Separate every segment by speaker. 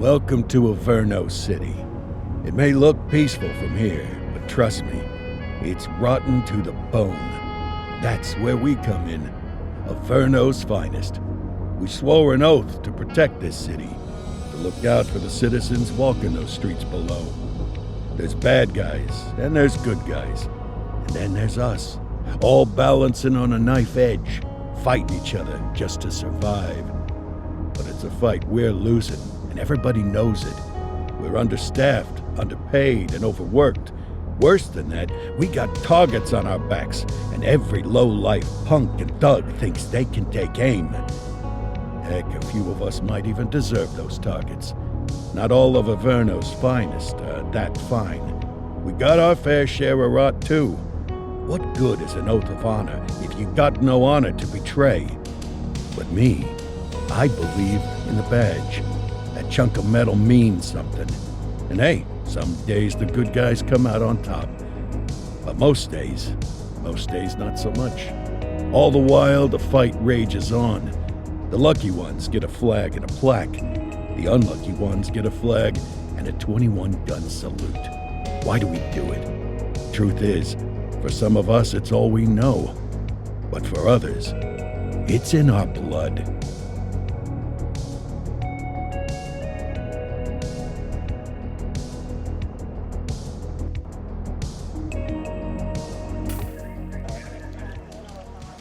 Speaker 1: Welcome to Averno City. It may look peaceful from here, but trust me, it's rotten to the bone. That's where we come in. Averno's finest. We swore an oath to protect this city, to look out for the citizens walking those streets below. There's bad guys, and there's good guys. And then there's us, all balancing on a knife edge, fighting each other just to survive. But it's a fight we're losing, and everybody knows it. We're understaffed, underpaid, and overworked. Worse than that, we got targets on our backs, and every low-life punk and thug thinks they can take aim. Heck, a few of us might even deserve those targets. Not all of Averno's finest are that fine. We got our fair share of rot, too. What good is an oath of honor if you got no honor to betray? But me, I believe in the badge. That chunk of metal means something. And hey, some days the good guys come out on top. But most days not so much. All the while, the fight rages on. The lucky ones get a flag and a plaque. The unlucky ones get a flag and a 21-gun salute. Why do we do it? Truth is, for some of us, it's all we know. But for others, it's in our blood.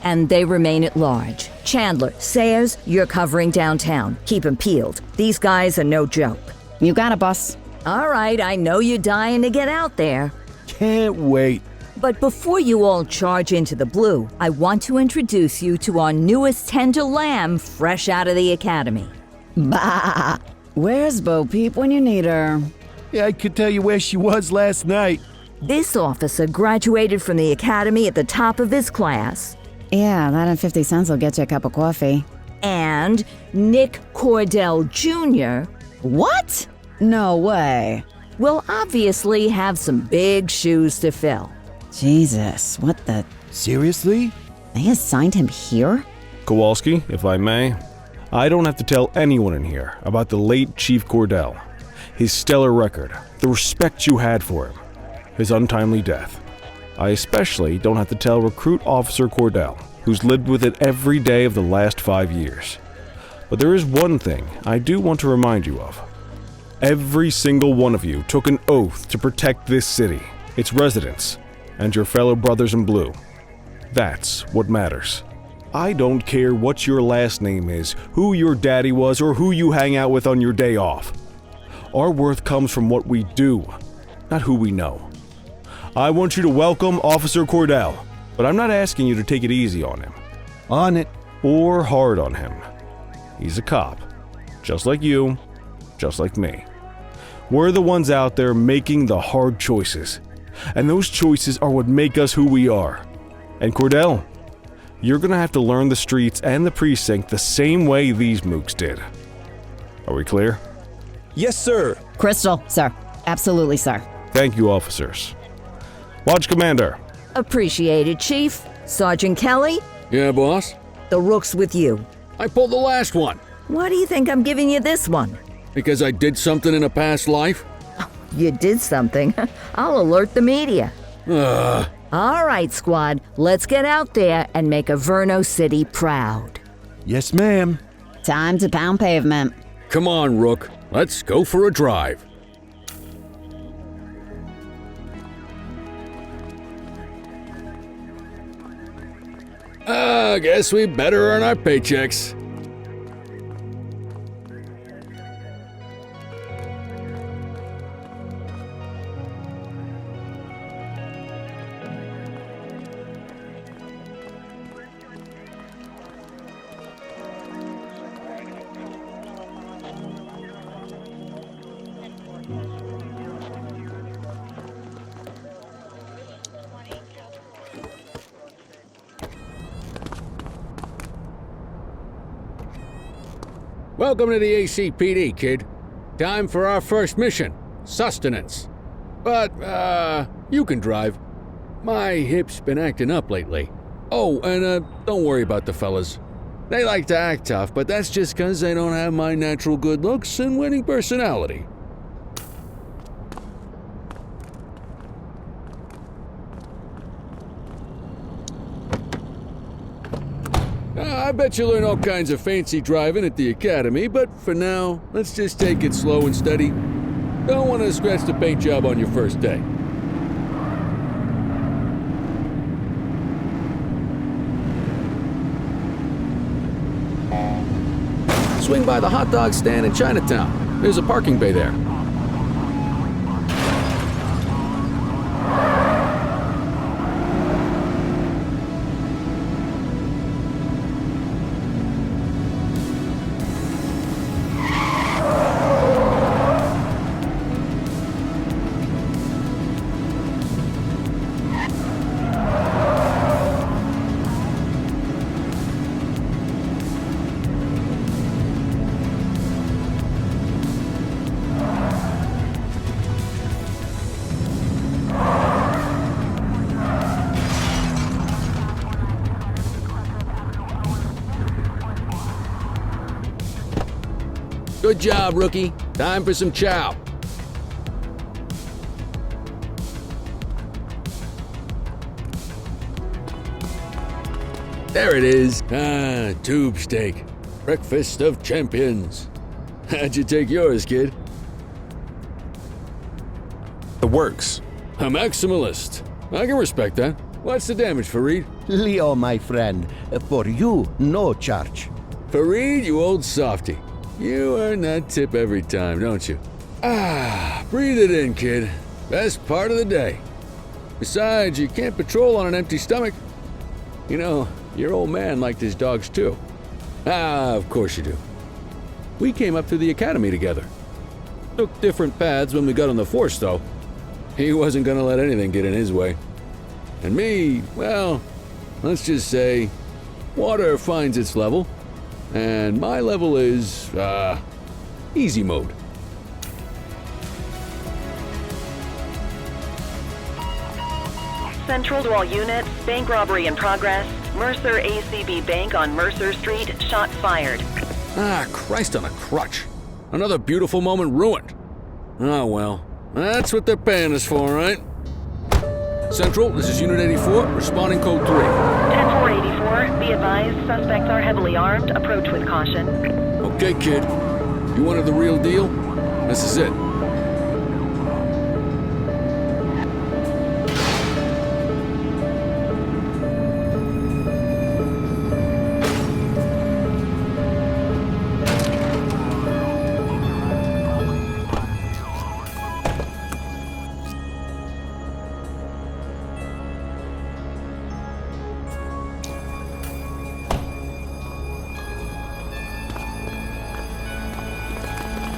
Speaker 2: And they remain at large. Chandler, Sayers, you're covering downtown. Keep 'em peeled. These guys are no joke.
Speaker 3: You got it, boss.
Speaker 2: All right, I know you're dying to get out there.
Speaker 1: Can't wait.
Speaker 2: But before you all charge into the blue, I want to introduce you to our newest tender lamb fresh out of the academy.
Speaker 3: Bah! Where's Bo Peep when you need her?
Speaker 1: Yeah, I could tell you where she was last night.
Speaker 2: This officer graduated from the academy at the top of his class.
Speaker 3: Yeah, that and 50 cents will get you a cup of coffee.
Speaker 2: And Nick Cordell Jr.
Speaker 3: What? No way.
Speaker 2: will obviously have some big shoes to fill.
Speaker 3: Jesus, what the...
Speaker 1: Seriously?
Speaker 3: They assigned him here?
Speaker 4: Kowalski, if I may, I don't have to tell anyone in here about the late Chief Cordell, his stellar record, the respect you had for him, his untimely death. I especially don't have to tell Recruit Officer Cordell, who's lived with it every day of the last 5 years. But there is one thing I do want to remind you of. Every single one of you took an oath to protect this city, its residents, and your fellow brothers in blue. That's what matters. I don't care what your last name is, who your daddy was, or who you hang out with on your day off. Our worth comes from what we do, not who we know. I want you to welcome Officer Cordell, but I'm not asking you to take it easy on him.
Speaker 1: On it.
Speaker 4: Or hard on him. He's a cop, just like you, just like me. We're the ones out there making the hard choices, and those choices are what make us who we are. And Cordell, you're gonna have to learn the streets and the precinct the same way these mooks did. Are we clear?
Speaker 5: Yes, sir.
Speaker 3: Crystal, sir. Absolutely, sir.
Speaker 4: Thank you, officers. Watch Commander.
Speaker 2: Appreciated, Chief. Sergeant Kelly,
Speaker 6: Yeah, boss?
Speaker 2: the rook's with you.
Speaker 6: I pulled the last one.
Speaker 2: Why do you think I'm giving you this one?
Speaker 6: Because I did something in a past life?
Speaker 2: You did something. I'll alert the media.
Speaker 6: Ugh.
Speaker 2: All right, squad, let's get out there and make Averno City proud.
Speaker 1: Yes, ma'am.
Speaker 3: Time to pound pavement.
Speaker 6: Come on, Rook. Let's go for a drive. I guess we better earn our paychecks. Welcome to the ACPD, kid. Time for our first mission, sustenance. But, you can drive. My hip's been acting up lately. Oh, and don't worry about the fellas. They like to act tough, but that's just 'cause they don't have my natural good looks and winning personality. I bet you learn all kinds of fancy driving at the academy, but for now, let's just take it slow and steady. Don't want to scratch the paint job on your first day. Swing by the hot dog stand in Chinatown. There's a parking bay there. Good job, rookie. Time for some chow. There it is. Tube steak. Breakfast of champions. How'd you take yours, kid?
Speaker 4: The works.
Speaker 6: A maximalist. I can respect that. What's the damage, Fareed?
Speaker 5: Leo, my friend, for you, no charge.
Speaker 6: Fareed, you old softy. You earn that tip every time, don't you? Breathe it in, kid. Best part of the day. Besides, you can't patrol on an empty stomach. You know, your old man liked his dogs too. Of course you do. We came up through the academy together. Took different paths when we got on the force, though. He wasn't gonna let anything get in his way. And me, well, let's just say, water finds its level. And my level is, easy mode.
Speaker 7: Central to all units, bank robbery in progress. Mercer ACB Bank on Mercer Street, shots fired.
Speaker 6: Christ on a crutch. Another beautiful moment ruined. Oh well, that's what they're paying us for, right? Central, this is Unit 84, responding code 3.
Speaker 7: 10-484, be advised, suspects are heavily armed, approach with caution.
Speaker 6: Okay, kid. You wanted the real deal? This is it.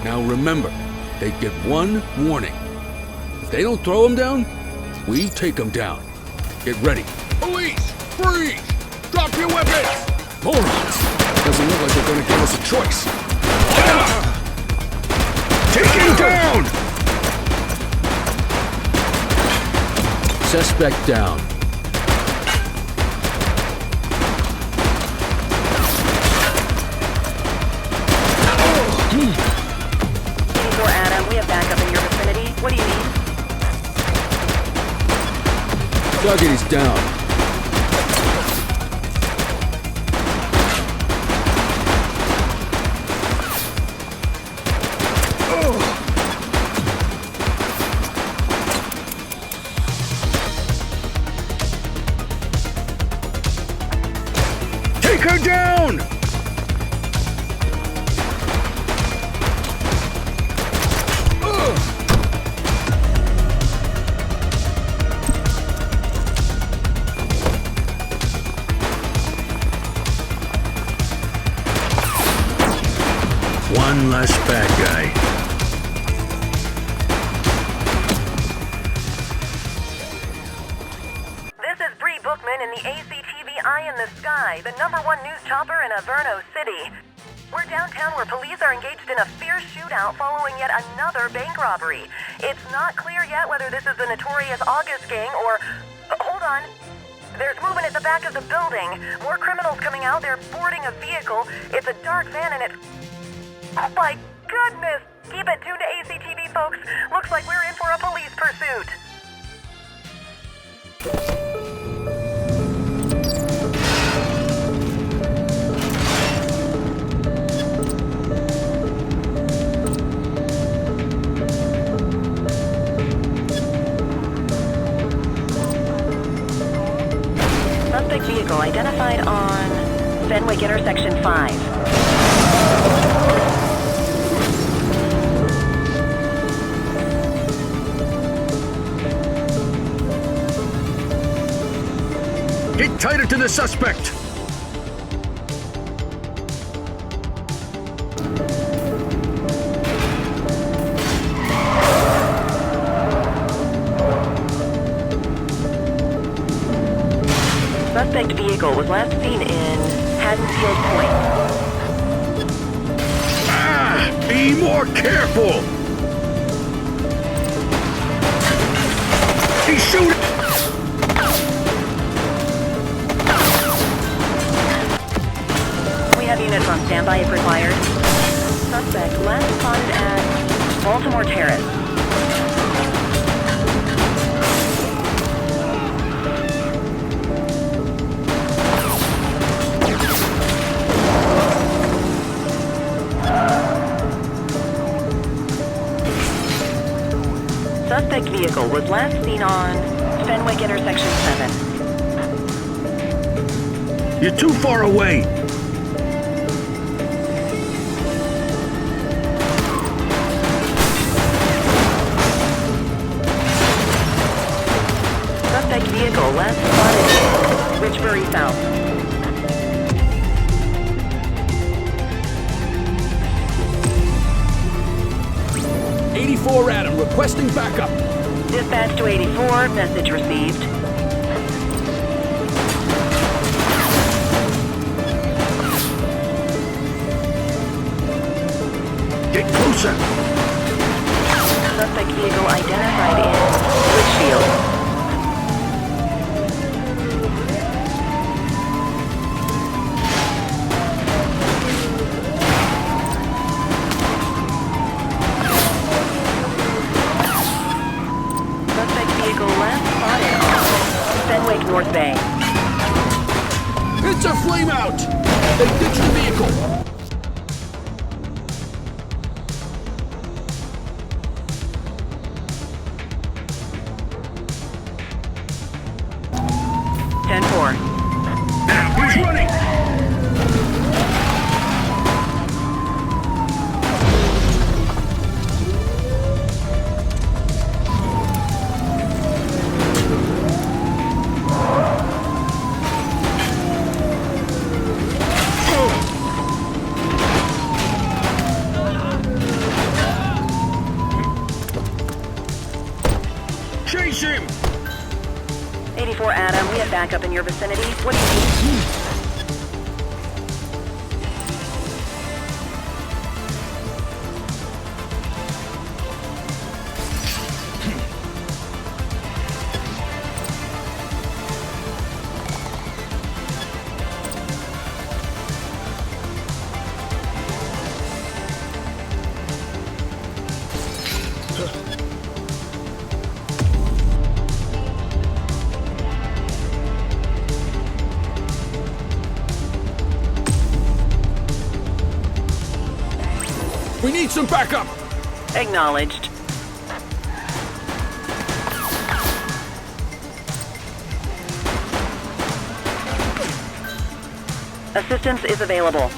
Speaker 6: Now remember, they get one warning. If they don't throw them down, we take them down. Get ready. Police! Freeze! Drop your weapons! Morons! Doesn't look like they're gonna give us a choice. Take him down! Suspect down.
Speaker 7: Adam, we have backup in your vicinity. What do you need?
Speaker 6: Duggety's down. Take her down! One less bad guy.
Speaker 7: This is Bree Bookman in the ACTV Eye in the Sky, the #1 news chopper in Averno City. We're downtown where police are engaged in a fierce shootout following yet another bank robbery. It's not clear yet whether this is the notorious August gang or... hold on. There's movement at the back of the building. More criminals coming out. They're boarding a vehicle. It's a dark van and it's... Oh my goodness! Keep it tuned to ACTV, folks. Looks like we're in for a police pursuit. Suspect vehicle identified on Fenwick intersection 5.
Speaker 1: Get tighter to the suspect!
Speaker 7: Suspect vehicle was last seen in Haddonfield Point.
Speaker 1: Ah! Be more careful! He's shooting!
Speaker 7: We have units on standby if required. Suspect last spotted at Baltimore Terrace. Suspect vehicle was last seen on Fenwick intersection 7.
Speaker 1: You're too far away!
Speaker 7: Suspect vehicle last spotted in Richbury South.
Speaker 1: 84 Adam, requesting backup.
Speaker 7: Dispatch to 84, message received.
Speaker 1: Get closer.
Speaker 7: Suspect vehicle identified in Litchfield. North Bay.
Speaker 1: It's a flame out! They ditched the vehicle! He's running! Chase him!
Speaker 7: 84 Adam, we have backup in your vicinity. What do you need?
Speaker 1: We need some backup!
Speaker 7: Acknowledged. Assistance is available.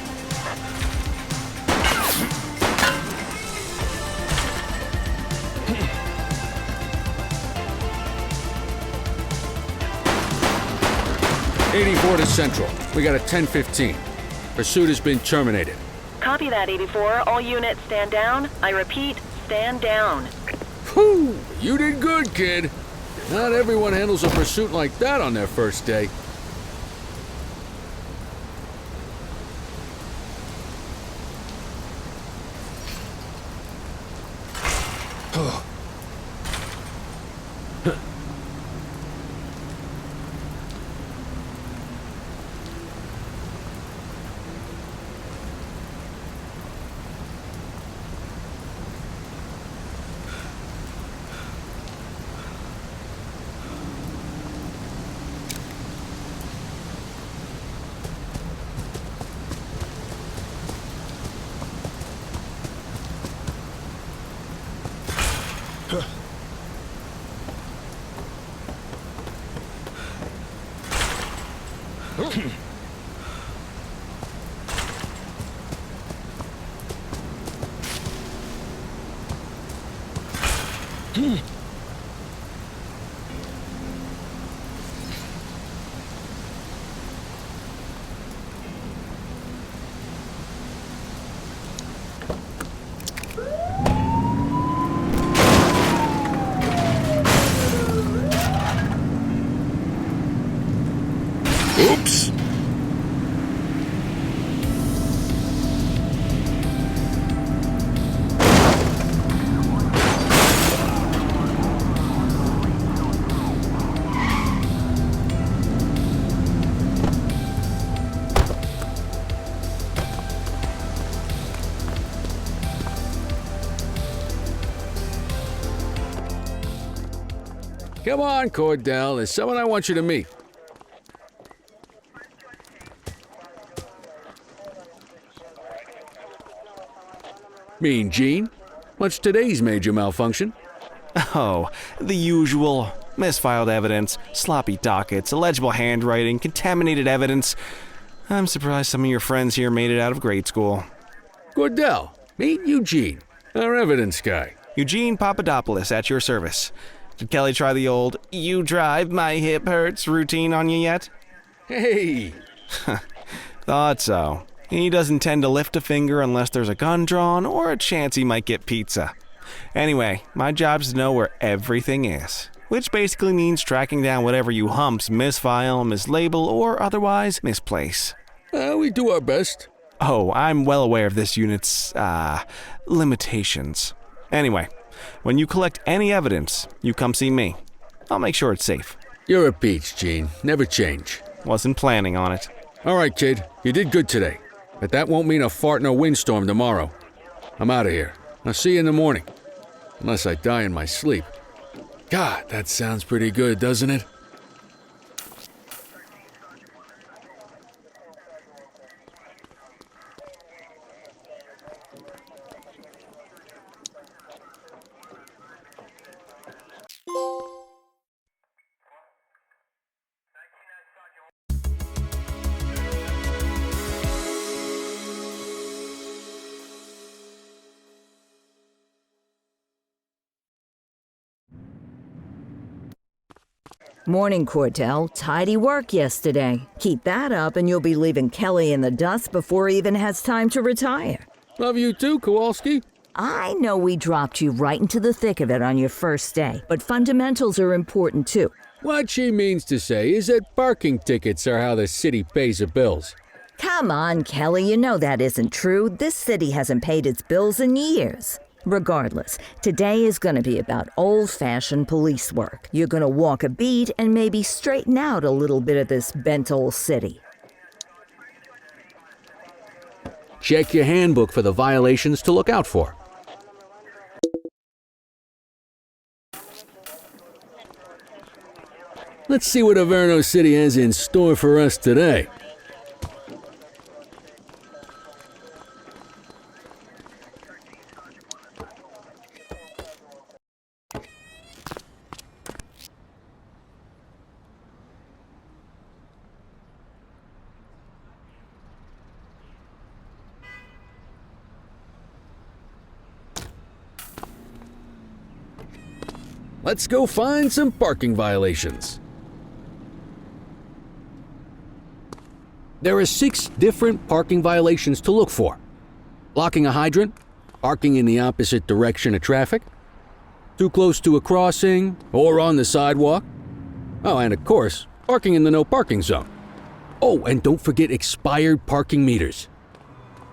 Speaker 6: '84 to Central. We got a 10:15. Pursuit has been terminated.
Speaker 7: Copy that, 84. All units stand down. I repeat, stand down.
Speaker 6: Whew! You did good, kid. Not everyone handles a pursuit like that on their first day. Oops! Come on, Cordell. There's someone I want you to meet. Mean Gene? What's today's major malfunction?
Speaker 4: Oh, the usual. Misfiled evidence, sloppy dockets, illegible handwriting, contaminated evidence. I'm surprised some of your friends here made it out of grade school.
Speaker 6: Cordell, meet Eugene, our evidence guy.
Speaker 4: Eugene Papadopoulos at your service. Did Kelly try the old, "you drive, my hip hurts" routine on you yet?
Speaker 6: Hey!
Speaker 4: Thought so. He doesn't tend to lift a finger unless there's a gun drawn or a chance he might get pizza. Anyway, my job's to know where everything is, which basically means tracking down whatever you humps misfile, mislabel, or otherwise misplace.
Speaker 6: We do our best.
Speaker 4: Oh, I'm well aware of this unit's, limitations. Anyway, when you collect any evidence, you come see me. I'll make sure it's safe.
Speaker 6: You're a peach, Gene. Never change.
Speaker 4: Wasn't planning on it.
Speaker 6: All right, kid. You did good today. But that won't mean a fart in a windstorm tomorrow. I'm out of here. I'll see you in the morning. Unless I die in my sleep. God, that sounds pretty good, doesn't it?
Speaker 2: Morning, Cordell. Tidy work yesterday. Keep that up and you'll be leaving Kelly in the dust before he even has time to retire.
Speaker 6: Love you too, Kowalski.
Speaker 2: I know we dropped you right into the thick of it on your first day, but fundamentals are important too.
Speaker 6: What she means to say is that parking tickets are how the city pays the bills.
Speaker 2: Come on, Kelly, you know that isn't true. This city hasn't paid its bills in years. Regardless, today is going to be about old-fashioned police work. You're going to walk a beat and maybe straighten out a little bit of this bent old city.
Speaker 6: Check your handbook for the violations to look out for. Let's see what Averno City has in store for us today. Let's go find some parking violations. There are 6 different parking violations to look for. Blocking a hydrant, parking in the opposite direction of traffic, too close to a crossing or on the sidewalk. Oh, and of course, parking in the no parking zone. Oh, and don't forget expired parking meters.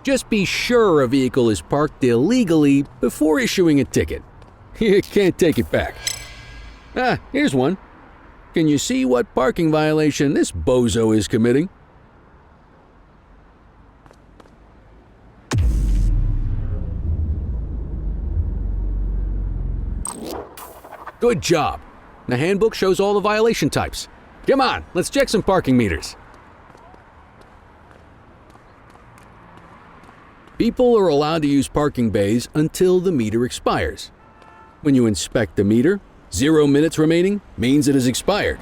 Speaker 6: Just be sure a vehicle is parked illegally before issuing a ticket. You can't take it back. Ah, here's one. Can you see what parking violation this bozo is committing? Good job. The handbook shows all the violation types. Come on, let's check some parking meters. People are allowed to use parking bays until the meter expires. When you inspect the meter, 0 minutes remaining means it is expired.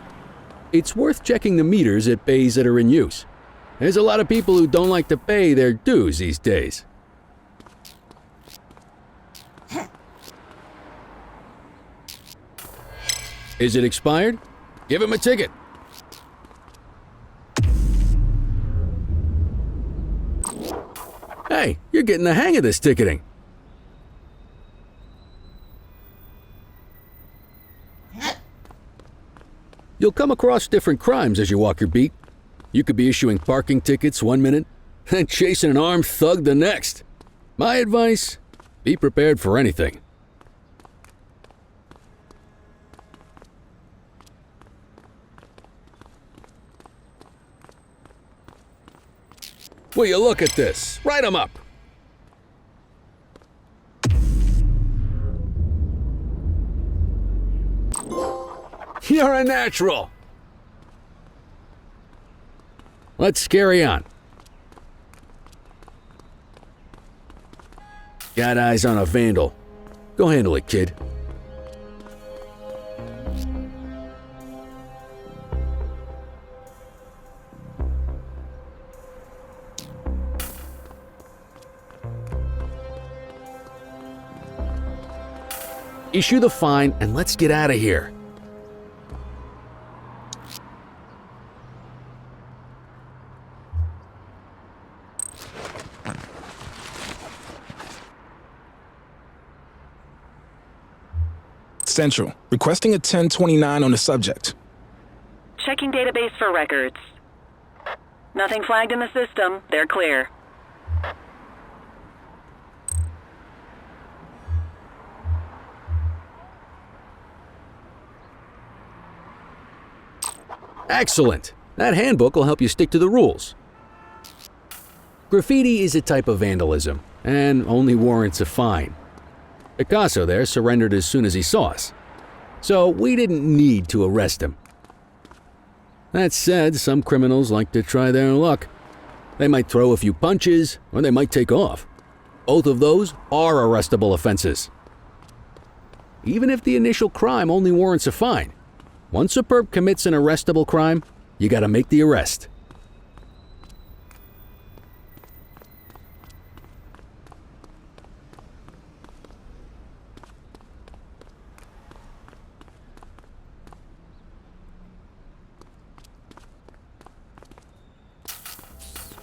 Speaker 6: It's worth checking the meters at bays that are in use. There's a lot of people who don't like to pay their dues these days. Is it expired? Give him a ticket. Hey, you're getting the hang of this ticketing. You'll come across different crimes as you walk your beat. You could be issuing parking tickets 1 minute and chasing an armed thug the next. My advice, be prepared for anything. Will you look at this? Write 'em up. You're a natural. Let's carry on. Got eyes on a vandal. Go handle it, kid. Issue the fine and let's get out of here.
Speaker 8: Central, requesting a 1029 on the subject.
Speaker 9: Checking database for records. Nothing flagged in the system. They're clear.
Speaker 6: Excellent. That handbook will help you stick to the rules. Graffiti is a type of vandalism and only warrants a fine. Picasso there surrendered as soon as he saw us, so we didn't need to arrest him. That said, some criminals like to try their luck. They might throw a few punches, or they might take off. Both of those are arrestable offenses. Even if the initial crime only warrants a fine, once a perp commits an arrestable crime, you gotta make the arrest.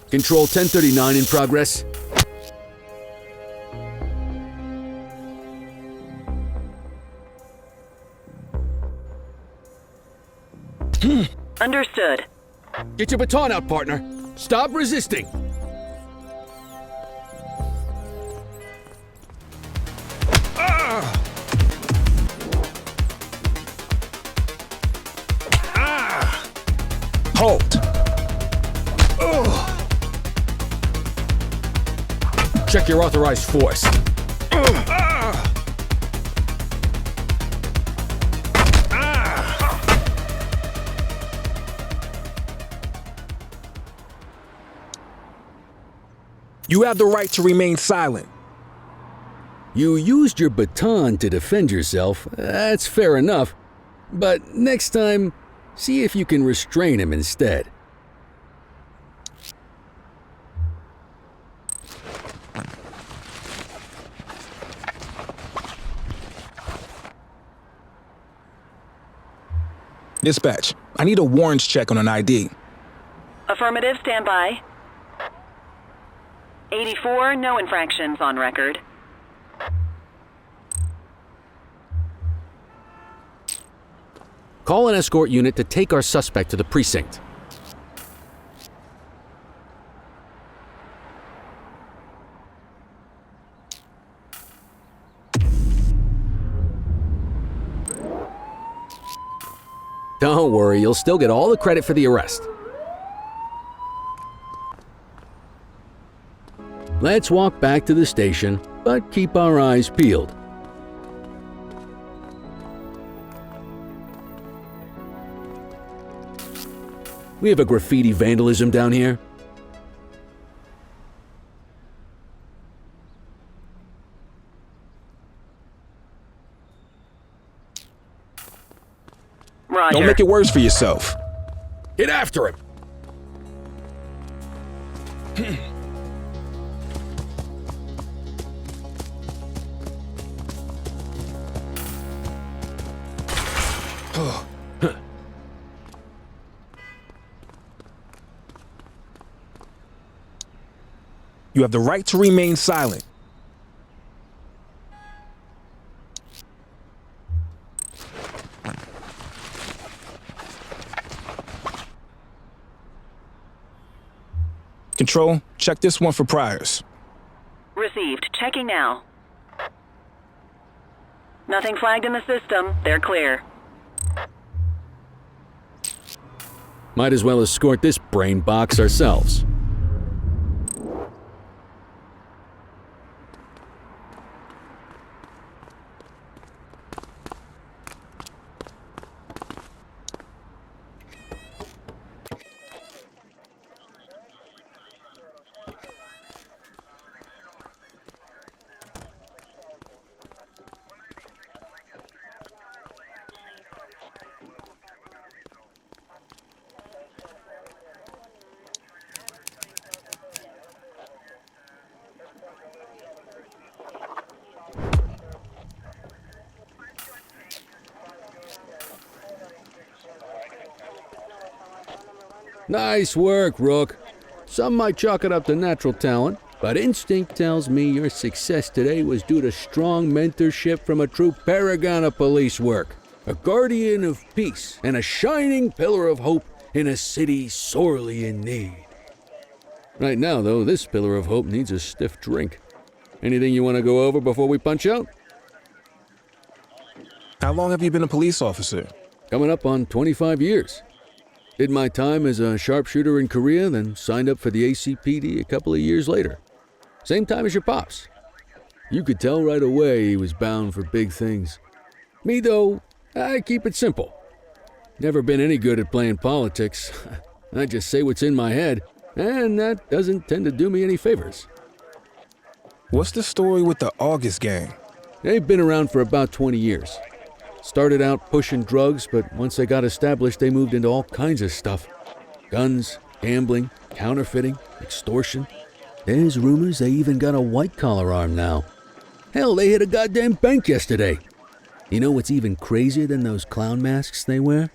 Speaker 6: Control 1039 in progress.
Speaker 9: Understood.
Speaker 6: Get your baton out, partner. Stop resisting.
Speaker 8: Hold.
Speaker 6: Check your authorized force.
Speaker 8: You have the right to remain silent.
Speaker 6: You used your baton to defend yourself. That's fair enough. But next time, see if you can restrain him instead.
Speaker 8: Dispatch, I need a warrants check on an ID.
Speaker 9: Affirmative, stand by. 84, no infractions on record.
Speaker 6: Call an escort unit to take our suspect to the precinct. Don't worry, you'll still get all the credit for the arrest. Let's walk back to the station, but keep our eyes peeled. We have a graffiti vandalism down here.
Speaker 9: Roger.
Speaker 8: Don't make it worse for yourself.
Speaker 6: Get after him!
Speaker 8: You have the right to remain silent. Control, check this one for priors.
Speaker 9: Received. Checking now. Nothing flagged in the system. They're clear.
Speaker 6: Might as well escort this brain box ourselves. Nice work, Rook. Some might chalk it up to natural talent, but instinct tells me your success today was due to strong mentorship from a true paragon of police work, a guardian of peace, and a shining pillar of hope in a city sorely in need. Right now, though, this pillar of hope needs a stiff drink. Anything you want to go over before we punch out?
Speaker 8: How long have you been a police officer?
Speaker 6: Coming up on 25 years. Did my time as a sharpshooter in Korea, then signed up for the ACPD a couple of years later. Same time as your pops. You could tell right away he was bound for big things. Me, though, I keep it simple. Never been any good at playing politics. I just say what's in my head, and that doesn't tend to do me any favors.
Speaker 8: What's the story with the August gang?
Speaker 6: They've been around for about 20 years. Started out pushing drugs, but once they got established, they moved into all kinds of stuff. Guns, gambling, counterfeiting, extortion. There's rumors they even got a white-collar arm now. Hell, they hit a goddamn bank yesterday. You know what's even crazier than those clown masks they wear?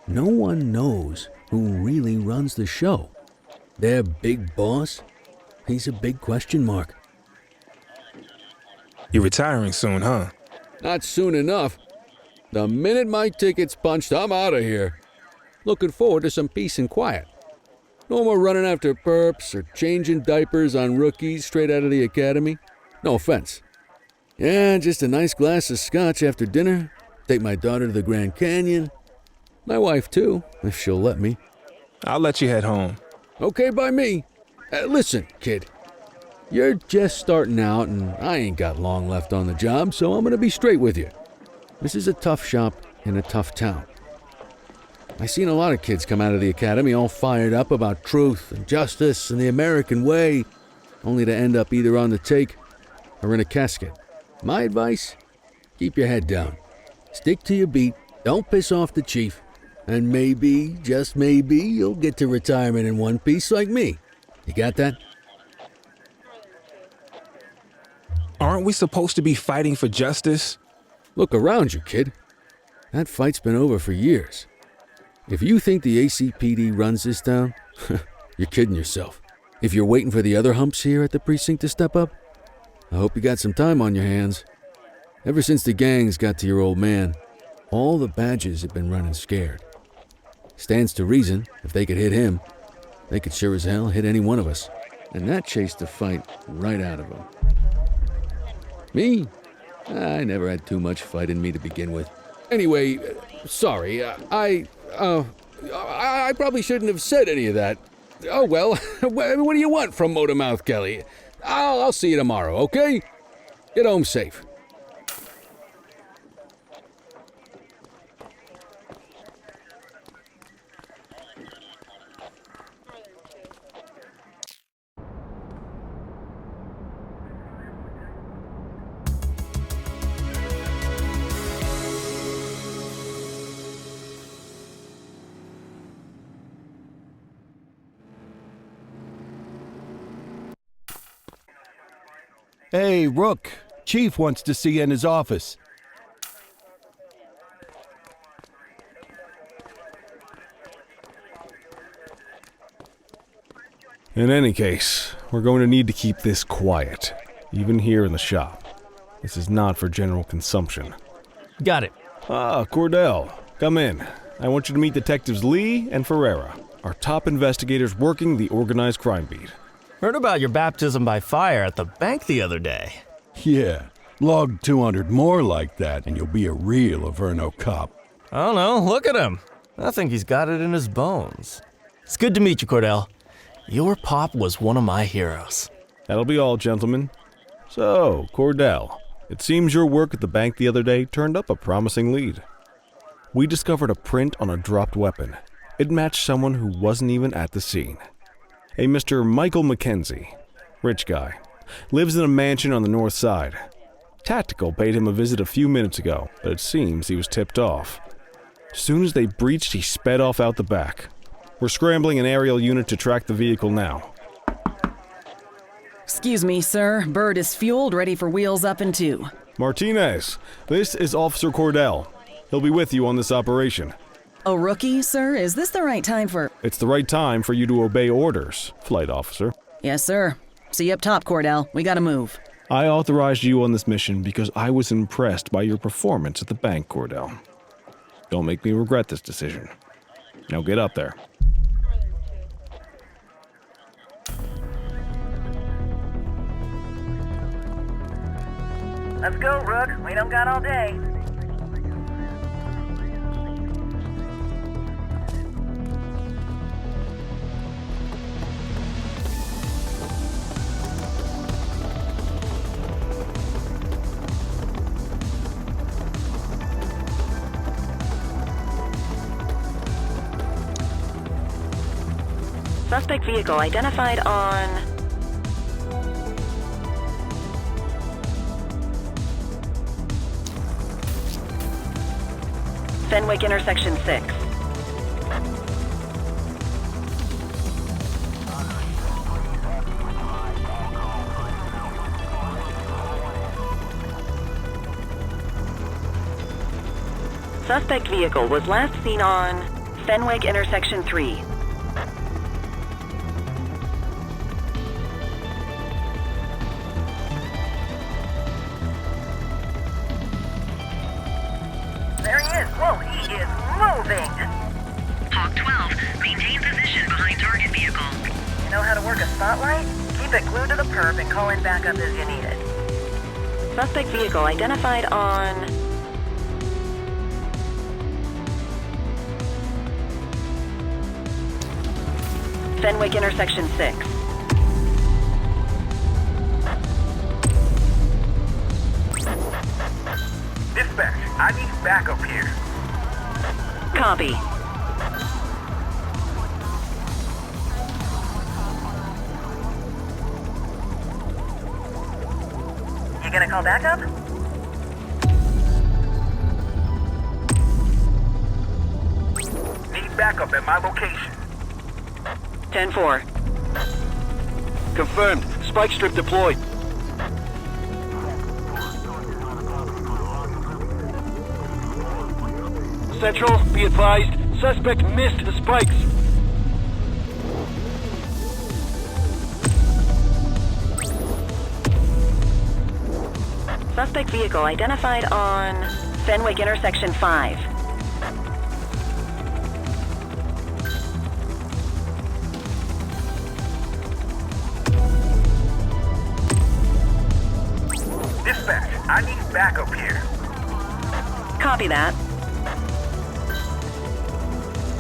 Speaker 6: No one knows who really runs the show. Their big boss? He's a big question mark.
Speaker 8: You're retiring soon, huh?
Speaker 6: Not soon enough. The minute my ticket's punched, I'm out of here. Looking forward to some peace and quiet. No more running after perps or changing diapers on rookies straight out of the academy. No offense. Yeah, just a nice glass of scotch after dinner. Take my daughter to the Grand Canyon. My wife, too, if she'll let me.
Speaker 8: I'll let you head home.
Speaker 6: Okay by me. Listen, kid. You're just starting out, and I ain't got long left on the job, so I'm gonna be straight with you. This is a tough shop in a tough town. I seen a lot of kids come out of the academy all fired up about truth and justice and the American way, only to end up either on the take or in a casket. My advice? Keep your head down. Stick to your beat, don't piss off the chief, and maybe, just maybe, you'll get to retirement in one piece like me. You got that?
Speaker 8: Aren't we supposed to be fighting for justice?
Speaker 6: Look around you, kid. That fight's been over for years. If you think the ACPD runs this town, you're kidding yourself. If you're waiting for the other humps here at the precinct to step up, I hope you got some time on your hands. Ever since the gangs got to your old man, all the badges have been running scared. Stands to reason, if they could hit him, they could sure as hell hit any one of us. And that chased the fight right out of them. Me? I never had too much fight in me to begin with. Anyway, sorry, I probably shouldn't have said any of that. Oh well, what do you want from Motormouth Kelly? I'll see you tomorrow, okay? Get home safe.
Speaker 1: Hey, Rook. Chief wants to see you in his office.
Speaker 4: In any case, we're going to need to keep this quiet, even here in the shop. This is not for general consumption.
Speaker 10: Got it.
Speaker 4: Ah, Cordell, come in. I want you to meet Detectives Lee and Ferreira, our top investigators working the organized crime beat.
Speaker 10: Heard about your baptism by fire at the bank the other day.
Speaker 1: Yeah, log 200 more like that and you'll be a real Averno cop.
Speaker 10: I don't know, look at him. I think he's got it in his bones. It's good to meet you, Cordell. Your pop was one of my heroes.
Speaker 4: That'll be all, gentlemen. So, Cordell, it seems your work at the bank the other day turned up a promising lead. We discovered a print on a dropped weapon. It matched someone who wasn't even at the scene. A Mr. Michael McKenzie, rich guy, lives in a mansion on the north side. Tactical paid him a visit a few minutes ago, but it seems he was tipped off. As soon as they breached, he sped off out the back. We're scrambling an aerial unit to track the vehicle now.
Speaker 3: Excuse me, sir. Bird is fueled, ready for wheels up in 2.
Speaker 4: Martinez, this is Officer Cordell. He'll be with you on this operation.
Speaker 3: A rookie, sir? Is this the right time for...
Speaker 4: It's the right time for you to obey orders, Flight Officer.
Speaker 3: Yes, sir. See you up top, Cordell. We gotta move.
Speaker 4: I authorized you on this mission because I was impressed by your performance at the bank, Cordell. Don't make me regret this decision. Now get up there.
Speaker 7: Let's go, Rook. We don't got all day.
Speaker 9: Suspect vehicle identified on... Fenwick intersection 6. Suspect vehicle was last seen on Fenwick intersection 3.
Speaker 7: There he is. Whoa, he is moving.
Speaker 9: Hawk 12, maintain position behind target vehicle.
Speaker 7: You know how to work a spotlight? Keep it glued to the perp and call in backup as you need it.
Speaker 9: Suspect vehicle identified on... Fenwick intersection 6.
Speaker 11: Dispatch, I need backup here.
Speaker 9: Copy.
Speaker 7: You gonna call backup?
Speaker 11: Need backup at my location.
Speaker 9: 10-4.
Speaker 11: Confirmed. Spike strip deployed. Central, be advised. Suspect missed the spikes.
Speaker 9: Suspect vehicle identified on Fenwick intersection 5.
Speaker 11: Dispatch, I need backup here.
Speaker 9: Copy that.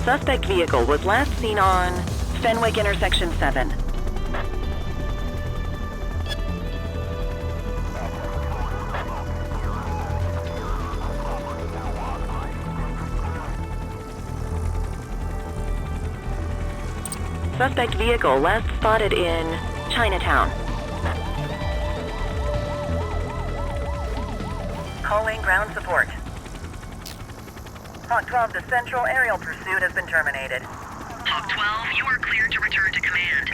Speaker 9: Suspect vehicle was last seen on Fenwick intersection 7. Suspect vehicle last spotted in Chinatown.
Speaker 7: Calling ground support. Hawk 12 to Central, aerial pursuit has been terminated.
Speaker 9: Hawk 12, you are cleared to return to command.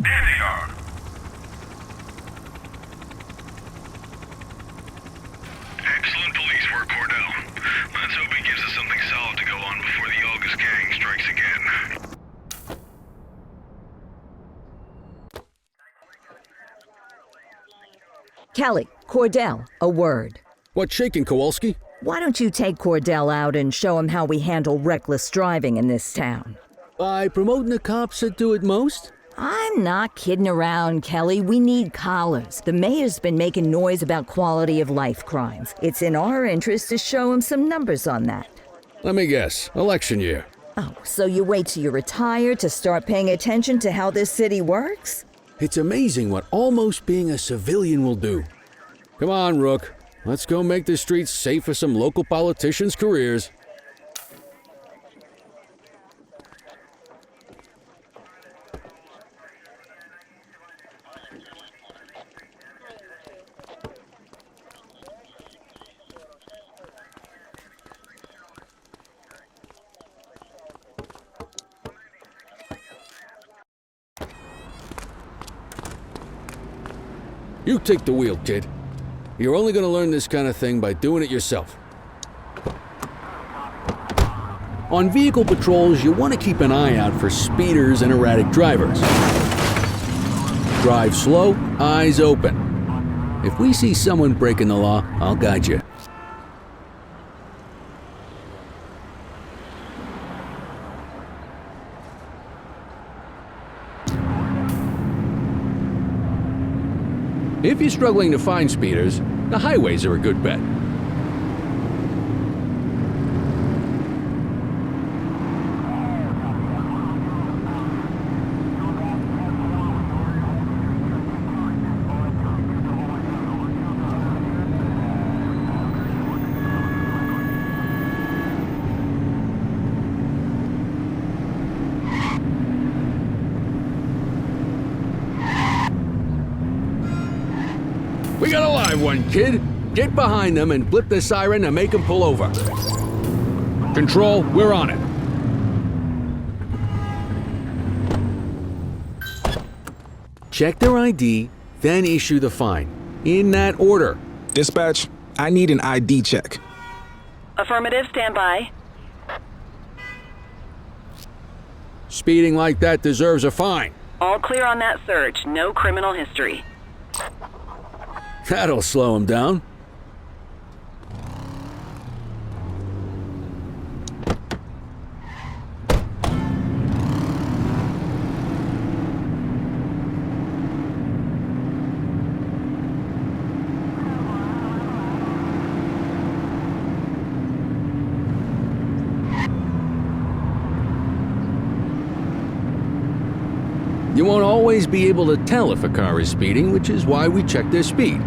Speaker 12: There they are. Excellent police work, Cordell. Let's hope he gives us something solid to go on before the August gang strikes again.
Speaker 2: Kelly, Cordell, a word.
Speaker 6: What's shaking, Kowalski?
Speaker 2: Why don't you take Cordell out and show him how we handle reckless driving in this town?
Speaker 6: By promoting the cops that do it most?
Speaker 2: I'm not kidding around, Kelly. We need collars. The mayor's been making noise about quality of life crimes. It's in our interest to show him some numbers on that.
Speaker 6: Let me guess. Election year.
Speaker 2: Oh, so you wait till you're retired to start paying attention to how this city works?
Speaker 6: It's amazing what almost being a civilian will do. Come on, Rook. Let's go make the streets safe for some local politicians' careers. You take the wheel, kid. You're only going to learn this kind of thing by doing it yourself. On vehicle patrols, you want to keep an eye out for speeders and erratic drivers. Drive slow, eyes open. If we see someone breaking the law, I'll guide you. If you're struggling to find speeders, the highways are a good bet. We got a live one, kid. Get behind them and flip the siren and make them pull over. Control, we're on it. Check their ID, then issue the fine. In that order.
Speaker 8: Dispatch, I need an ID check.
Speaker 9: Affirmative, stand by.
Speaker 6: Speeding like that deserves a fine.
Speaker 9: All clear on that search. No criminal history.
Speaker 6: That'll slow him down. You won't always be able to tell if a car is speeding, which is why we check their speed.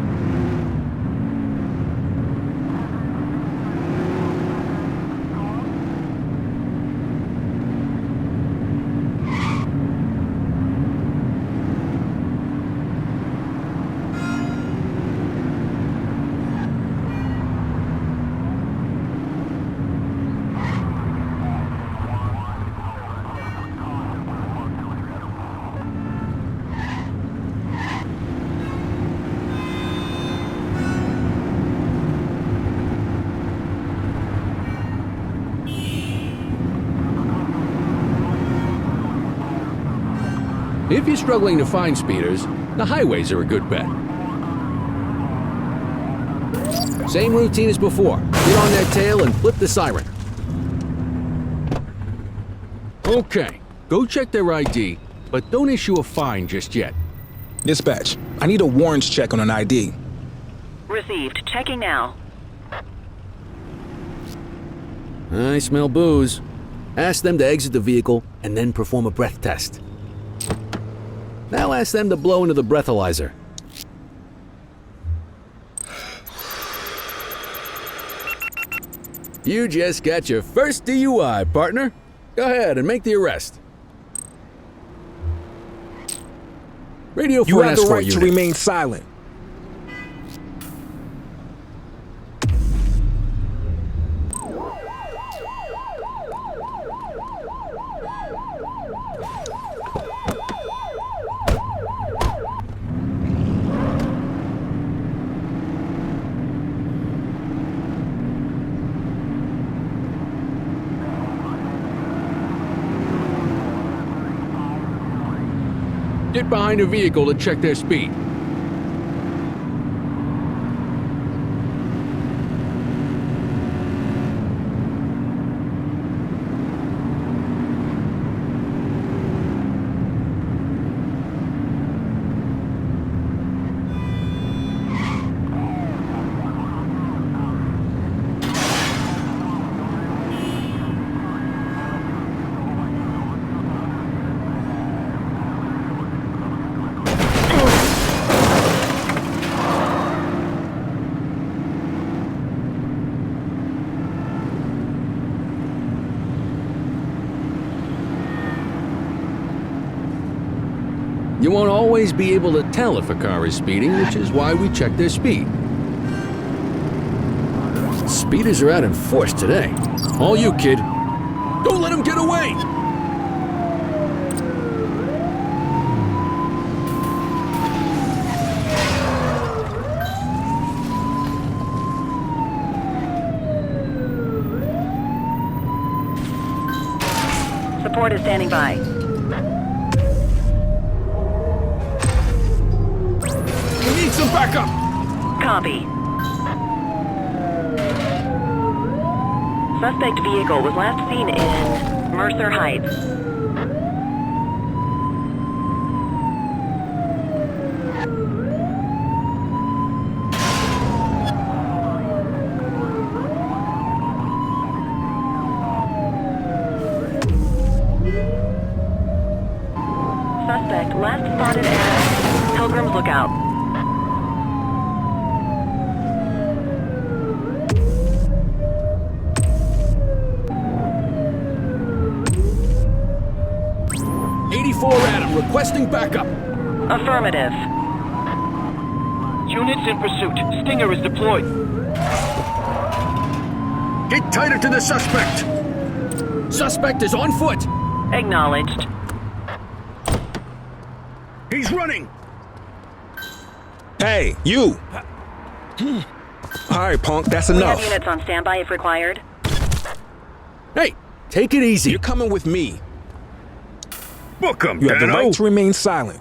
Speaker 6: If you're struggling to find speeders, the highways are a good bet. Same routine as before. Get on their tail and flip the siren. Okay, go check their ID, but don't issue a fine just yet.
Speaker 8: Dispatch, I need a warrants check on an ID.
Speaker 9: Received. Checking now.
Speaker 6: I smell booze. Ask them to exit the vehicle and then perform a breath test. Now ask them to blow into the breathalyzer. You just got your first DUI, partner. Go ahead and make the arrest. Radio for
Speaker 8: You
Speaker 6: an
Speaker 8: have the
Speaker 6: escort
Speaker 8: right to
Speaker 6: unit.
Speaker 8: remain silent.
Speaker 6: get behind a vehicle to check their speed. You won't always be able to tell if a car is speeding, which is why we check their speed. Speeders are out in force today. All you, kid. Don't let them get away!
Speaker 9: Support is standing by.
Speaker 6: Need some backup!
Speaker 9: Copy. Suspect vehicle was last seen in Mercer Heights. Suspect last spotted at Pilgrim's Lookout.
Speaker 6: Requesting backup.
Speaker 9: Affirmative.
Speaker 11: Units in pursuit. Stinger is deployed.
Speaker 6: Get tighter to the suspect. Suspect is on foot.
Speaker 9: Acknowledged.
Speaker 6: He's running.
Speaker 8: Hey, you! All right, punk, that's
Speaker 9: We
Speaker 8: enough.
Speaker 9: have units on standby if required.
Speaker 6: Hey, take it easy.
Speaker 8: You're coming with me.
Speaker 6: Book 'em,
Speaker 8: You have the
Speaker 6: Dano.
Speaker 8: right to remain silent.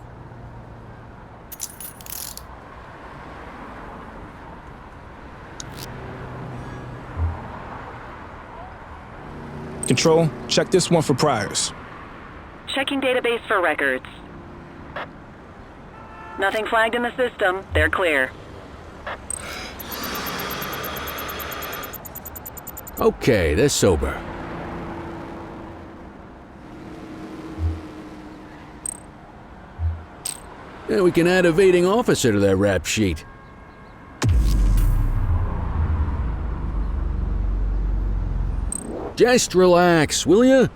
Speaker 8: Control, check this one for priors.
Speaker 9: Checking database for records. Nothing flagged in the system. They're clear.
Speaker 6: Okay, they're sober. Yeah, we can add evading officer to that rap sheet. Just relax, will ya?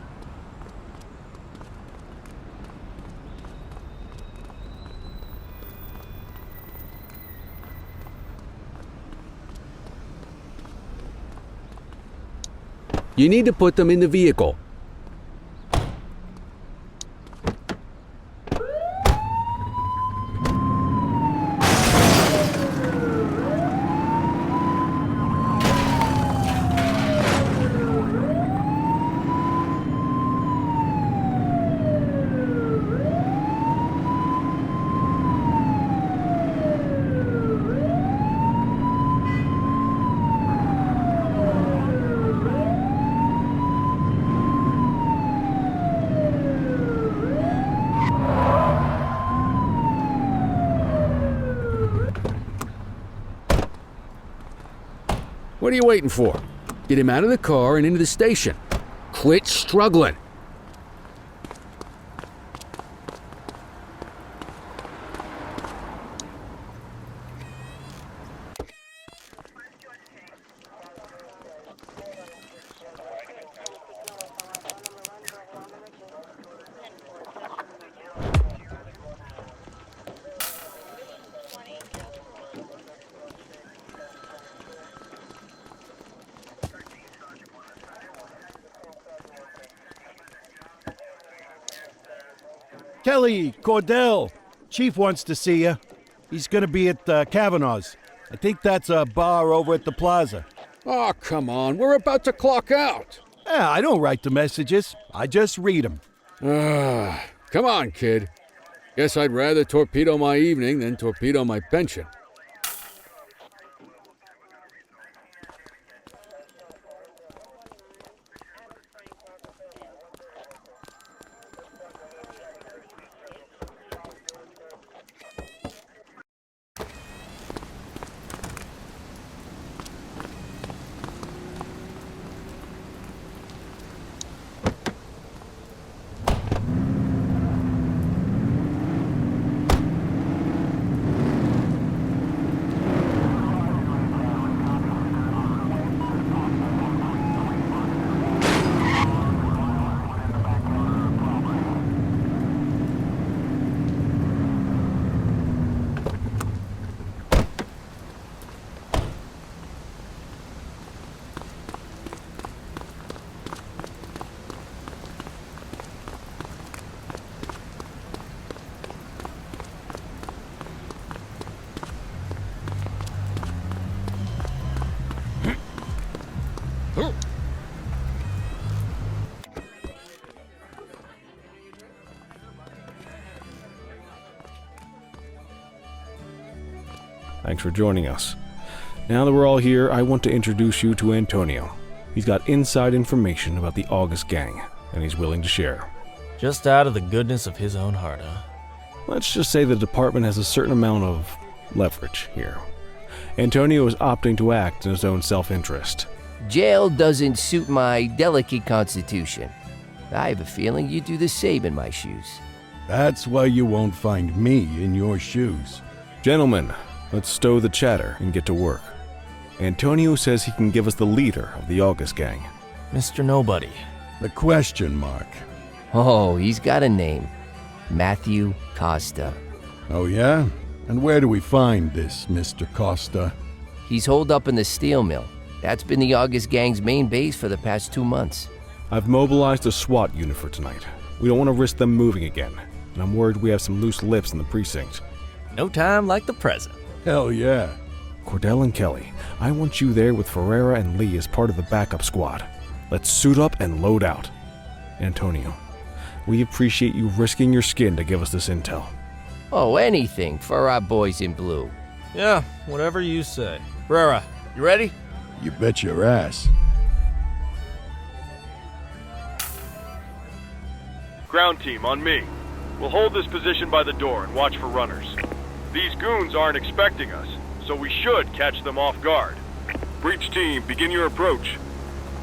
Speaker 6: You need to put them in the vehicle. What are you waiting for? Get him out of the car and into the station. Quit struggling.
Speaker 1: Kelly, Cordell, Chief wants to see you. He's gonna be at Kavanaugh's. I think that's a bar over at the plaza.
Speaker 6: Oh, come on. We're about to clock out.
Speaker 1: Yeah, I don't write the messages. I just read them.
Speaker 6: Come on, kid. Guess I'd rather torpedo my evening than torpedo my pension.
Speaker 4: Thanks for joining us. Now that we're all here, I want to introduce you to Antonio. He's got inside information about the August gang, and he's willing to share.
Speaker 10: Just out of the goodness of his own heart, huh?
Speaker 4: Let's just say the department has a certain amount of leverage here. Antonio is opting to act in his own self-interest.
Speaker 13: Jail doesn't suit my delicate constitution. I have a feeling you do the same in my shoes.
Speaker 1: That's why you won't find me in your shoes.
Speaker 4: Gentlemen, let's stow the chatter and get to work. Antonio says he can give us the leader of the August gang.
Speaker 10: Mr. Nobody.
Speaker 1: The question mark.
Speaker 13: Oh, he's got a name. Matthew Costa.
Speaker 1: Oh yeah? And where do we find this Mr. Costa?
Speaker 13: He's holed up in the steel mill. That's been the August gang's main base for the past 2 months.
Speaker 4: I've mobilized a SWAT unit for tonight. We don't want to risk them moving again, and I'm worried we have some loose lips in the precinct.
Speaker 10: No time like the present.
Speaker 1: Hell yeah.
Speaker 4: Cordell and Kelly, I want you there with Ferreira and Lee as part of the backup squad. Let's suit up and load out. Antonio, we appreciate you risking your skin to give us this intel.
Speaker 13: Oh, anything for our boys in blue.
Speaker 10: Yeah, whatever you say. Ferreira, you ready?
Speaker 1: You bet your ass.
Speaker 12: Ground team, on me. We'll hold this position by the door and watch for runners. These goons aren't expecting us, so we should catch them off guard. Breach team, begin your approach.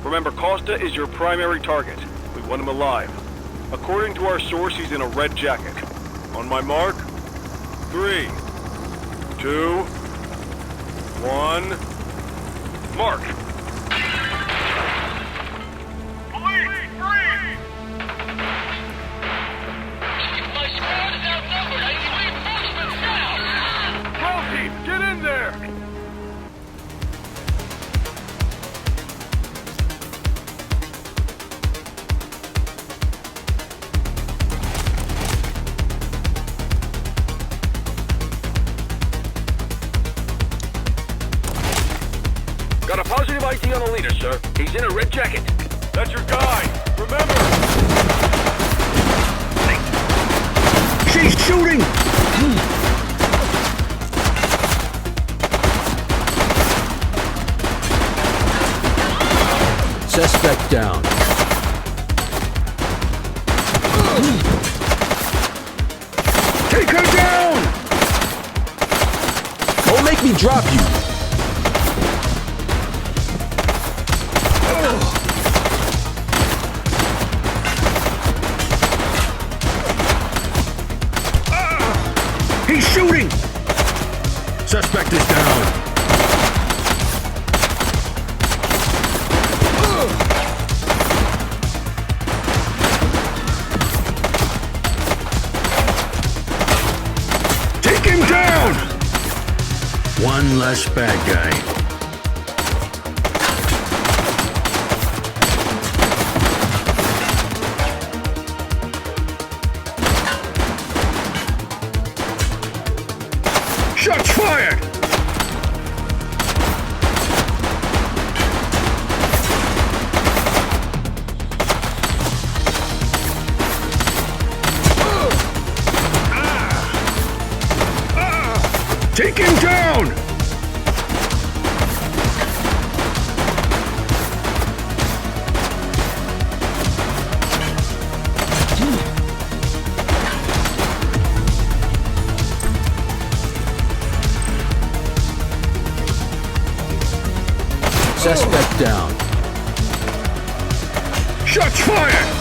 Speaker 12: Remember, Costa is your primary target. We want him alive. According to our source, he's in a red jacket. On my mark, 3, 2, 1, mark!
Speaker 11: Police, freeze! My squad is outnumbered. I need reinforcements now!
Speaker 12: Ground team, get in there!
Speaker 11: Got a positive ID on the leader, sir. He's in a red jacket.
Speaker 12: That's your guy. Remember!
Speaker 11: She's shooting!
Speaker 5: Suspect down.
Speaker 11: Take her down!
Speaker 5: Don't make me drop you.
Speaker 11: He's shooting!
Speaker 5: Suspect is down.
Speaker 11: Take him down!
Speaker 5: One less bad guy.
Speaker 11: Shots fired!
Speaker 6: Suspect down.
Speaker 12: Shots fired!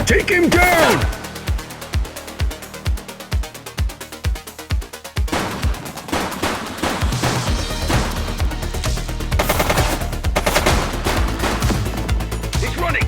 Speaker 12: Take him down! He's running!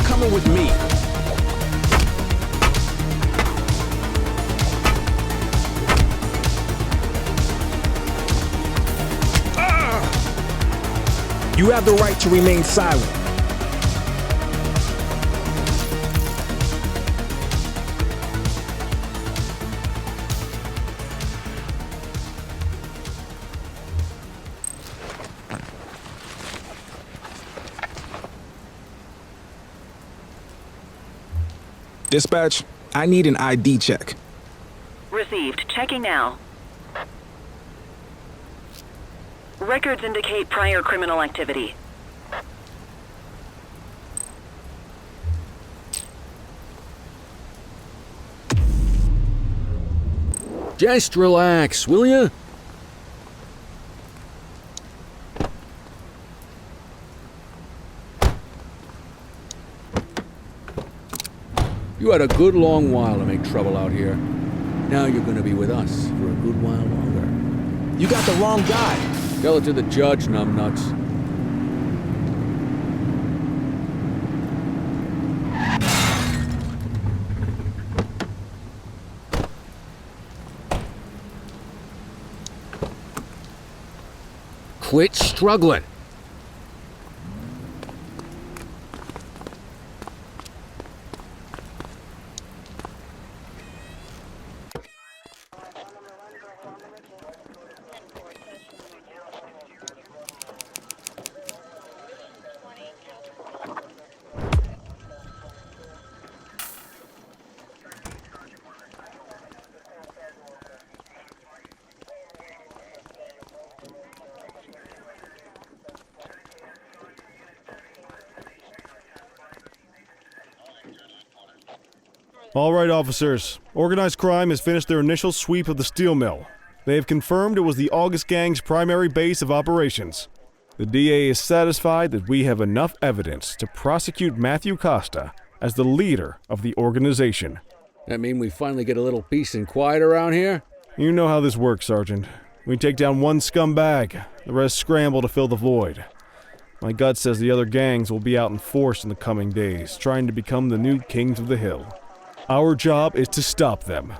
Speaker 8: Coming with me. You have the right to remain silent. Dispatch, I need an ID check.
Speaker 9: Received. Checking now. Records indicate prior criminal activity.
Speaker 6: Just relax, will ya? You had a good long while to make trouble out here. Now you're gonna be with us for a good while longer.
Speaker 8: You got the wrong guy.
Speaker 6: Tell it to the judge, numbnuts. Quit struggling.
Speaker 4: All right, officers. Organized crime has finished their initial sweep of the steel mill. They have confirmed it was the August Gang's primary base of operations. The DA is satisfied that we have enough evidence to prosecute Matthew Costa as the leader of the organization.
Speaker 6: That mean we finally get a little peace and quiet around here?
Speaker 4: You know how this works, Sergeant. We take down one scumbag, the rest scramble to fill the void. My gut says the other gangs will be out in force in the coming days, trying to become the new kings of the hill. Our job is to stop them.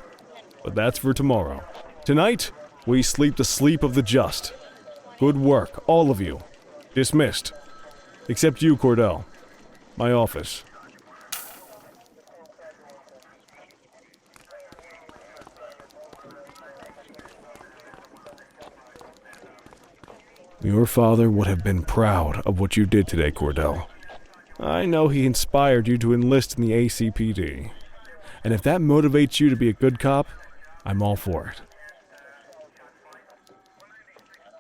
Speaker 4: But that's for tomorrow. Tonight, we sleep the sleep of the just. Good work, all of you. Dismissed. Except you, Cordell. My office. Your father would have been proud of what you did today, Cordell. I know he inspired you to enlist in the ACPD. And if that motivates you to be a good cop, I'm all for it.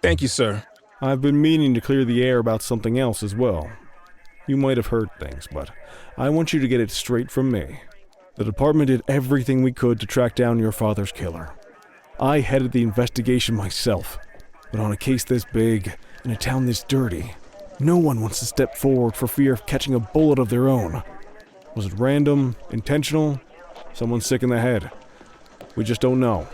Speaker 8: Thank you, sir.
Speaker 4: I've been meaning to clear the air about something else as well. You might have heard things, but I want you to get it straight from me. The department did everything we could to track down your father's killer. I headed the investigation myself. But on a case this big, in a town this dirty, no one wants to step forward for fear of catching a bullet of their own. Was it random, intentional, someone sick in the head? We just don't know.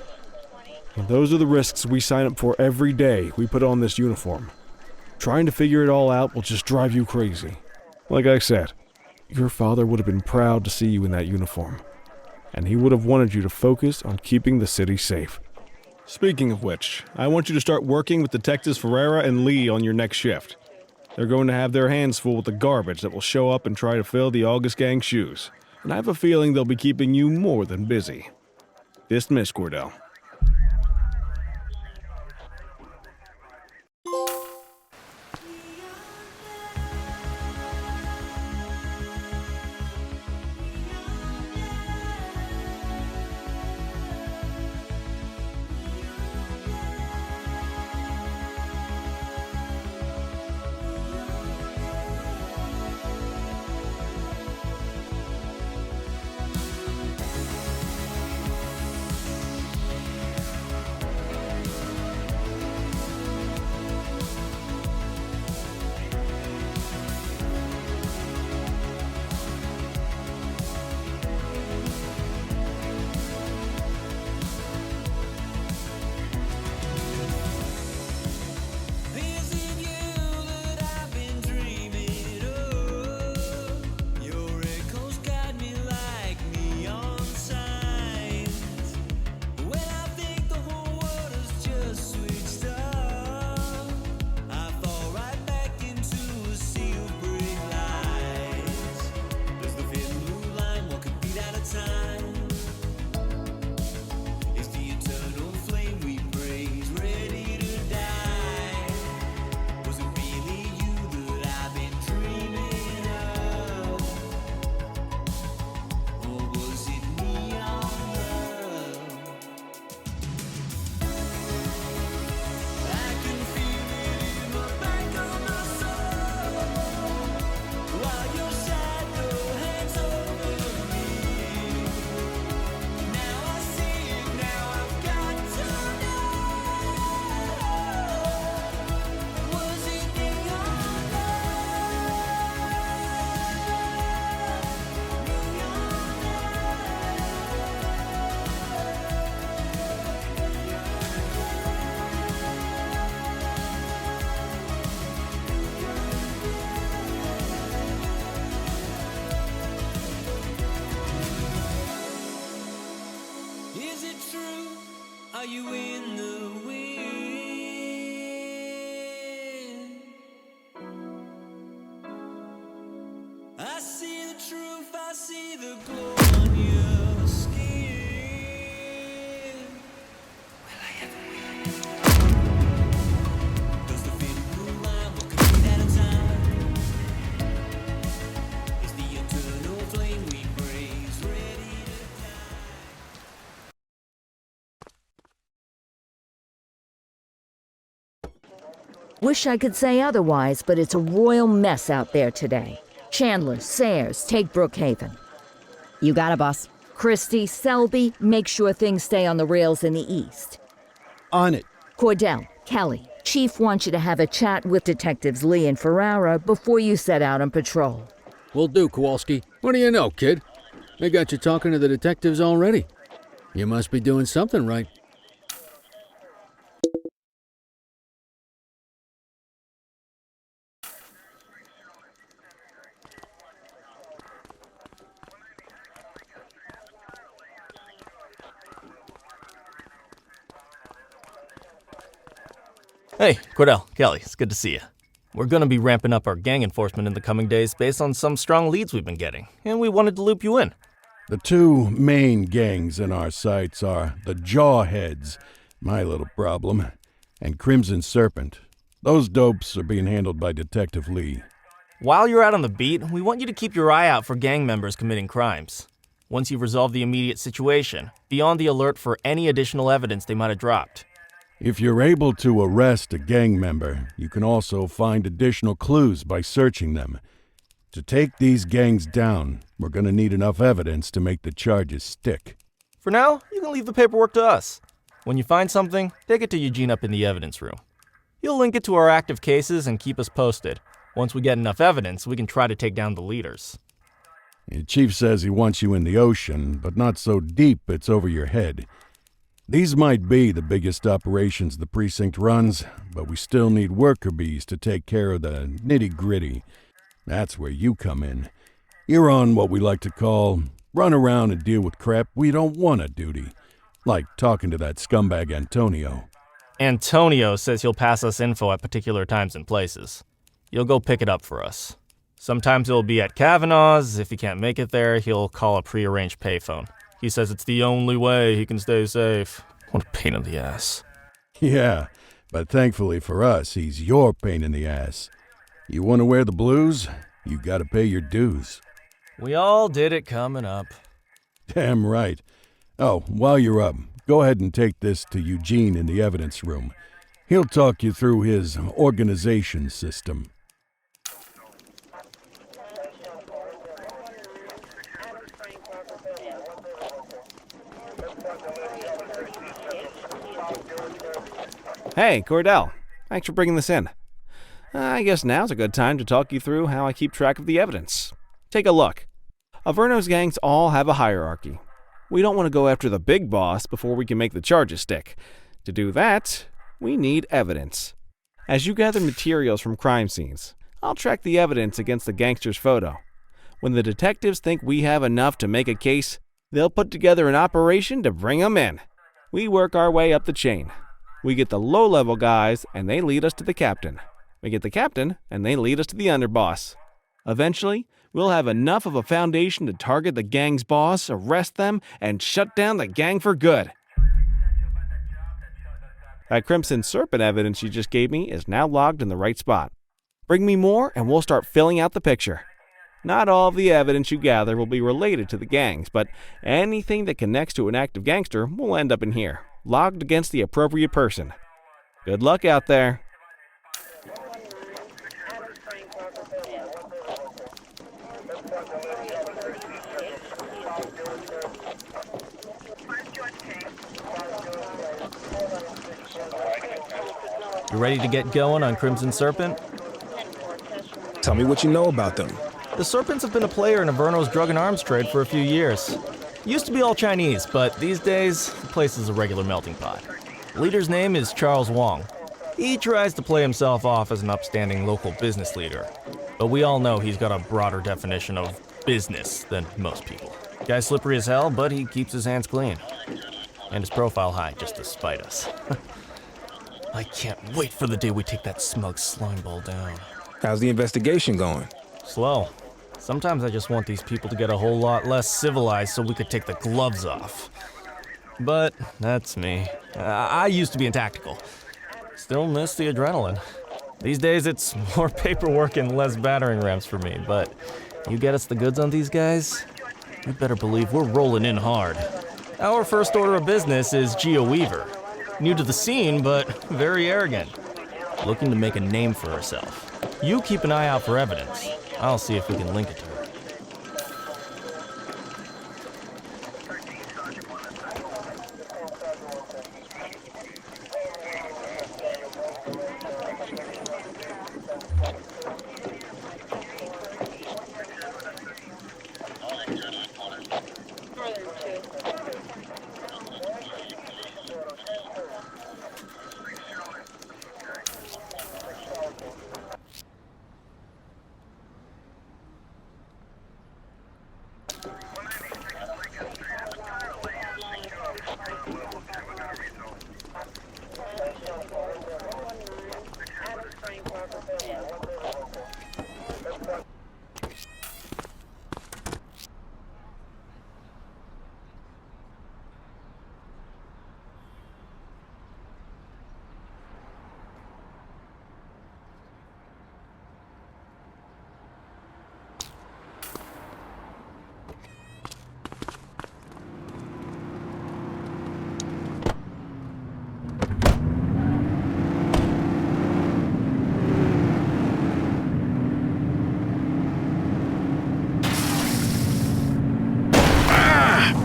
Speaker 4: And those are the risks we sign up for every day we put on this uniform. Trying to figure it all out will just drive you crazy. Like I said, your father would have been proud to see you in that uniform. And he would have wanted you to focus on keeping the city safe. Speaking of which, I want you to start working with Detectives Ferreira and Lee on your next shift. They're going to have their hands full with the garbage that will show up and try to fill the August Gang shoes. And I have a feeling they'll be keeping you more than busy. Dismissed, Cordell.
Speaker 14: Are you in the wind? I see the truth, I see the glow on your skin. Will I ever win? Does the thin blue line look a bit at a time? Is the eternal flame we praise ready to
Speaker 2: Wish I could say otherwise, but it's a royal mess out there today. Chandler, Sayers, take Brookhaven.
Speaker 3: You got it, boss.
Speaker 2: Christie, Selby, make sure things stay on the rails in the east.
Speaker 1: On it.
Speaker 2: Cordell, Kelly, Chief wants you to have a chat with Detectives Lee and Ferrara before you set out on patrol.
Speaker 6: Will do, Kowalski. What do you know, kid? They got you talking to the detectives already. You must be doing something right.
Speaker 10: Hey, Cordell, Kelly, it's good to see you. We're going to be ramping up our gang enforcement in the coming days based on some strong leads we've been getting, and we wanted to loop you in.
Speaker 1: The two main gangs in our sights are the Jawheads, my little problem, and Crimson Serpent. Those dopes are being handled by Detective Lee.
Speaker 10: While you're out on the beat, we want you to keep your eye out for gang members committing crimes. Once you've resolved the immediate situation, be on the alert for any additional evidence they might have dropped.
Speaker 1: If you're able to arrest a gang member, you can also find additional clues by searching them. To take these gangs down, we're going to need enough evidence to make the charges stick.
Speaker 10: For now, you can leave the paperwork to us. When you find something, take it to Eugene up in the evidence room. He'll link it to our active cases and keep us posted. Once we get enough evidence, we can try to take down the leaders.
Speaker 1: The chief says he wants you in the ocean, but not so deep it's over your head. These might be the biggest operations the precinct runs, but we still need worker bees to take care of the nitty-gritty. That's where you come in. You're on what we like to call run around and deal with crap we don't want to duty, like talking to that scumbag Antonio.
Speaker 10: Antonio says he'll pass us info at particular times and places. You'll go pick it up for us. Sometimes it'll be at Kavanaugh's. If he can't make it there, he'll call a prearranged payphone. He says it's the only way he can stay safe. What a pain in the ass.
Speaker 1: Yeah, but thankfully for us, he's your pain in the ass. You want to wear the blues? You gotta pay your dues.
Speaker 10: We all did it coming up.
Speaker 1: Damn right. Oh, while you're up, go ahead and take this to Eugene in the evidence room. He'll talk you through his organization system.
Speaker 4: Hey, Cordell. Thanks for bringing this in. I guess now's a good time to talk you through how I keep track of the evidence. Take a look. Averno's gangs all have a hierarchy. We don't want to go after the big boss before we can make the charges stick. To do that, we need evidence. As you gather materials from crime scenes, I'll track the evidence against the gangster's photo. When the detectives think we have enough to make a case, they'll put together an operation to bring them in. We work our way up the chain. We get the low-level guys, and they lead us to the captain. We get the captain, and they lead us to the underboss. Eventually, we'll have enough of a foundation to target the gang's boss, arrest them, and shut down the gang for good. That Crimson Serpent evidence you just gave me is now logged in the right spot. Bring me more, and we'll start filling out the picture. Not all of the evidence you gather will be related to the gangs, but anything that connects to an active gangster will end up in here, logged against the appropriate person. Good luck out there.
Speaker 10: You ready to get going on Crimson Serpent?
Speaker 8: Tell me what you know about them.
Speaker 10: The Serpents have been a player in Averno's drug and arms trade for a few years. Used to be all Chinese, but these days, the place is a regular melting pot. The leader's name is Charles Wong. He tries to play himself off as an upstanding local business leader, but we all know he's got a broader definition of business than most people. Guy's slippery as hell, but he keeps his hands clean. And his profile high just to spite us. I can't wait for the day we take that smug slimeball down.
Speaker 8: How's the investigation going?
Speaker 10: Slow. Sometimes I just want these people to get a whole lot less civilized so we could take the gloves off. But that's me. I used to be in tactical. Still miss the adrenaline. These days it's more paperwork and less battering rams for me, but you get us the goods on these guys, you better believe we're rolling in hard. Our first order of business is Gia Weaver. New to the scene, but very arrogant. Looking to make a name for herself. You keep an eye out for evidence. I'll see if we can link it to her.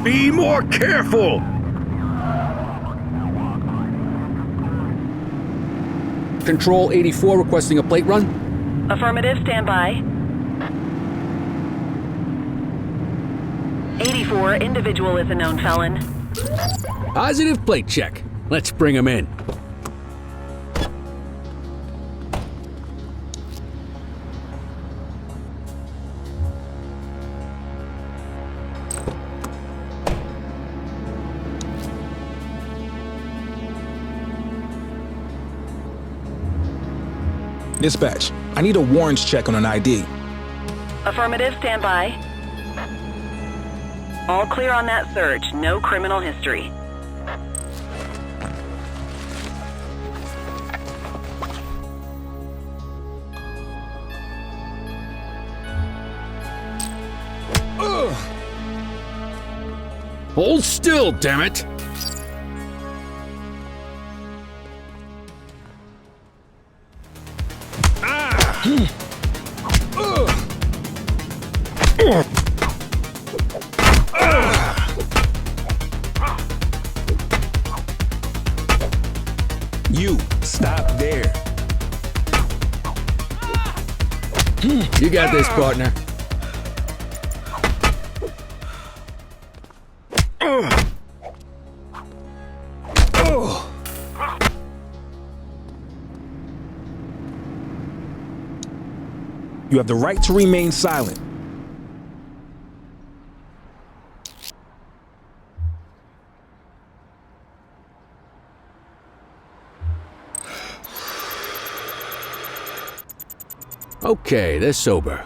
Speaker 1: Be more careful!
Speaker 6: Control 84 requesting a plate run.
Speaker 9: Affirmative, stand by. 84, individual is a known felon.
Speaker 6: Positive plate check. Let's bring him in.
Speaker 8: Dispatch, I need a warrants check on an ID.
Speaker 9: Affirmative, stand by. All clear on that search, no criminal history.
Speaker 6: Hold still, damn it!
Speaker 8: You, stop there.
Speaker 6: You got this, partner.
Speaker 8: You have the right to remain silent.
Speaker 6: Okay, they're sober.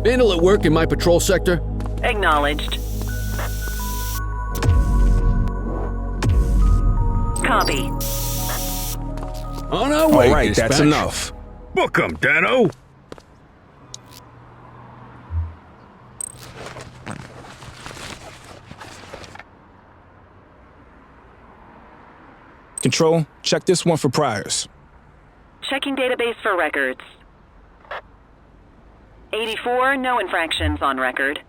Speaker 6: Vandal at work in my patrol sector?
Speaker 9: Acknowledged. Copy.
Speaker 6: On our way,
Speaker 8: All right,
Speaker 6: dispatch.
Speaker 8: that's enough.
Speaker 1: Book 'em, Dano!
Speaker 8: Control, check this one for priors.
Speaker 9: Checking database for records. 84, no infractions on record.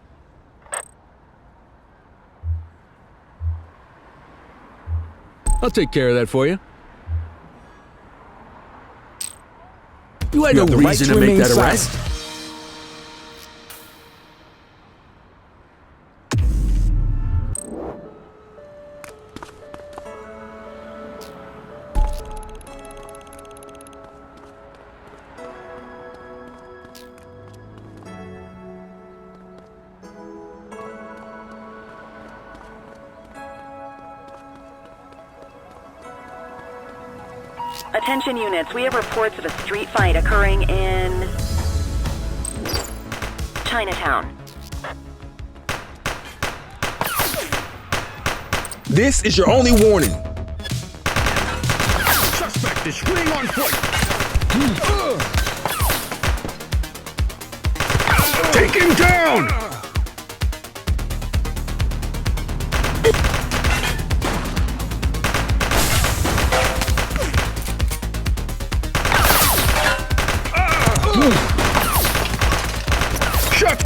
Speaker 6: I'll take care of that for you. You had no
Speaker 8: have the right
Speaker 6: reason
Speaker 8: to
Speaker 6: to make
Speaker 8: remain
Speaker 6: that
Speaker 8: silent.
Speaker 6: arrest.
Speaker 9: Attention units, we have reports of a street fight occurring in Chinatown.
Speaker 8: This is your only warning.
Speaker 1: Suspect is fleeing on foot. Take him down! Shut!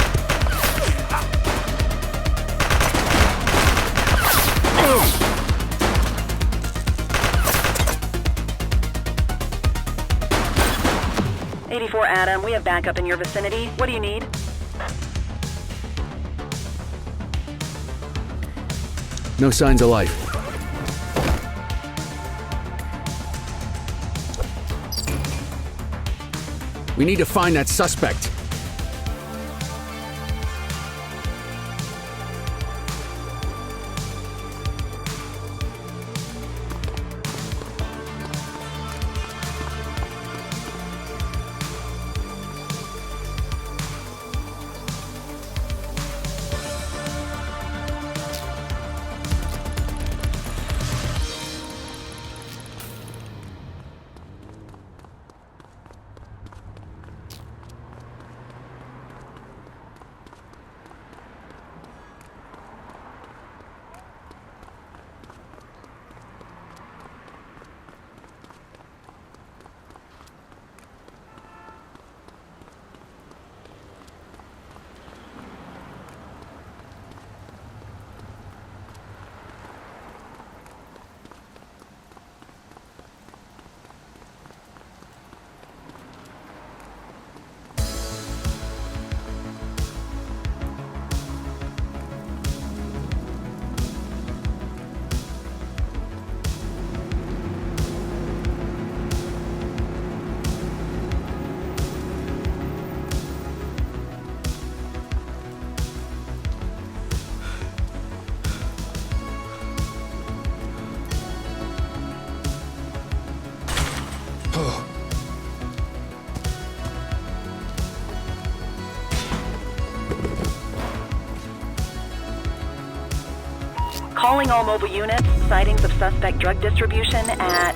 Speaker 9: 84 Adam, we have backup in your vicinity. What do you need?
Speaker 6: No signs of life. We need to find that suspect.
Speaker 9: Calling all mobile units, sightings of suspect drug distribution at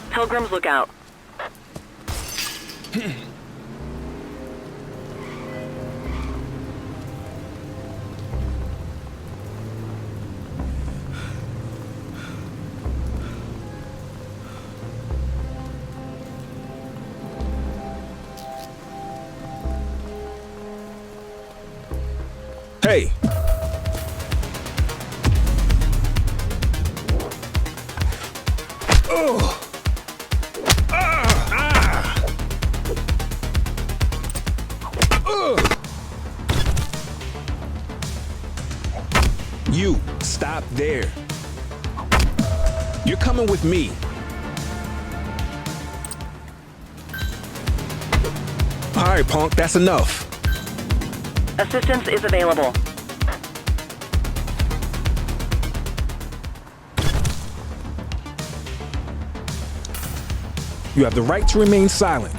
Speaker 9: Pilgrim's Lookout.
Speaker 8: Hey! You, stop there. You're coming with me. All right, punk, that's enough.
Speaker 9: Assistance is available.
Speaker 8: You have the right to remain silent.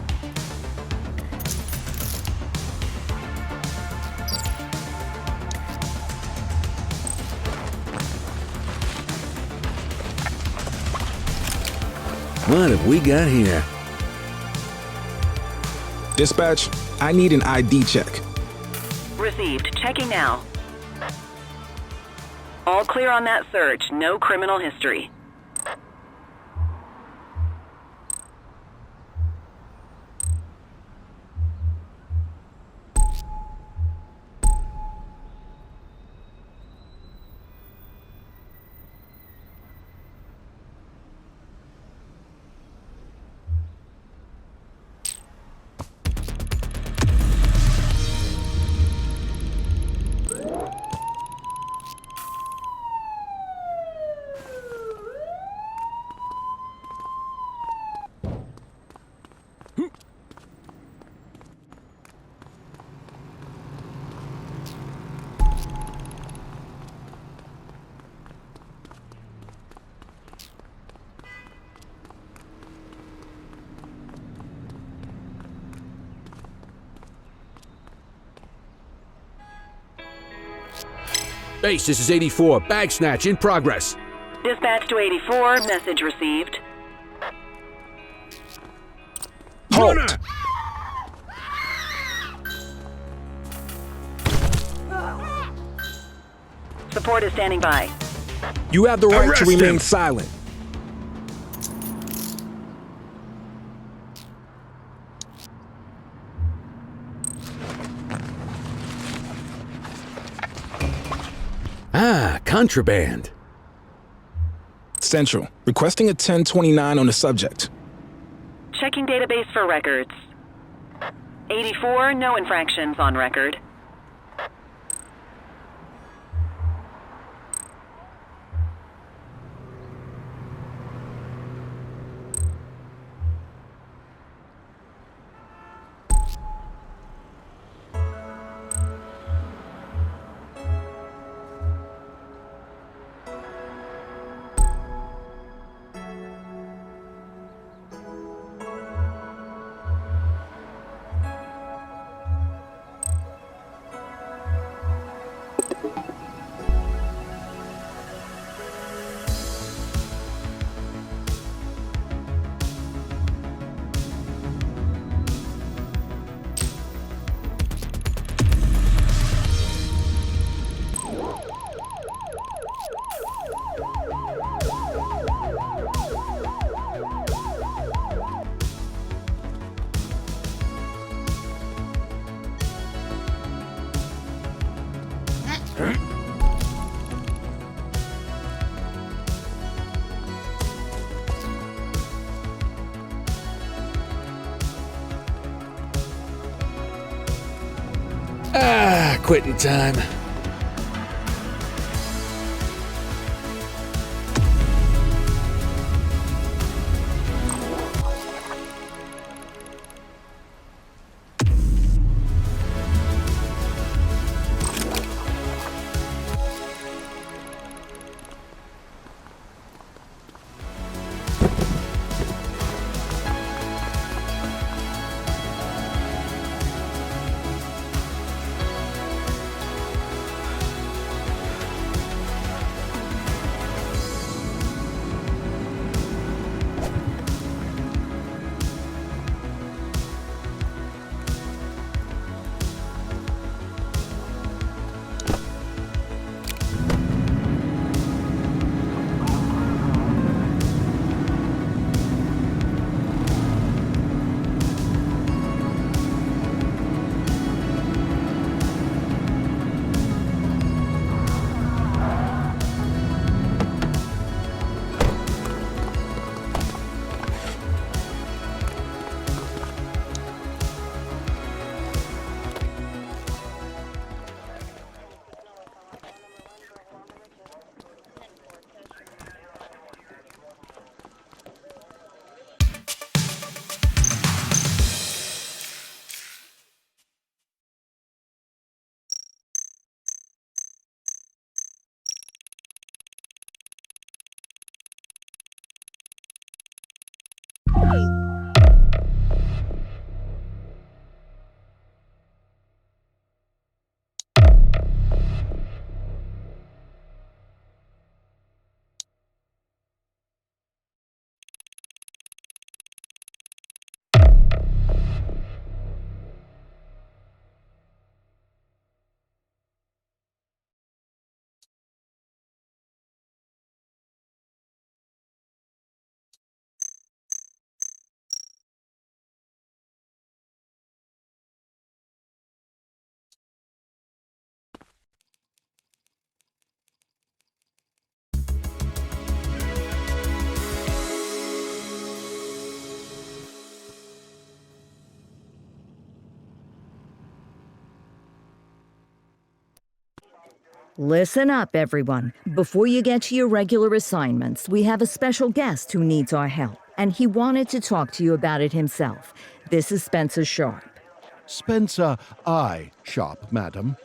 Speaker 6: What have we got here?
Speaker 8: Dispatch, I need an ID check.
Speaker 9: Received. Checking now. All clear on that search. No criminal history.
Speaker 15: Base, this is 84. Bag snatch in progress.
Speaker 9: Dispatch to 84, message received.
Speaker 15: Halt!
Speaker 9: Support is standing by.
Speaker 8: You have the right
Speaker 15: Arrest
Speaker 8: to remain
Speaker 15: him.
Speaker 8: silent.
Speaker 15: Ah, contraband.
Speaker 8: Central, requesting a 1029 on the subject.
Speaker 9: Checking database for records. 84, no infractions on record.
Speaker 6: Ah, quitting time.
Speaker 2: Listen up, everyone. Before you get to your regular assignments, we have a special guest who needs our help, and he wanted to talk to you about it himself. This is Spencer Sharp.
Speaker 1: Spencer I. Sharp, madam.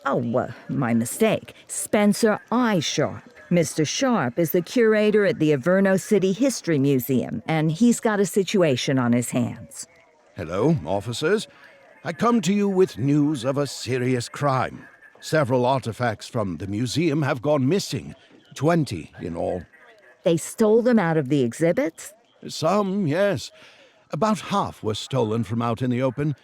Speaker 2: Oh, my mistake. Spencer I. Sharp. Mr. Sharp is the curator at the Averno City History Museum, and he's got a situation on his hands.
Speaker 1: Hello, officers. I come to you with news of a serious crime. Several artifacts from the museum have gone missing, 20 in all.
Speaker 2: They stole them out of the exhibits?
Speaker 1: Some, yes. About half were stolen from out in the open.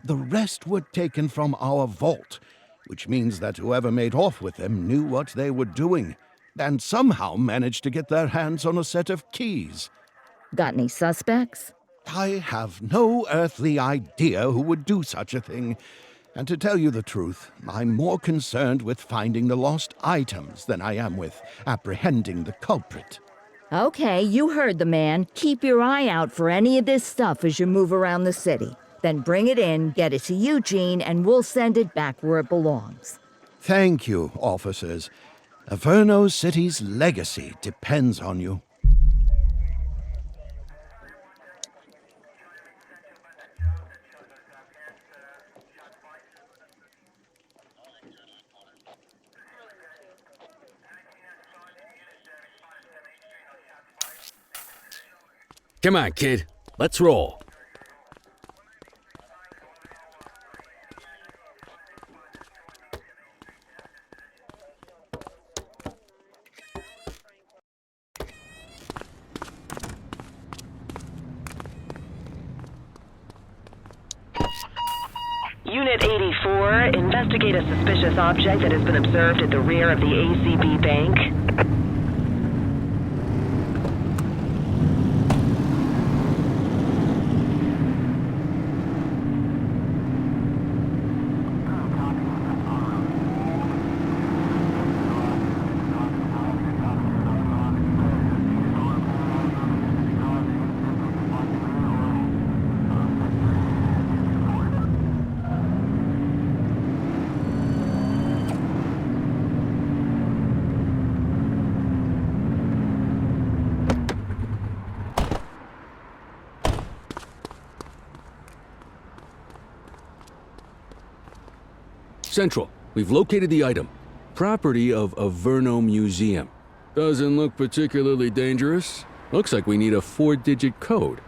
Speaker 1: The rest were taken from our vault, which means that whoever made off with them knew what they were doing, and somehow managed to get their hands on a set of keys.
Speaker 2: Got any suspects?
Speaker 1: I have no earthly idea who would do such a thing. And to tell you the truth, I'm more concerned with finding the lost items than I am with apprehending the culprit.
Speaker 2: Okay, you heard the man. Keep your eye out for any of this stuff as you move around the city. Then bring it in, get it to Eugene, and we'll send it back where it belongs.
Speaker 1: Thank you, officers. Averno City's legacy depends on you.
Speaker 15: Come on, kid. Let's roll.
Speaker 9: Unit 84, investigate a suspicious object that has been observed at the rear of the ACB Bank.
Speaker 15: Central, we've located the item. Property of Averno Museum.
Speaker 6: Doesn't look particularly dangerous. Looks like we need a 4-digit code.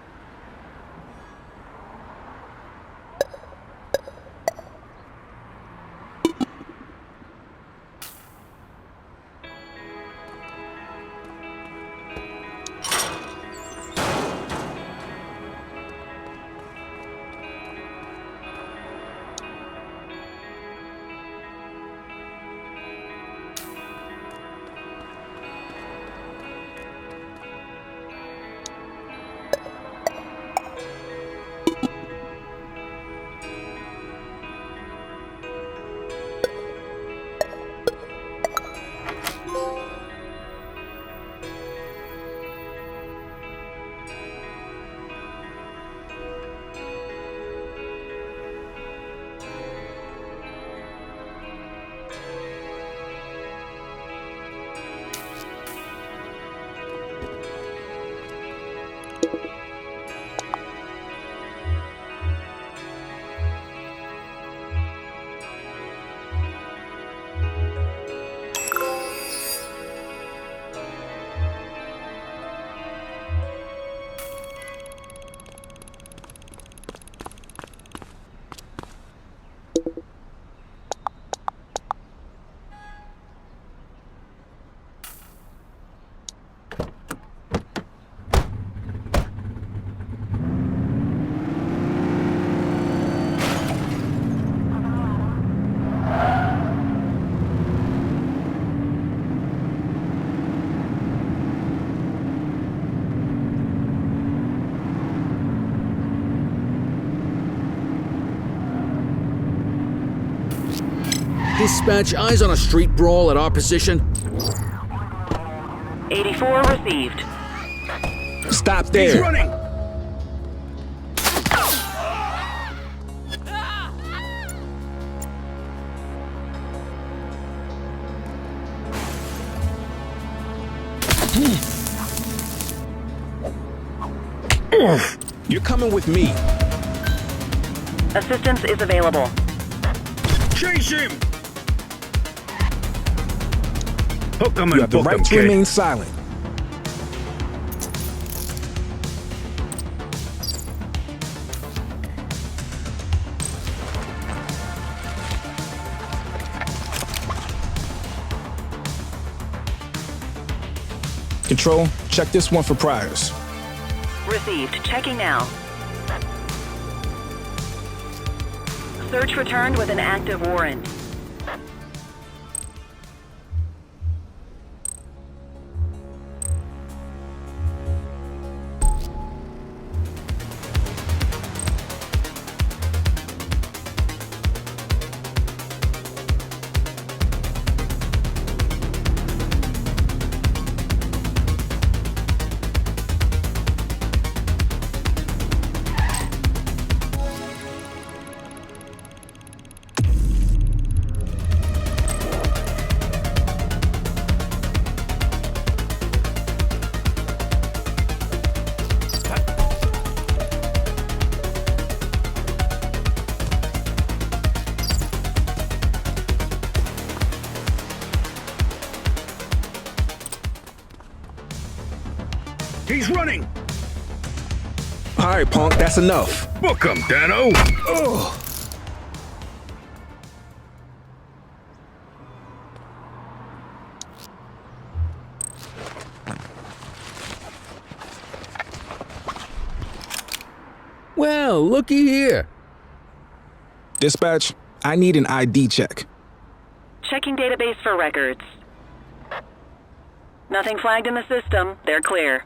Speaker 15: Dispatch, eyes on a street brawl at our position.
Speaker 9: 84 received.
Speaker 8: Stop there.
Speaker 15: He's running!
Speaker 8: You're coming with me.
Speaker 9: Assistance is available.
Speaker 15: Chase him!
Speaker 1: Hook 'em
Speaker 8: You
Speaker 1: and
Speaker 8: have the
Speaker 1: book 'em,
Speaker 8: right to
Speaker 1: kid.
Speaker 8: remain silent. Control, check this one for priors.
Speaker 9: Received. Checking now. Search returned with an active warrant.
Speaker 1: He's running!
Speaker 8: All right, punk, that's enough.
Speaker 1: Book him, Dano! Oh.
Speaker 15: Well, looky here.
Speaker 8: Dispatch, I need an ID check.
Speaker 9: Checking database for records. Nothing flagged in the system. They're clear.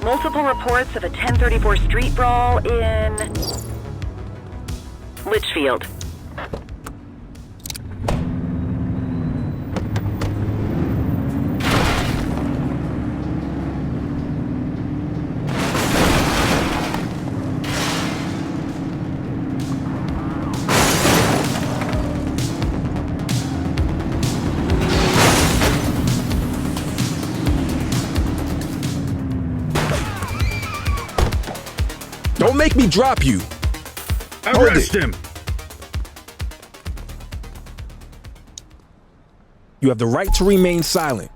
Speaker 9: Multiple reports of a 1034 street brawl in Litchfield.
Speaker 8: Don't make me drop you.
Speaker 1: Arrest him!
Speaker 8: You have the right to remain silent.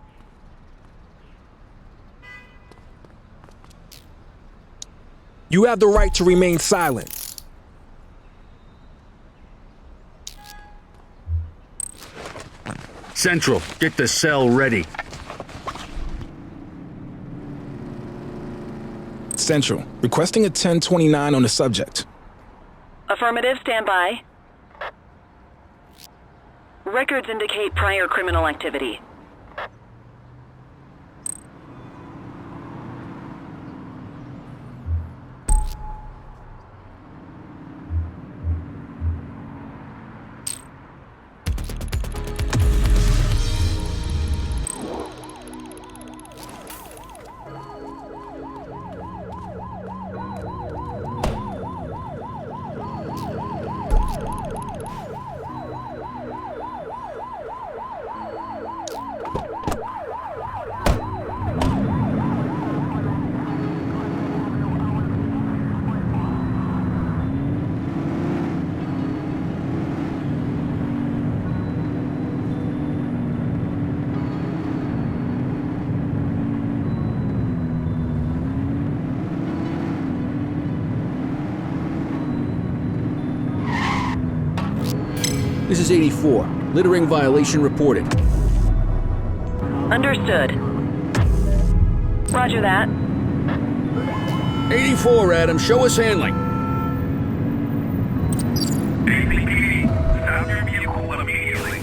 Speaker 8: You have the right to remain silent.
Speaker 1: Central, get the cell ready.
Speaker 8: Central, requesting a 1029 on the subject.
Speaker 9: Affirmative, stand by. Records indicate prior criminal activity.
Speaker 15: This is 84. Littering violation reported.
Speaker 9: Understood. Roger that.
Speaker 15: 84, Adam. Show us handling.
Speaker 11: Stop your vehicle immediately.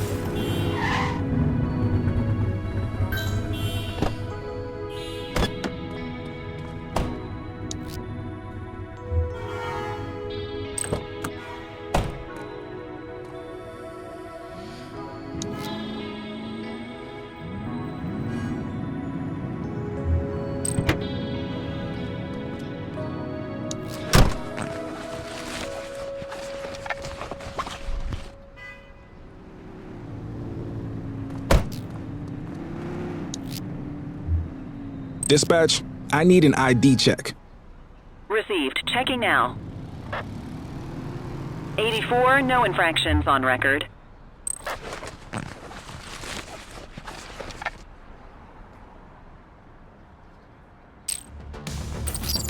Speaker 8: Dispatch, I need an ID check.
Speaker 9: Received. Checking now. 84, no infractions on record.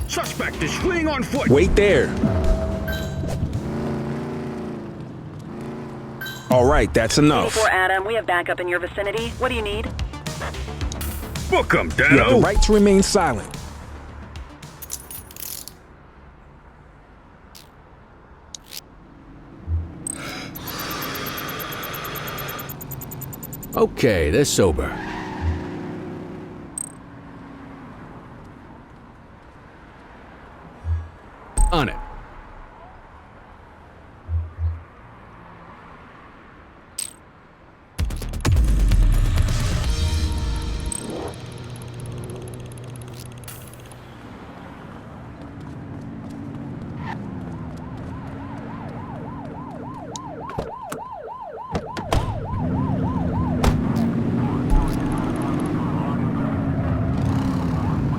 Speaker 16: Suspect is fleeing on foot.
Speaker 8: Wait there. All right, that's enough.
Speaker 9: 84 Adam, we have backup in your vicinity. What do you need?
Speaker 16: Book 'em,
Speaker 8: You have the
Speaker 16: Dano.
Speaker 8: right to remain silent.
Speaker 15: Okay, they're sober. On it.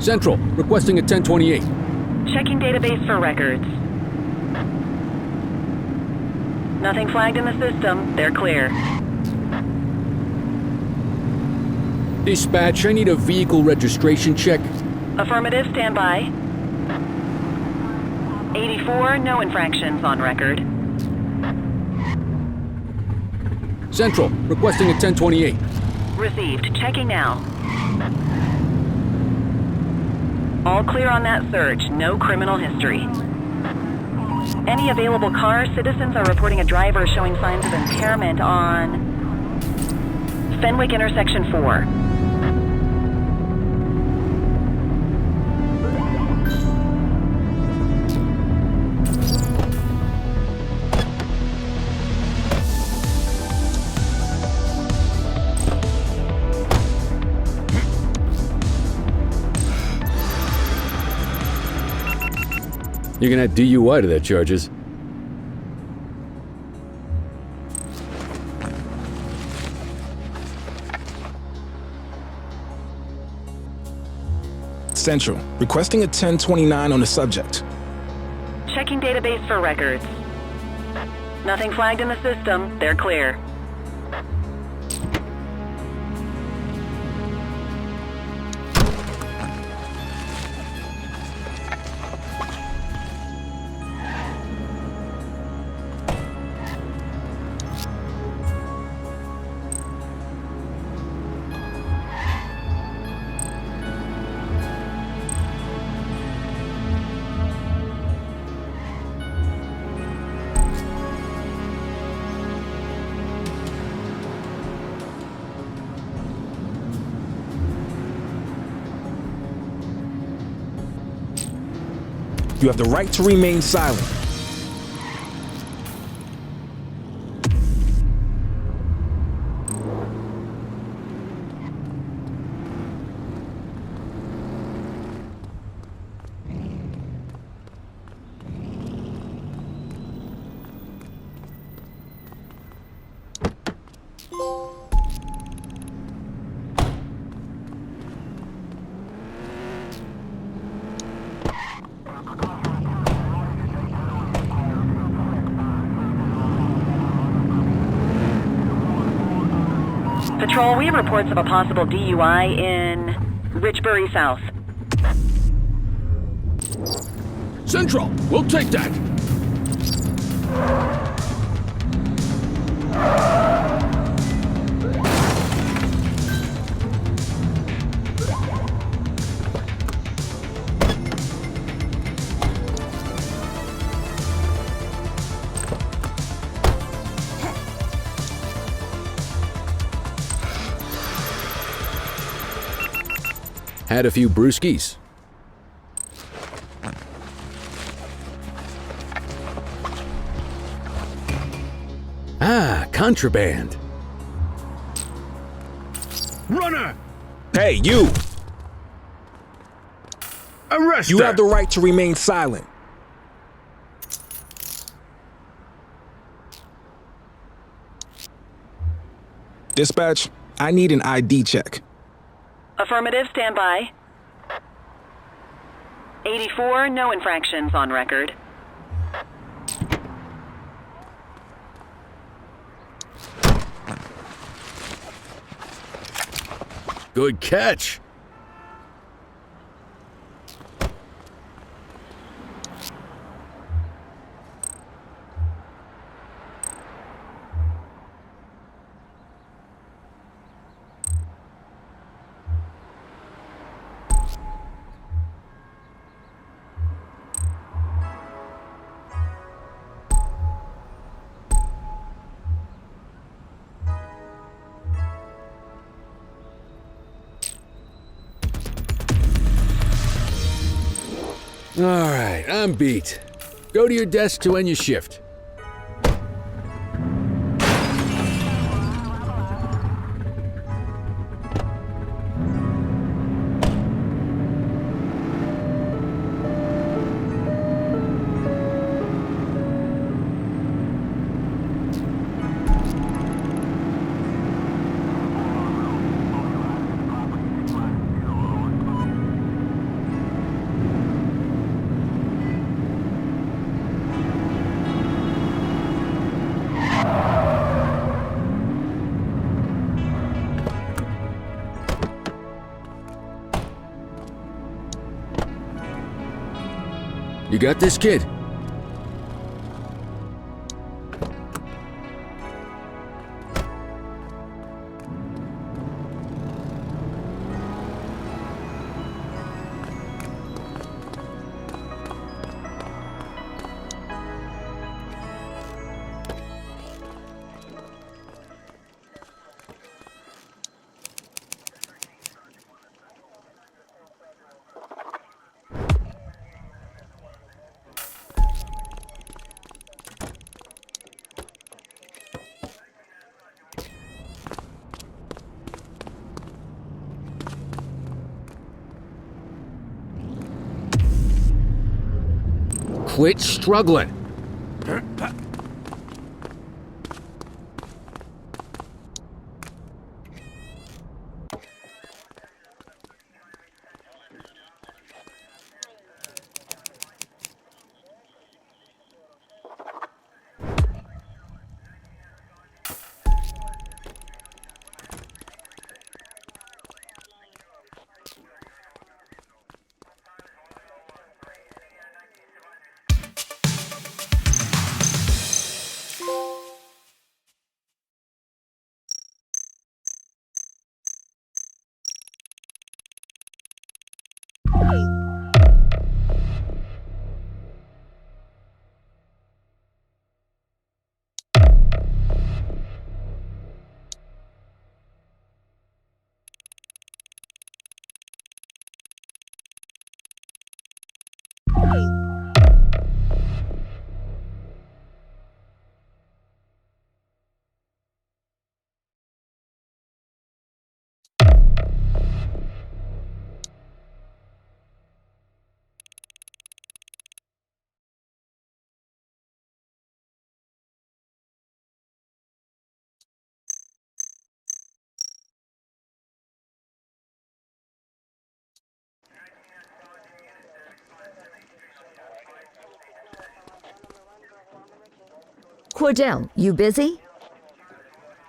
Speaker 15: Central, requesting a 1028.
Speaker 9: Checking database for records. Nothing flagged in the system. They're clear.
Speaker 15: Dispatch, I need a vehicle registration check.
Speaker 9: Affirmative, stand by. 84, no infractions on record.
Speaker 15: Central, requesting a 1028.
Speaker 9: Received. Checking now. All clear on that search. No criminal history. Any available cars, citizens are reporting a driver showing signs of impairment on Fenwick Intersection 4.
Speaker 15: You can add DUI to that charges.
Speaker 8: Central, requesting a 1029 on the subject.
Speaker 9: Checking database for records. Nothing flagged in the system. They're clear.
Speaker 8: You have the right to remain silent.
Speaker 9: Patrol, we have reports of a possible DUI in Richbury South.
Speaker 15: Central, we'll take that. Had a few brewskis. Ah, contraband.
Speaker 16: Runner!
Speaker 8: Hey, you!
Speaker 16: Arrest
Speaker 8: You
Speaker 16: her!
Speaker 8: have the right to remain silent. Dispatch, I need an ID check.
Speaker 9: Affirmative, stand by. 84, no infractions on record.
Speaker 6: Good catch. All right, I'm beat. Go to your desk to end your shift. You got this, kid? Quit struggling.
Speaker 2: Cordell, you busy?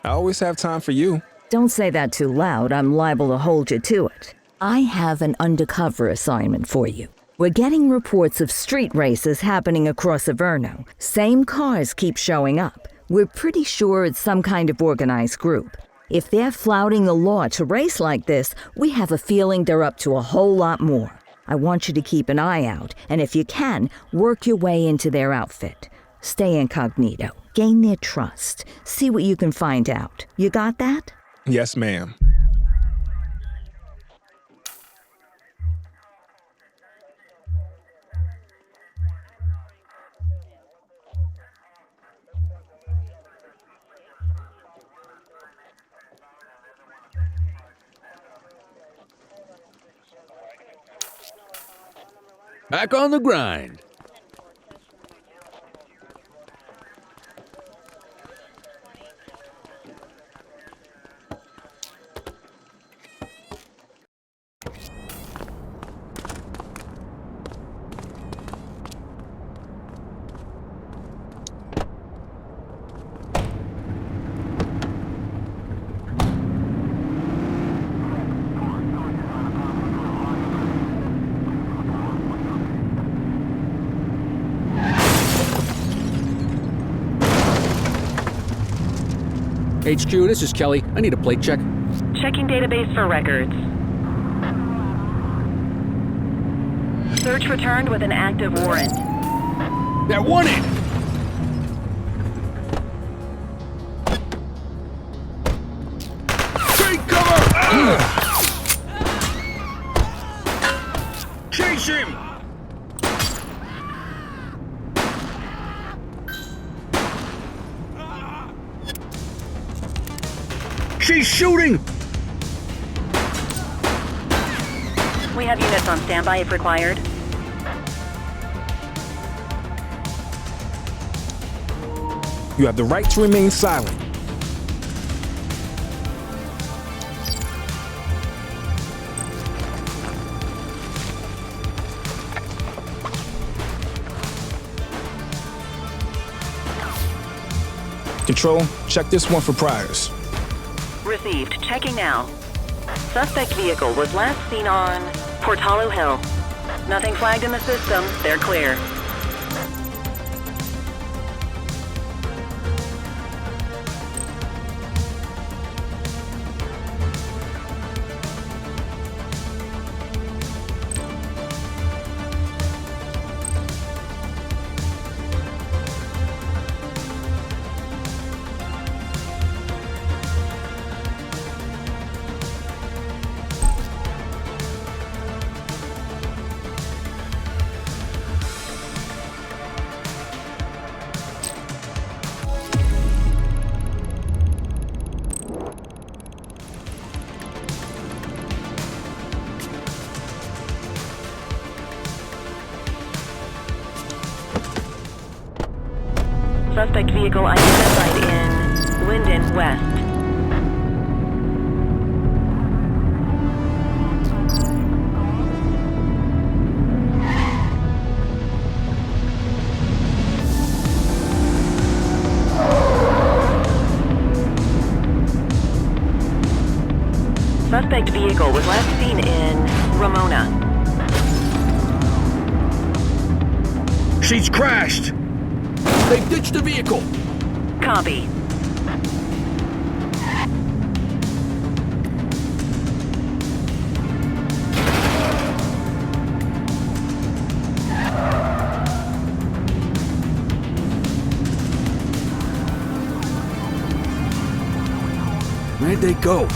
Speaker 8: I always have time for you.
Speaker 2: Don't say that too loud. I'm liable to hold you to it. I have an undercover assignment for you. We're getting reports of street races happening across Averno. Same cars keep showing up. We're pretty sure it's some kind of organized group. If they're flouting the law to race like this, we have a feeling they're up to a whole lot more. I want you to keep an eye out, and if you can, work your way into their outfit. Stay incognito. Gain their trust. See what you can find out. You got that?
Speaker 8: Yes, ma'am.
Speaker 6: Back on the grind.
Speaker 15: HQ, this is Kelly. I need a plate check.
Speaker 9: Checking database for records. Search returned with an active warrant.
Speaker 15: That won it!
Speaker 16: Take cover! Chase him! She's shooting!
Speaker 9: We have units on standby if required.
Speaker 8: You have the right to remain silent. Control, check this one for priors.
Speaker 9: Received. Checking now. Suspect vehicle was last seen on Portalo Hill. Nothing flagged in the system. They're clear. Suspect vehicle identified in Linden West. Suspect vehicle was last seen in Ramona.
Speaker 16: She's crashed!
Speaker 15: They ditched the vehicle!
Speaker 9: Copy.
Speaker 15: Where'd they go?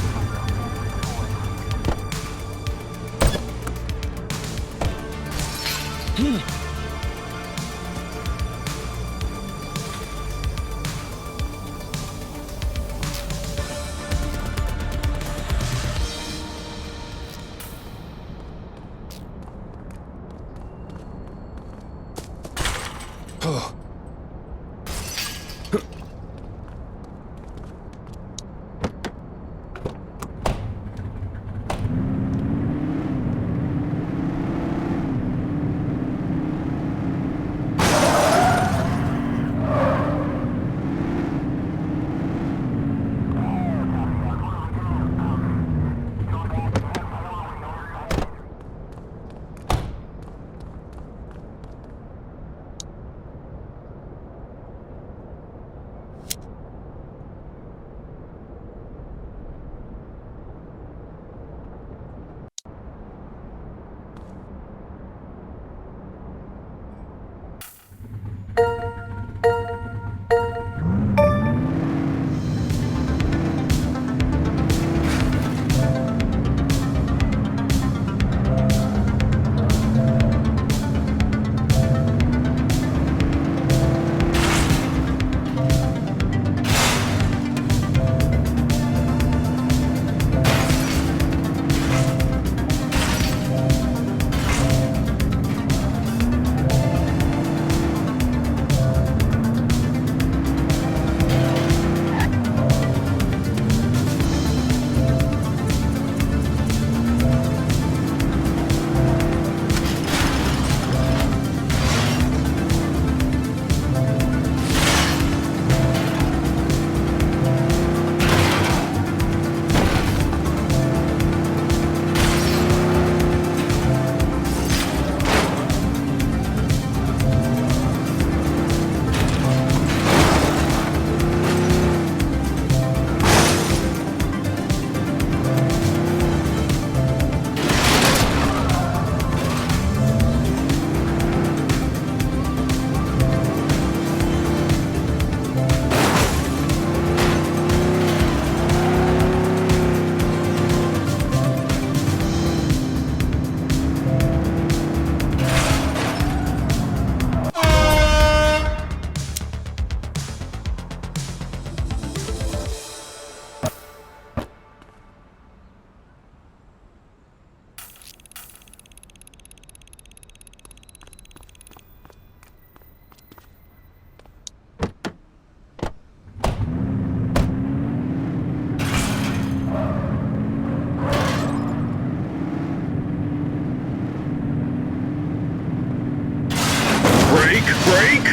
Speaker 16: Break!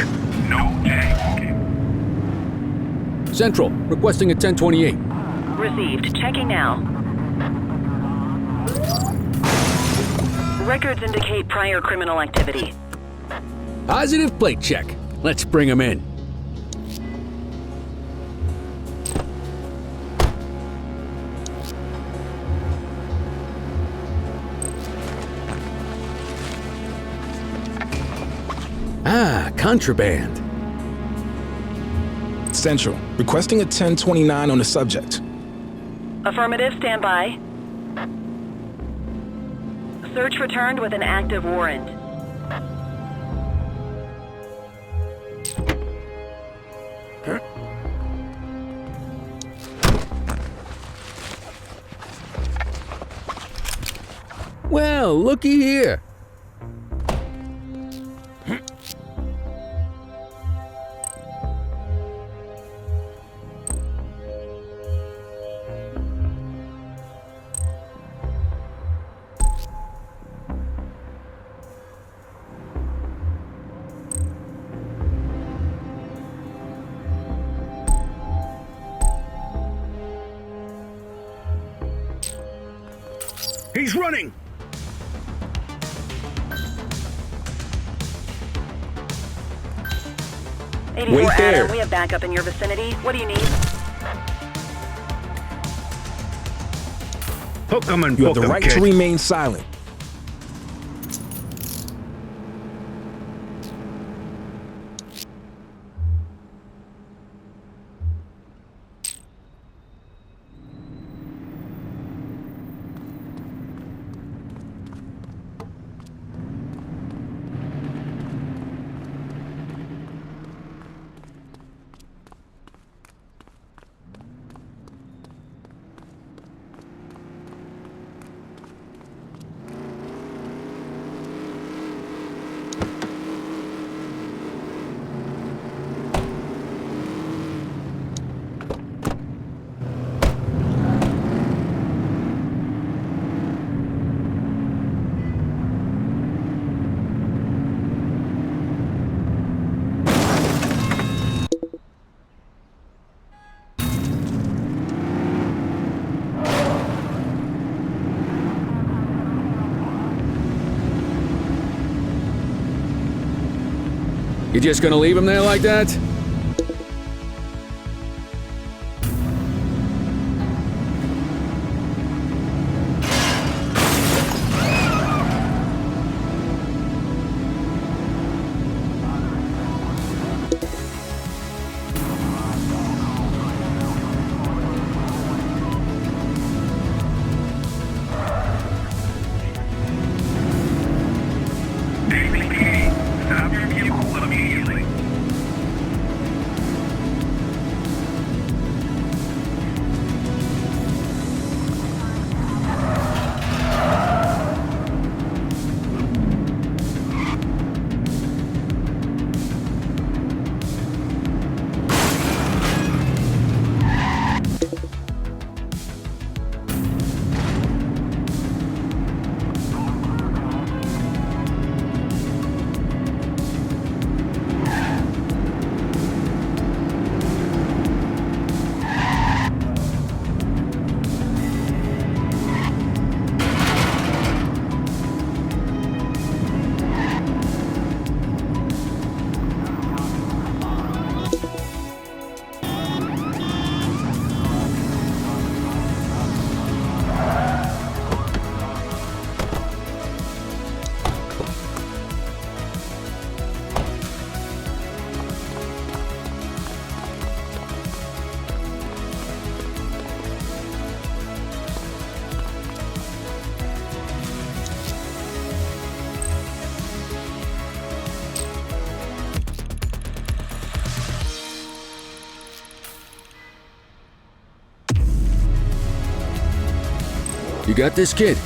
Speaker 11: No tank.
Speaker 15: Central, requesting a 1028.
Speaker 9: Received. Checking now. Records indicate prior criminal activity.
Speaker 15: Positive plate check. Let's bring him in. Ah, contraband.
Speaker 8: Central, requesting a 1029 on the subject.
Speaker 9: Affirmative, stand by. Search returned with an active warrant.
Speaker 15: Well, looky here.
Speaker 16: He's running!
Speaker 9: Wait there. We have backup in your vicinity. What do you need?
Speaker 16: Hook him and
Speaker 8: You have
Speaker 16: book
Speaker 8: the
Speaker 16: him,
Speaker 8: right
Speaker 16: kid.
Speaker 8: to remain silent.
Speaker 15: You just gonna leave him there like that?
Speaker 11: Stop your vehicle immediately.
Speaker 15: You got this, kid?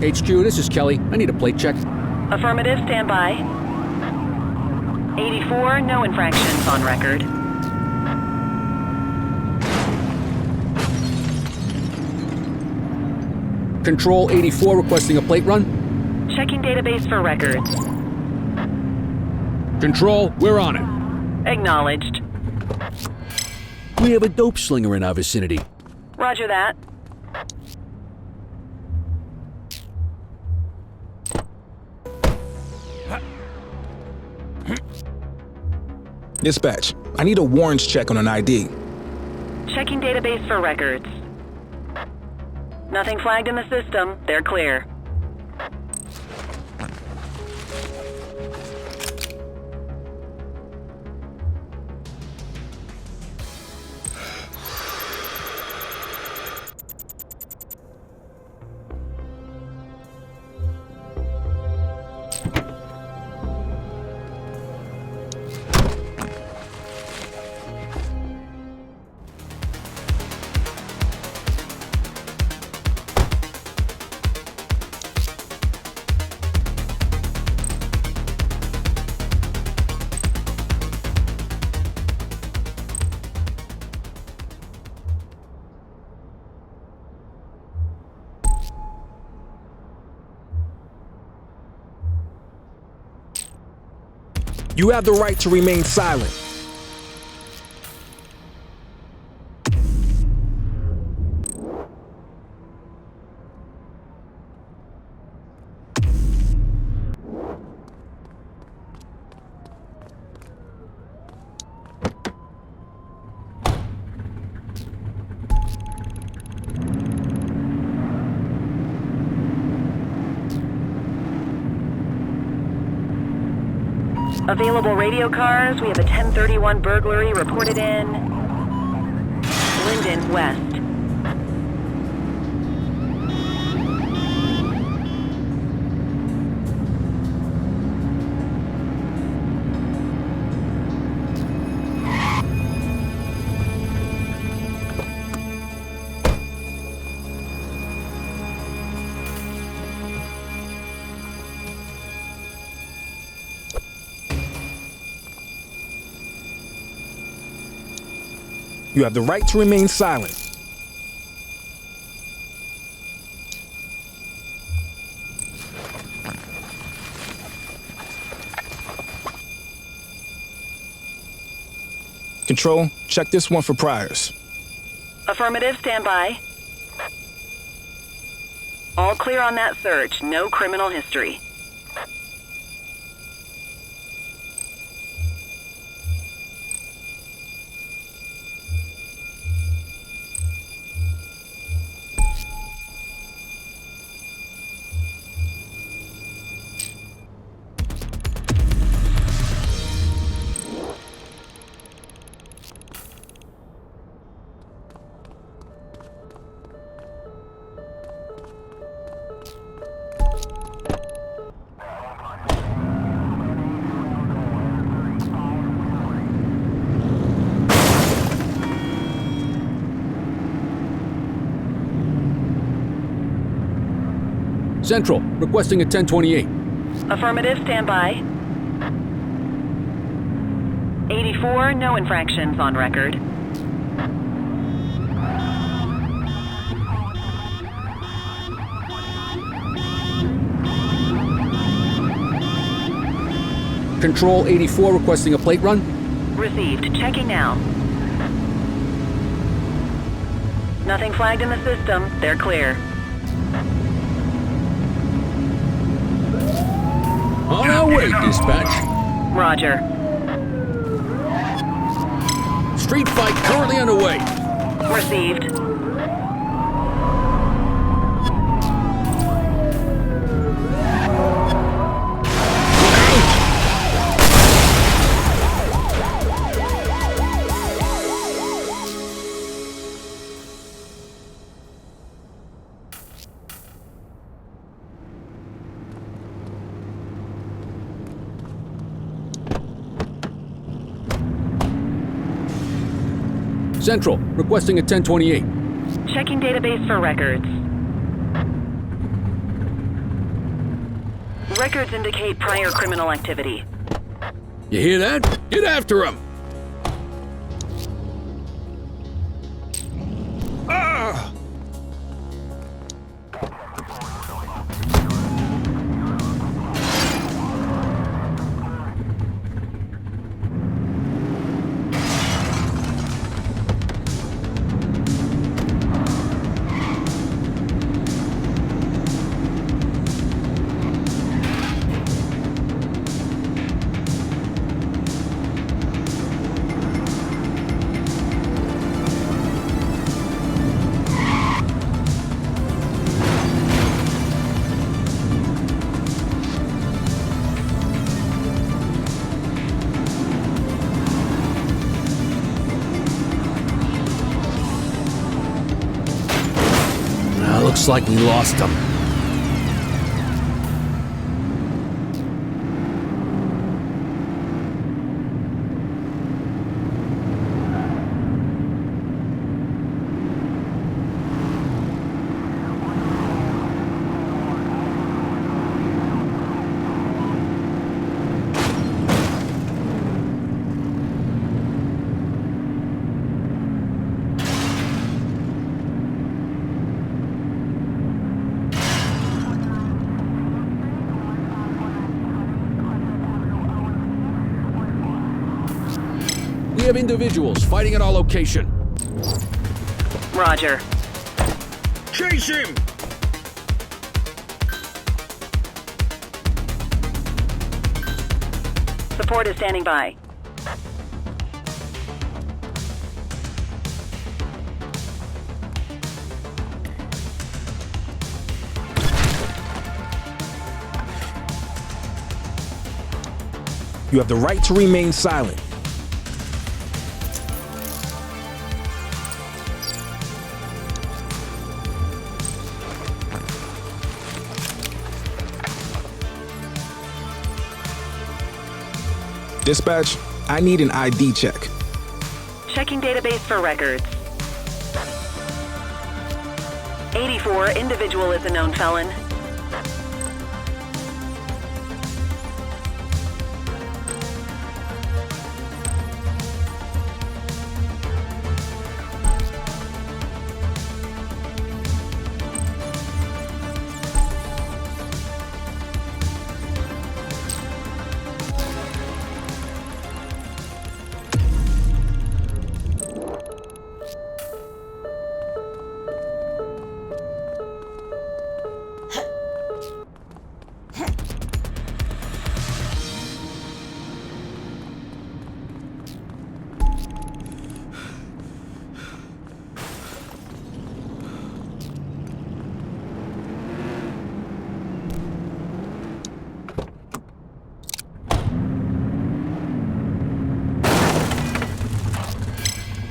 Speaker 15: HQ, this is Kelly. I need a plate check.
Speaker 9: Affirmative, stand by. 84, no infractions on record.
Speaker 15: Control 84 requesting a plate run.
Speaker 9: Checking database for records.
Speaker 15: Control, we're on it.
Speaker 9: Acknowledged.
Speaker 15: We have a dope slinger in our vicinity.
Speaker 9: Roger that.
Speaker 8: Dispatch, I need a warrants check on an ID.
Speaker 9: Checking database for records. Nothing flagged in the system. They're clear.
Speaker 8: You have the right to remain silent.
Speaker 9: Available radio cars. We have a 1031 burglary reported in Linden West.
Speaker 8: You have the right to remain silent. Control, check this one for priors.
Speaker 9: Affirmative, stand by. All clear on that search. No criminal history.
Speaker 15: Central, requesting a 1028.
Speaker 9: Affirmative, stand by. 84, no infractions on record.
Speaker 15: Control 84 requesting a plate run.
Speaker 9: Received. Checking now. Nothing flagged in the system. They're clear.
Speaker 15: On our way, dispatch.
Speaker 9: Roger.
Speaker 15: Street fight currently underway.
Speaker 9: Received.
Speaker 15: Central, requesting a 1028.
Speaker 9: Checking database for records. Records indicate prior criminal activity.
Speaker 15: You hear that? Get after him!
Speaker 8: Ah!
Speaker 15: Looks like we lost him. We have individuals fighting at our location.
Speaker 9: Roger.
Speaker 16: Chase him!
Speaker 9: Support is standing by.
Speaker 8: You have the right to remain silent. Dispatch, I need an ID check.
Speaker 9: Checking database for records. 84, individual is a known felon.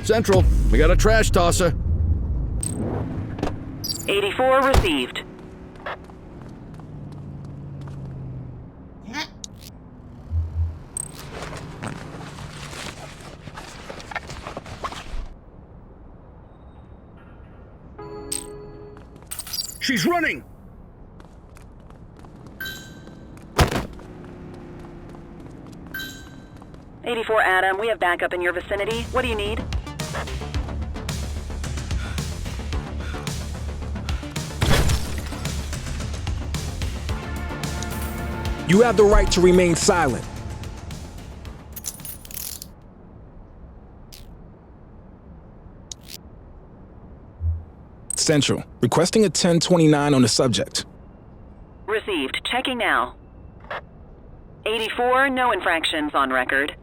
Speaker 15: Central, we got a trash tosser.
Speaker 9: 84 received.
Speaker 16: She's running!
Speaker 9: '84 Adam, we have backup in your vicinity. What do you need?
Speaker 8: You have the right to remain silent. Central, requesting a 1029 on the subject.
Speaker 9: Received. Checking now. 84, no infractions on record.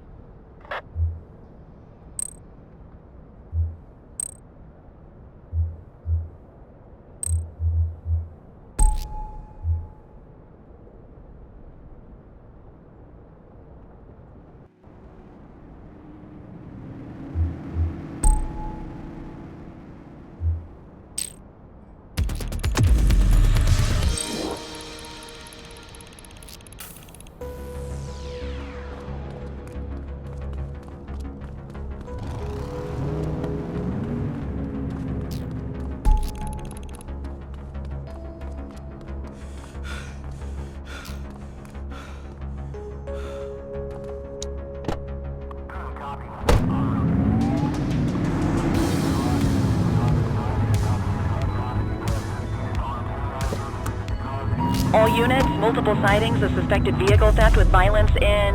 Speaker 9: All units, multiple sightings of suspected vehicle theft with violence in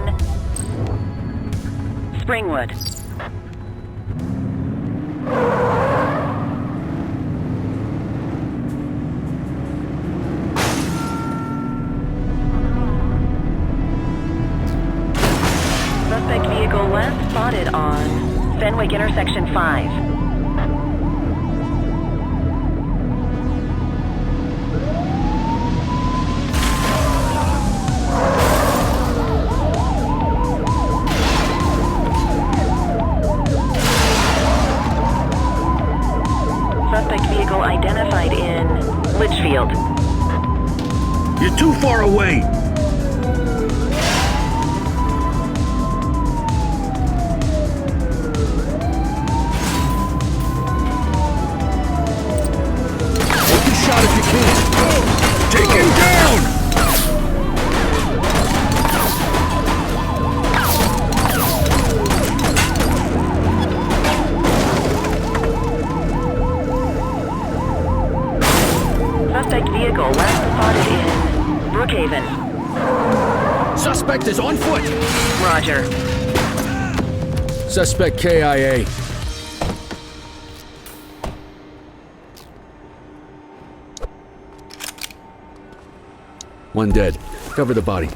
Speaker 9: Springwood. Suspect vehicle last spotted on Fenwick intersection 5. Suspect vehicle identified in Litchfield.
Speaker 16: You're too far away.
Speaker 15: Take a shot if you can.
Speaker 16: Take him down!
Speaker 9: Suspect vehicle last spotted in Brookhaven.
Speaker 15: Suspect is on foot.
Speaker 9: Roger.
Speaker 15: Suspect KIA. One dead. Cover the body.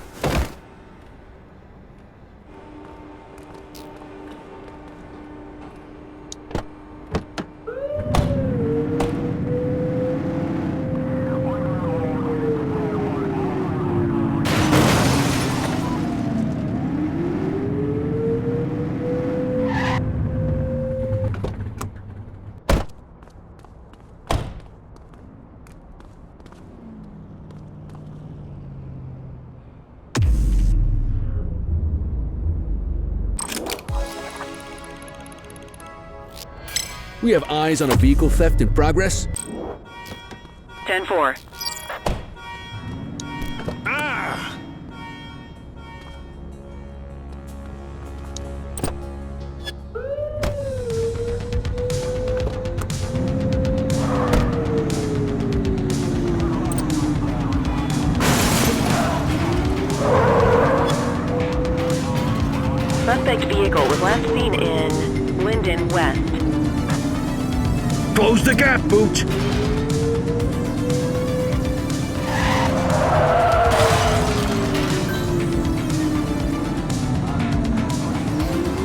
Speaker 15: We have eyes on a vehicle theft in progress.
Speaker 9: 10-4. Suspect vehicle was last seen in Linden West.
Speaker 16: Close the gap, Booch.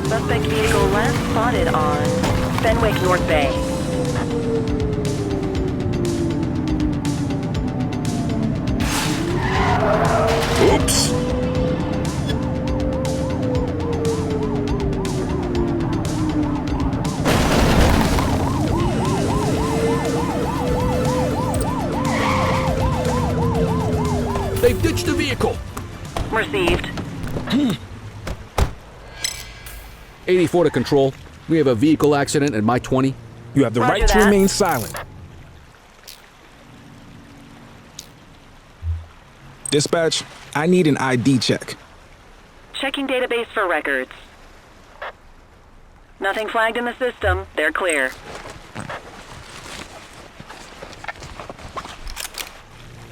Speaker 9: Suspect vehicle last spotted on Fenwick North Bay.
Speaker 16: Oops.
Speaker 15: They've ditched the vehicle.
Speaker 9: Received.
Speaker 15: 84 to control. We have a vehicle accident at my 20.
Speaker 8: You have the
Speaker 9: Roger
Speaker 8: right to
Speaker 9: that.
Speaker 8: remain silent. Dispatch, I need an ID check.
Speaker 9: Checking database for records. Nothing flagged in the system. They're clear.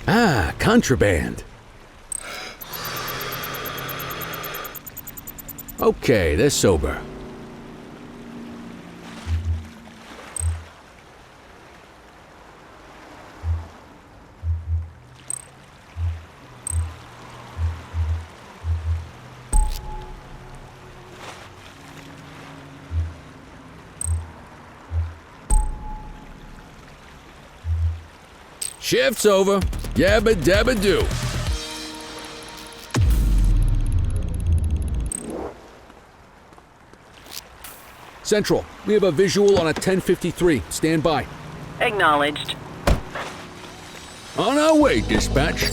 Speaker 15: Ah, contraband. Okay, they're sober. Shift's over. Yabba dabba do. Central, we have a visual on a 1053. Stand by.
Speaker 9: Acknowledged.
Speaker 15: On our way, dispatch.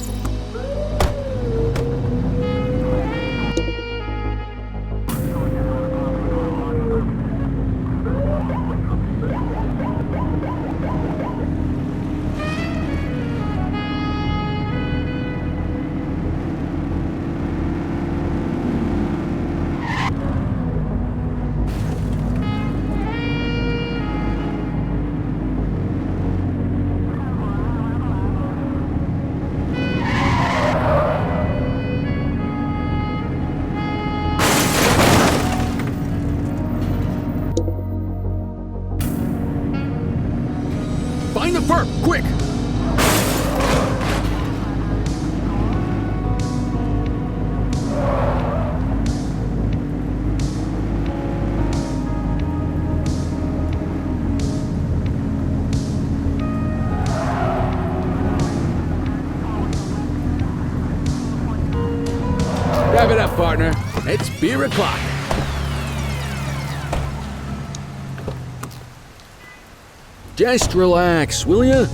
Speaker 15: Find the perp, quick!
Speaker 6: Wrap it up, partner. It's beer o'clock.
Speaker 15: Just relax, will ya?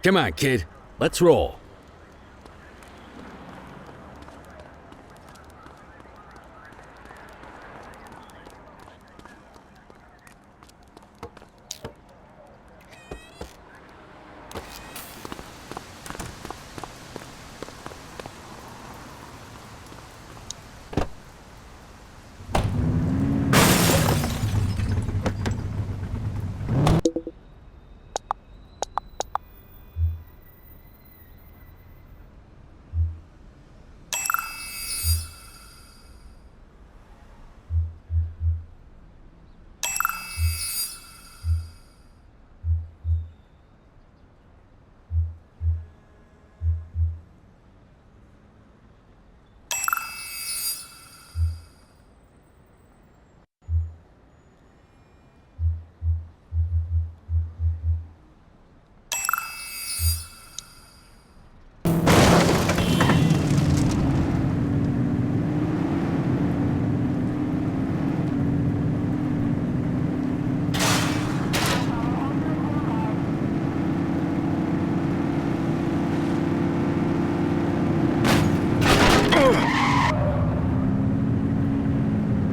Speaker 15: Come on, kid. Let's roll.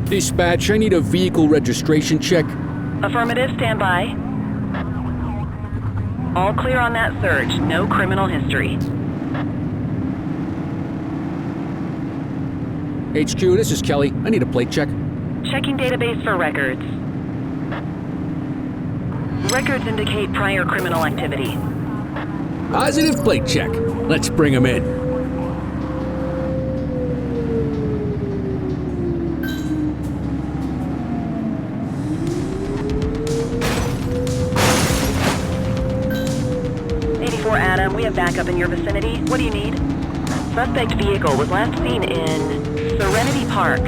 Speaker 15: Dispatch, I need a vehicle registration check.
Speaker 9: Affirmative, stand by. All clear on that search. No criminal history.
Speaker 15: HQ, this is Kelly. I need a plate check.
Speaker 9: Checking database for records. Records indicate prior criminal activity.
Speaker 15: Positive plate check. Let's bring him in.
Speaker 9: Adam, we have backup in your vicinity. What do you need? Suspect vehicle was last seen in Serenity Park.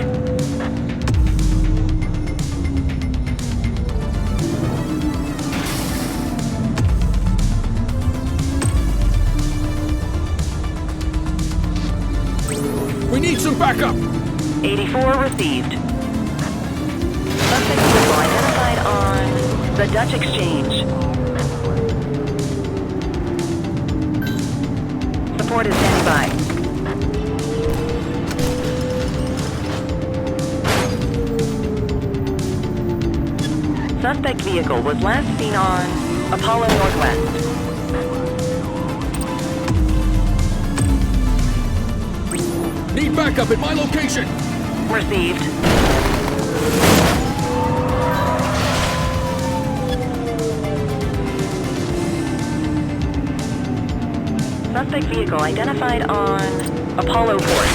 Speaker 15: We need some backup!
Speaker 9: 84 received. Suspect vehicle identified on the Dutch Exchange. Support is standing by. Suspect vehicle was last seen on Apollo Northwest.
Speaker 15: need backup at my location!
Speaker 9: Received. Suspect vehicle identified on Apollo Port.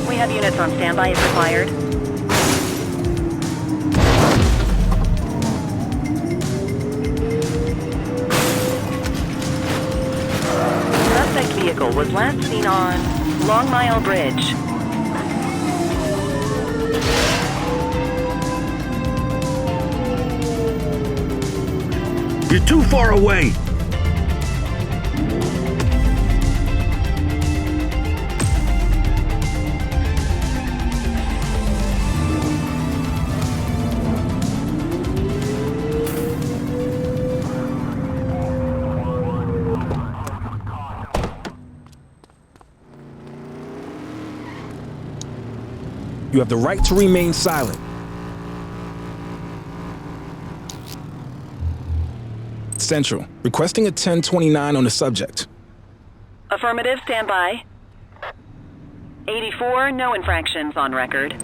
Speaker 9: We have units on standby if required. Suspect vehicle was last seen on Long Mile Bridge.
Speaker 16: You're too far away!
Speaker 8: You have the right to remain silent. Central, requesting a 1029 on the subject.
Speaker 9: Affirmative, standby. 84, no infractions on record.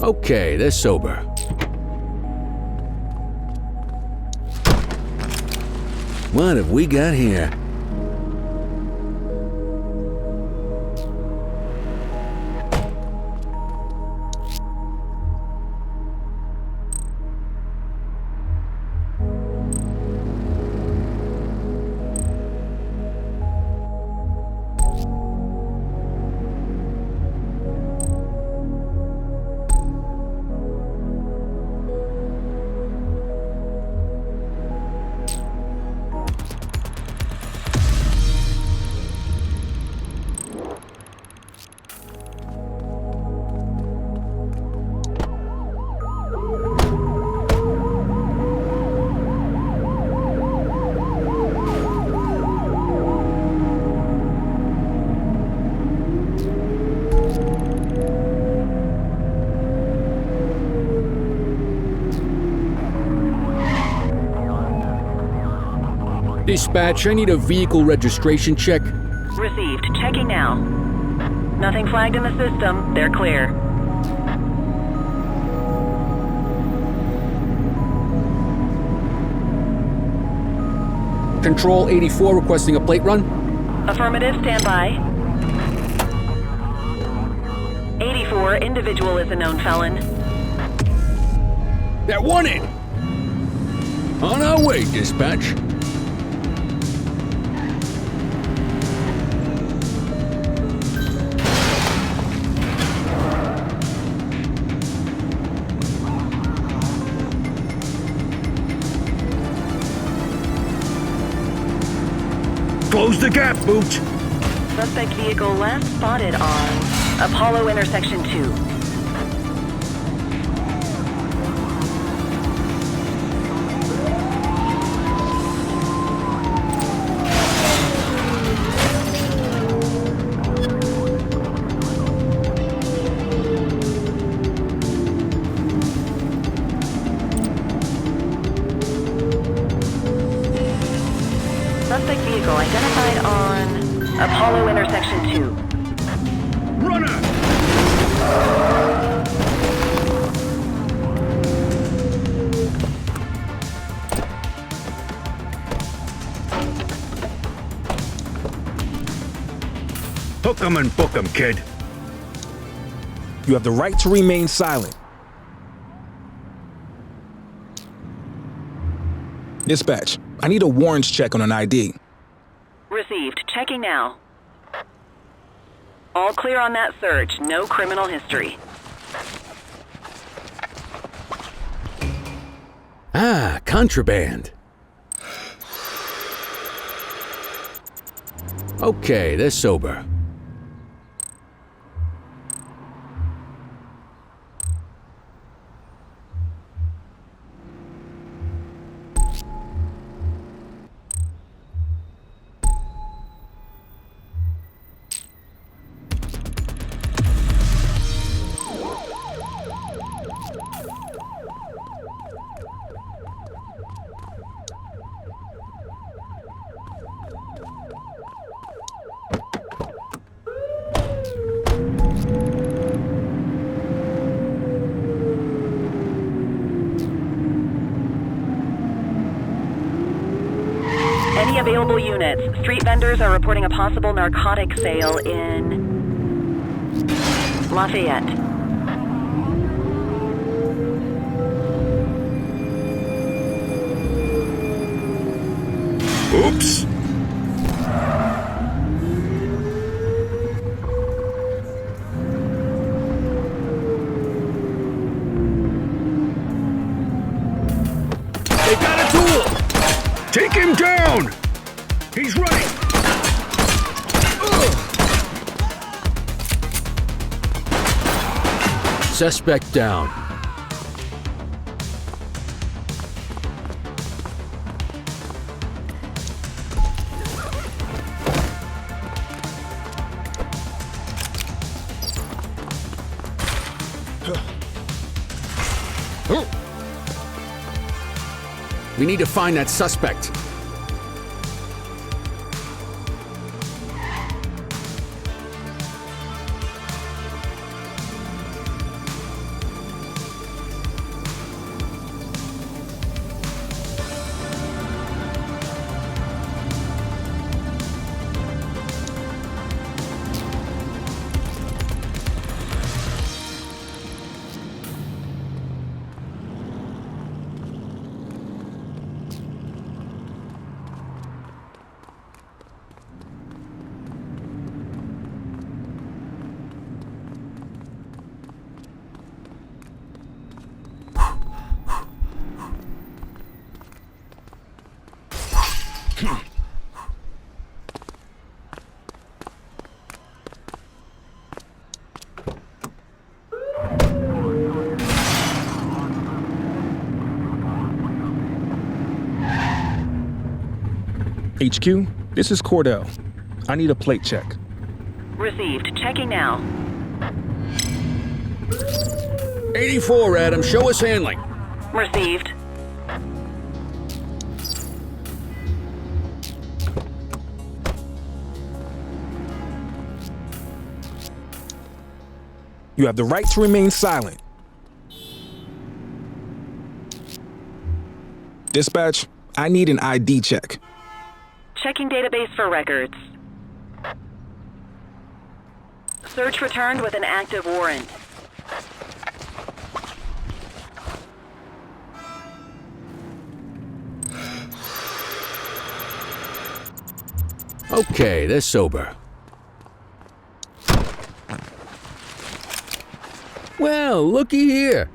Speaker 15: Okay, they're sober. What have we got here? Dispatch, I need a vehicle registration check.
Speaker 9: Received. Checking now. Nothing flagged in the system. They're clear.
Speaker 15: Control 84 requesting a plate run.
Speaker 9: Affirmative, standby. 84, individual is a known felon.
Speaker 15: That won it! On our way, dispatch.
Speaker 16: Close the gap, Booch!
Speaker 9: Suspect vehicle last spotted on Apollo intersection 2. Suspect vehicle identified on Apollo intersection 2.
Speaker 16: Runner! Hook 'em and book 'em, kid.
Speaker 8: You have the right to remain silent. Dispatch, I need a warrants check on an ID.
Speaker 9: Received. Checking now. All clear on that search. No criminal history.
Speaker 15: Ah, contraband. Okay, they're sober.
Speaker 9: available units. Street vendors are reporting a possible narcotic sale in Lafayette.
Speaker 16: Oops!
Speaker 15: They got a tool!
Speaker 16: Take him down! He's running!
Speaker 15: Suspect down. We need to find that suspect.
Speaker 8: HQ, this is Cordell. I need a plate check.
Speaker 9: Received. Checking now.
Speaker 15: 84, Adam. Show us handling.
Speaker 9: Received.
Speaker 8: You have the right to remain silent. Dispatch, I need an ID check.
Speaker 9: Checking database for records. Search returned with an active warrant.
Speaker 15: Okay, they're sober. Well, looky here.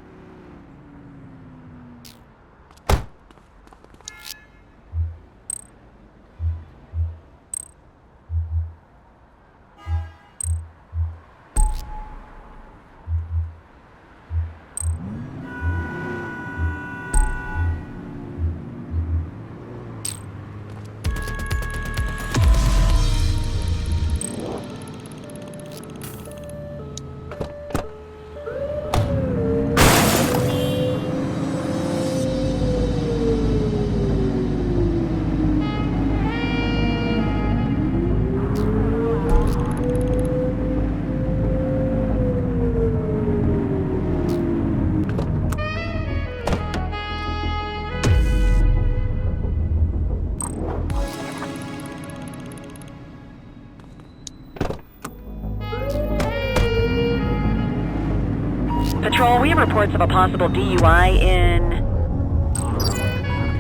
Speaker 9: Patrol, we have reports of a possible DUI in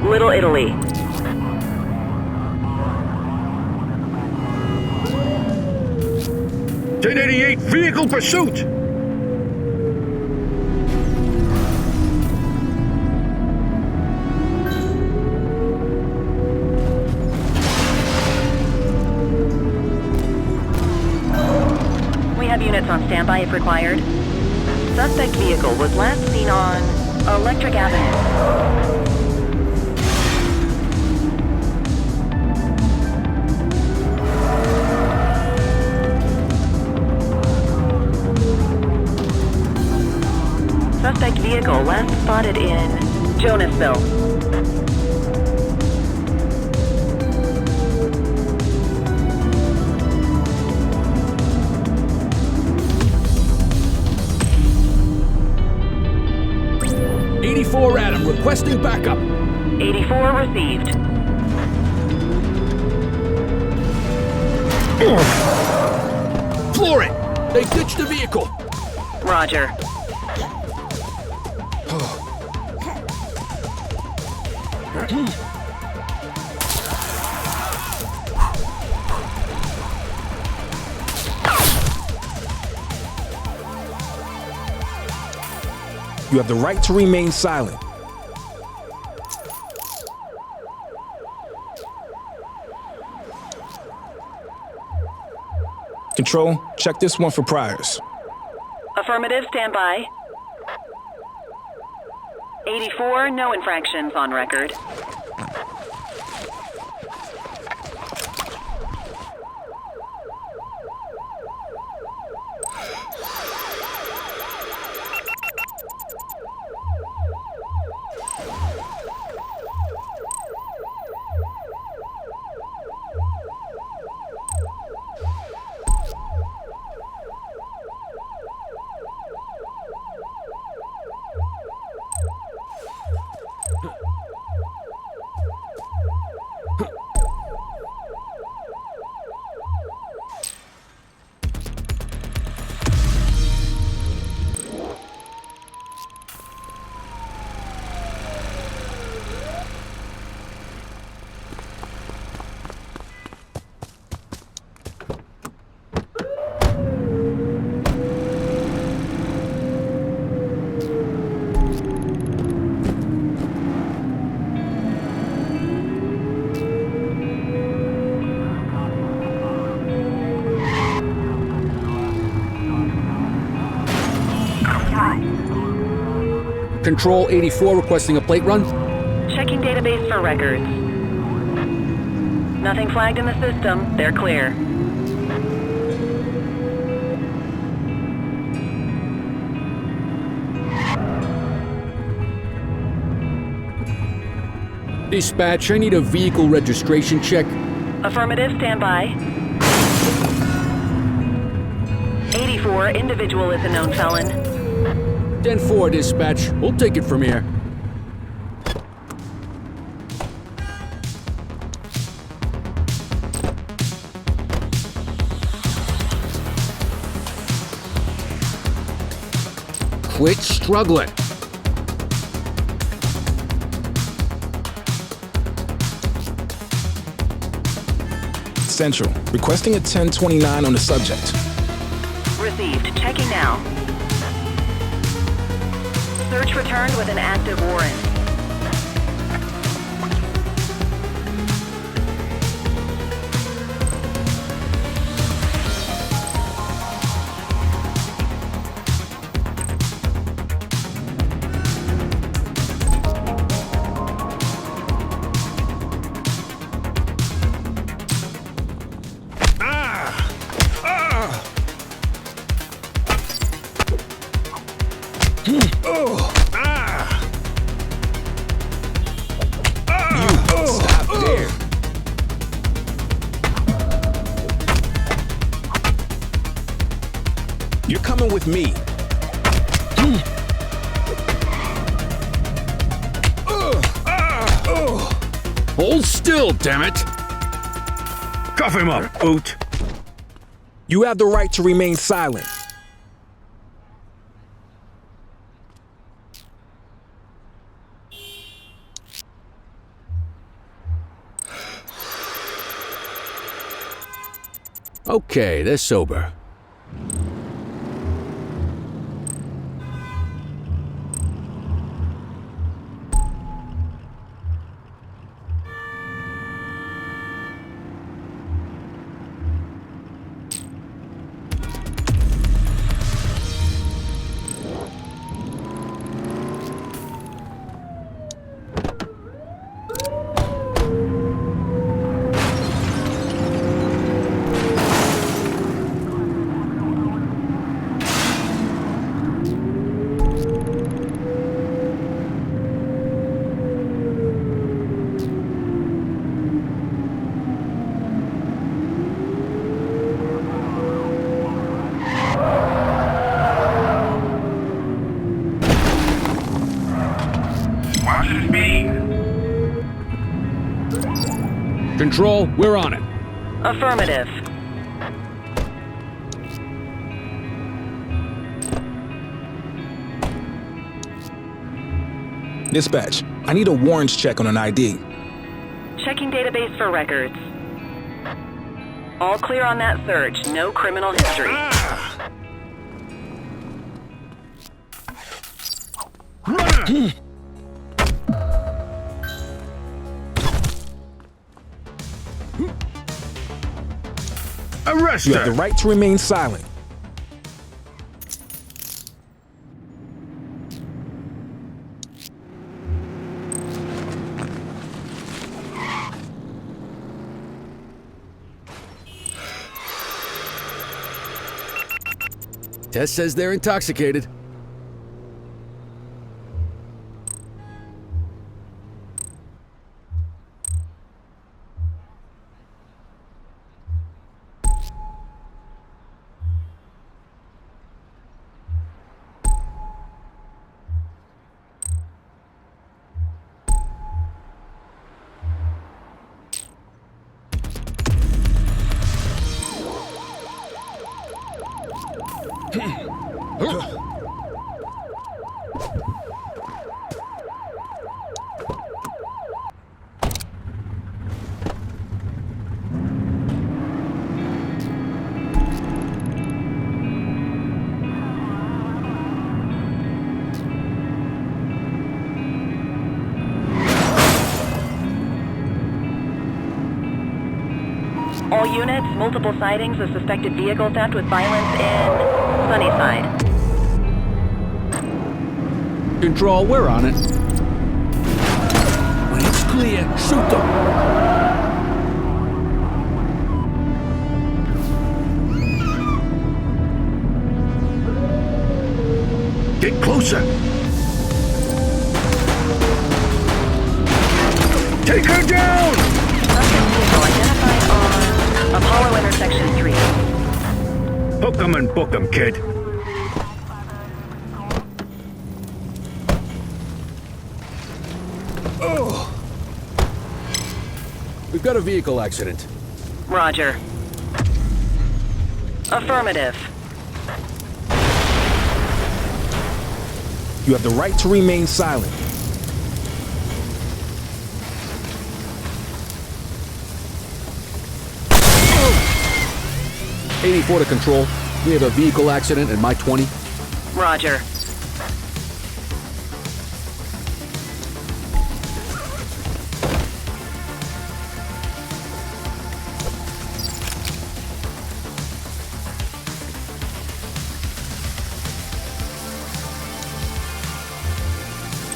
Speaker 9: Little Italy.
Speaker 16: .1088 vehicle pursuit!
Speaker 9: We have units on standby if required. Suspect vehicle was last seen on Electric Avenue. Suspect vehicle last spotted in Jonasville.
Speaker 15: '84 Adam, requesting backup.
Speaker 9: 84 received.
Speaker 15: Floor it! They ditched the vehicle!
Speaker 9: Roger.
Speaker 8: You have the right to remain silent. Control, check this one for priors.
Speaker 9: Affirmative, stand by. 84, no infractions on record.
Speaker 15: Control 84 requesting a plate run.
Speaker 9: Checking database for records. Nothing flagged in the system. They're clear.
Speaker 15: Dispatch, I need a vehicle registration check.
Speaker 9: Affirmative, stand by. 84, individual is a known felon.
Speaker 15: 10-4, dispatch. We'll take it from here. Quit struggling.
Speaker 8: Central, requesting a 1029 on the subject.
Speaker 9: Received. Checking now. Search returned with an active warrant.
Speaker 8: You're coming with me.
Speaker 15: Hold still, damn it!
Speaker 16: Cuff him up, Oot.
Speaker 8: You have the right to remain silent.
Speaker 15: Okay, they're sober. Control, we're on it.
Speaker 9: Affirmative.
Speaker 8: Dispatch, I need a warrants check on an ID.
Speaker 9: Checking database for records. All clear on that search. No criminal history.
Speaker 16: Runner! Arrest
Speaker 8: You
Speaker 16: her!
Speaker 8: have the right to remain silent.
Speaker 15: Tess says they're intoxicated.
Speaker 9: All units, multiple sightings of suspected vehicle theft with violence in Sunnyside.
Speaker 15: Control, we're on it. When it's clear, shoot them.
Speaker 16: Get closer! Take her down!
Speaker 9: Suspect vehicle identified on Apollo intersection 3.
Speaker 16: Hook 'em and book 'em, kid.
Speaker 15: Oh. We've got a vehicle accident.
Speaker 9: Roger. Affirmative.
Speaker 8: You have the right to remain silent.
Speaker 15: Oh. 84 to control. We have a vehicle accident in my 20.
Speaker 9: Roger.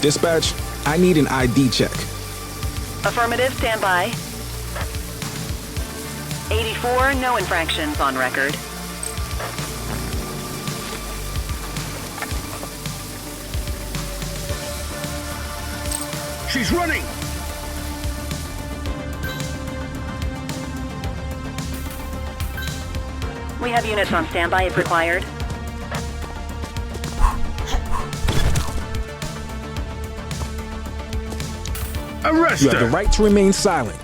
Speaker 8: Dispatch, I need an ID check.
Speaker 9: Affirmative, stand by. 84, no infractions on record.
Speaker 16: She's running!
Speaker 9: We have units on standby if required.
Speaker 16: Arrest
Speaker 8: You have
Speaker 16: her!
Speaker 8: the right to remain silent.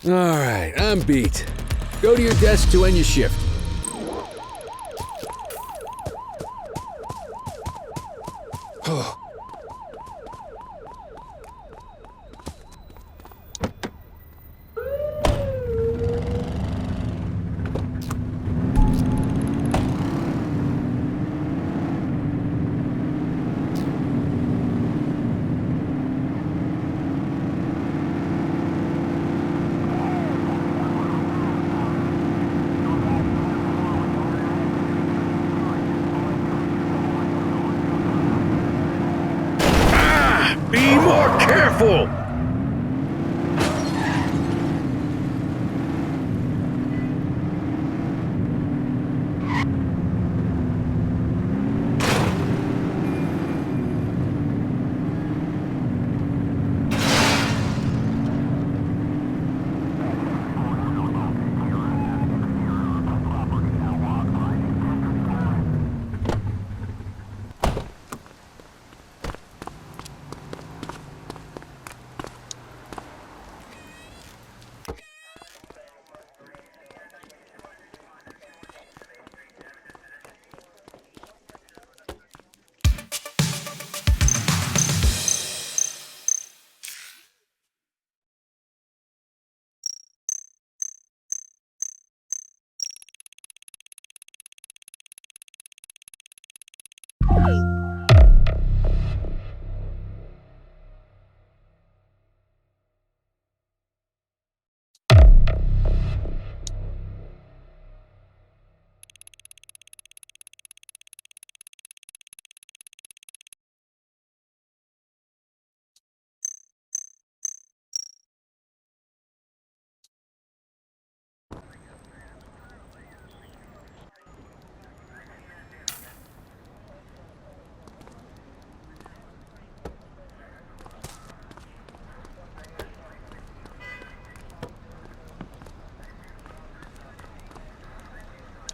Speaker 15: All right, I'm beat. Go to your desk to end your shift.
Speaker 16: Be more careful!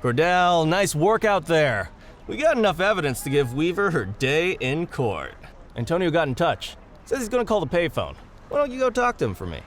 Speaker 10: Cordell, nice work out there. We got enough evidence to give Weaver her day in court. Antonio got in touch. Says he's gonna call the payphone. Why don't you go talk to him for me?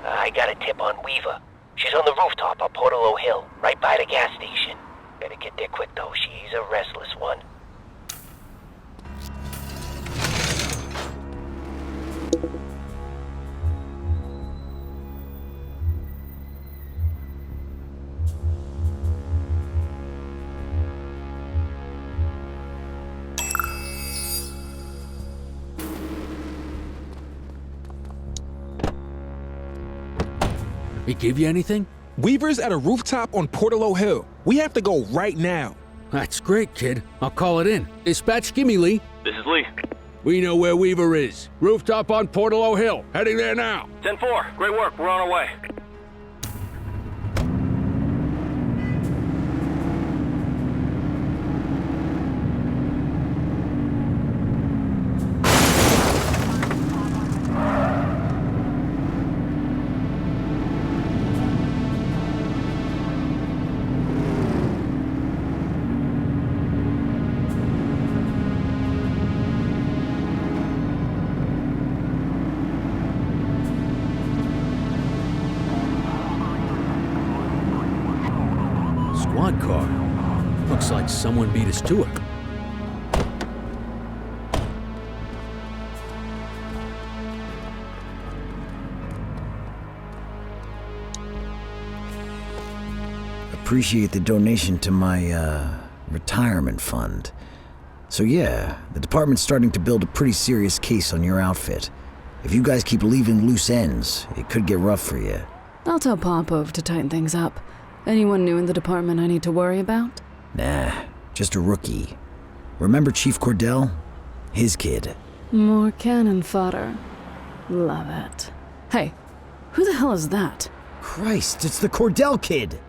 Speaker 17: I got a tip on Weaver. She's on the rooftop of Portalo Hill, right by the gas station. Better get there quick, though. She's a restless one.
Speaker 15: He give you anything?
Speaker 8: Weaver's at a rooftop on Portalo Hill. We have to go right now.
Speaker 15: That's great, kid. I'll call it in. Dispatch, gimme Lee.
Speaker 12: This is Lee.
Speaker 15: We know where Weaver is. Rooftop on Portalo Hill. Heading there now.
Speaker 12: 10-4. Great work. We're on our way.
Speaker 15: Squad car. Looks like someone beat us to it.
Speaker 18: Appreciate the donation to my, retirement fund. So yeah, the department's starting to build a pretty serious case on your outfit. If you guys keep leaving loose ends, it could get rough for you.
Speaker 3: I'll tell Popov to tighten things up. Anyone new in the department I need to worry about?
Speaker 18: Nah, just a rookie. Remember Chief Cordell? His kid.
Speaker 3: More cannon fodder. Love it. Hey, who the hell is that?
Speaker 18: Christ, it's the Cordell kid!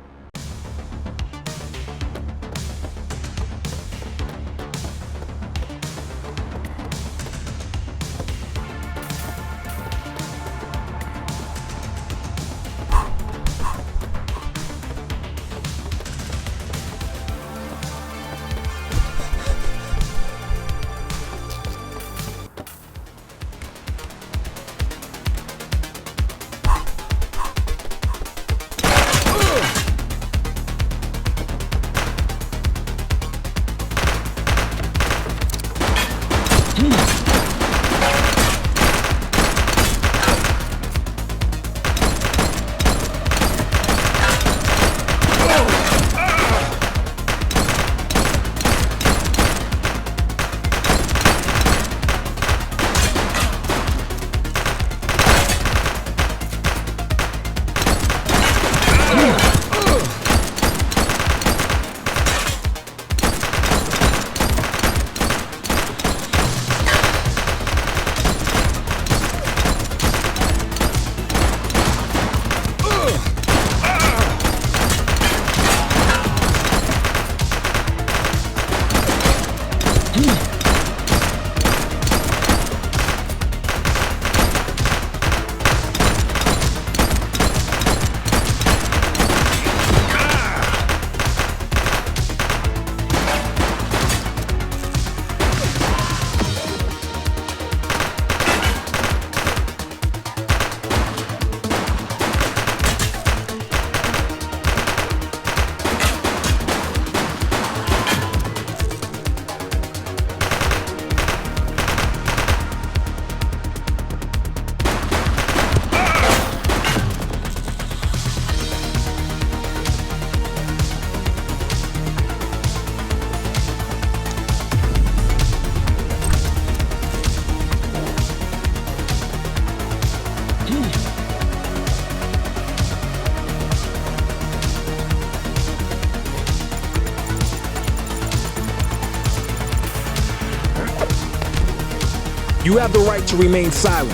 Speaker 8: You have the right to remain silent.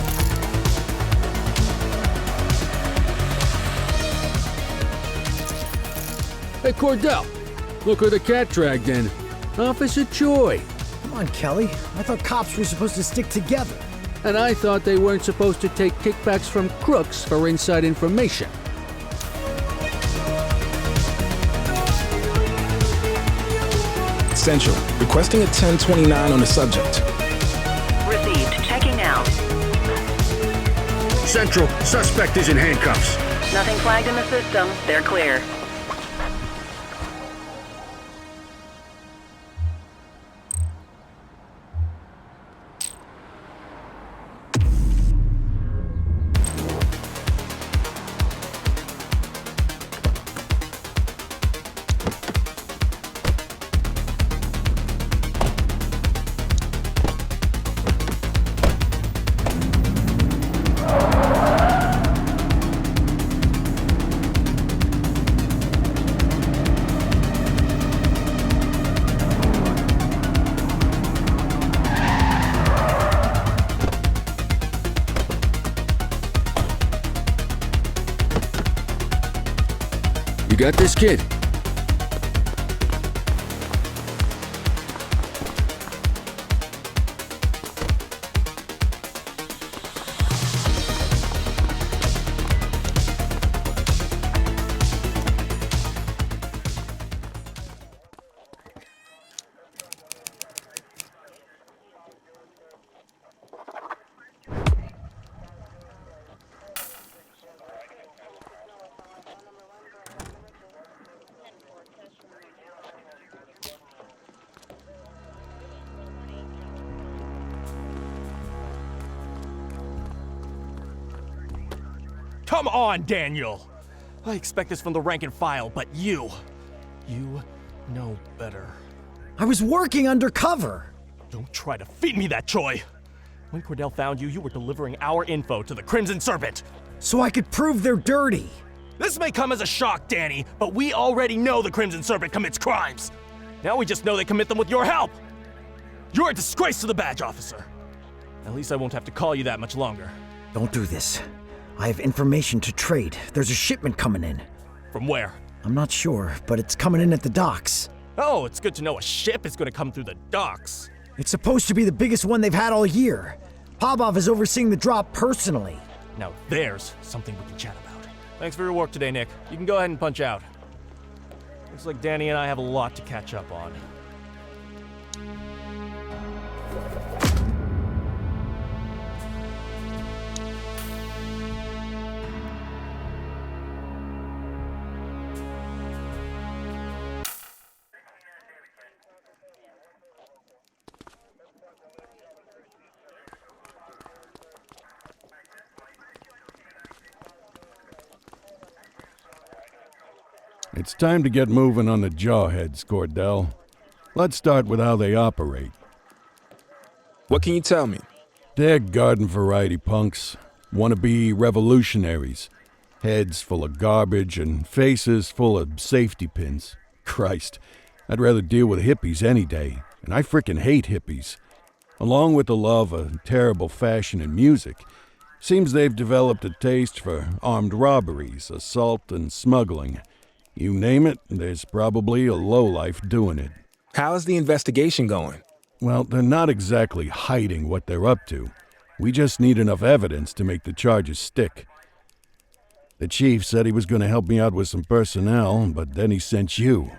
Speaker 15: Hey, Cordell, look who the cat dragged in. Officer Joy.
Speaker 18: Come on, Kelly. I thought cops were supposed to stick together.
Speaker 15: And I thought they weren't supposed to take kickbacks from crooks for inside information.
Speaker 8: Central, requesting a 1029 on the subject.
Speaker 9: Received. Checking now.
Speaker 16: Central, suspect is in handcuffs.
Speaker 9: Nothing flagged in the system. They're clear.
Speaker 15: You got this, kid?
Speaker 10: Come on, Daniel! I expect this from the rank and file, but you know better.
Speaker 18: I was working undercover.
Speaker 10: Don't try to feed me that, Troy! When Cordell found you, you were delivering our info to the Crimson Serpent.
Speaker 18: So I could prove they're dirty.
Speaker 10: This may come as a shock, Danny, but we already know the Crimson Serpent commits crimes. Now we just know they commit them with your help. You're a disgrace to the badge officer. At least I won't have to call you that much longer.
Speaker 18: Don't do this. I have information to trade. There's a shipment coming in.
Speaker 10: From where?
Speaker 18: I'm not sure, but it's coming in at the docks.
Speaker 10: Oh, it's good to know a ship is going to come through the docks.
Speaker 18: It's supposed to be the biggest one they've had all year. Popov is overseeing the drop personally.
Speaker 10: Now there's something we can chat about. Thanks for your work today, Nick. You can go ahead and punch out. Looks like Danny and I have a lot to catch up on.
Speaker 1: It's time to get moving on the jawheads, Cordell. Let's start with how they operate.
Speaker 8: What can you tell me?
Speaker 1: They're garden variety punks, wannabe revolutionaries, heads full of garbage and faces full of safety pins. Christ, I'd rather deal with hippies any day, and I frickin' hate hippies. Along with the love of terrible fashion and music, seems they've developed a taste for armed robberies, assault, and smuggling. You name it, there's probably a lowlife doing it.
Speaker 8: How's the investigation going?
Speaker 1: Well, they're not exactly hiding what they're up to. We just need enough evidence to make the charges stick. The chief said he was going to help me out with some personnel, but then he sent you.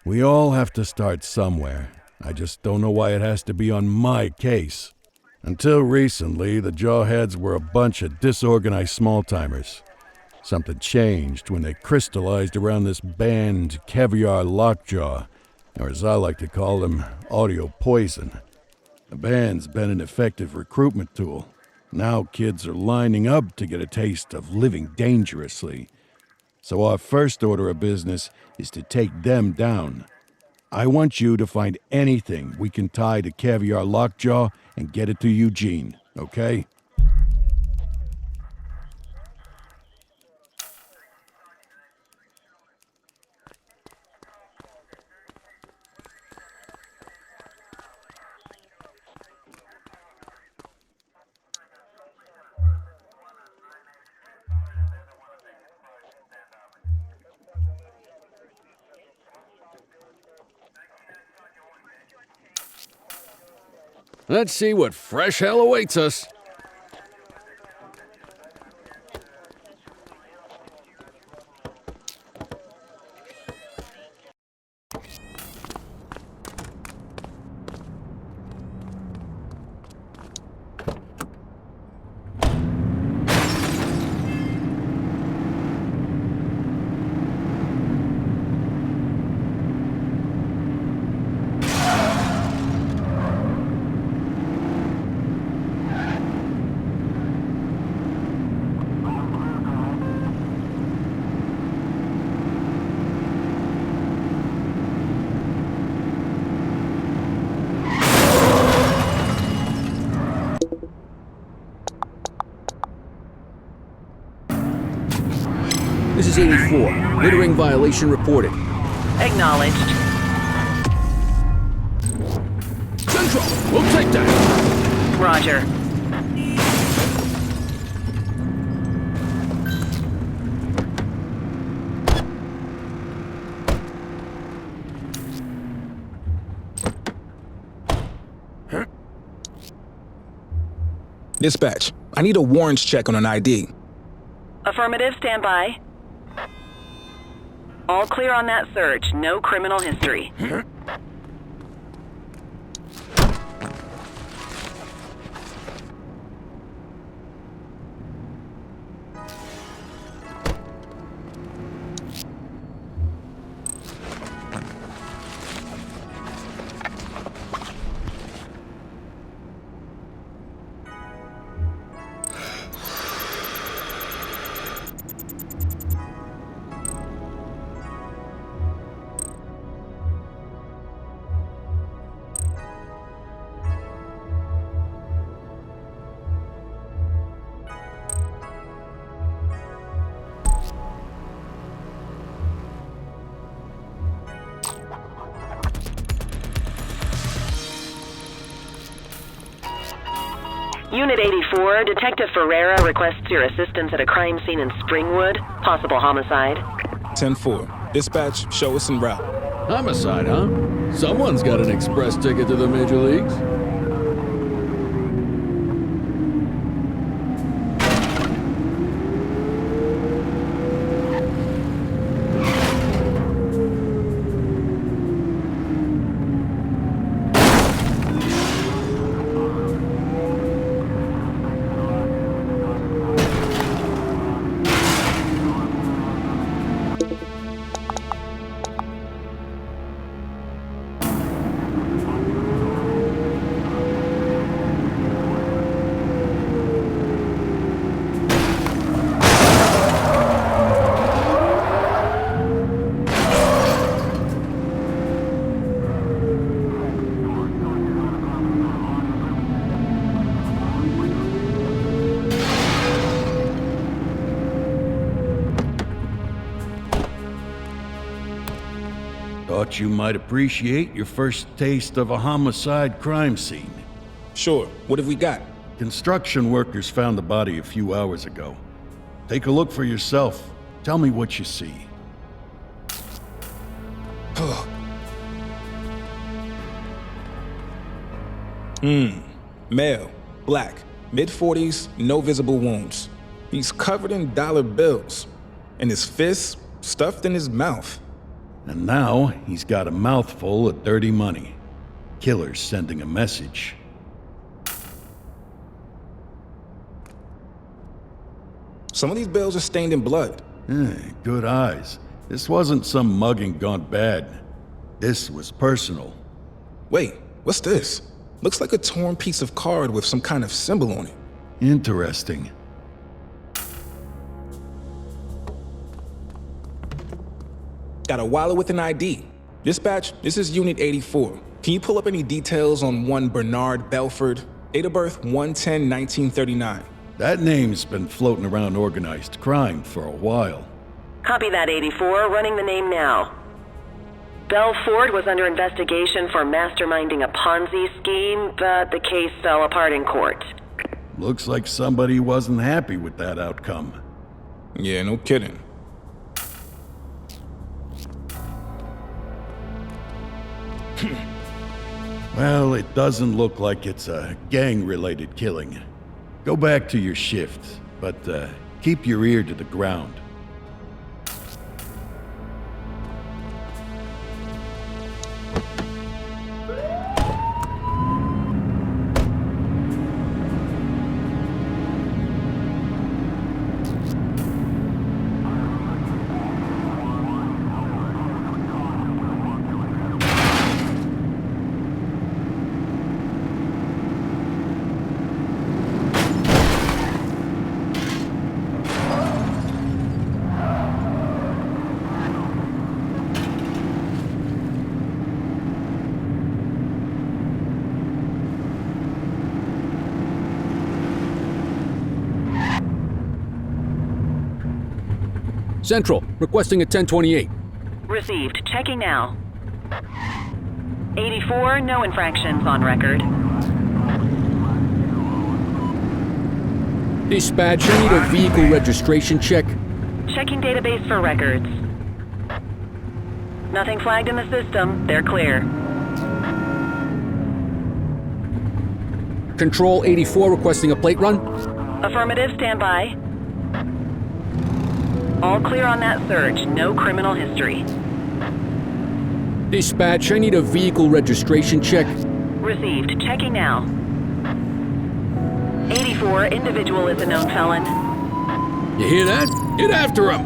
Speaker 1: We all have to start somewhere. I just don't know why it has to be on my case. Until recently, the Jawheads were a bunch of disorganized small-timers. Something changed when they crystallized around this band Caviar Lockjaw, or as I like to call them, Audio Poison. The band's been an effective recruitment tool. Now kids are lining up to get a taste of living dangerously. So our first order of business is to take them down. I want you to find anything we can tie to Caviar Lockjaw and get it to Eugene, okay?
Speaker 6: Let's see what fresh hell awaits us.
Speaker 15: This is 84. Littering violation reported.
Speaker 9: Acknowledged.
Speaker 15: Central, we'll take that.
Speaker 9: Roger.
Speaker 8: Dispatch, I need a warrants check on an ID.
Speaker 9: Affirmative, stand by. All clear on that search. No criminal history. Unit 84, Detective Ferreira requests your assistance at a crime scene in Springwood. Possible homicide.
Speaker 8: 10-4. Dispatch, show us en route.
Speaker 6: Homicide, huh? Someone's got an express ticket to the major leagues.
Speaker 1: Thought you might appreciate your first taste of a homicide crime scene.
Speaker 8: Sure. What have we got?
Speaker 1: Construction workers found the body a few hours ago. Take a look for yourself. Tell me what you see.
Speaker 8: Male, black, mid-40s, no visible wounds. He's covered in dollar bills, and his fists stuffed in his mouth.
Speaker 1: And now he's got a mouthful of dirty money. Killer's sending a message.
Speaker 8: Some of these bills are stained in blood.
Speaker 1: Good eyes. This wasn't some mugging gone bad. This was personal.
Speaker 8: Wait, what's this? Looks like a torn piece of card with some kind of symbol on it.
Speaker 1: Interesting.
Speaker 8: Got a wallet with an ID. Dispatch, this is Unit 84. Can you pull up any details on one Bernard Belford? Date of birth 1/10/1939.
Speaker 1: That name's been floating around organized crime for a while.
Speaker 9: Copy that, 84. Running the name now. Belford was under investigation for masterminding a Ponzi scheme, but the case fell apart in court.
Speaker 1: Looks like somebody wasn't happy with that outcome.
Speaker 8: Yeah, no kidding.
Speaker 1: Well, it doesn't look like it's a gang-related killing. Go back to your shift, but keep your ear to the ground.
Speaker 15: Central, requesting a 1028.
Speaker 9: Received. Checking now. 84, no infractions on record.
Speaker 15: Dispatch, I need a vehicle registration check.
Speaker 9: Checking database for records. Nothing flagged in the system. They're clear.
Speaker 15: Control 84, requesting a plate run.
Speaker 9: Affirmative, stand by. All clear on that search. No criminal history.
Speaker 15: Dispatch, I need a vehicle registration check.
Speaker 9: Received. Checking now. 84, individual is a known felon.
Speaker 15: You hear that? Get after him!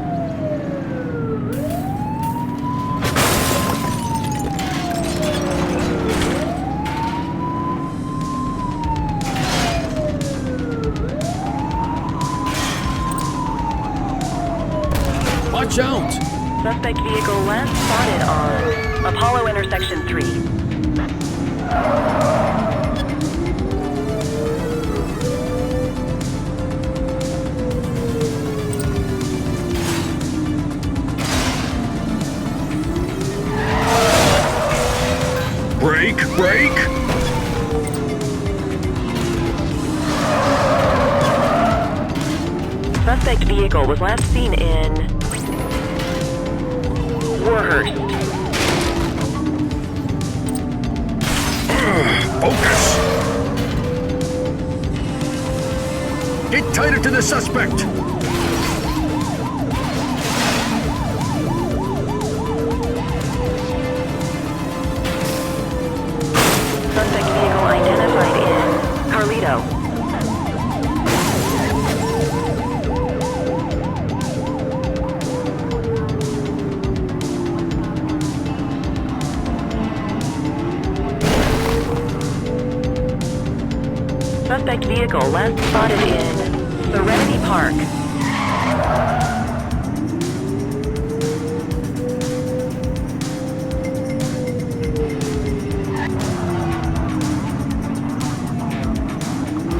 Speaker 15: Watch out!
Speaker 9: Suspect vehicle last spotted on Apollo intersection 3.
Speaker 16: Break!
Speaker 9: Suspect vehicle was last seen in Warhurst.
Speaker 16: Focus! Get tighter to the suspect!
Speaker 9: Suspect vehicle identified in Carlito. Suspect vehicle last spotted in Serenity Park.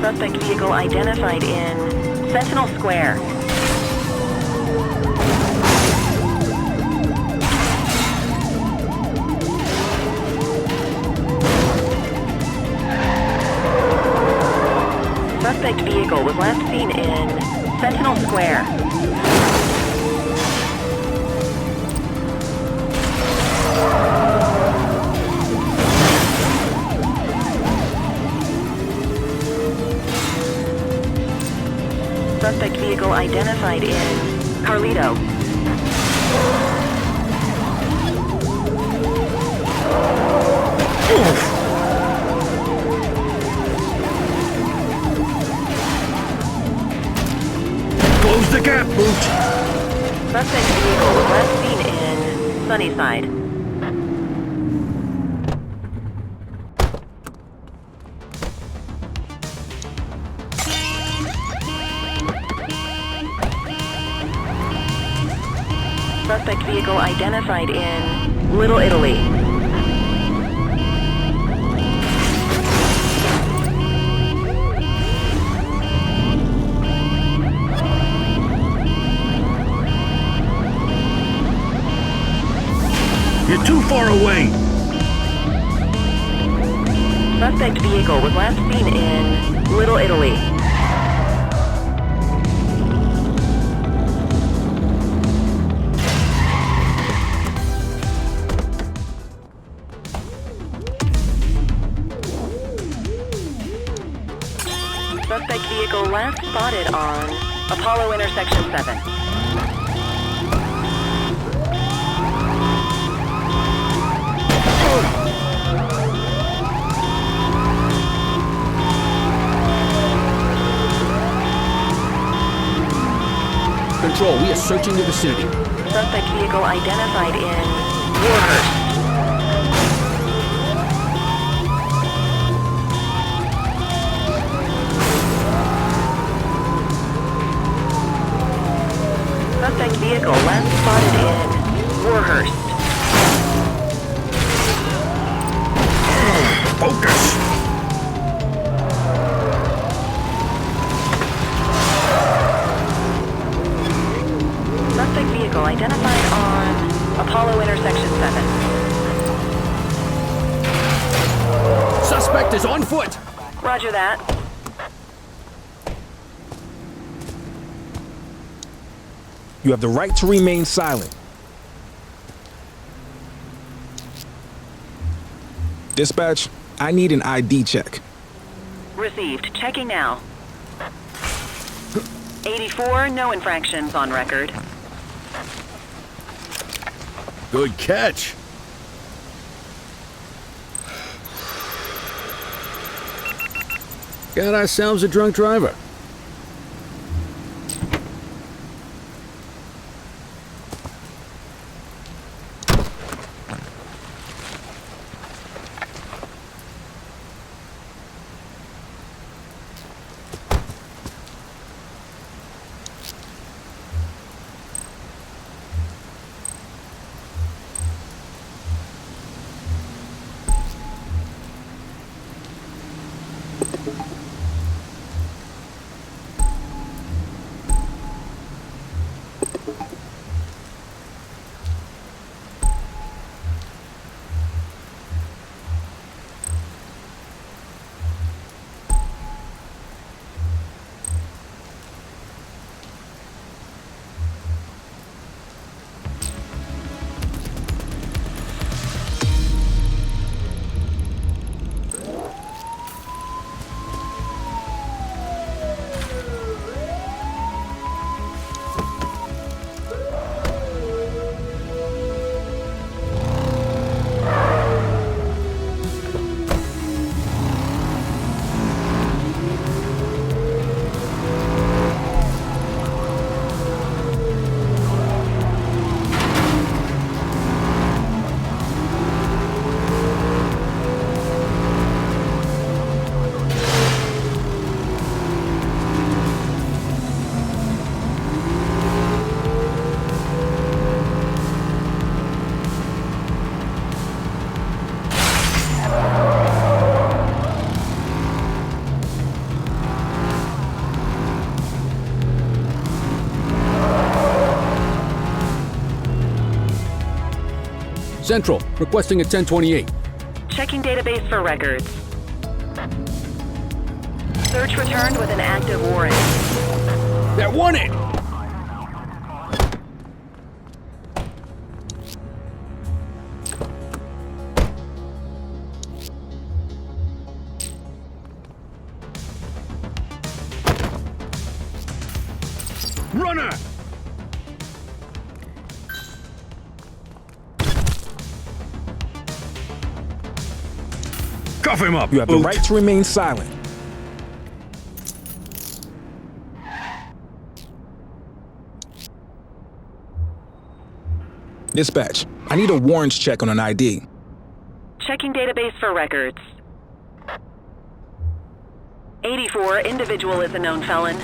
Speaker 9: Suspect vehicle identified in Sentinel Square. Suspect vehicle was last seen in Sentinel Square. Suspect vehicle identified in Carlito.
Speaker 16: Close the gap, Boot!
Speaker 9: Suspect vehicle was last seen in Sunnyside. Suspect vehicle identified in Little Italy.
Speaker 16: You're too far away!
Speaker 9: Suspect vehicle was last seen in Little Italy. Suspect vehicle last spotted on Apollo intersection 7.
Speaker 15: Control, we are searching the vicinity.
Speaker 9: Suspect vehicle identified in Warhurst. Suspect vehicle last spotted in Warhurst.
Speaker 16: Focus!
Speaker 9: Suspect vehicle identified on Apollo intersection 7.
Speaker 15: Suspect is on foot!
Speaker 9: Roger that.
Speaker 8: You have the right to remain silent. Dispatch, I need an ID check.
Speaker 9: Received. Checking now. 84, no infractions on record.
Speaker 1: Good catch.
Speaker 15: Got ourselves a drunk driver. Central, requesting a 1028.
Speaker 9: Checking database for records. Search returned with an active warrant.
Speaker 15: That won it!
Speaker 16: Runner! Cuff him up!
Speaker 8: You have the right to remain silent. Dispatch, I need a warrants check on an ID.
Speaker 9: Checking database for records. 84, individual is a known felon.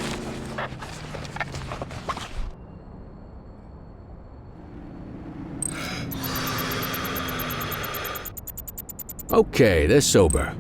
Speaker 15: Okay, they're sober.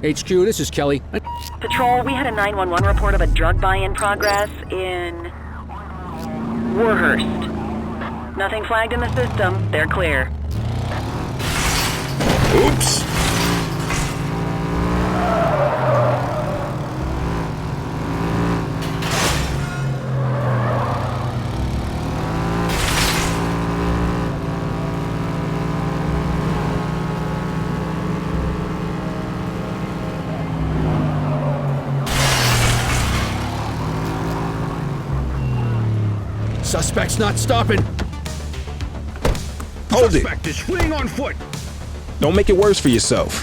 Speaker 15: HQ, this is Kelly.
Speaker 9: Patrol, we had a 911 report of a drug buy-in progress in Warhurst. Nothing flagged in the system. They're clear.
Speaker 8: Oops!
Speaker 1: Suspect's not stopping.
Speaker 8: Hold it.
Speaker 16: Suspect is fleeing on foot.
Speaker 8: Don't make it worse for yourself.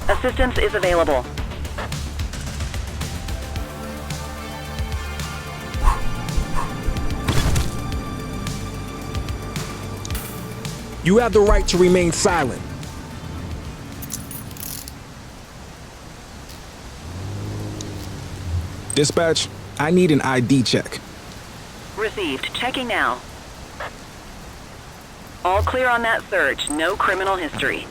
Speaker 9: Assistance is available.
Speaker 8: You have the right to remain silent. Dispatch, I need an ID check.
Speaker 9: Received. Checking now. All clear on that search. No criminal history.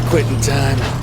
Speaker 6: Quitting time.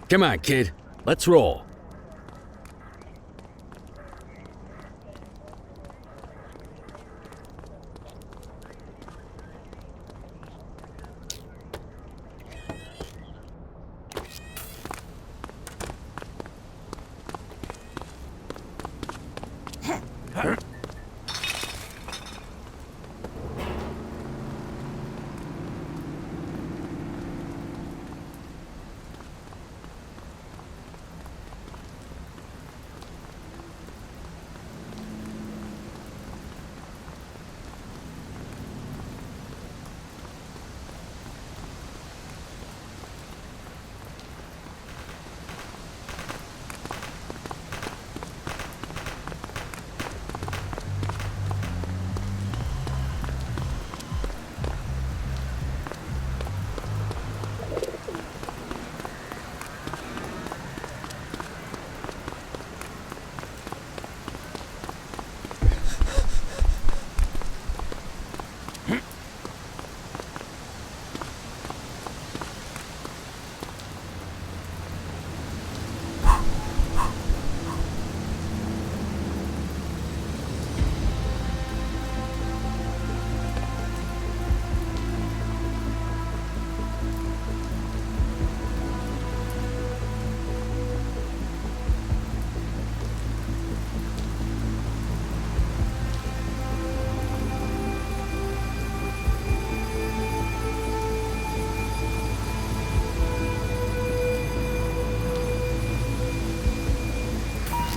Speaker 15: Come on, kid. Let's roll.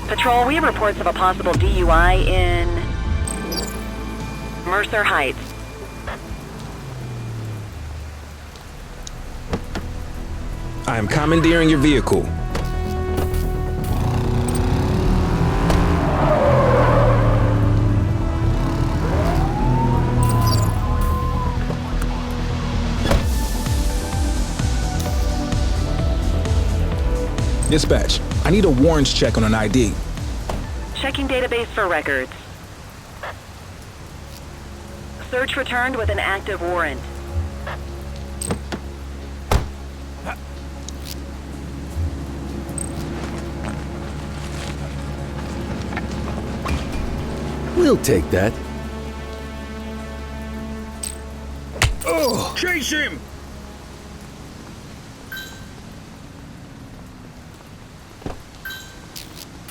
Speaker 9: Patrol, we have reports of a possible DUI in Mercer Heights.
Speaker 8: I am commandeering your vehicle. Dispatch, I need a warrants check on an ID.
Speaker 9: Checking database for records. Search returned with an active warrant.
Speaker 15: We'll take that.
Speaker 16: Oh, chase him!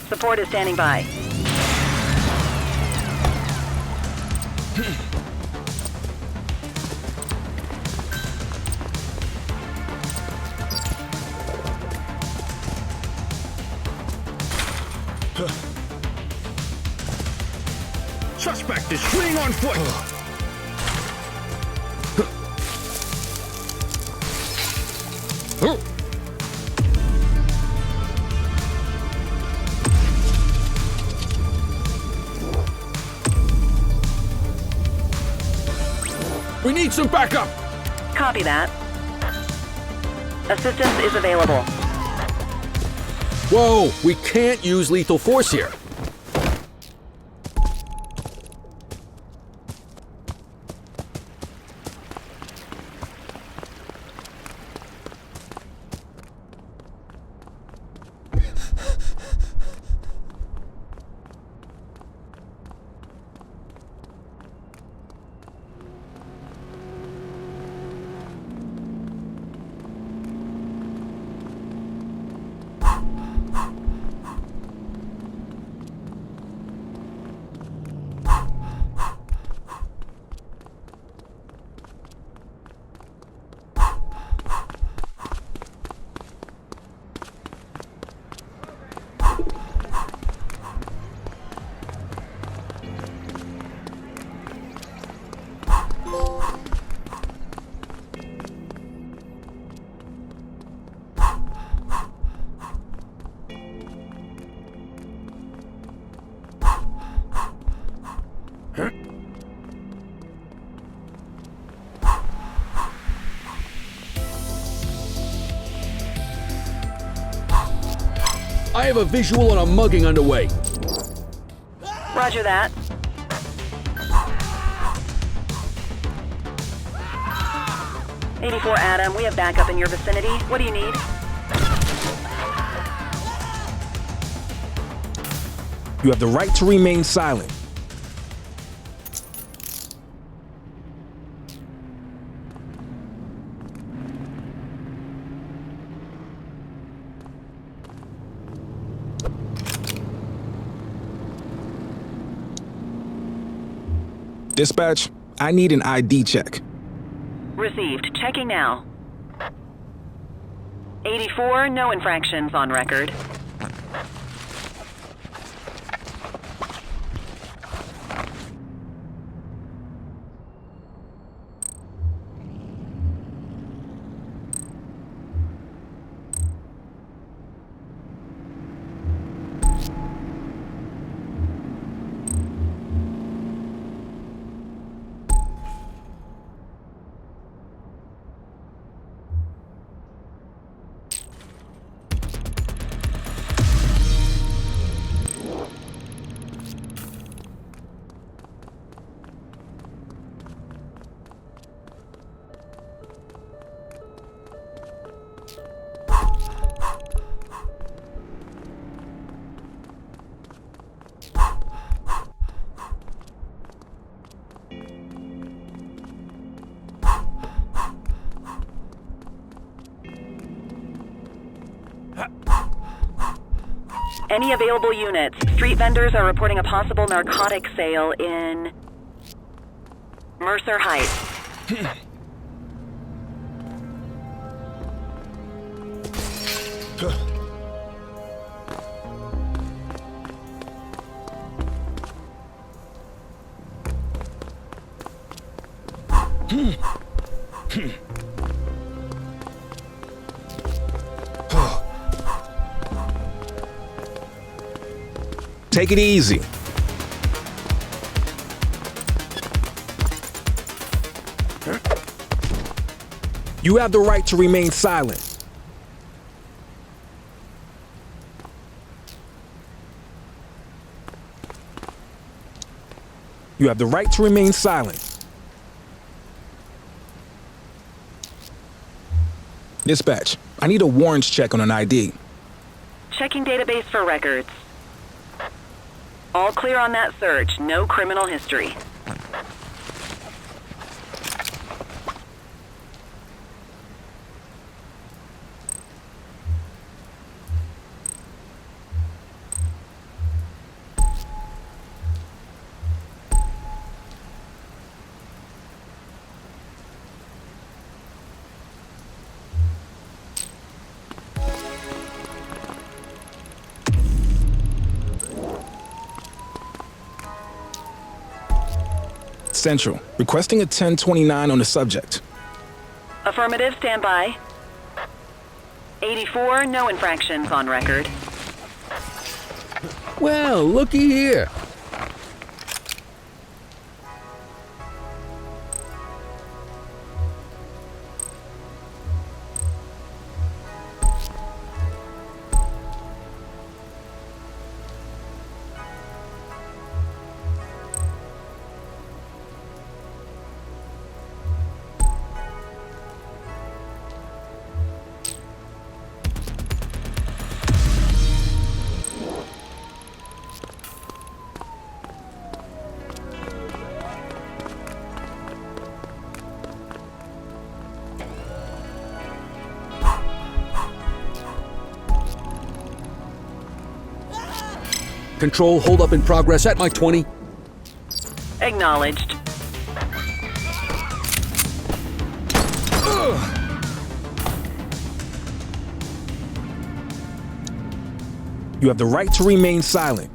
Speaker 9: Support is standing by.
Speaker 16: Suspect is fleeing on foot!
Speaker 15: We need some backup!
Speaker 9: Copy that. Assistance is available.
Speaker 15: Whoa, we can't use lethal force here. I have a visual on a mugging underway.
Speaker 9: Roger that. '84 Adam, we have backup in your vicinity. What do you need?
Speaker 8: You have the right to remain silent. Dispatch, I need an ID check.
Speaker 9: Received. Checking now. 84, no infractions on record. Any available units? Street vendors are reporting a possible narcotic sale in Mercer Heights.
Speaker 8: Take it easy. You have the right to remain silent. You have the right to remain silent. Dispatch, I need a warrants check on an ID.
Speaker 9: Checking database for records. All clear on that search. No criminal history.
Speaker 8: Central, requesting a 1029 on the subject.
Speaker 9: Affirmative, stand by. 84, no infractions on record.
Speaker 15: Well, looky here. Control, hold up in progress at my 20.
Speaker 9: Acknowledged.
Speaker 8: You have the right to remain silent.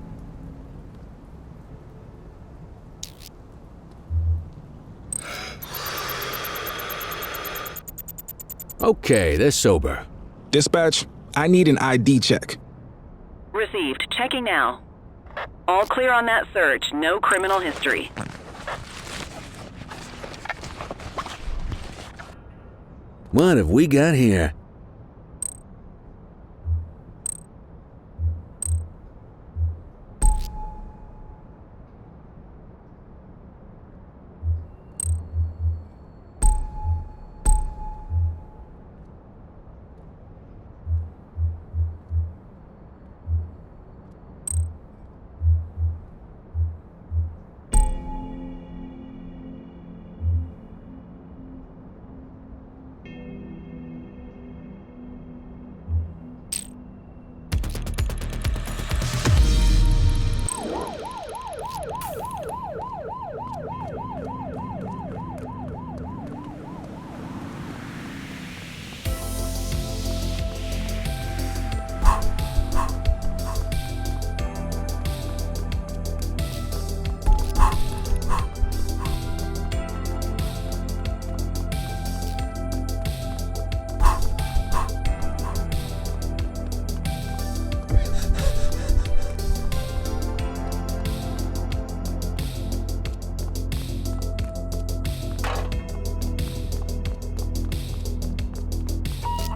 Speaker 15: Okay, they're sober.
Speaker 8: Dispatch, I need an ID check.
Speaker 9: Received. Checking now. All clear on that search. No criminal history.
Speaker 15: What have we got here?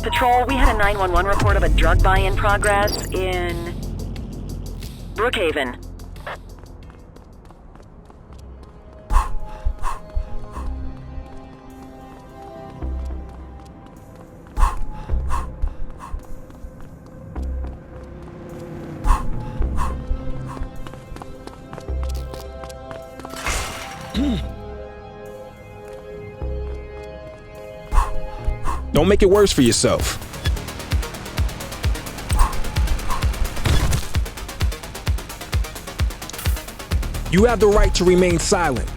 Speaker 9: Patrol, we had a 911 report of a drug buy in progress in Brookhaven.
Speaker 8: Don't make it worse for yourself. You have the right to remain silent.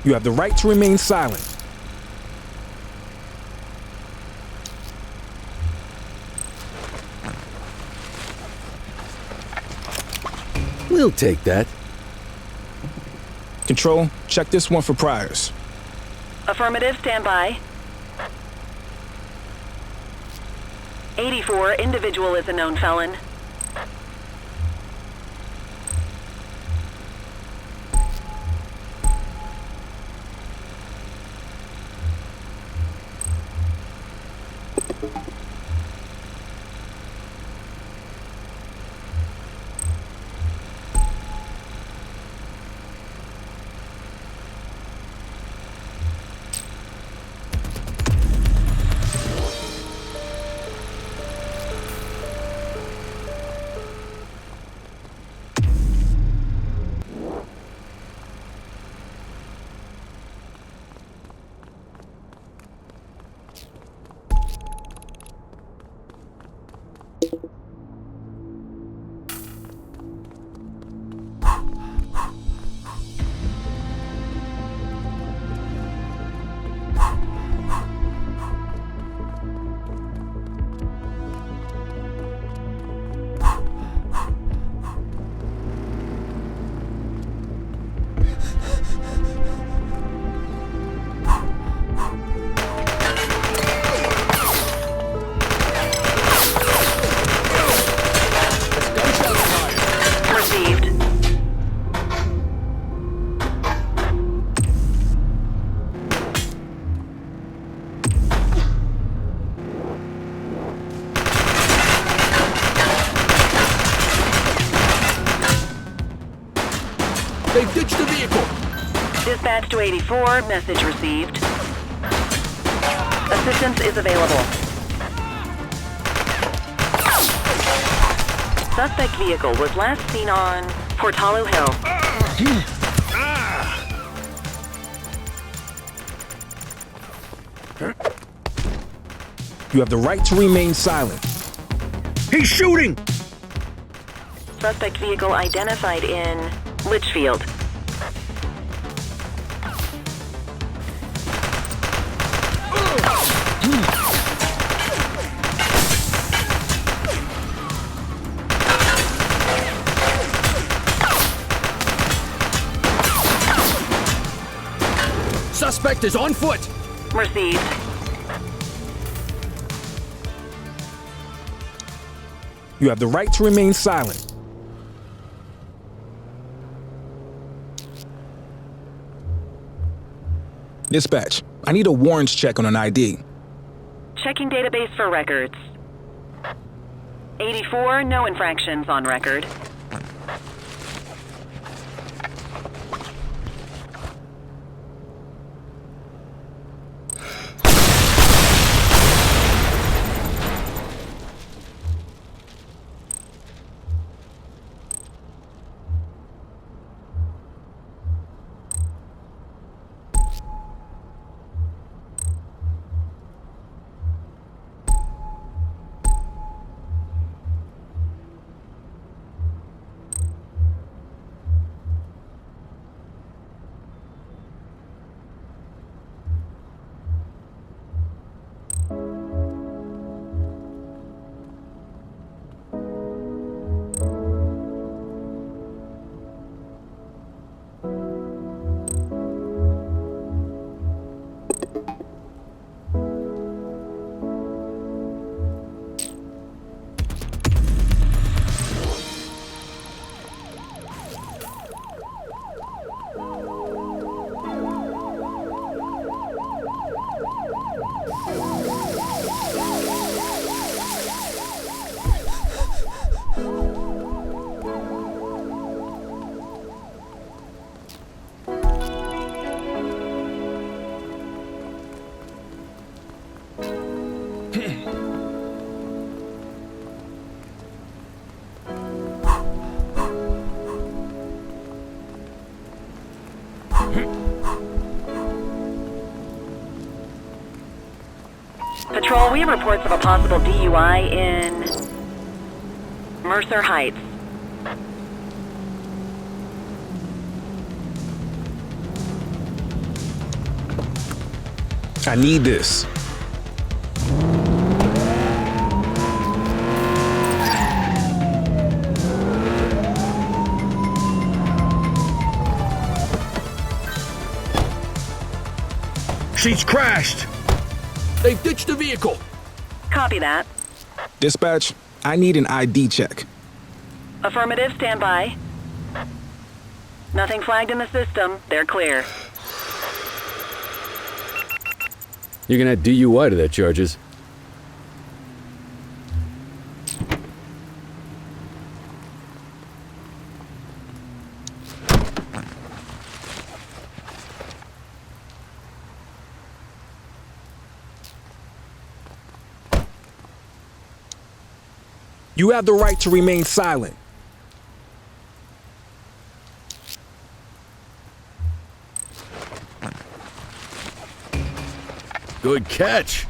Speaker 8: You have the right to remain silent.
Speaker 15: We'll take that.
Speaker 8: Control, check this one for priors.
Speaker 9: Affirmative, stand by. 84, individual is a known felon.
Speaker 8: They've ditched the vehicle.
Speaker 9: Dispatch to 84, message received. Assistance is available. Suspect vehicle was last seen on Portalo Hill.
Speaker 8: You have the right to remain silent.
Speaker 16: He's shooting!
Speaker 9: Suspect vehicle identified in Litchfield.
Speaker 15: Suspect is on foot!
Speaker 9: Received.
Speaker 8: You have the right to remain silent. Dispatch, I need a warrants check on an ID.
Speaker 9: Checking database for records. 84, no infractions on record. Well, we have reports of a possible DUI in Mercer Heights.
Speaker 8: I need this.
Speaker 16: She's crashed.
Speaker 15: They've ditched the vehicle.
Speaker 9: Copy that.
Speaker 8: Dispatch, I need an ID check.
Speaker 9: Affirmative, stand by. Nothing flagged in the system. They're clear.
Speaker 6: You can add DUI to that charges.
Speaker 8: You have the right to remain silent.
Speaker 1: Good catch.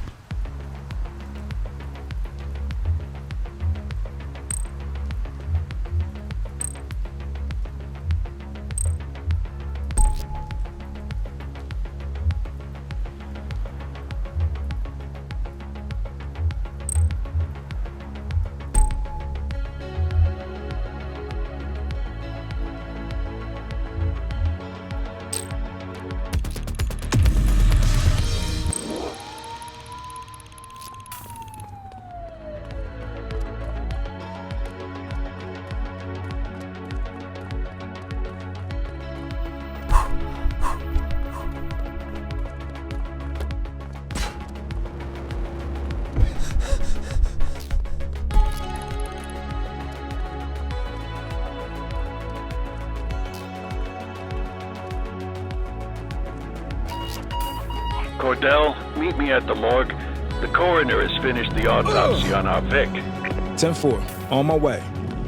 Speaker 12: Cordell, meet me at the morgue. The coroner has finished the autopsy on our Vic.
Speaker 8: 10-4, on my way.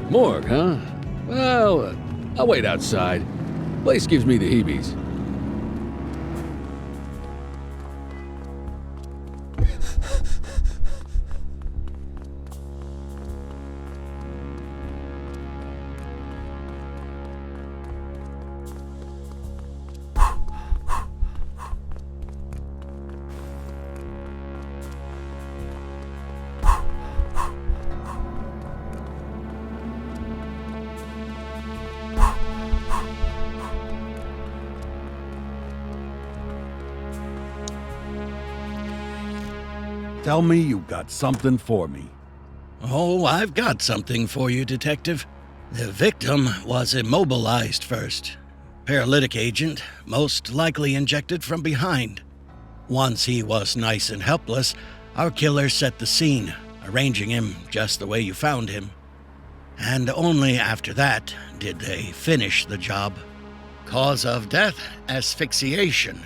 Speaker 6: Morgue, huh? Well, I'll wait outside. Place gives me the heebies.
Speaker 1: Tell me you got something for me.
Speaker 5: Oh, I've got something for you, Detective. The victim was immobilized first. Paralytic agent, most likely injected from behind. Once he was nice and helpless, our killer set the scene, arranging him just the way you found him. And only after that did they finish the job. Cause of death, asphyxiation.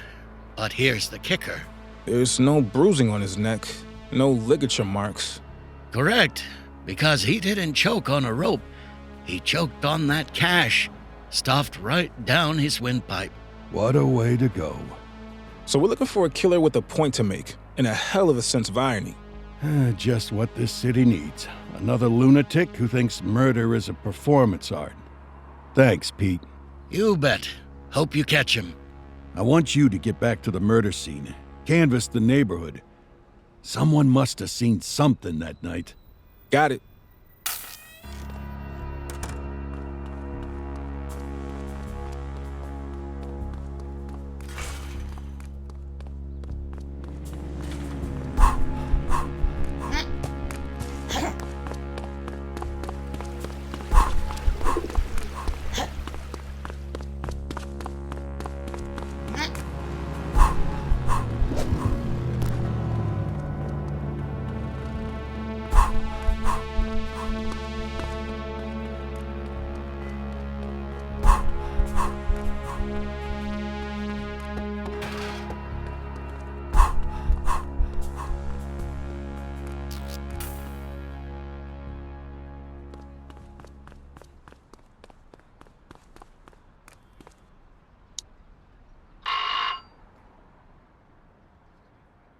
Speaker 5: But here's the kicker.
Speaker 8: There's no bruising on his neck, no ligature marks.
Speaker 5: Correct, because he didn't choke on a rope. He choked on that cash, stuffed right down his windpipe.
Speaker 1: What a way to go.
Speaker 8: So we're looking for a killer with a point to make, and a hell of a sense of irony.
Speaker 1: Just what this city needs. Another lunatic who thinks murder is a performance art. Thanks, Pete.
Speaker 5: You bet. Hope you catch him.
Speaker 1: I want you to get back to the murder scene. Canvass the neighborhood. Someone must have seen something that night.
Speaker 8: Got it.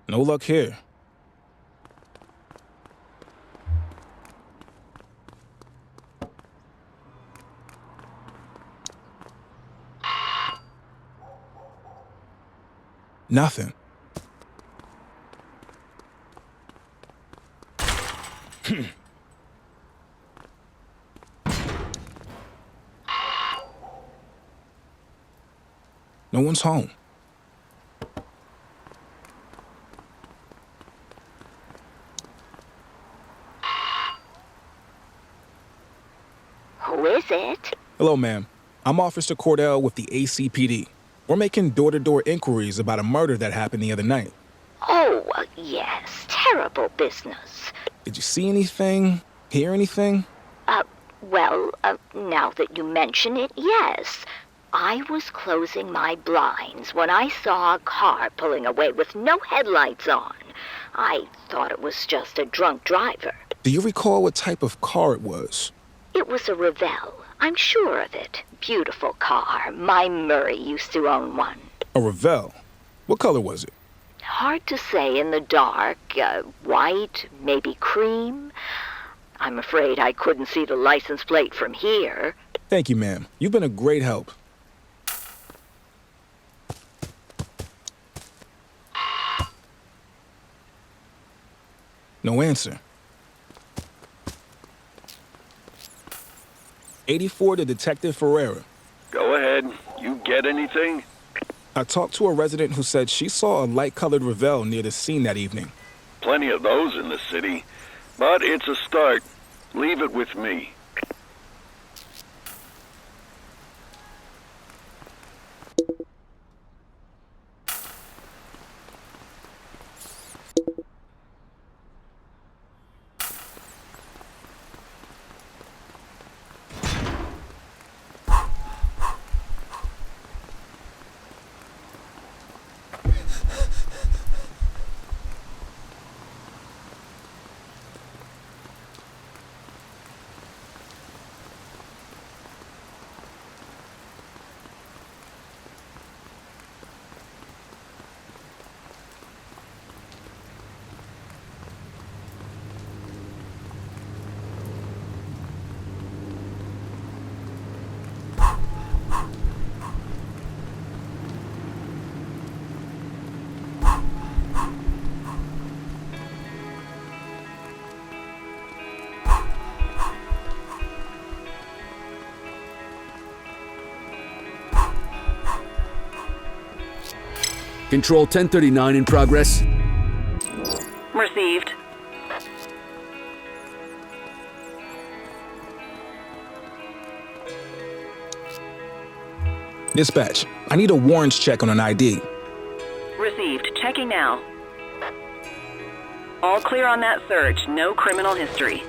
Speaker 8: No luck here. Nothing. No one's home.
Speaker 19: Who is it?
Speaker 8: Hello, ma'am. I'm Officer Cordell with the ACPD. We're making door-to-door inquiries about a murder that happened the other night.
Speaker 19: Oh, yes. Terrible business.
Speaker 8: Did you see anything? Hear anything?
Speaker 19: Now that you mention it, yes. I was closing my blinds when I saw a car pulling away with no headlights on. I thought it was just a drunk driver.
Speaker 8: Do you recall what type of car it was?
Speaker 19: It was a Revell. I'm sure of it. Beautiful car. My Murray used to own one.
Speaker 8: A Revell? What color was it?
Speaker 19: Hard to say in the dark. White, maybe cream. I'm afraid I couldn't see the license plate from here.
Speaker 8: Thank you, ma'am. You've been a great help. No answer. 84 to Detective Ferreira.
Speaker 12: Go ahead. You get anything?
Speaker 8: I talked to a resident who said she saw a light-colored Revell near the scene that evening.
Speaker 12: Plenty of those in the city. But it's a start. Leave it with me.
Speaker 15: Control 1039 in progress.
Speaker 9: Received.
Speaker 8: Dispatch, I need a warrants check on an ID.
Speaker 9: Received. Checking now. All clear on that search. No criminal history.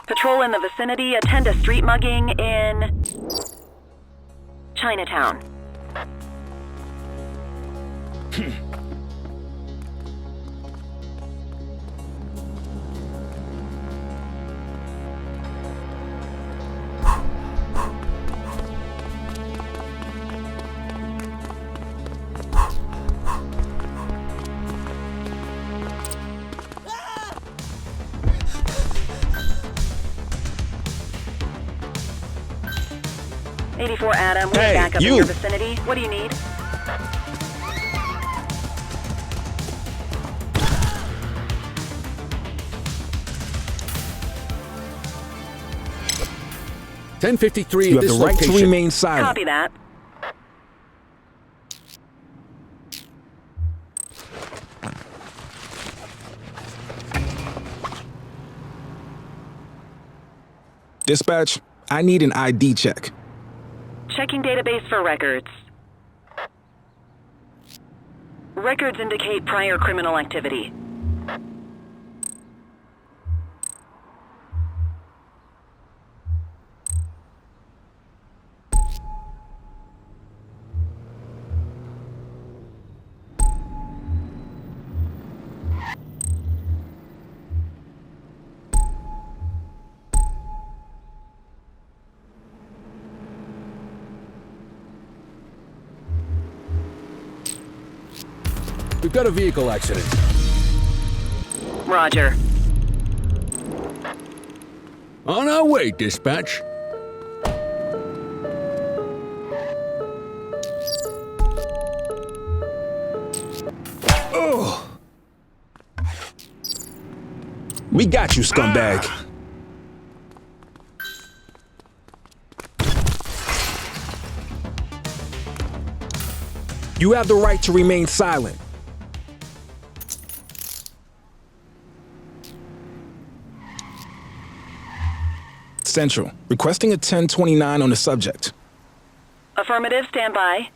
Speaker 9: Patrol in the vicinity. Attend a street mugging in Chinatown. Adam, we have backup in your vicinity. What do you need?
Speaker 15: $10.53
Speaker 8: You
Speaker 15: at
Speaker 8: have
Speaker 15: this
Speaker 8: the right
Speaker 15: location.
Speaker 8: to remain silent.
Speaker 9: Copy that.
Speaker 8: Dispatch, I need an ID check.
Speaker 9: Checking database for records. Records indicate prior criminal activity.
Speaker 15: We've got a vehicle accident.
Speaker 9: Roger.
Speaker 15: On our way, dispatch.
Speaker 8: Oh! We got you, scumbag. You have the right to remain silent. Central, requesting a 1029 on the subject.
Speaker 9: Affirmative, stand by.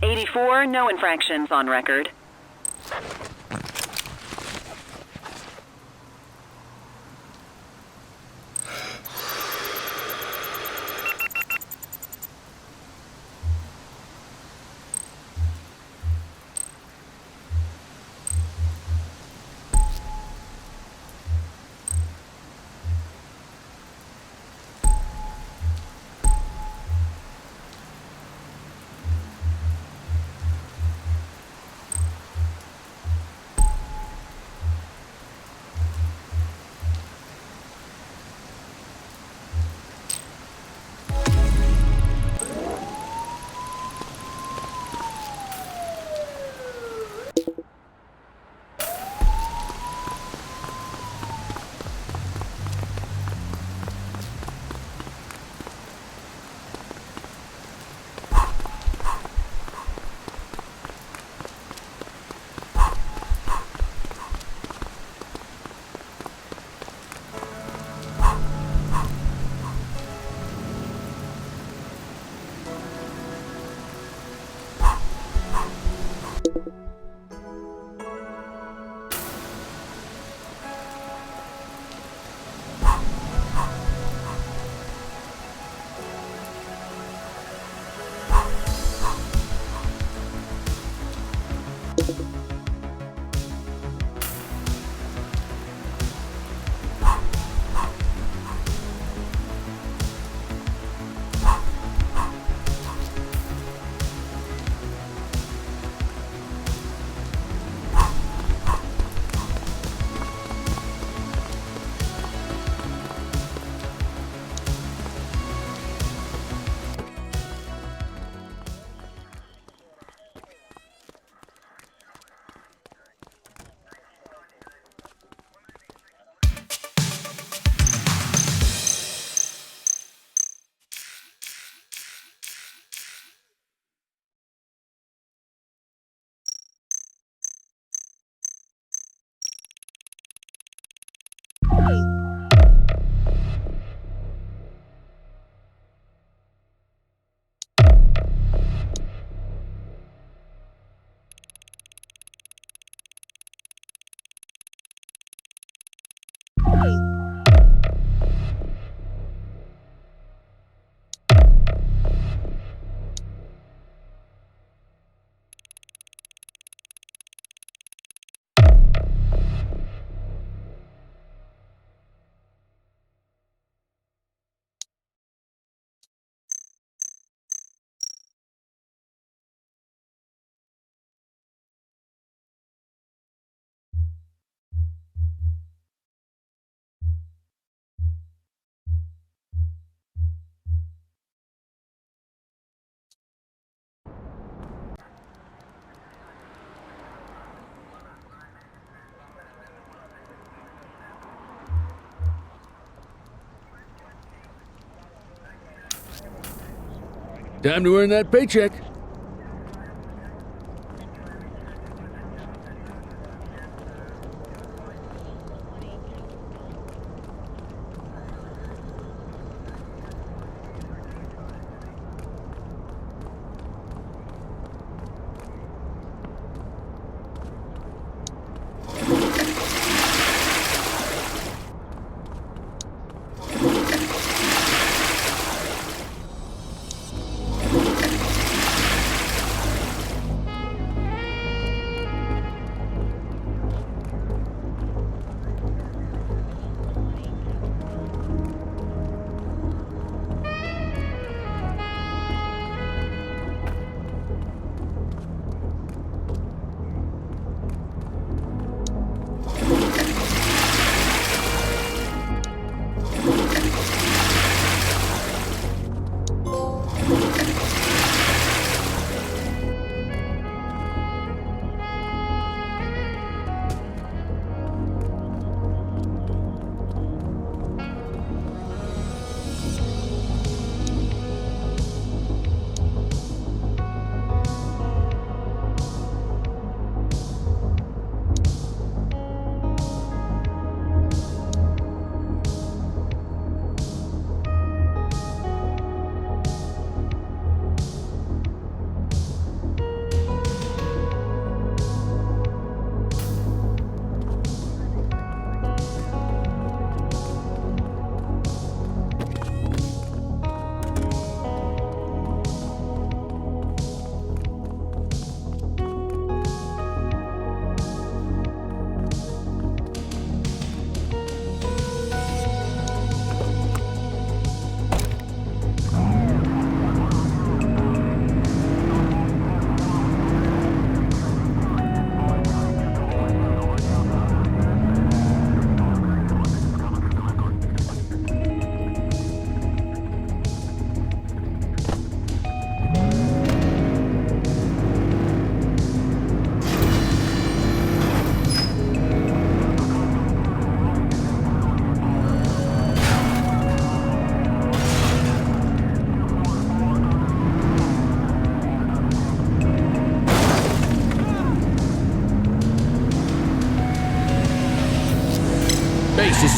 Speaker 9: 84, no infractions on record.
Speaker 15: Time to earn that paycheck.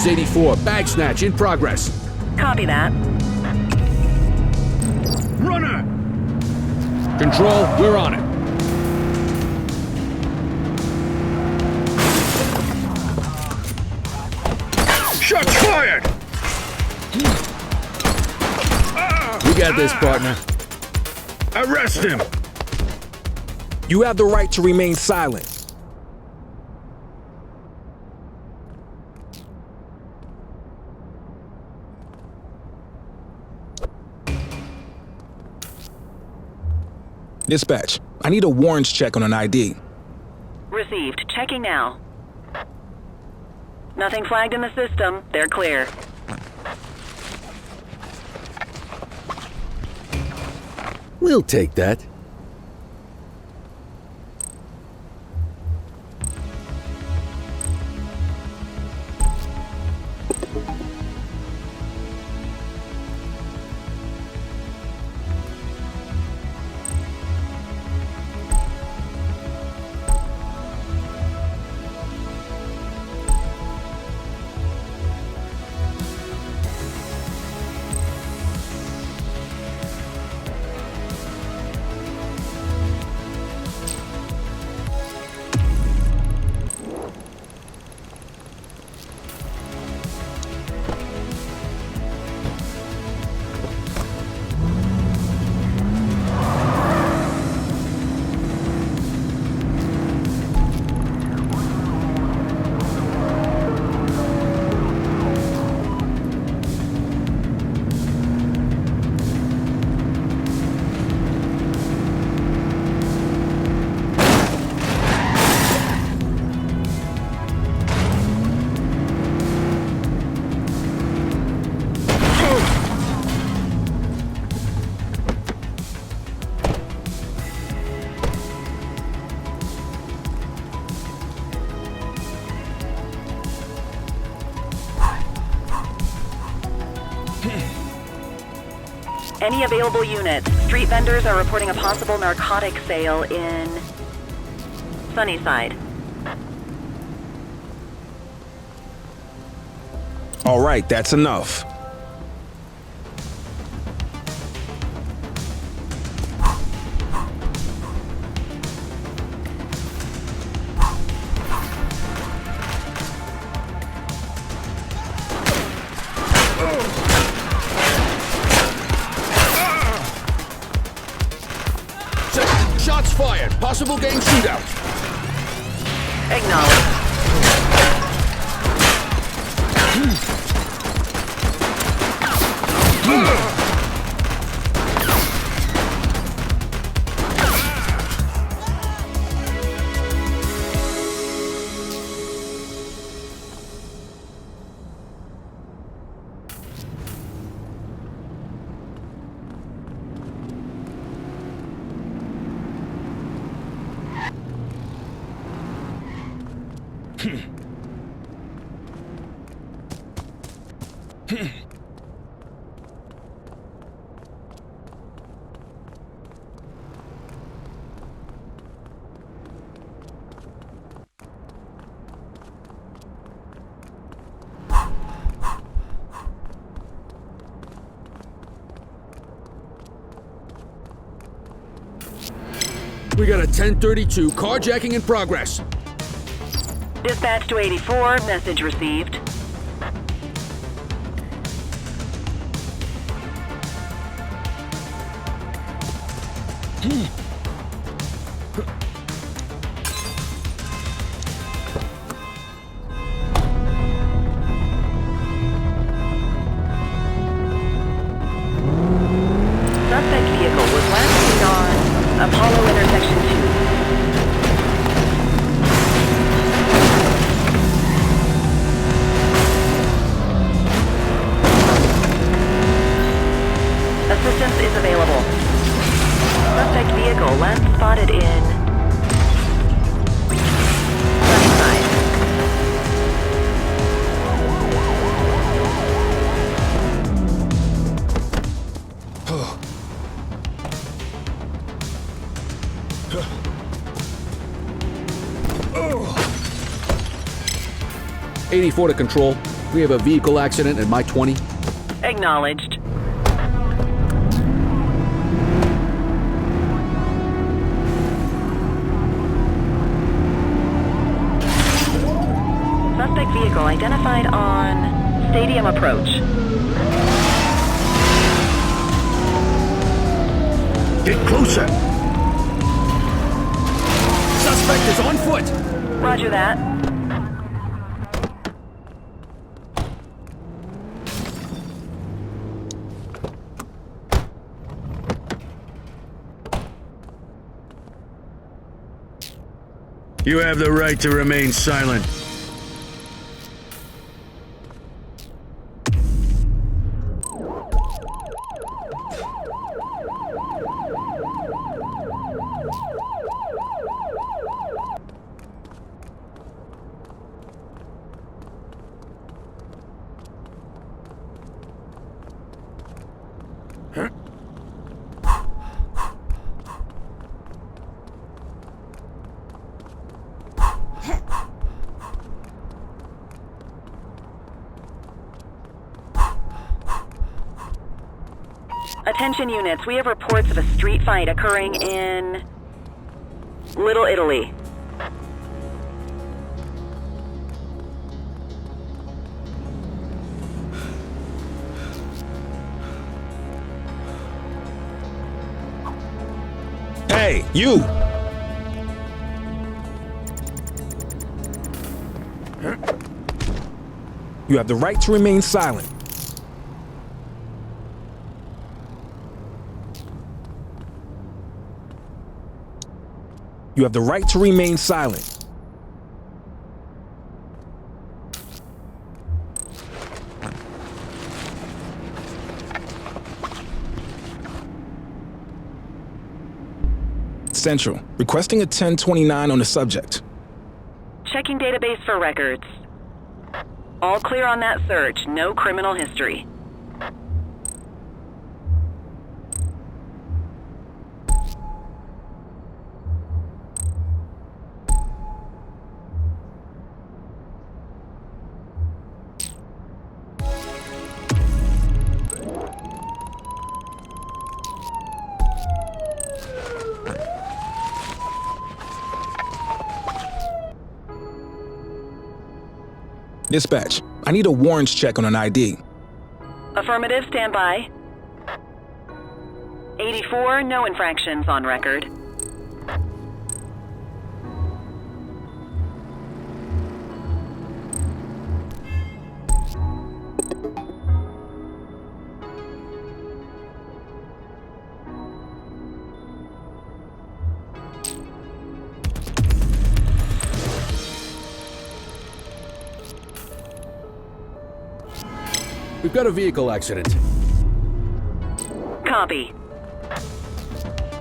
Speaker 15: is 84. Bag snatch in progress.
Speaker 9: Copy that.
Speaker 16: Runner!
Speaker 15: Control, we're on it.
Speaker 16: Shots fired!
Speaker 15: We got this, partner.
Speaker 16: Arrest him!
Speaker 8: You have the right to remain silent. Dispatch, I need a warrants check on an ID.
Speaker 9: Received. Checking now. Nothing flagged in the system. They're clear.
Speaker 15: We'll take that.
Speaker 9: Any available units? Street vendors are reporting a possible narcotic sale in Sunnyside.
Speaker 8: All right, that's enough.
Speaker 15: Shots fired. Possible gang shootout.
Speaker 9: Acknowledged.
Speaker 15: We got a 1032 carjacking in progress.
Speaker 9: Dispatch to 84, message received. Suspect vehicle was last seen on Apollo intersection 2. Assistance is available. Suspect vehicle last spotted in Sunnyside.
Speaker 8: Oh.
Speaker 15: 84 to control. We have a vehicle accident at my 20.
Speaker 9: Acknowledged. Suspect vehicle identified on Stadium Approach.
Speaker 16: Get closer!
Speaker 15: Suspect is on foot!
Speaker 9: Roger that.
Speaker 16: You have the right to remain silent.
Speaker 9: Attention units, we have reports of a street fight occurring in Little Italy.
Speaker 8: Hey, you! You have the right to remain silent. You have the right to remain silent. Central, requesting a 1029 on the subject.
Speaker 9: Checking database for records. All clear on that search, no criminal history.
Speaker 8: Dispatch, I need a warrants check on an ID.
Speaker 9: Affirmative, stand by. 84, no infractions on record.
Speaker 15: We've got a vehicle accident.
Speaker 9: Copy.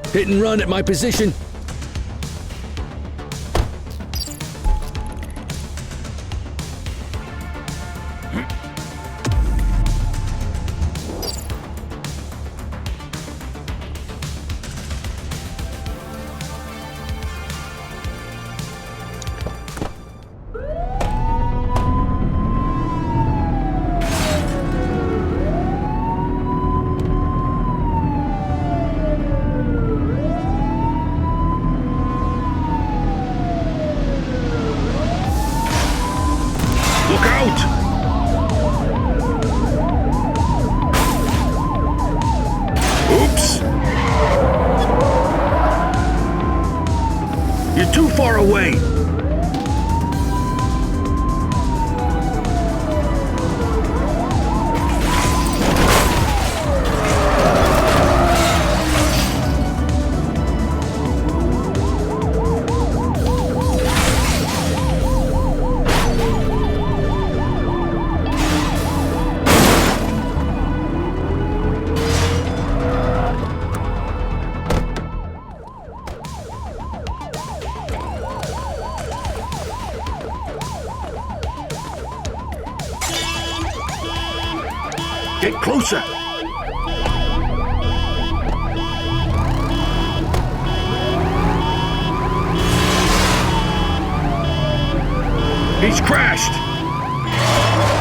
Speaker 15: Hit and run at my position.
Speaker 16: You're too far away. Get closer! He's crashed!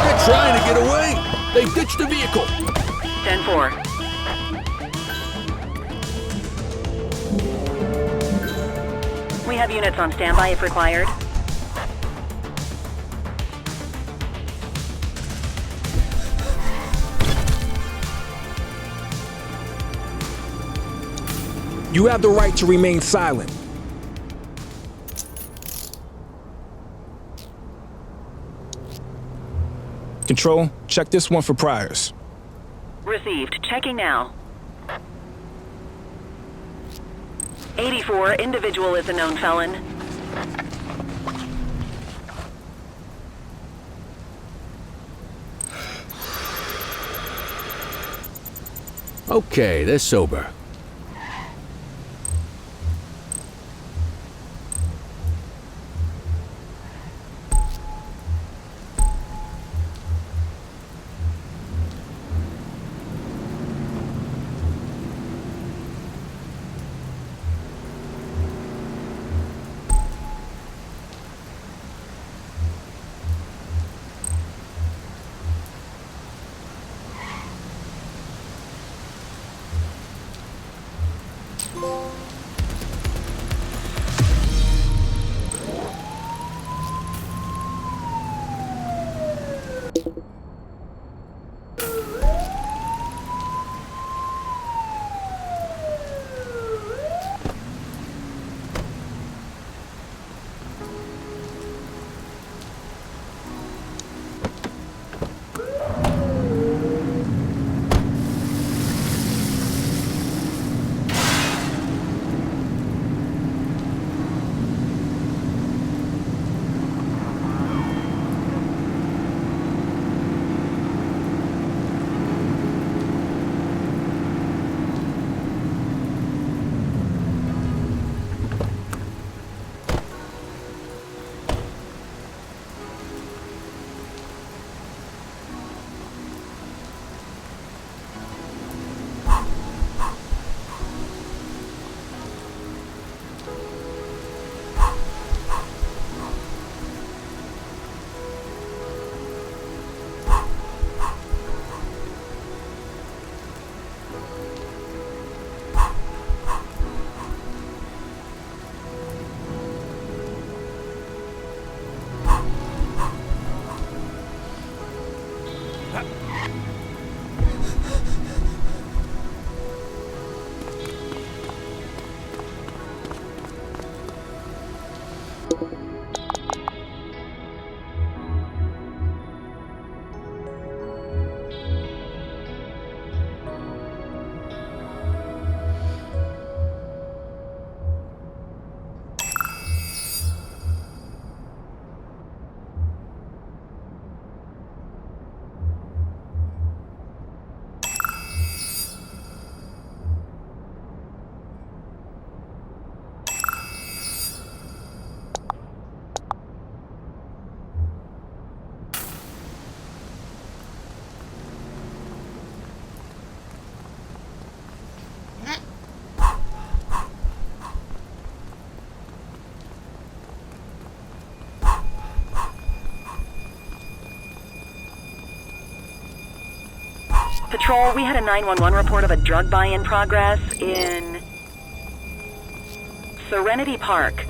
Speaker 8: Get
Speaker 15: trying to get away. They ditched the vehicle.
Speaker 9: 10-4. We have units on standby if required.
Speaker 8: You have the right to remain silent. Control, check this one for priors.
Speaker 9: Received. Checking now. 84, individual is a known felon.
Speaker 15: Okay, they're sober.
Speaker 9: Patrol, we had a 911 report of a drug buy in progress in Serenity Park.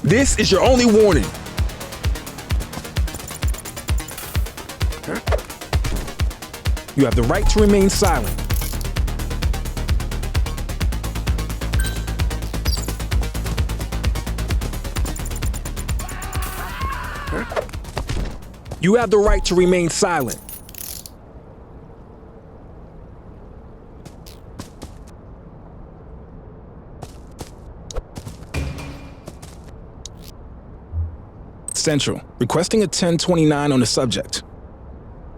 Speaker 8: This is your only warning. You have the right to remain silent. You have the right to remain silent. Central, requesting a 1029 on the subject.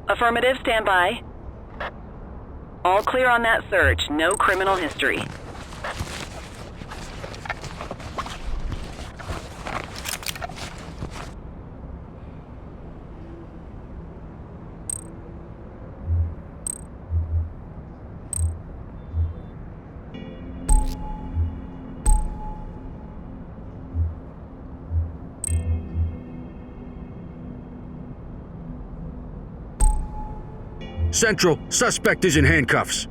Speaker 9: Affirmative, stand by. All clear on that search, no criminal history.
Speaker 16: Central, suspect is in handcuffs.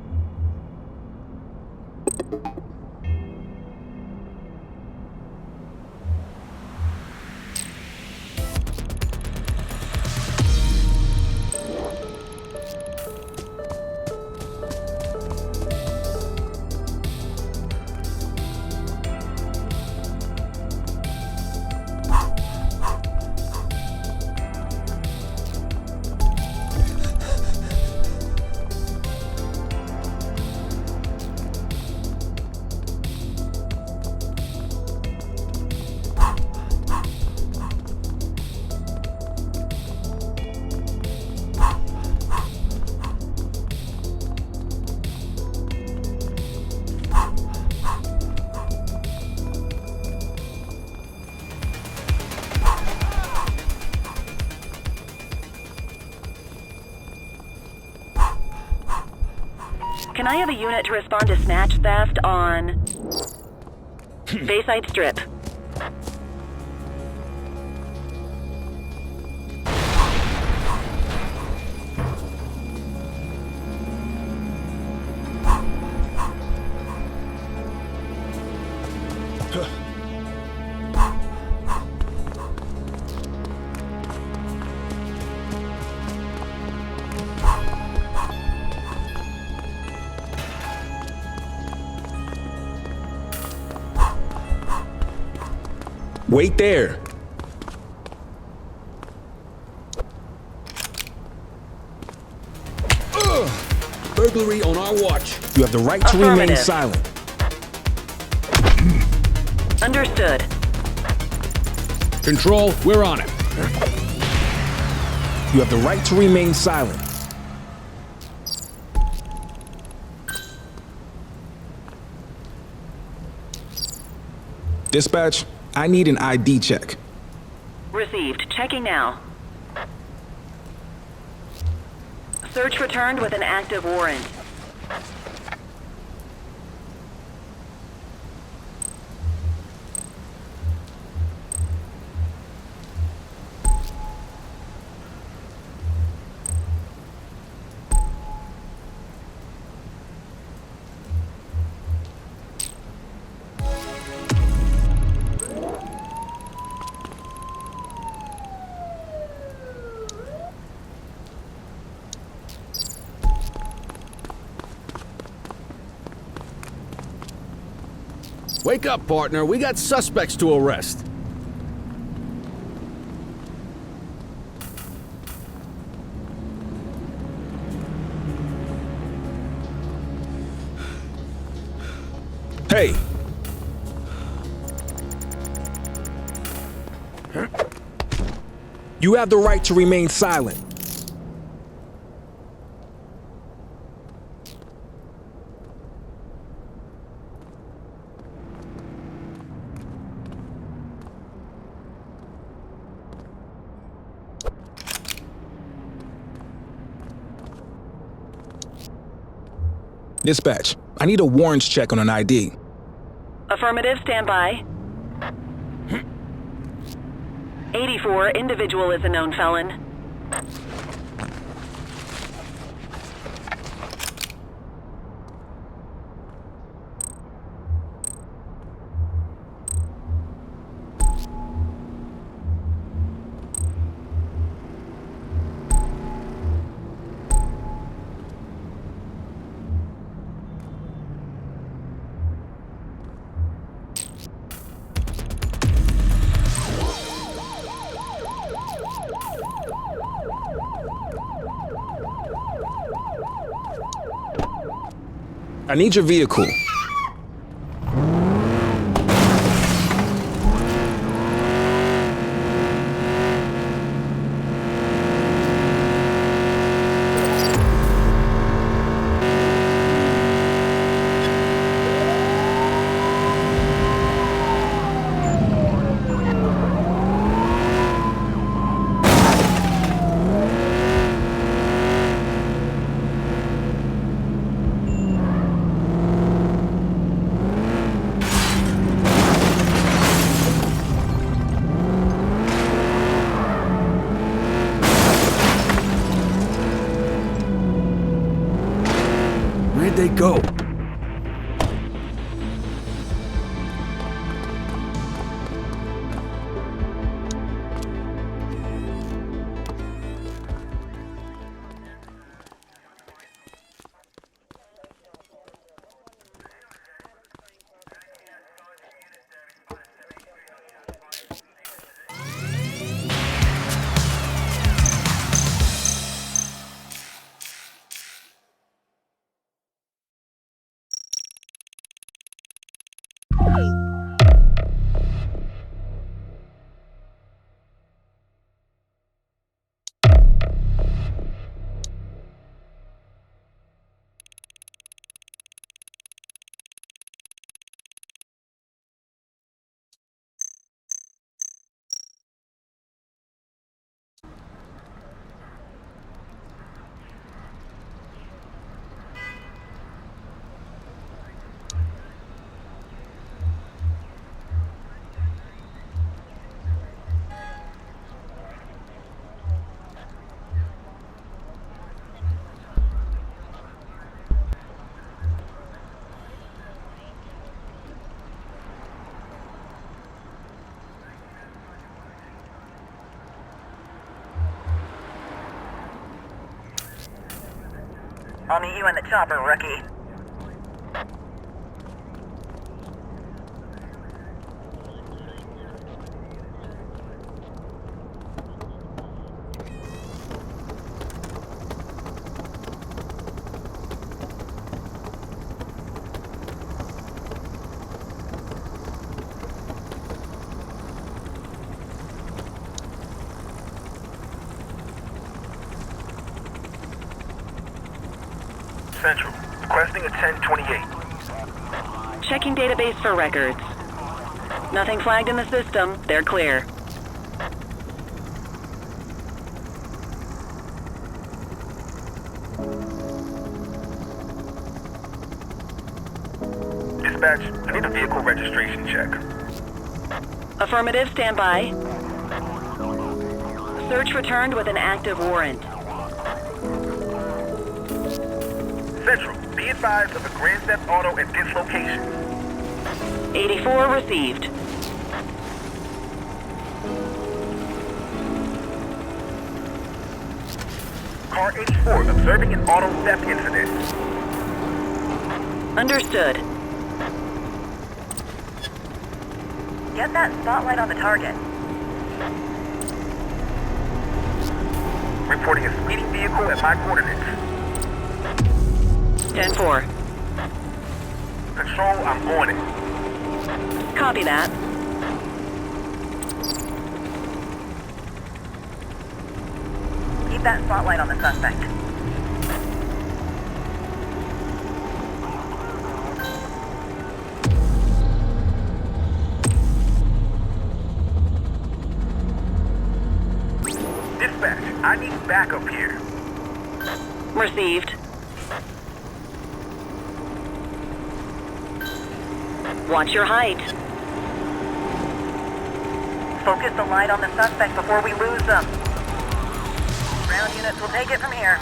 Speaker 9: Can I have a unit to respond to snatch theft on Bayside Strip?
Speaker 8: Wait there.
Speaker 16: Burglary on our watch.
Speaker 8: You have the right to remain
Speaker 9: Affirmative.
Speaker 8: silent.
Speaker 9: Understood.
Speaker 16: Control, we're on it.
Speaker 8: You have the right to remain silent. Dispatch, I need an ID check.
Speaker 9: Received. Checking now. Search returned with an active warrant.
Speaker 15: Wake up, partner. We got suspects to arrest.
Speaker 8: Hey! You have the right to remain silent. Dispatch, I need a warrants check on an ID.
Speaker 9: Affirmative, stand by. 84, individual is a known felon.
Speaker 8: I need your vehicle.
Speaker 16: they go.
Speaker 7: I'll meet you in the chopper, rookie.
Speaker 20: Central, requesting a 1028.
Speaker 9: Checking database for records. Nothing flagged in the system. They're clear.
Speaker 20: Dispatch, I need a vehicle registration check.
Speaker 9: Affirmative, stand by. Search returned with an active warrant.
Speaker 20: Central, be advised of a Grand Theft Auto at this location.
Speaker 9: 84 received.
Speaker 20: Car 84 observing an auto theft incident.
Speaker 9: Understood.
Speaker 7: Get that spotlight on the target.
Speaker 20: Reporting a speeding vehicle at my coordinates.
Speaker 9: 10-4.
Speaker 20: Control, I'm on it.
Speaker 9: Copy that.
Speaker 7: Keep that spotlight on the suspect.
Speaker 20: Dispatch, I need backup here.
Speaker 9: Received. Watch your height.
Speaker 7: Focus the light on the suspect before we lose them. Ground units will take it from here.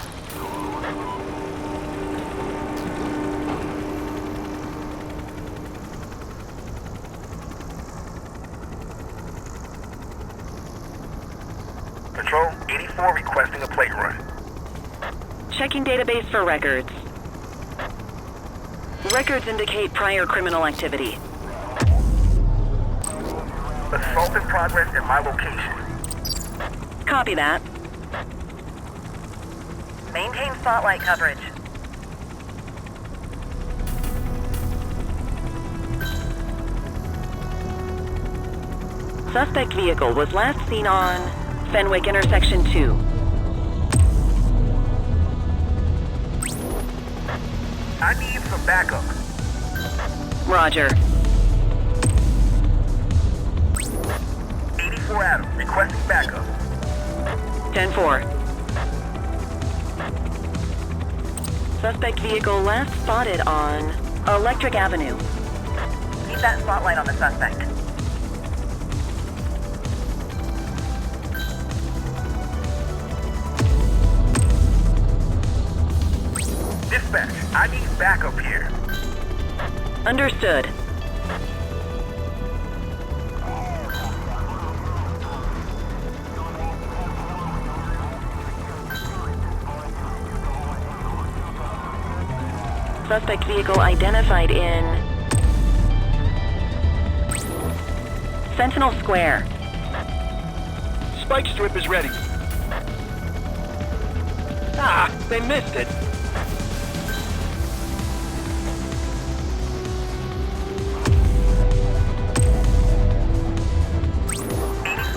Speaker 20: Control, 84 requesting a plate run.
Speaker 9: Checking database for records. Records indicate prior criminal activity.
Speaker 20: Assault in progress at my location.
Speaker 9: Copy that.
Speaker 7: Maintain spotlight coverage.
Speaker 9: Suspect vehicle was last seen on Fenwick intersection 2.
Speaker 20: I need some backup.
Speaker 9: Roger.
Speaker 20: 84 Adam, requesting backup.
Speaker 9: 10-4. Suspect vehicle last spotted on Electric Avenue.
Speaker 7: Keep that spotlight on the suspect.
Speaker 20: Dispatch, I need backup
Speaker 9: Understood. Suspect vehicle identified in Sentinel Square.
Speaker 11: Spike strip is ready. Ah, they missed it.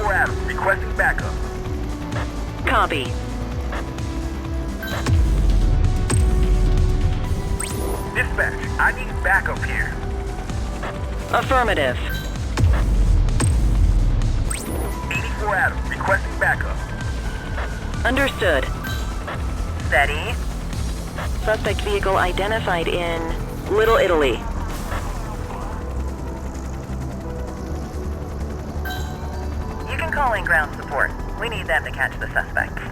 Speaker 20: Adam, requesting backup.
Speaker 9: Copy.
Speaker 20: Dispatch, I need backup here.
Speaker 9: Affirmative.
Speaker 20: 84 Adam, requesting backup.
Speaker 9: Understood.
Speaker 7: Steady.
Speaker 9: Suspect vehicle identified in Little Italy.
Speaker 7: You can call in ground support. We need them to catch the suspects.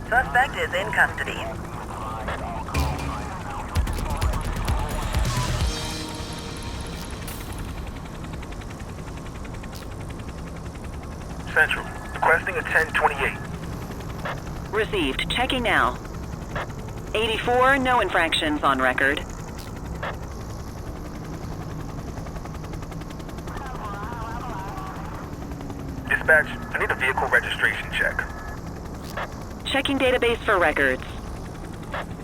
Speaker 7: Suspect is in custody.
Speaker 20: Central, requesting a 1028.
Speaker 9: Received. Checking now. 84, no infractions on record.
Speaker 20: Dispatch, I need a vehicle registration check.
Speaker 9: Checking database for records.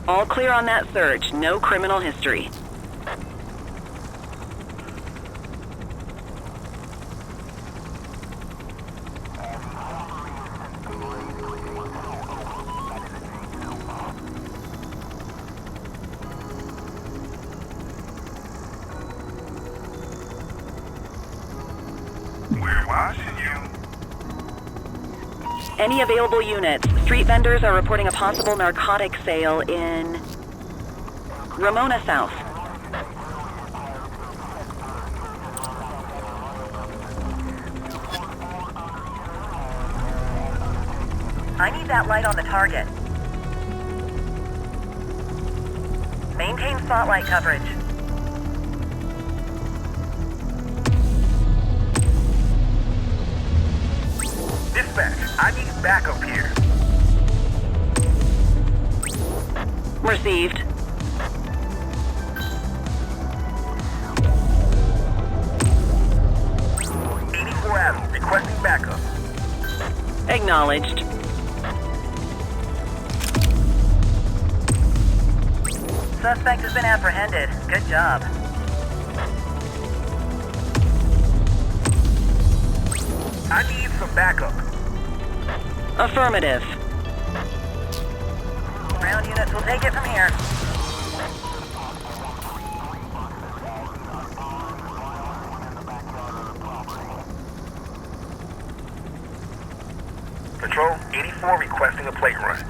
Speaker 9: All clear on that search. No criminal history.
Speaker 20: We're watching you.
Speaker 9: Any available units? Street vendors are reporting a possible narcotic sale in Ramona South.
Speaker 7: I need that light on the target. Maintain spotlight coverage.
Speaker 20: Dispatch, I need backup here.
Speaker 9: Received.
Speaker 20: Adam, requesting backup.
Speaker 9: Acknowledged.
Speaker 7: Suspect has been apprehended. Good job.
Speaker 20: I need some backup.
Speaker 9: Affirmative.
Speaker 7: Ground units will take it from here.
Speaker 20: Patrol, 84 requesting a plate run.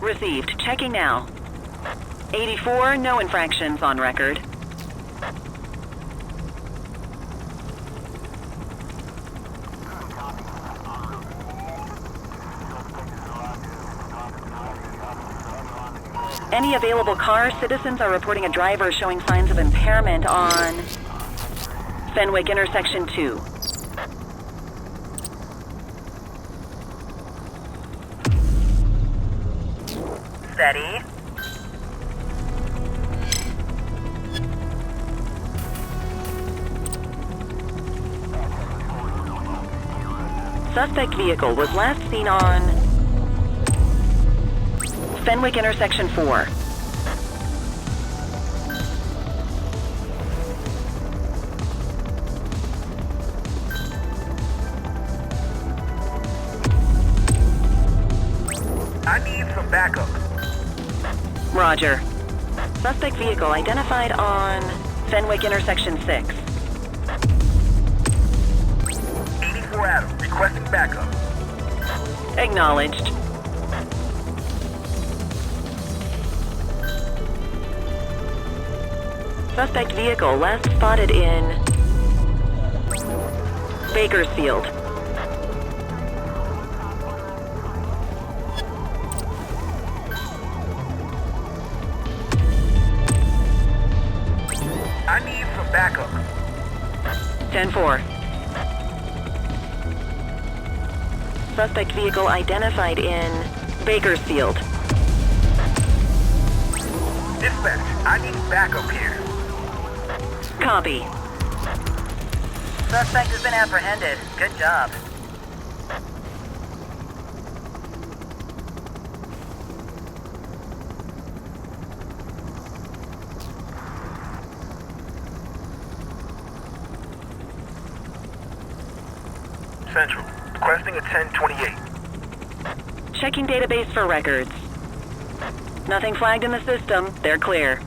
Speaker 9: Received. Checking now. 84, no infractions on record. Any available cars, citizens are reporting a driver showing signs of impairment on Fenwick Intersection 2.
Speaker 7: Steady.
Speaker 9: Suspect vehicle was last seen on Fenwick Intersection 4.
Speaker 20: I need some backup.
Speaker 9: Roger. Suspect vehicle identified on Fenwick Intersection 6.
Speaker 20: 84 Adam, requesting backup.
Speaker 9: Acknowledged. Suspect vehicle last spotted in Bakersfield.
Speaker 20: backup.
Speaker 9: 10-4. Suspect vehicle identified in Bakersfield.
Speaker 20: Dispatch, I need backup here.
Speaker 9: Copy.
Speaker 7: Suspect has been apprehended. Good job.
Speaker 20: Central, requesting a 1028.
Speaker 9: Checking database for records. Nothing flagged in the system. They're clear.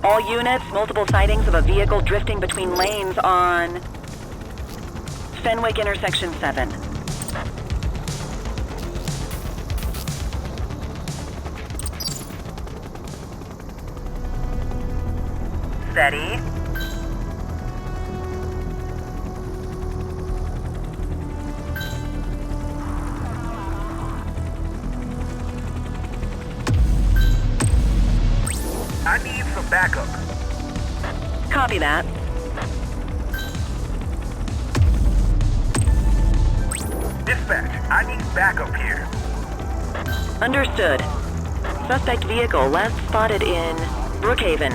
Speaker 9: All units, multiple sightings of a vehicle drifting between lanes on Fenwick intersection 7.
Speaker 7: Steady.
Speaker 20: I need some backup.
Speaker 9: Copy that.
Speaker 20: Dispatch, I need backup here.
Speaker 9: Understood. Suspect vehicle last spotted in Brookhaven.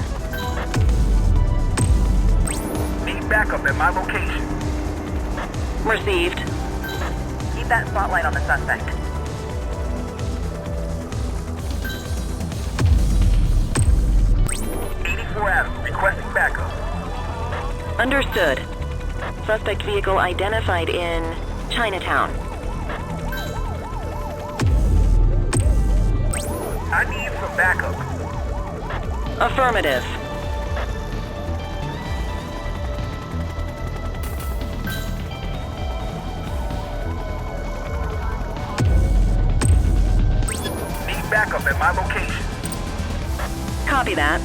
Speaker 20: Need backup at my location.
Speaker 9: Received.
Speaker 7: Keep that spotlight on the suspect.
Speaker 20: Adam, requesting backup.
Speaker 9: Understood. Suspect vehicle identified in Chinatown.
Speaker 20: I need some backup.
Speaker 9: Affirmative.
Speaker 20: Need backup at my location.
Speaker 9: Copy that.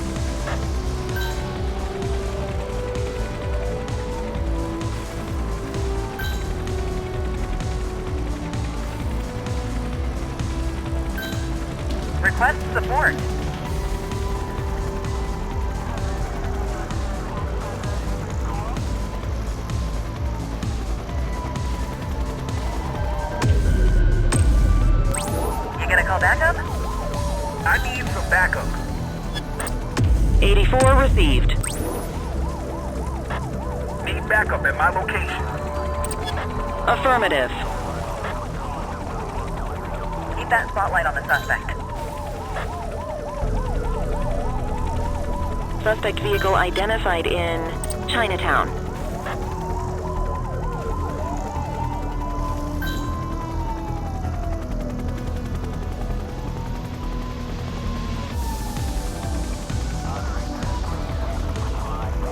Speaker 7: Request support. You gonna call backup?
Speaker 20: I need some backup.
Speaker 9: 84 received.
Speaker 20: Need backup at my location.
Speaker 9: Affirmative.
Speaker 7: Keep that spotlight on the suspect.
Speaker 9: Suspect vehicle identified in Chinatown.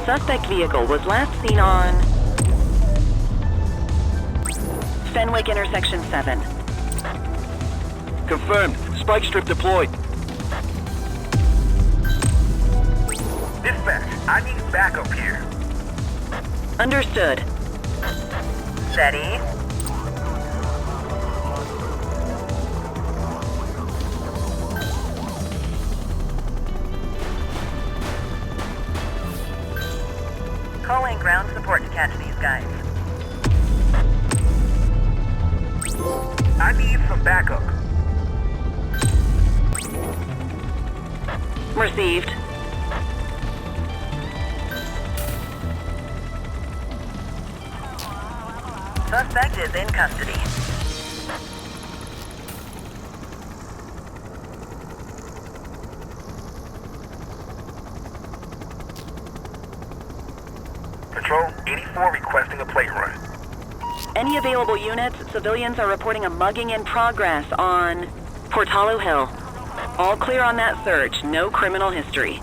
Speaker 9: Suspect vehicle was last seen on Fenwick intersection 7.
Speaker 16: Confirmed. Spike strip deployed.
Speaker 20: Dispatch, I need backup here.
Speaker 9: Understood.
Speaker 7: Steady. Calling ground support to catch these guys.
Speaker 20: I need some backup.
Speaker 9: Received.
Speaker 7: Suspect is in custody.
Speaker 20: Patrol 84 requesting a plate run.
Speaker 9: Any available units, civilians are reporting a mugging in progress on Portalo Hill. All clear on that search, no criminal history.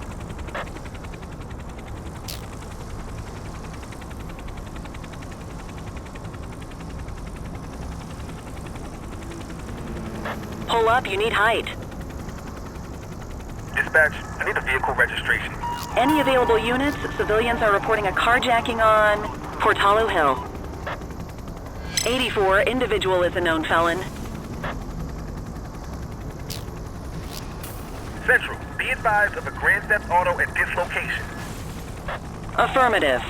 Speaker 9: Pull up, you need height.
Speaker 20: Dispatch, I need a vehicle registration.
Speaker 9: Any available units, civilians are reporting a carjacking on Portalo Hill. 84, individual is a known felon.
Speaker 20: Central, be advised of a Grand Theft Auto at this location.
Speaker 9: Affirmative.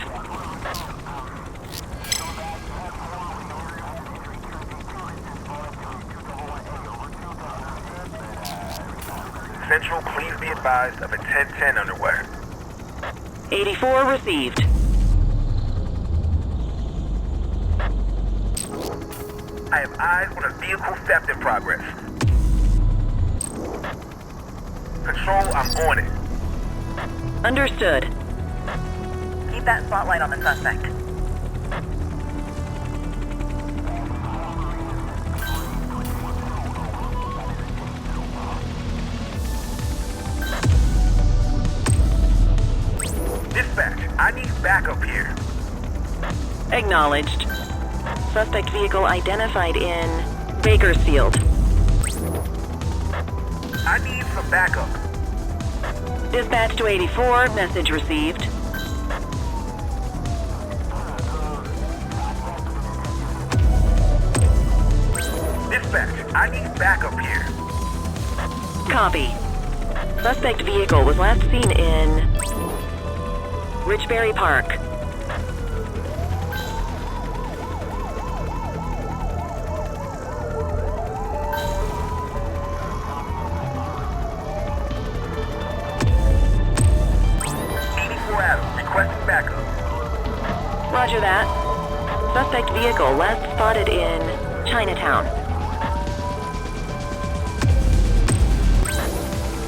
Speaker 20: Central, please be advised of a 1010 underway.
Speaker 9: 84 received.
Speaker 20: I have eyes on a vehicle theft in progress. Control, I'm on it.
Speaker 9: Understood.
Speaker 7: Keep that spotlight on the suspect.
Speaker 20: Dispatch, I need backup here.
Speaker 9: Acknowledged. Suspect vehicle identified in Bakersfield.
Speaker 20: I need some backup.
Speaker 9: Dispatch to 84, message received.
Speaker 20: Dispatch, I need backup here.
Speaker 9: Copy. Suspect vehicle was last seen in Richbury Park.
Speaker 20: Requesting backup.
Speaker 9: Roger that. Suspect vehicle last spotted in Chinatown.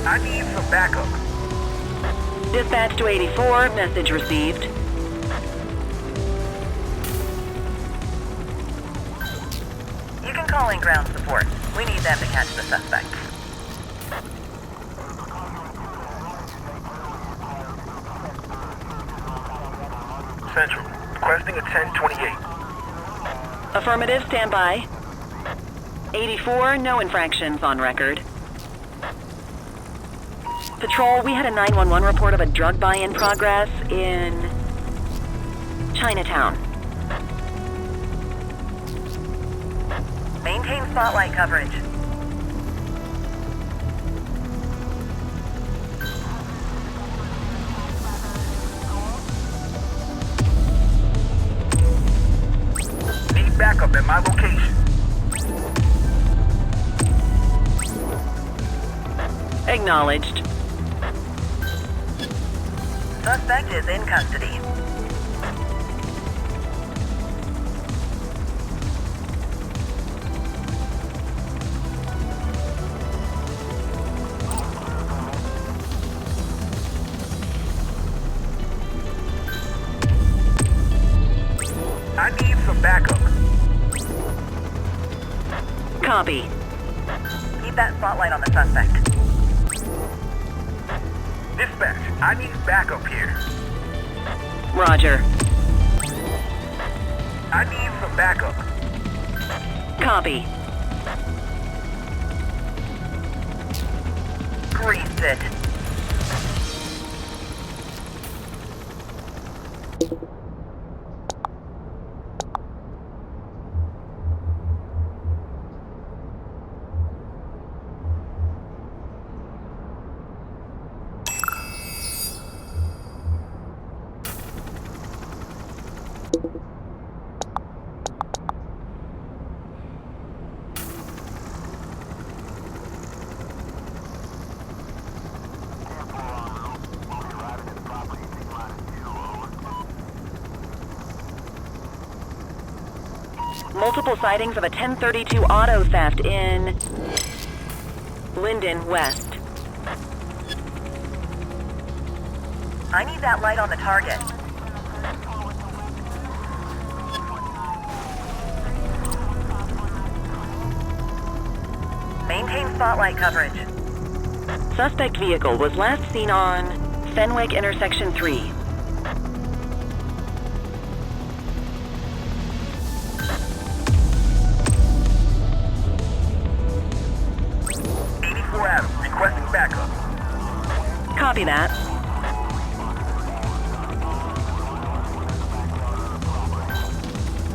Speaker 20: I need some backup.
Speaker 9: Dispatch to 84, message received.
Speaker 7: You can call in ground support. We need them to catch the suspect.
Speaker 20: Central, requesting a 1028.
Speaker 9: Affirmative, stand by. 84, no infractions on record. Patrol, we had a 911 report of a drug buy in progress in Chinatown.
Speaker 7: Maintain spotlight coverage.
Speaker 20: Need backup at my location.
Speaker 9: Acknowledged.
Speaker 7: Suspect is in custody.
Speaker 20: I need some backup.
Speaker 9: Copy.
Speaker 7: Keep that spotlight on the suspect.
Speaker 20: Dispatch, I need backup here.
Speaker 9: Roger.
Speaker 20: I need some backup.
Speaker 9: Copy.
Speaker 7: Greased it.
Speaker 9: Multiple sightings of a 1032 auto theft in Linden West.
Speaker 7: I need that light on the target. Maintain spotlight coverage.
Speaker 9: Suspect vehicle was last seen on Fenwick Intersection 3.
Speaker 20: Requesting backup.
Speaker 9: Copy that.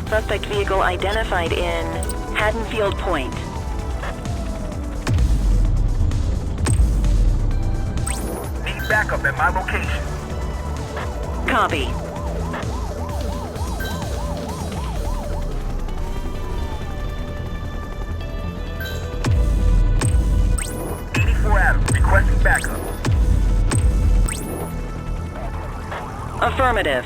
Speaker 9: Suspect vehicle identified in Haddonfield Point.
Speaker 20: Need backup at my location.
Speaker 9: Copy.
Speaker 20: Adams, requesting backup.
Speaker 9: Affirmative.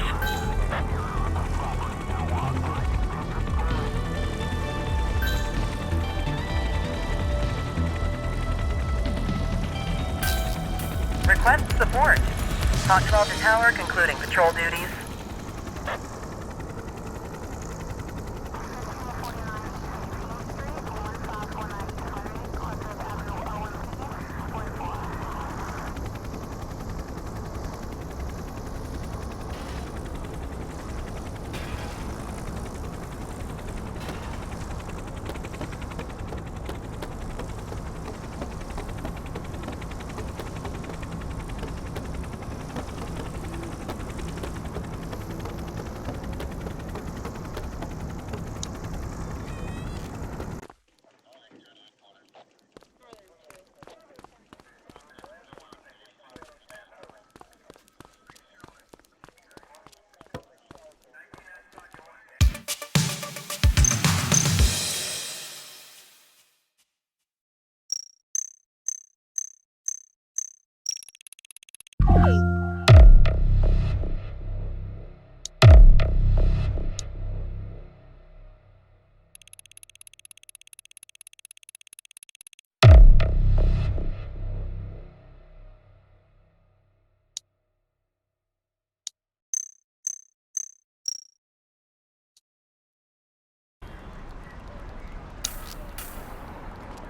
Speaker 7: Request support. Hostile to tower concluding patrol duties.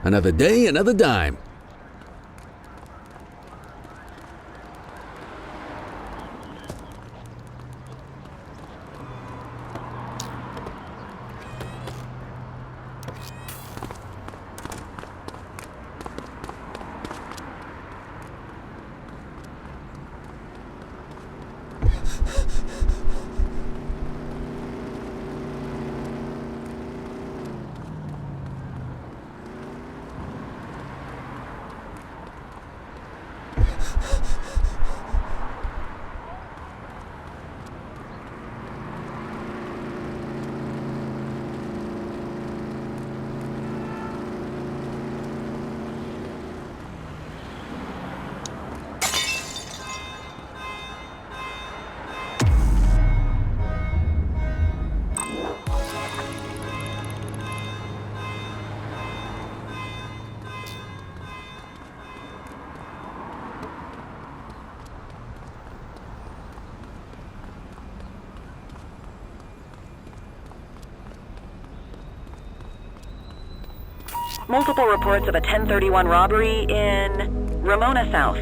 Speaker 15: Another day, another dime.
Speaker 9: Multiple reports of a 1031 robbery in Ramona South.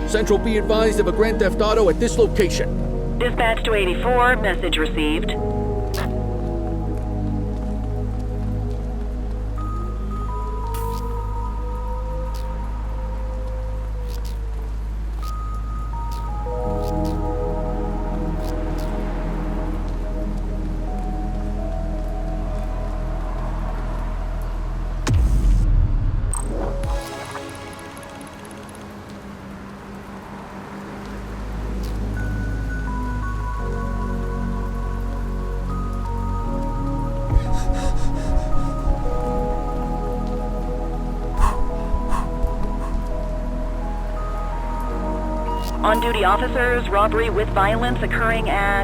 Speaker 15: Central, be advised of a Grand Theft Auto at this location.
Speaker 9: Dispatch to 84, message received. On-duty officers, robbery with violence occurring at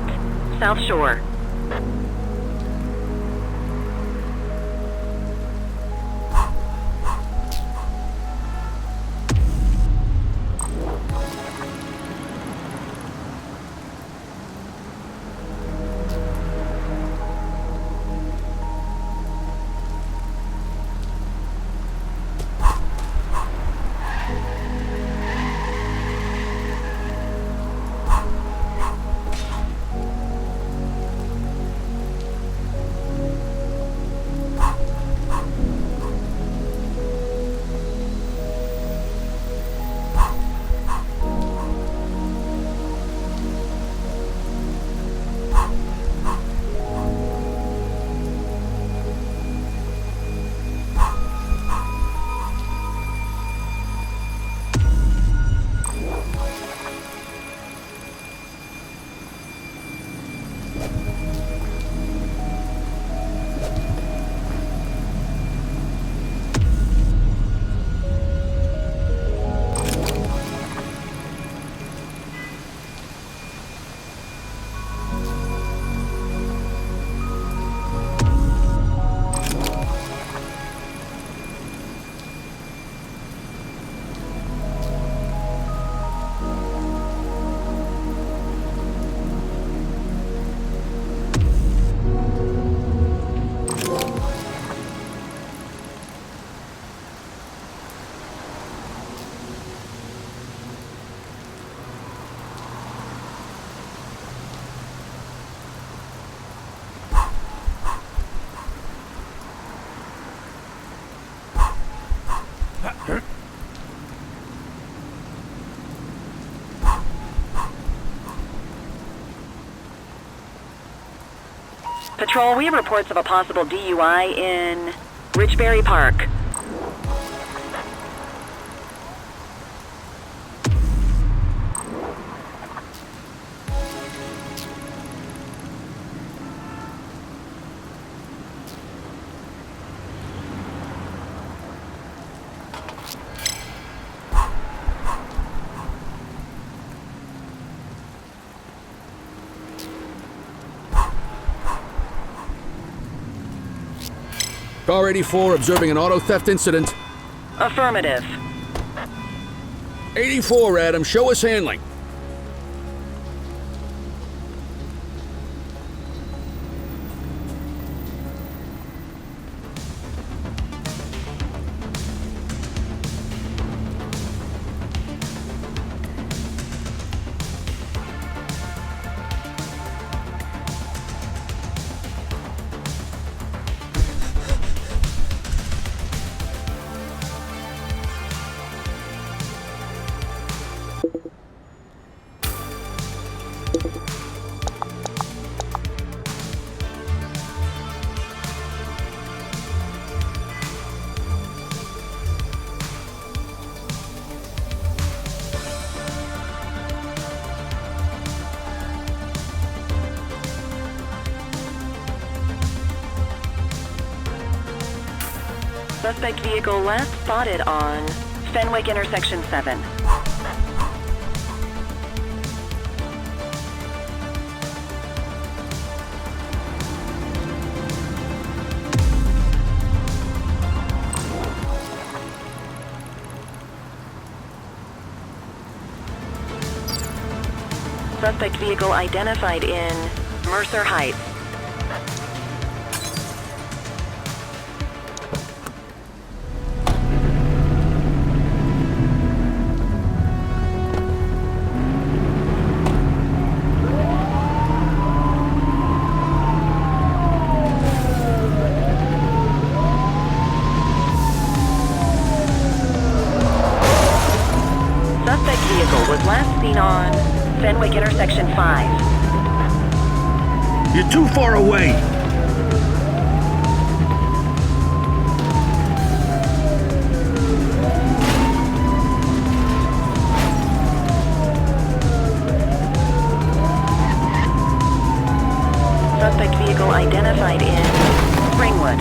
Speaker 9: South Shore. Patrol, we have reports of a possible DUI in Richbury Park.
Speaker 15: Car 84 observing an auto theft incident.
Speaker 9: Affirmative.
Speaker 15: 84, Adam, show us handling.
Speaker 9: Suspect vehicle last spotted on Fenwick intersection 7. Suspect vehicle identified in Mercer Heights. Suspect vehicle was last seen on Fenwick intersection 5.
Speaker 16: You're too far away.
Speaker 9: Suspect vehicle identified in Springwood.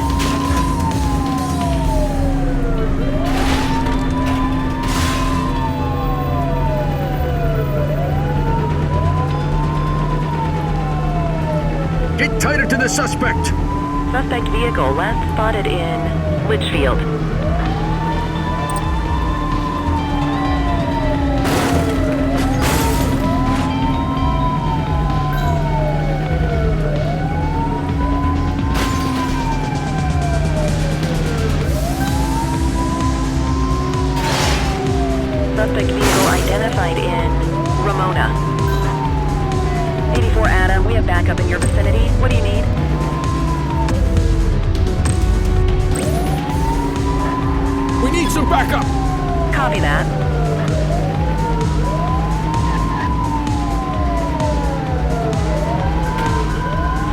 Speaker 16: Get tighter to the suspect.
Speaker 9: Suspect vehicle last spotted in Litchfield. Suspect vehicle identified in Ramona. 84 Adam, we have backup in your vicinity. What do you need?
Speaker 15: We need some backup.
Speaker 9: Copy that.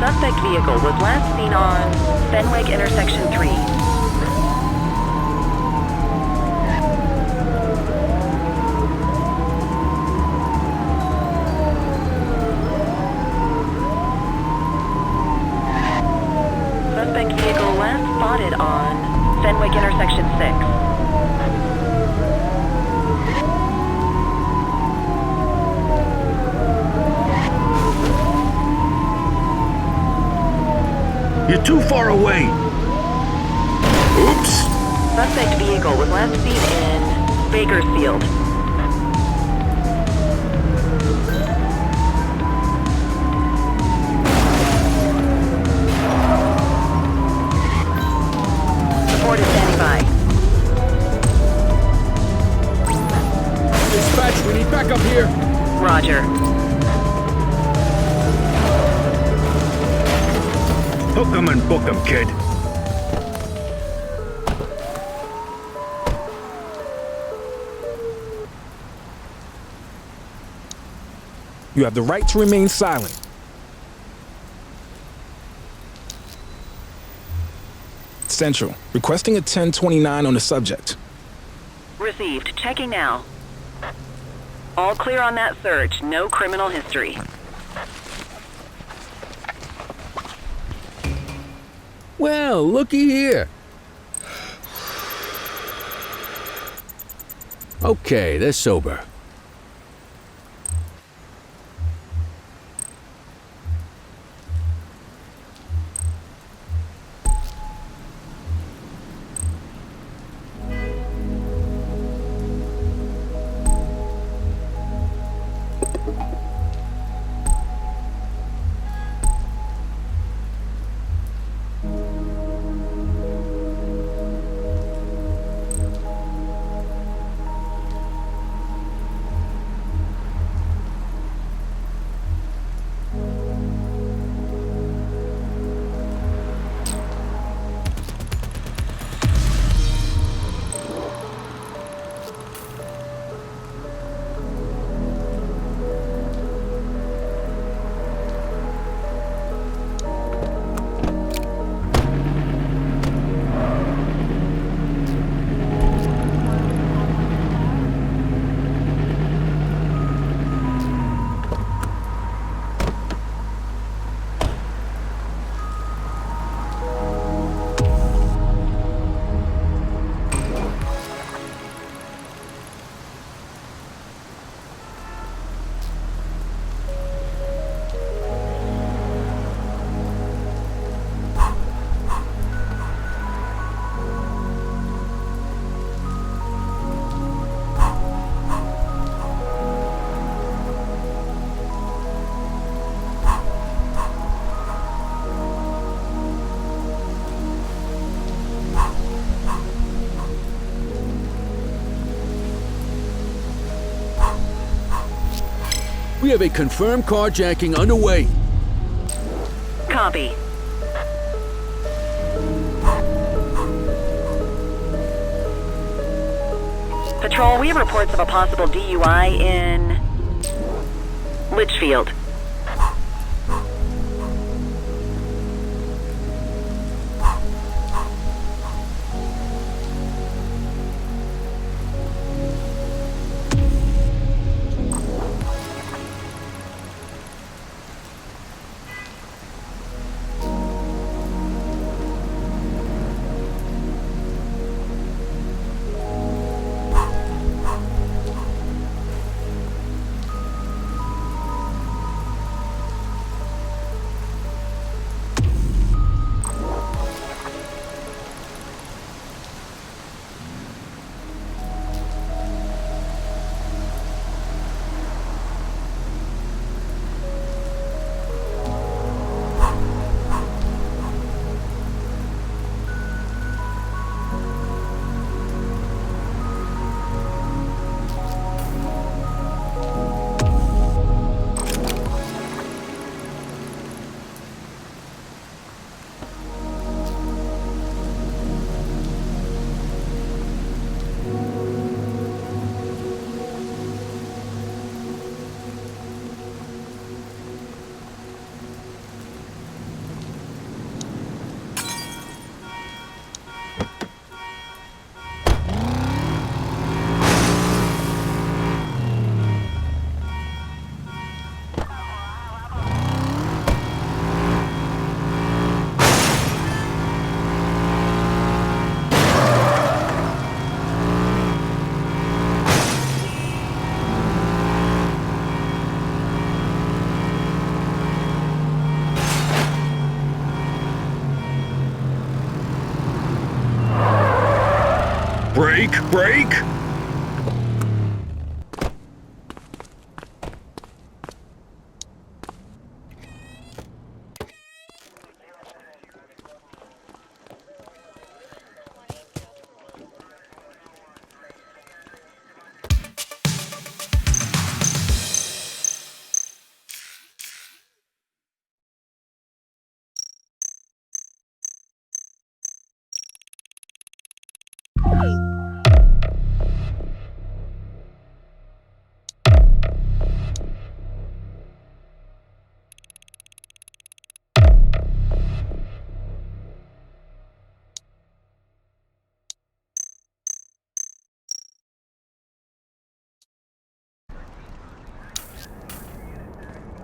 Speaker 9: Suspect vehicle was last seen on Fenwick intersection 3. Suspect vehicle last spotted on Fenwick intersection 6.
Speaker 16: You're too far away. Oops.
Speaker 9: Suspect vehicle was last seen in Bakersfield. Support is standing by.
Speaker 15: Dispatch, we need backup here.
Speaker 9: Roger.
Speaker 16: Hook 'em and book 'em, kid.
Speaker 8: You have the right to remain silent. Central. Requesting a 1029 on the subject.
Speaker 9: Received. Checking now. All clear on that search. No criminal history.
Speaker 6: Well, looky here. Okay, they're sober. We have a confirmed carjacking underway.
Speaker 9: Copy. Patrol, we have reports of a possible DUI in Litchfield.
Speaker 16: Break!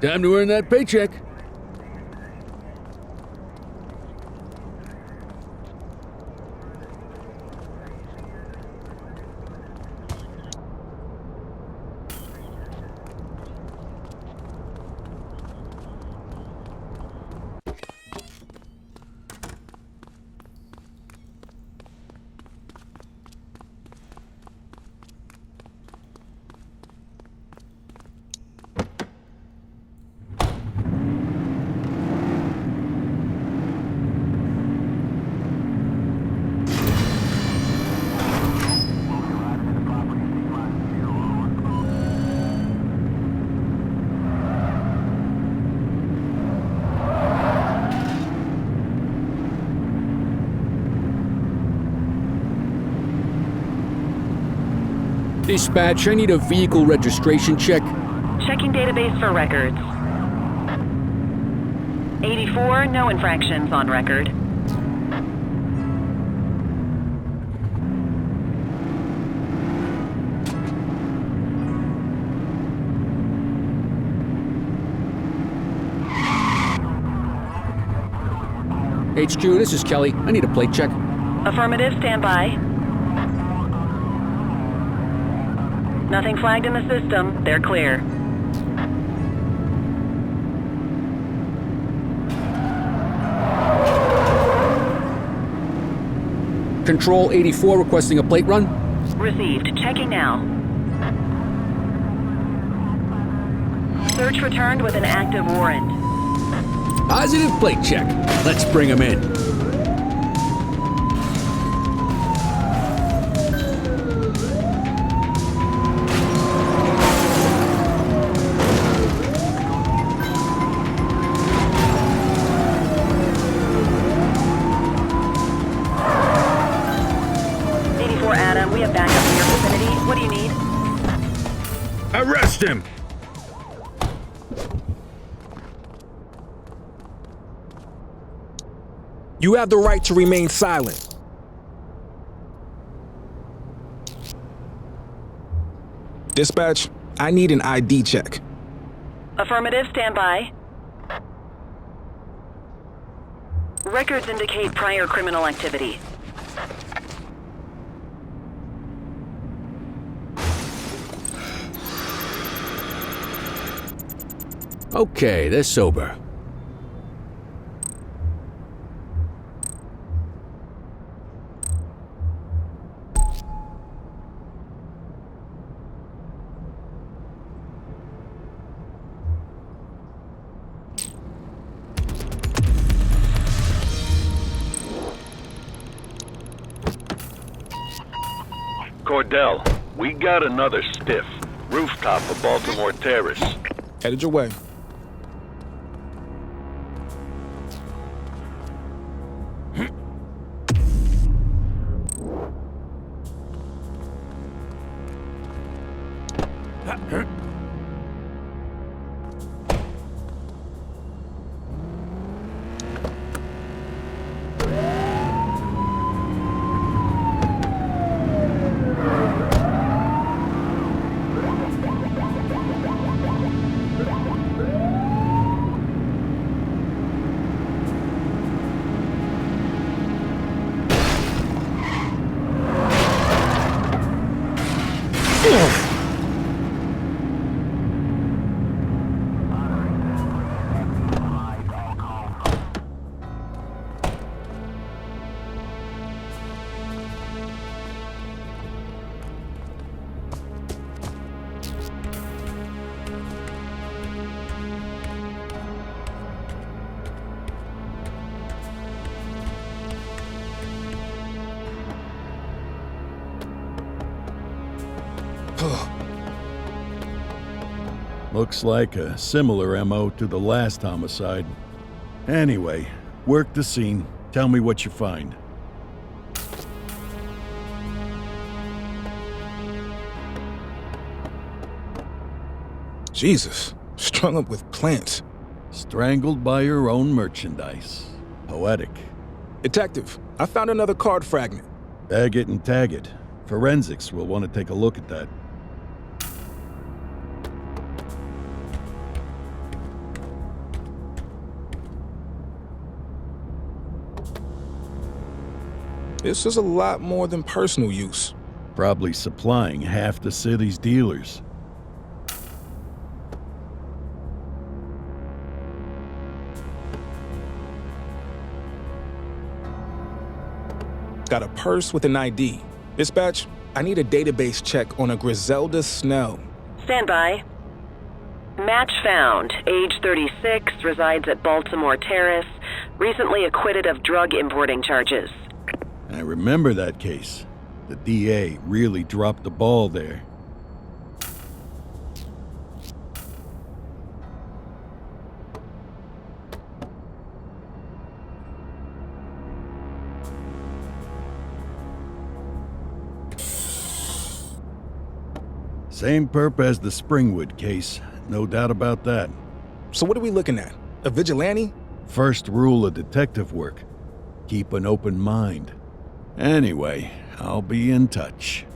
Speaker 15: Time to earn that paycheck. Dispatch, I need a vehicle registration check.
Speaker 9: Checking database for records. 84, no infractions on record.
Speaker 15: HQ, this is Kelly. I need a plate check.
Speaker 9: Affirmative, stand by. Nothing flagged in the system. They're clear.
Speaker 15: Control 84 requesting a plate run.
Speaker 9: Received. Checking now. Search returned with an active warrant.
Speaker 15: Positive plate check. Let's bring him in.
Speaker 16: Arrest him!
Speaker 8: You have the right to remain silent. Dispatch, I need an ID check.
Speaker 9: Affirmative, stand by. Records indicate prior criminal activity.
Speaker 15: Okay, they're sober.
Speaker 12: Cordell, we got another stiff. Rooftop of Baltimore Terrace.
Speaker 8: Headed your way.
Speaker 1: Looks like a similar MO to the last homicide. Anyway, work the scene. Tell me what you find.
Speaker 8: Jesus, strung up with plants.
Speaker 1: Strangled by your own merchandise. Poetic.
Speaker 8: Detective, I found another card fragment.
Speaker 1: Bag it and tag it. Forensics will want to take a look at that.
Speaker 8: This is a lot more than personal use.
Speaker 1: Probably supplying half the city's dealers.
Speaker 8: Got a purse with an ID. Dispatch, I need a database check on a Griselda Snell.
Speaker 9: Stand by. Match found. Age 36, resides at Baltimore Terrace. Recently acquitted of drug importing charges.
Speaker 1: I remember that case. The DA really dropped the ball there. Same perp as the Springwood case, no doubt about that.
Speaker 8: So what are we looking at? A vigilante?
Speaker 1: First rule of detective work, keep an open mind. Anyway, I'll be in touch.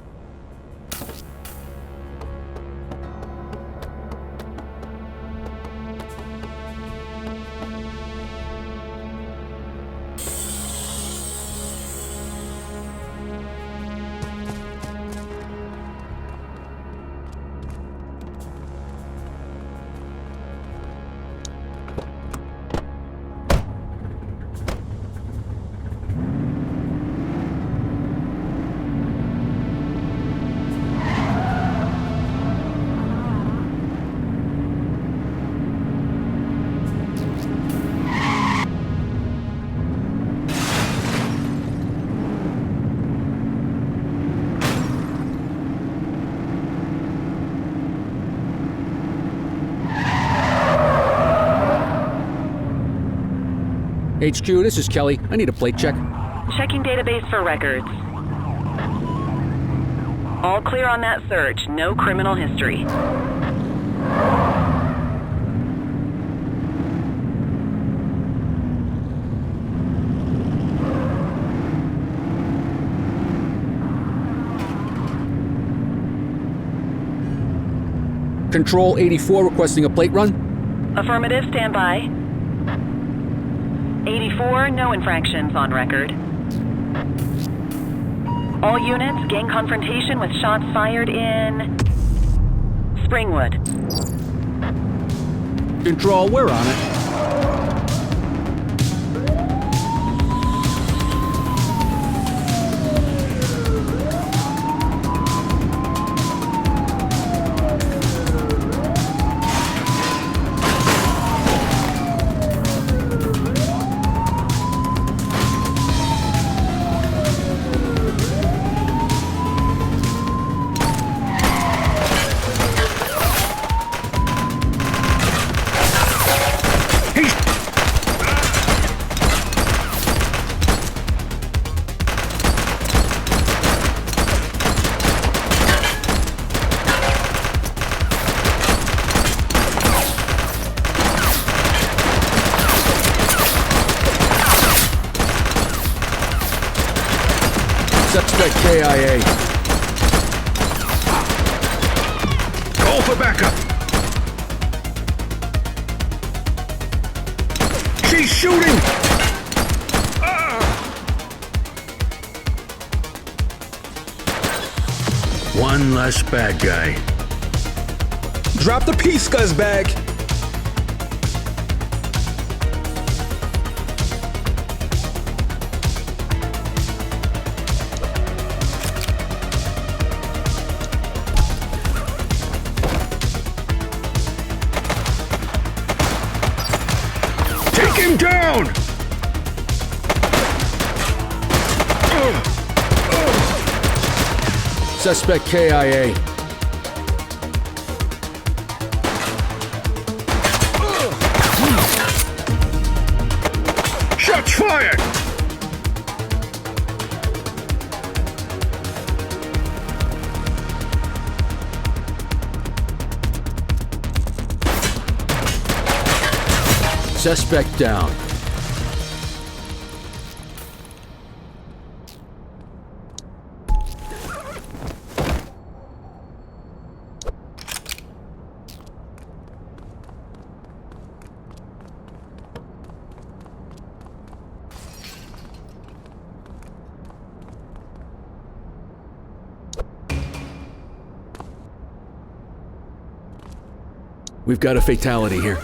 Speaker 15: HQ, this is Kelly. I need a plate check.
Speaker 9: Checking database for records. All clear on that search. No criminal history.
Speaker 15: Control 84 requesting a plate run.
Speaker 9: Affirmative, stand by. 84, no infractions on record. All units, gang confrontation with shots fired in Springwood.
Speaker 15: Control, we're on it.
Speaker 6: Suspect KIA.
Speaker 16: Call for backup. She's shooting!
Speaker 6: One less bad guy.
Speaker 8: Drop the piece, scuzzbag!
Speaker 16: Take him down!
Speaker 6: Suspect KIA.
Speaker 16: Shots fired!
Speaker 6: Suspect down.
Speaker 15: We've got a fatality here.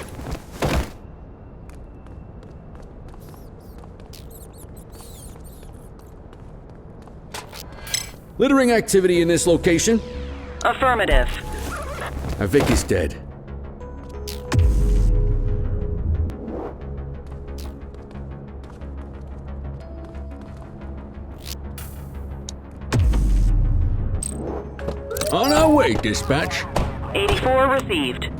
Speaker 15: Littering activity in this location?
Speaker 9: Affirmative.
Speaker 15: Our Vic is dead. On our way, dispatch.
Speaker 9: 84 received.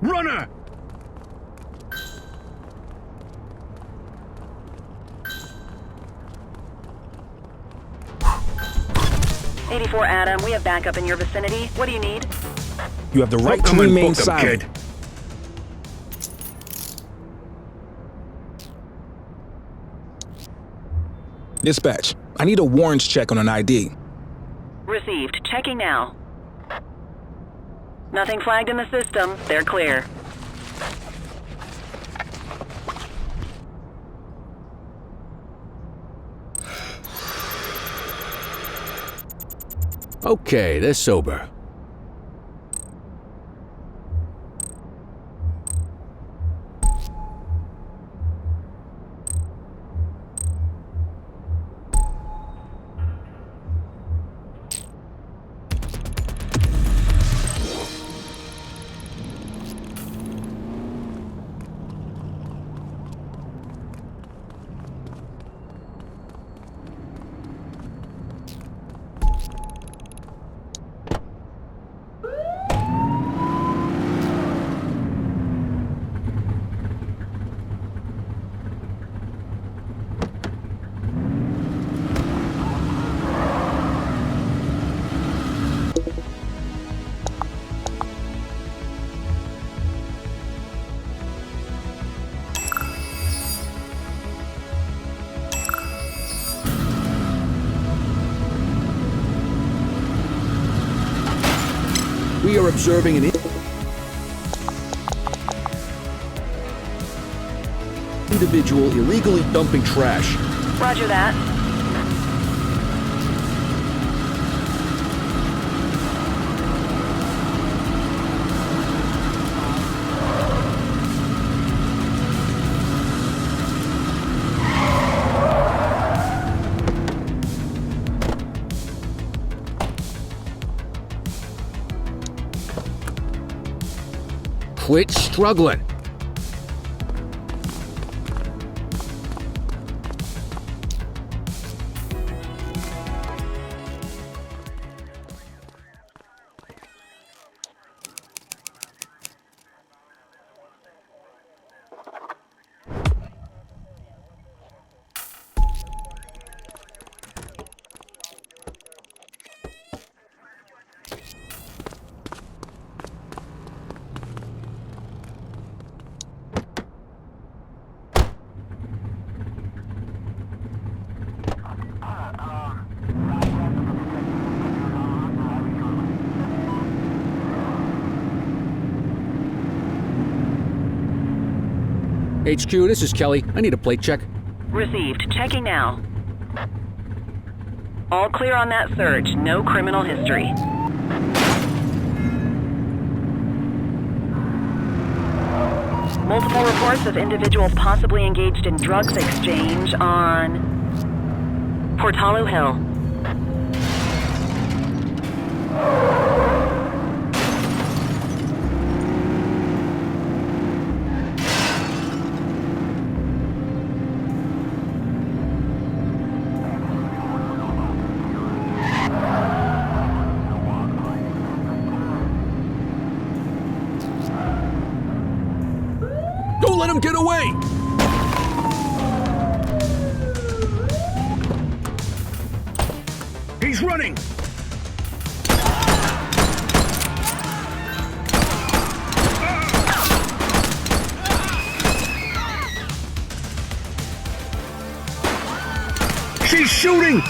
Speaker 16: Runner!
Speaker 9: '84 Adam, we have backup in your vicinity. What do you need?
Speaker 8: You have the right
Speaker 16: Hook
Speaker 8: to
Speaker 16: 'em and
Speaker 8: remain
Speaker 16: book 'em,
Speaker 8: silent.
Speaker 16: kid.
Speaker 8: Dispatch, I need a warrants check on an ID.
Speaker 9: Received. Checking now. Nothing flagged in the system. They're clear.
Speaker 15: Okay, they're sober. We are observing an individual illegally dumping trash.
Speaker 9: Roger that.
Speaker 15: Quit struggling. HQ, this is Kelly. I need a plate check.
Speaker 9: Received. Checking now. All clear on that search. No criminal history. Multiple reports of individuals possibly engaged in drugs exchange on Portalo Hill.
Speaker 15: Don't let him get away!
Speaker 16: He's running! She's shooting!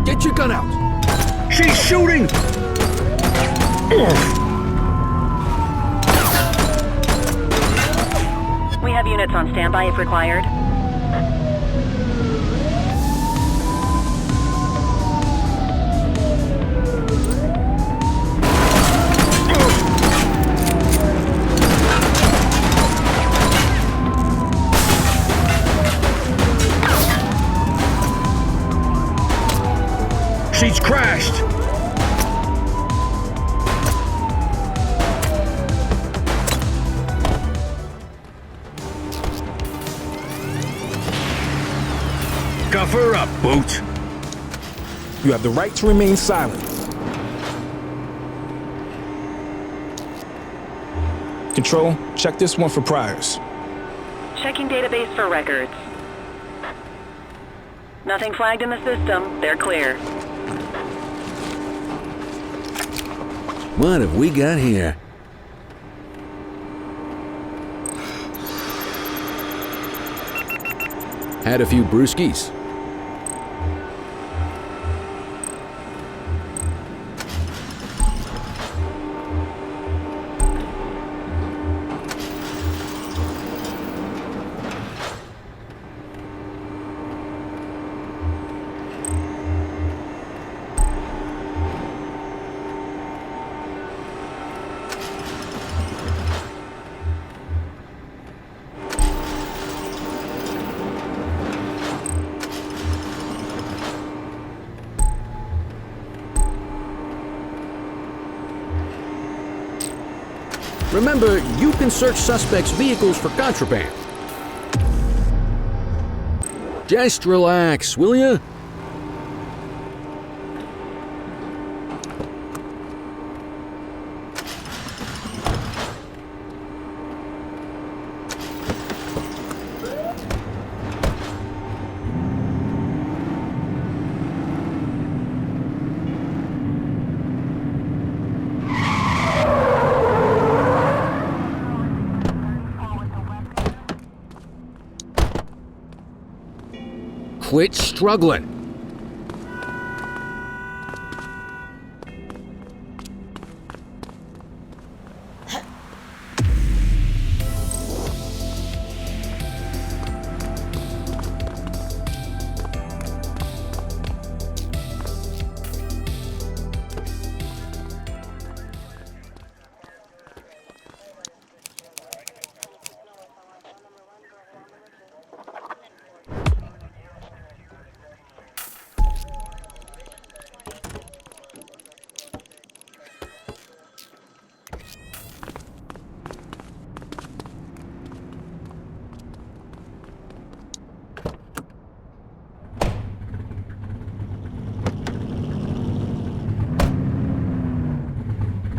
Speaker 15: Get your gun out!
Speaker 16: She's shooting!
Speaker 9: have units on standby if required.
Speaker 16: She's crashed! Cuff her up, Boot!
Speaker 8: You have the right to remain silent. Control, check this one for priors.
Speaker 9: Checking database for records. Nothing flagged in the system. They're clear.
Speaker 15: What have we got here? Had a few brewskis. Remember, you can search suspects' vehicles for contraband. Just relax, will ya? Quit struggling.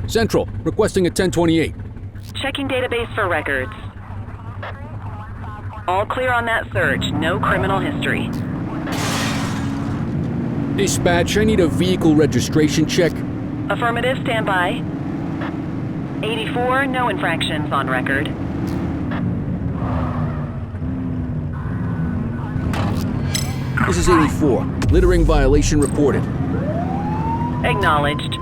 Speaker 15: Central, requesting a 1028.
Speaker 9: Checking database for records. All clear on that search. No criminal history.
Speaker 15: Dispatch, I need a vehicle registration check.
Speaker 9: Affirmative, standby. 84, no infractions on record.
Speaker 15: This is 84. Littering violation reported.
Speaker 9: Acknowledged.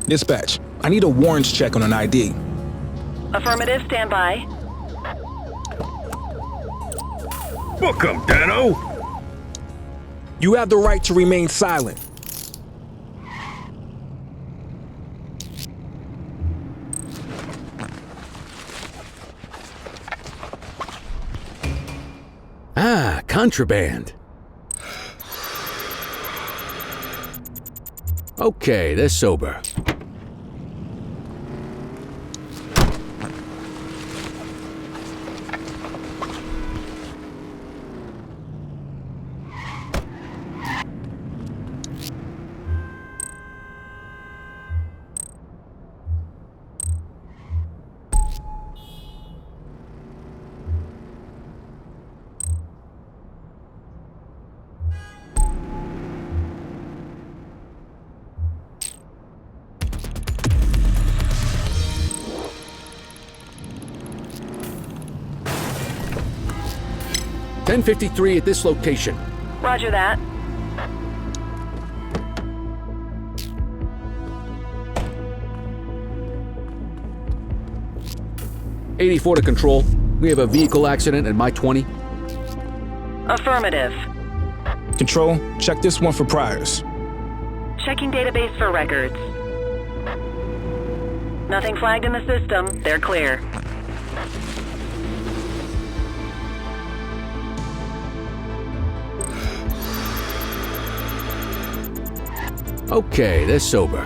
Speaker 8: Dispatch, I need a warrants check on an ID.
Speaker 9: Affirmative, standby.
Speaker 16: Book 'em, Dano!
Speaker 8: You have the right to remain silent.
Speaker 15: Ah, contraband. Okay, they're sober. .1053 at this location.
Speaker 9: Roger that.
Speaker 15: '84 to control. We have a vehicle accident at my 20.
Speaker 9: Affirmative.
Speaker 8: Control, check this one for priors.
Speaker 9: Checking database for records. Nothing flagged in the system. They're clear.
Speaker 15: Okay, they're sober.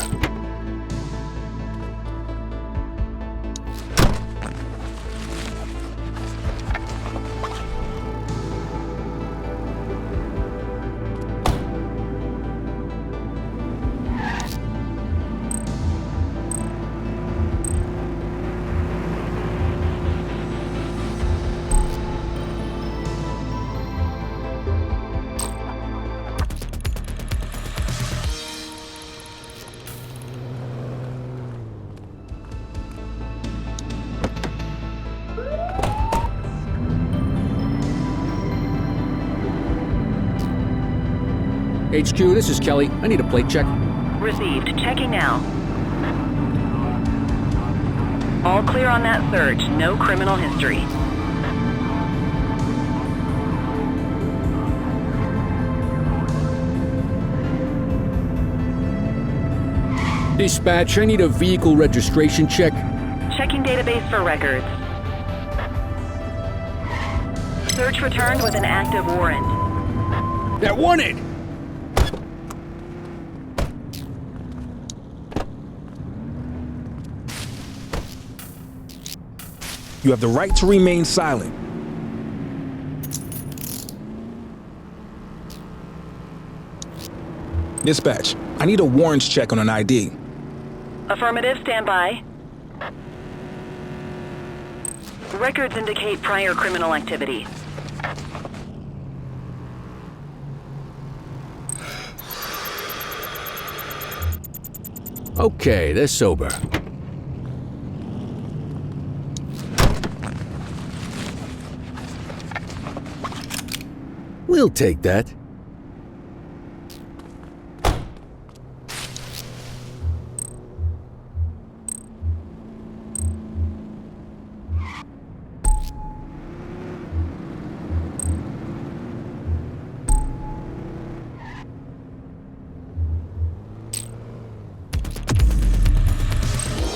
Speaker 15: HQ, this is Kelly. I need a plate check.
Speaker 9: Received. Checking now. All clear on that search. No criminal history.
Speaker 15: Dispatch, I need a vehicle registration check.
Speaker 9: Checking database for records. Search returned with an active warrant.
Speaker 15: That wanted!
Speaker 8: You have the right to remain silent. Dispatch, I need a warrants check on an ID.
Speaker 9: Affirmative, stand by. Records indicate prior criminal activity.
Speaker 15: Okay, they're sober. We'll take that.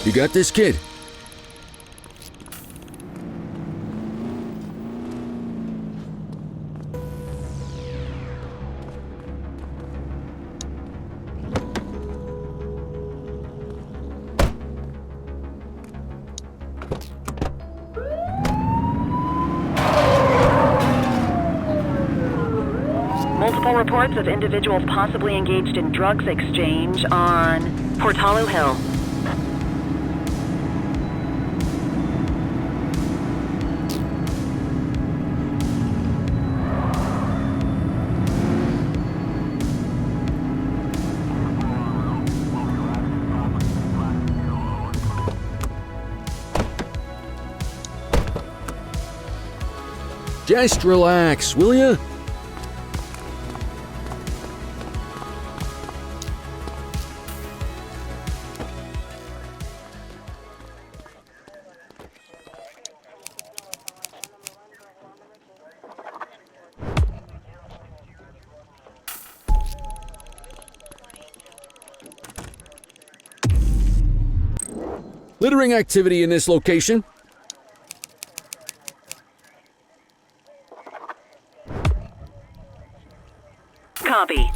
Speaker 15: You got this, kid?
Speaker 9: Multiple reports of individuals possibly engaged in drugs exchange on Portalo Hill.
Speaker 15: Just relax, will ya? Littering activity in this location.
Speaker 9: Copy.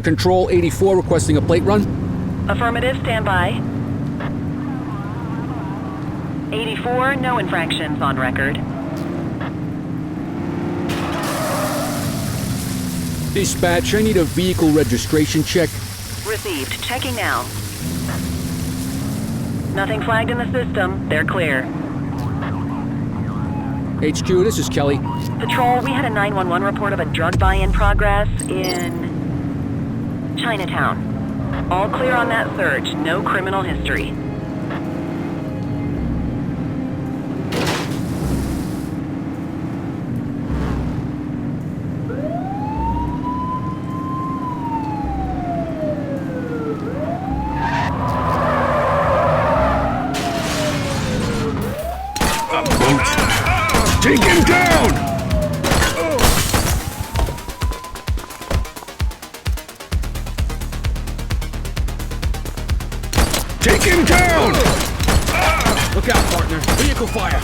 Speaker 15: Control 84 requesting a plate run.
Speaker 9: Affirmative, stand by. 84, no infractions on record.
Speaker 15: Dispatch, I need a vehicle registration check.
Speaker 9: Received. Checking now. Nothing flagged in the system. They're clear.
Speaker 15: HQ, this is Kelly.
Speaker 9: Patrol, we had a 911 report of a drug buy in progress in Chinatown. All clear on that search. No criminal history.
Speaker 16: Take him down! Take him down!
Speaker 15: Look out, partner. Vehicle fire.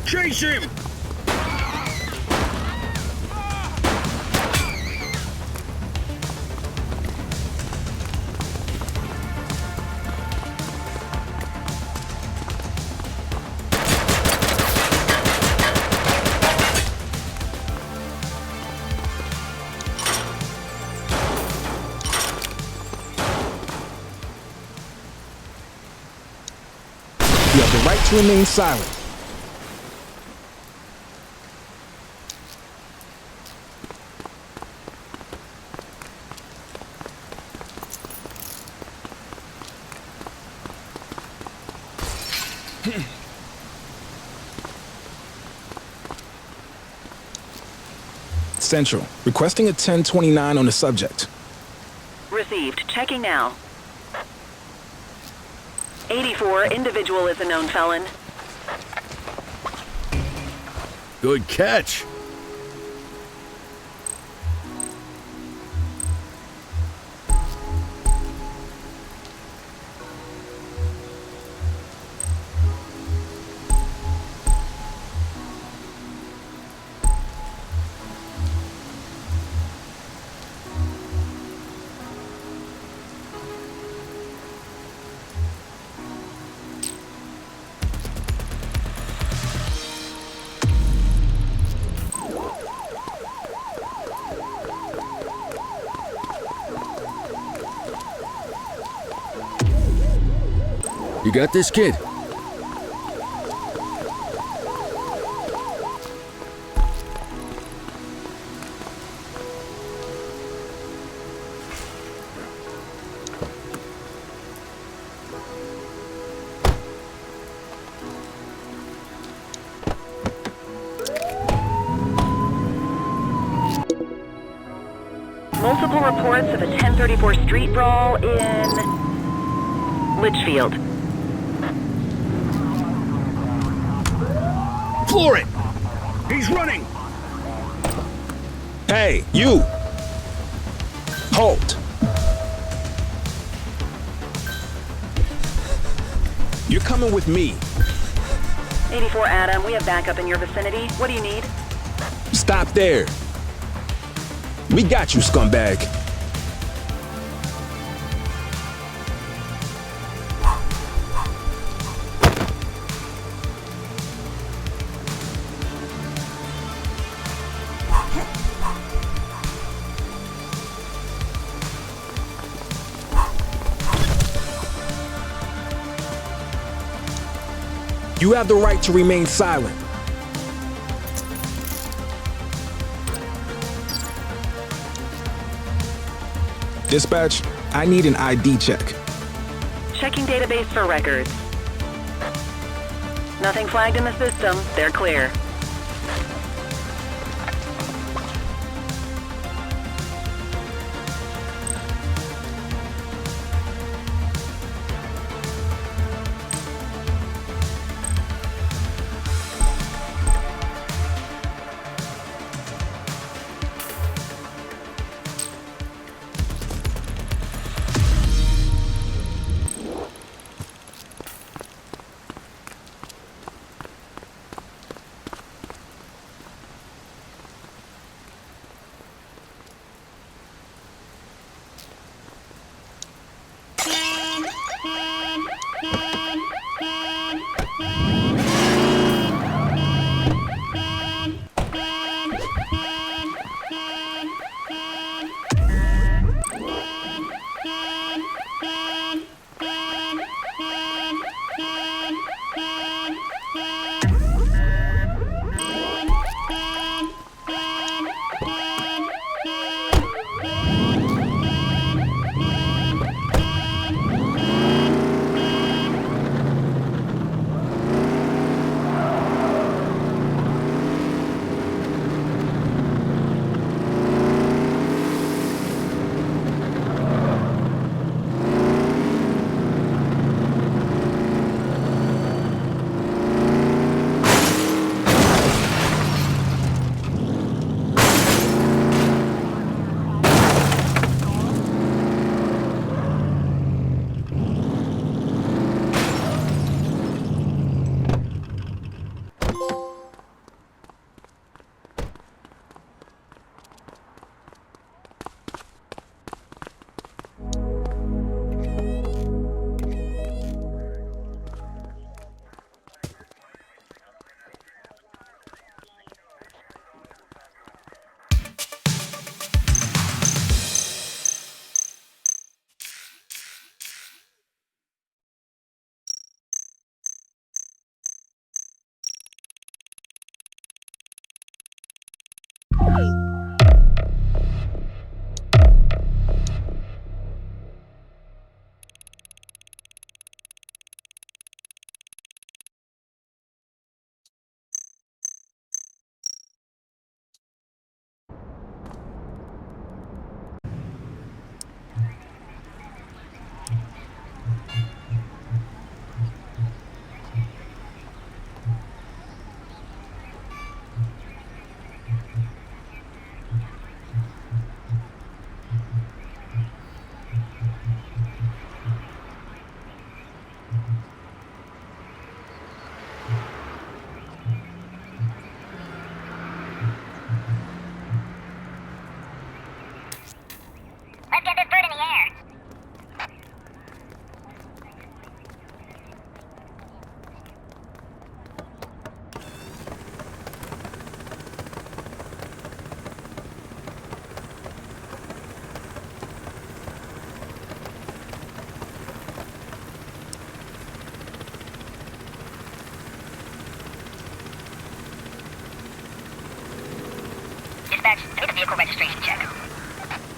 Speaker 16: Chase him!
Speaker 8: You have the right to remain silent. Central, requesting a 1029 on the subject.
Speaker 9: Received. Checking now. 84, individual is a known felon.
Speaker 15: Good catch. You got this, kid?
Speaker 9: Multiple reports of a 1034 street brawl in Litchfield.
Speaker 16: Floor it! He's running!
Speaker 8: Hey, you! Halt! You're coming with me.
Speaker 9: 84 Adam, we have backup in your vicinity. What do you need?
Speaker 8: Stop there. We got you, scumbag. You have the right to remain silent. Dispatch, I need an ID check.
Speaker 9: Checking database for records. Nothing flagged in the system. They're clear.
Speaker 21: Dispatch, I need a vehicle registration check.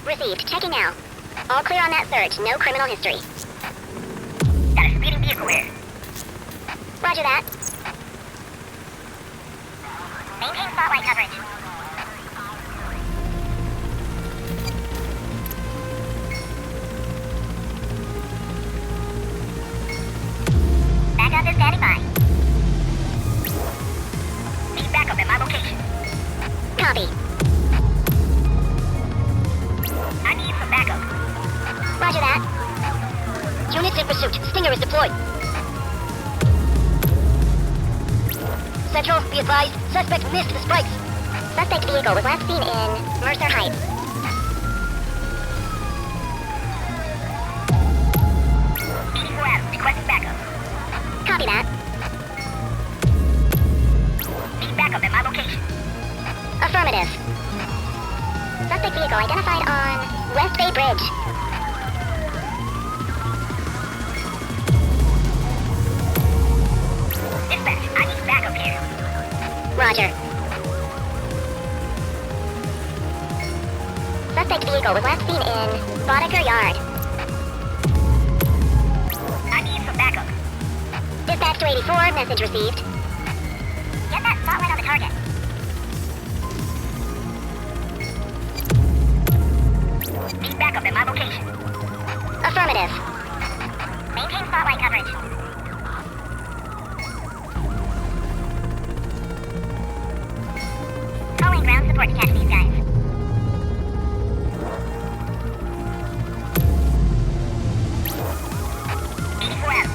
Speaker 21: Received. Checking now. All clear on that search. No criminal history. Got a speeding vehicle here. Roger that. Maintain spotlight coverage. Backup is standing by. Need backup at my location. Copy. I need some backup. Roger that. Units in pursuit. Stinger is deployed. Central, be advised. Suspect missed the spikes. Suspect vehicle was last seen in Mercer Heights. Requesting backup. Copy that. Need backup at my location. Affirmative. Suspect vehicle identified on West Bay Bridge. Dispatch, I need backup here. Roger. Suspect vehicle was last seen in Boddicker Yard. I need some backup. Dispatch to 84, message received. Get that spotlight on the target. Need backup at my location. Affirmative. Maintain spotlight coverage. Calling ground support to catch these guys.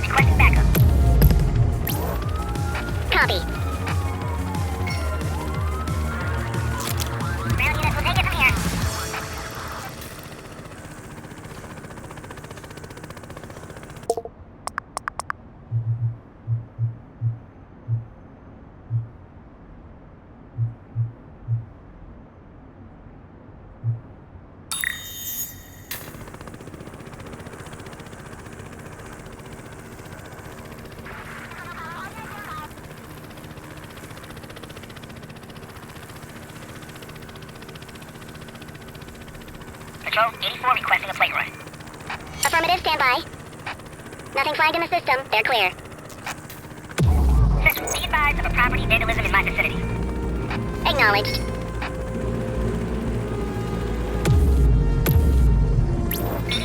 Speaker 21: Requesting backup. Copy. Ground units will take it from here. Patrol 84 requesting a plate run. Affirmative, stand by. Nothing flagged in the system. They're clear. Central, be advised of a property vandalism in my vicinity. Acknowledged.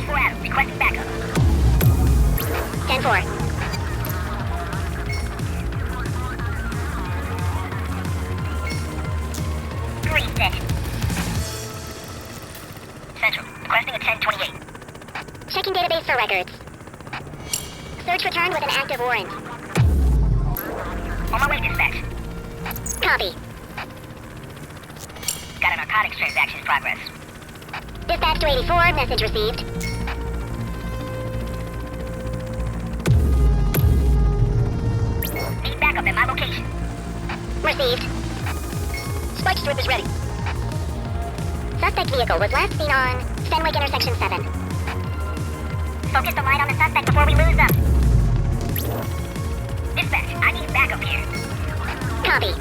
Speaker 21: Adam, requesting backup. 10-4. Green set. Central, requesting a 1028. Checking database for records. Search returned with an active warrant. On my way, dispatch. Copy. Got a narcotics transaction in progress. Dispatch to 84, message received. Need backup at my location. Received. Spike strip is ready. Suspect vehicle was last seen on Fenwick Intersection 7. Focus the light on the suspect before we lose them. Dispatch, I need backup here. Copy.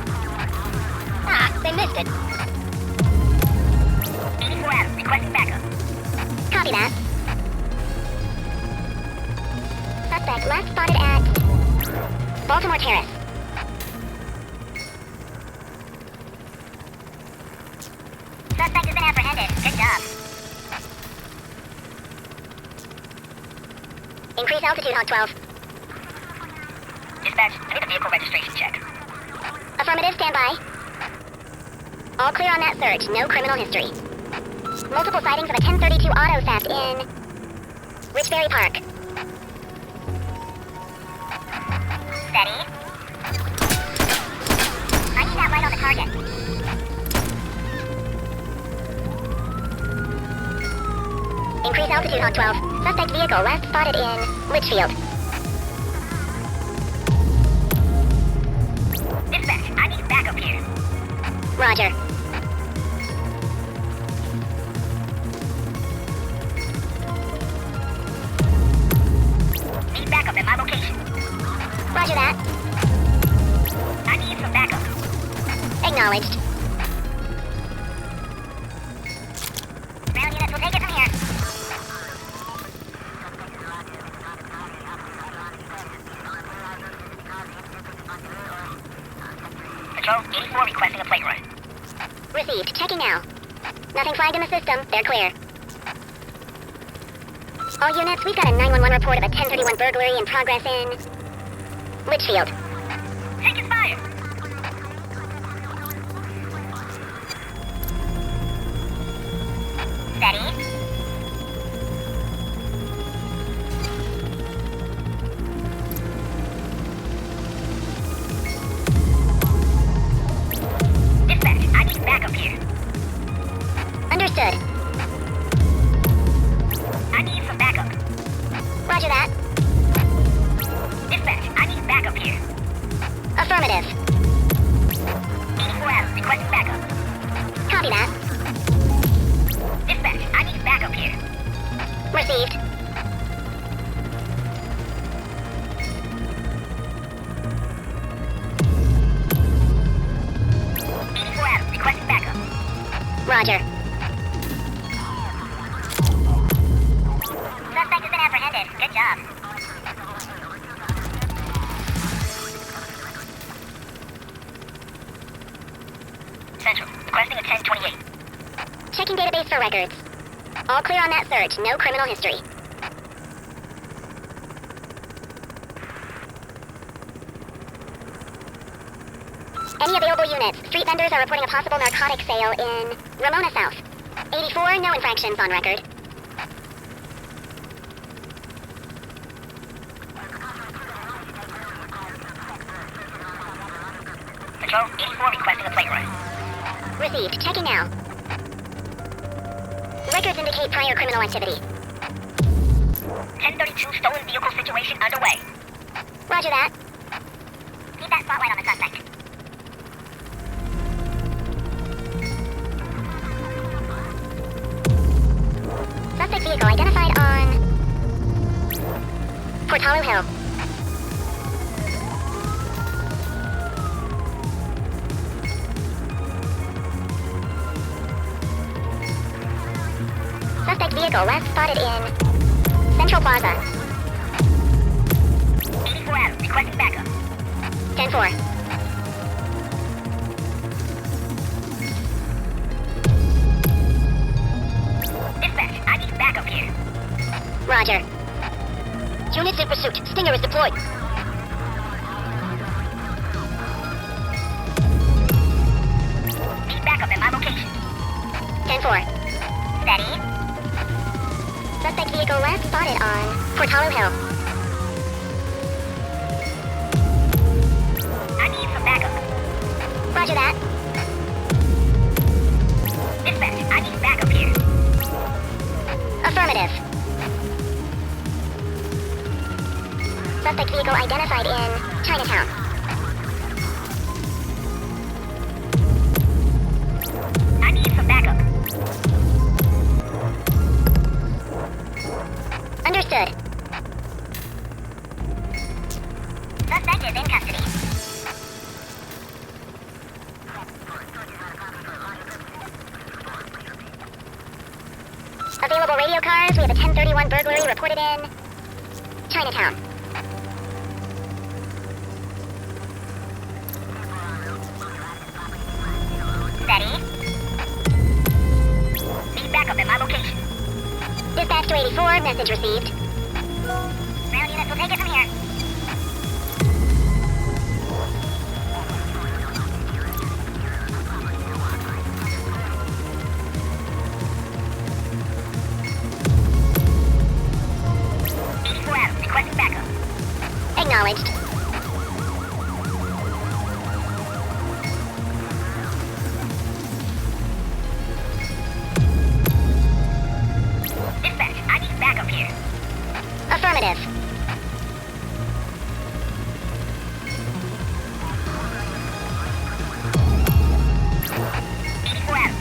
Speaker 21: Ah, they missed it. 84 Adam, requesting backup. Copy that. Suspect last spotted at Baltimore Terrace. Suspect has been apprehended. Good job. Increase altitude, Hawk 12. Dispatch, I need a vehicle registration check. Affirmative, stand by. All clear on that search, no criminal history. Multiple sightings of a 1032 auto theft in Richbury Park. Steady. I need that light on the target. Increase altitude, Hawk 12. Suspect vehicle last spotted in Litchfield. Dispatch, I need backup here. Roger. Need backup at my location. Roger that. I need some backup. Acknowledged. Patrol 84 requesting a plate run. Received. Checking now. Nothing flagged in the system. They're clear. All units, we've got a 911 report of a 1031 burglary in progress in Litchfield. Taking fire! Steady. Dispatch, I need backup here. Understood. I need some backup. Roger that. Dispatch, I need backup here. Affirmative. 84 out, requesting backup. Copy that. Dispatch, I need backup here. Received. Requesting backup. Roger. Suspect has been apprehended. Good job. Central, requesting a 1028. Checking database for records. All clear on that search. No criminal history. Any available units? Street vendors are reporting a possible narcotic sale in Ramona South. 84, no infractions on record. Patrol 84 requesting a plate run. Received. Checking now. Records indicate prior criminal activity. 1032 stolen vehicle situation underway. Roger that. Keep that spotlight on the suspect. Suspect vehicle identified on Portalo Hill. Suspect vehicle last spotted in Central Plaza. 84 out, requesting backup. 10-4. Backup here. Roger. Units in pursuit. Stinger is deployed. Need backup at my location. 10-4. Steady. Suspect vehicle last spotted on Portalo Hill. I need some backup. Roger that. Dispatch, I need backup here. Affirmative. Suspect vehicle identified in Chinatown. I need some backup. Understood. Suspect is in custody. Available radio cars, we have a 1031 burglary reported in Chinatown. Steady. Need backup at my location. Dispatch to 84, message received. Ground units will take it from here. Requesting backup. Acknowledged. Dispatch, I need backup here. Affirmative.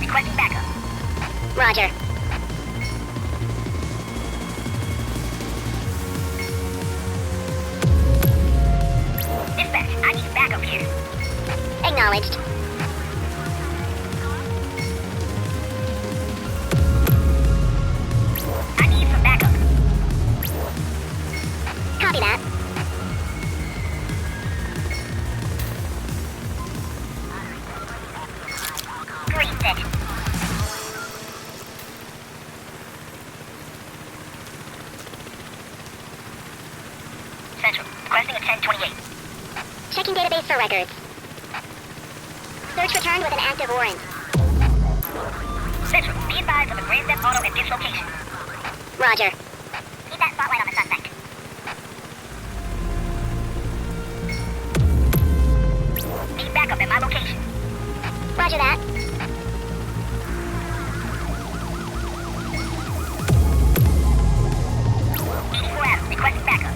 Speaker 21: Requesting backup. Roger. I need backup here. Acknowledged. I need some backup. Copy that. Central, requesting a 1028. Checking database for records. Search returned with an active warrant. Central, be advised of a Grand Theft Auto at this location. Roger. Keep that spotlight on the suspect. Need backup at my location. Roger that. Requesting backup.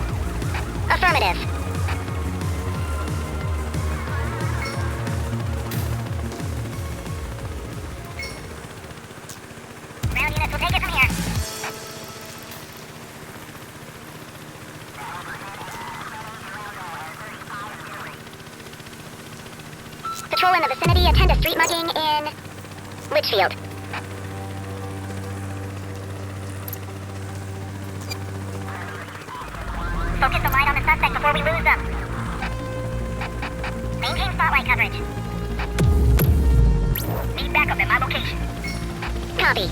Speaker 21: Affirmative. Ground units will take it from here. Patrol in the vicinity, attend a street mugging in Litchfield. Focus the light on the suspect before we lose them. Maintain spotlight coverage. Need backup at my location. Copy.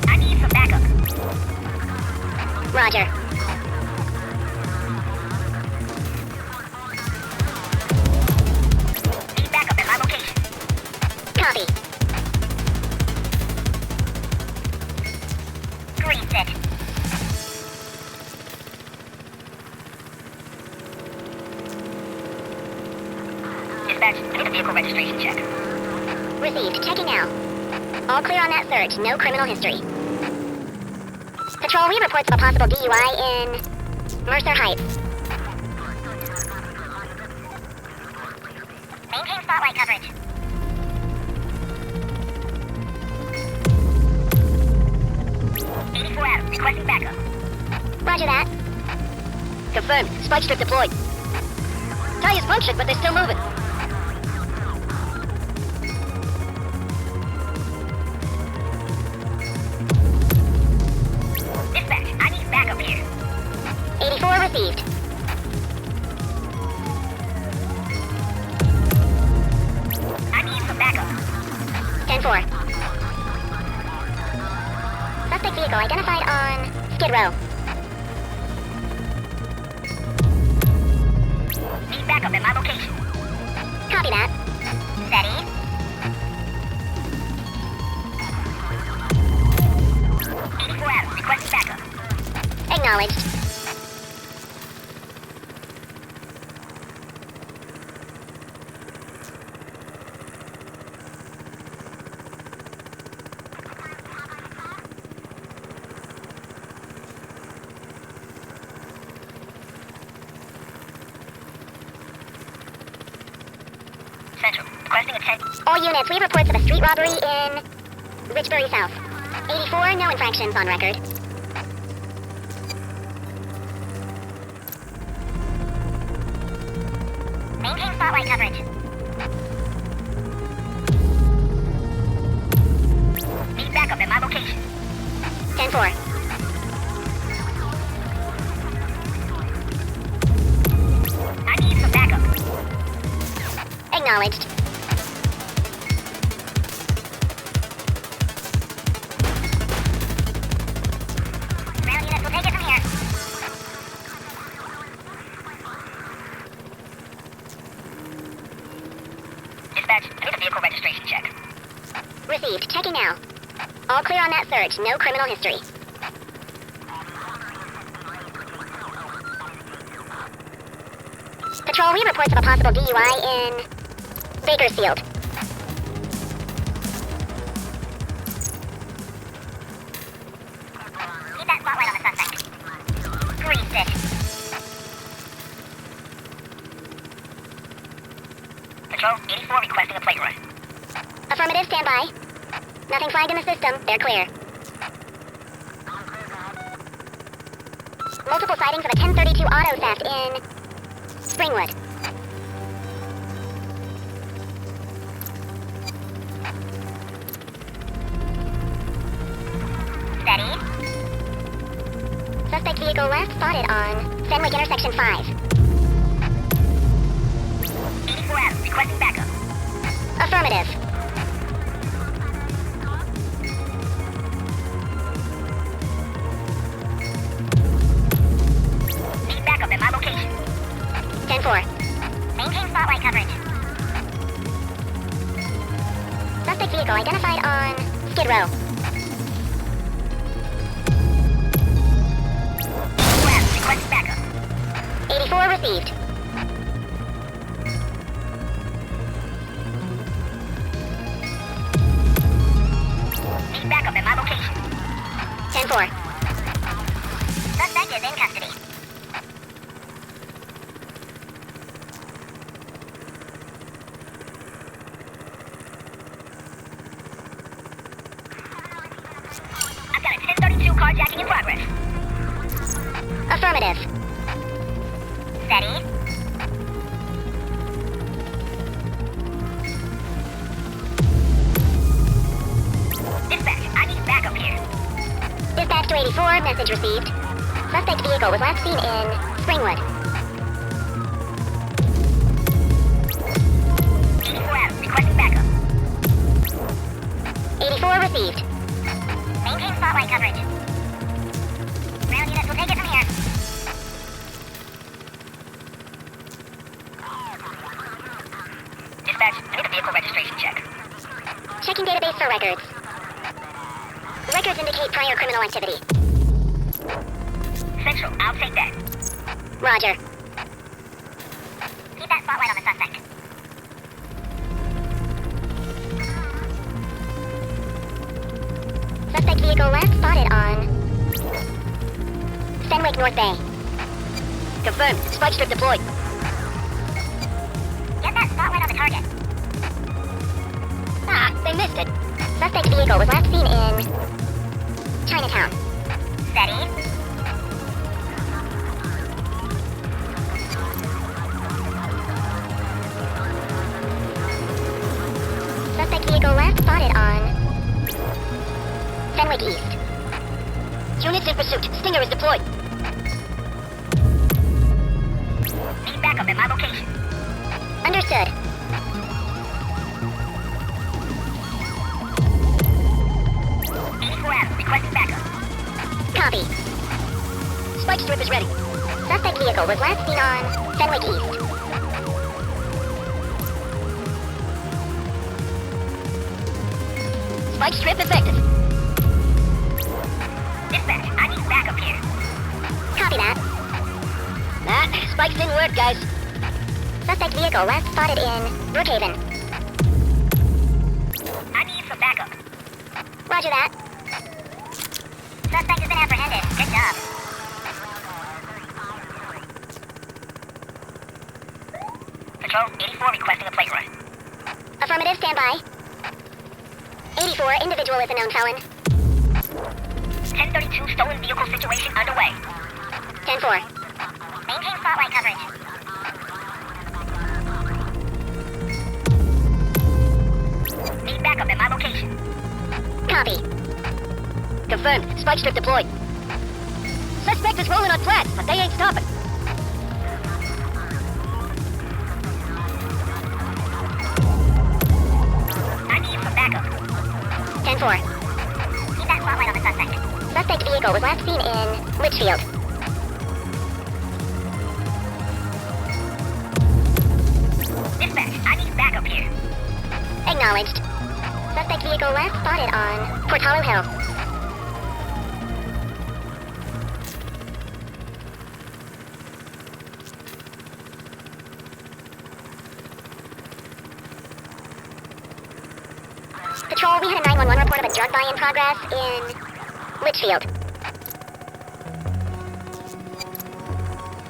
Speaker 21: I need some backup. Roger. Need backup at my location. Copy. Grease it. Dispatch, I need a vehicle registration check. Received. Checking now. All clear on that search. No criminal history. Patrol, we have reports of a possible DUI in Mercer Heights. Maintain spotlight coverage. Adam, requesting backup. Roger that. Confirmed. Spike strip deployed. Tires punctured, but they're still moving. Dispatch, I need backup here. 84 received. I need some backup. 10-4. Suspect vehicle identified on Skid Row. Need backup at my location. Copy that. Steady. Adam, requesting backup. Acknowledged. Central, requesting attention. All units, we have reports of a street robbery in Richbury South. 84, no infractions on record. Maintain spotlight coverage. Need backup at my location. 10-4. I need some backup. Acknowledged. Ground units will take it from here. Dispatch, I need a vehicle registration check. Received. Checking now. All clear on that search. No criminal history. Patrol, we have reports of a possible DUI in Bakersfield. Keep that spotlight on the suspect. Grease it. Patrol, 84 requesting a plate run. Affirmative, stand by. Nothing flagged in the system. They're clear. Multiple sightings of a 1032 auto theft in Springwood. Steady. Suspect vehicle last spotted on Fenwick intersection 5. 84 Adam, requesting backup. Affirmative. received. Need backup at my location. 10-4. Suspect is in custody. I've got a 1032 carjacking in progress. Affirmative. Steady. Dispatch, I need backup here. Dispatch to 84, message received. Suspect vehicle was last seen in Springwood. 84 out, requesting backup. 84 received. Maintain spotlight coverage. Ground units will take it from here. Dispatch, I need a vehicle registration check. Checking database for records. Records indicate prior criminal activity. Central, I'll take that. Roger. Keep that spotlight on the suspect. Suspect vehicle last spotted on Fenwick North Bay. Confirmed. Spike strip deployed. Get that spotlight on the target. Ah, they missed it. Suspect vehicle was last seen in Chinatown. Steady. Suspect vehicle last spotted on Fenwick East. Units in pursuit. Stinger is deployed. Need backup at my location. Understood. Requesting backup. Copy. Spike strip is ready. Suspect vehicle was last seen on Fenwick East. Spike strip effective. Dispatch, I need backup here. Copy that. Spikes didn't work, guys. Suspect vehicle last spotted in Brookhaven. I need some backup. Roger that. Suspect has been apprehended. Good job. Patrol, 84 requesting a plate run. Affirmative, stand by. 84, individual is a known felon. 1032, stolen vehicle situation underway. 10-4. Maintain spotlight coverage. Need backup at my location. Copy. Confirmed. Spike strip deployed. Suspect is rolling on flats, but they ain't stopping. I need some backup. 10-4. Keep that spotlight on the suspect. Suspect vehicle was last seen in Litchfield. Dispatch, I need backup here. Acknowledged. Suspect vehicle last spotted on Port Hollow Hill. Patrol, we had a 911 report of a drug buy in progress in Litchfield.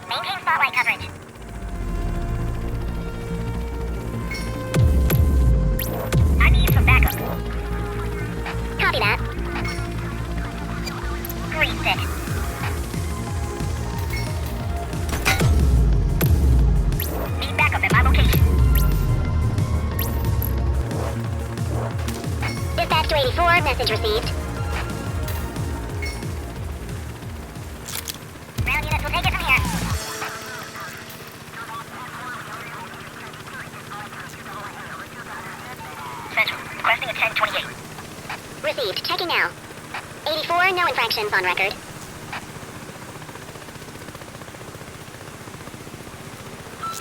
Speaker 21: Maintain spotlight coverage. I need some backup. Copy that. Green stick. Need backup at my location. Dispatch to 84, message received. Ground units will take it from here. Central, requesting a 1028. Received, checking now. 84, no infractions on record.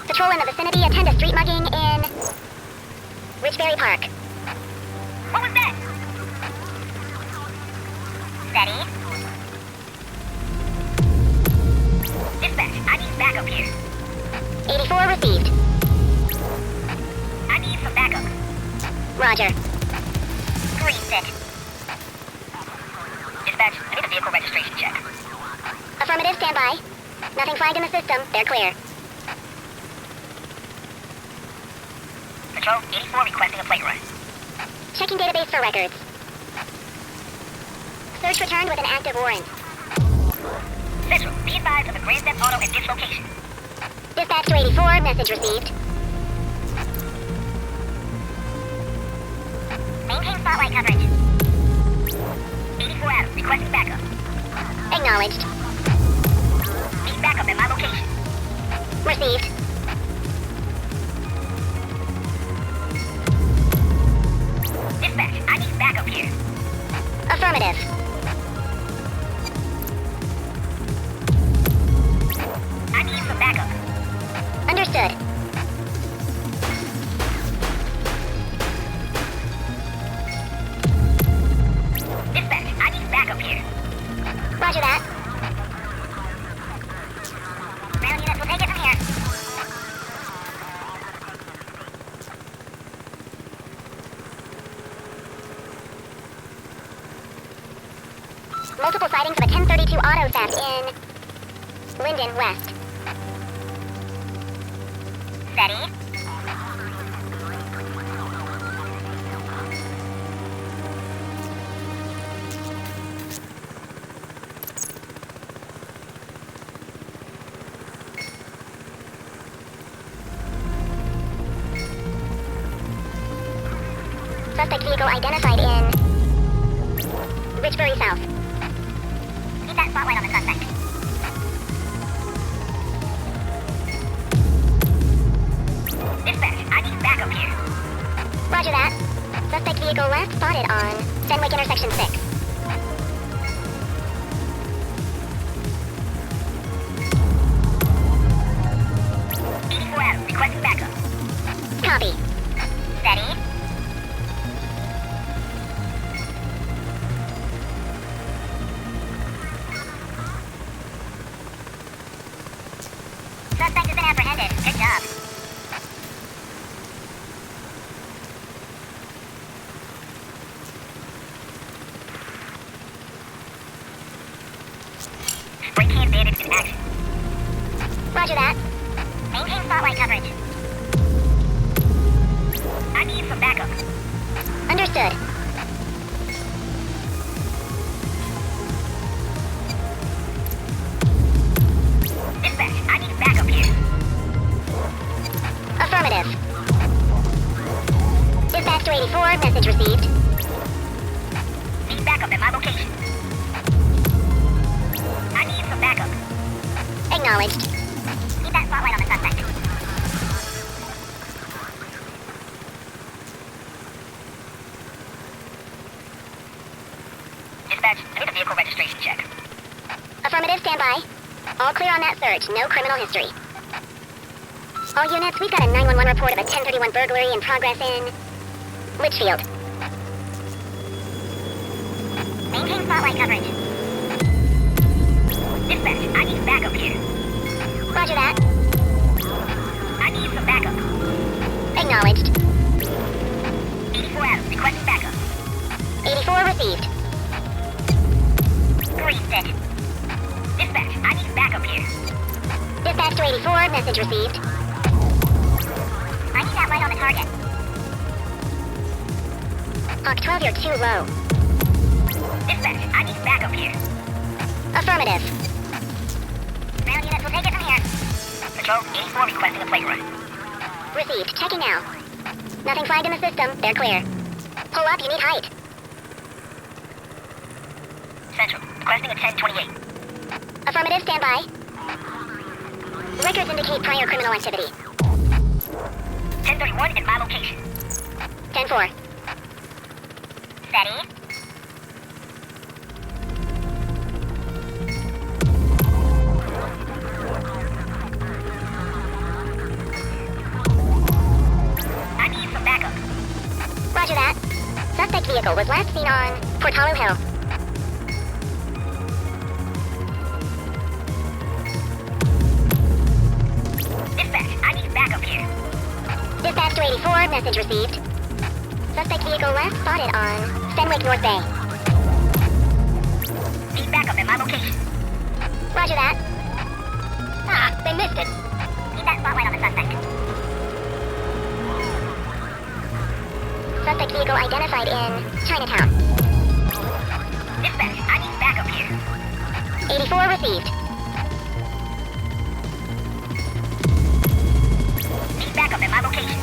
Speaker 21: Patrol in the vicinity, attend a street mugging in Richberry Park. What was that? Steady. Dispatch, I need backup here. Dispatch, I need a vehicle registration check. Affirmative, stand by. Nothing flagged in the system. They're clear. Patrol, 84 requesting a plate run. Checking database for records. Search returned with an active warrant. Central, be advised of a Grand Theft Auto at this location. Dispatch to 84, message received. Maintain spotlight coverage. 84 Adam, requesting backup. Acknowledged. Need backup at my location. Received. Dispatch, I need backup here. Affirmative. I need some backup. Understood. Dispatch, I need backup here. Roger that. Ground units will take it from here. Multiple sightings of a 1032 auto theft in Linden West. Steady. Suspect vehicle identified in Richbury South. Keep that spotlight on the suspect. Dispatch, I need backup here. Roger that. Suspect vehicle last spotted on Fenwick Intersection 6. Adam, requesting backup. Copy. Steady. Suspect has been apprehended. Good job. Spray can bandits in action. Roger that. Maintain spotlight coverage. I need some backup. Understood. Dispatch, I need backup here. Affirmative. Dispatch to 84, message received. Need backup at my location. I need some backup. Acknowledged. Keep that spotlight on the suspect. Dispatch, I need a vehicle registration check. Affirmative, stand by. All clear on that search, no criminal history. All units, we've got a 911 report of a 1031 burglary in progress in Litchfield. Maintain spotlight coverage. Dispatch, I need backup here. Roger that. I need some backup. Acknowledged. 84 Adam, requesting backup. 84 received. Greased it. Dispatch, I need backup here. Dispatch to 84, message received. I need that light on the target. Hawk 12, you're too low. Dispatch, I need backup here. Affirmative. Ground units will take it from here. Patrol, 84 requesting a plate run. Received, checking now. Nothing flagged in the system, they're clear. Pull up, you need height. Central, requesting a 1028. Affirmative, stand by. Records indicate prior criminal activity. 1031 at my location. 10-4. Steady. I need some backup. Roger that. Suspect vehicle was last seen on Portalo Hill. Backup here. Dispatch to 84, message received. Suspect vehicle last spotted on Fenwick North Bay. identified in Chinatown. Dispatch, I need backup here. 84 received. Need backup at my location.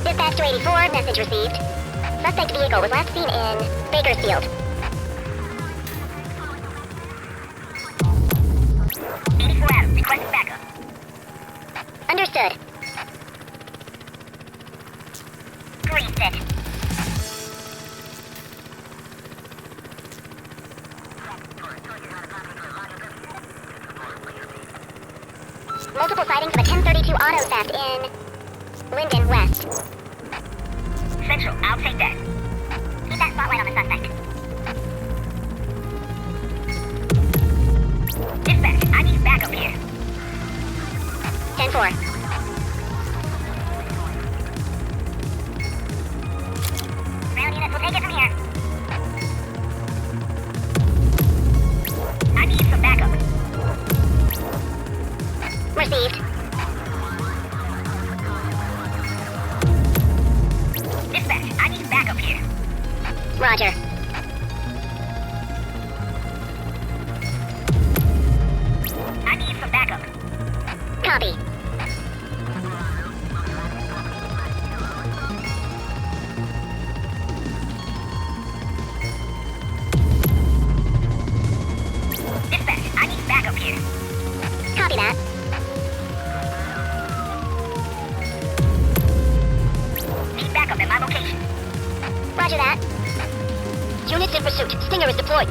Speaker 21: Dispatch to 84, message received. Suspect vehicle was last seen in Bakersfield. 84 Adam, requesting backup. Understood. Green set. Multiple sightings of a 1032 auto theft in Linden West. Central, I'll take that. Keep that spotlight on the suspect. Dispatch, I need backup here. 10-4. Ground units will take it from here. I need some backup. Received. Dispatch, I need backup here. Roger. I need some backup. Copy. Dispatch, I need backup here. Copy that. Need backup at my location. Roger that. Units in pursuit. Stinger is deployed.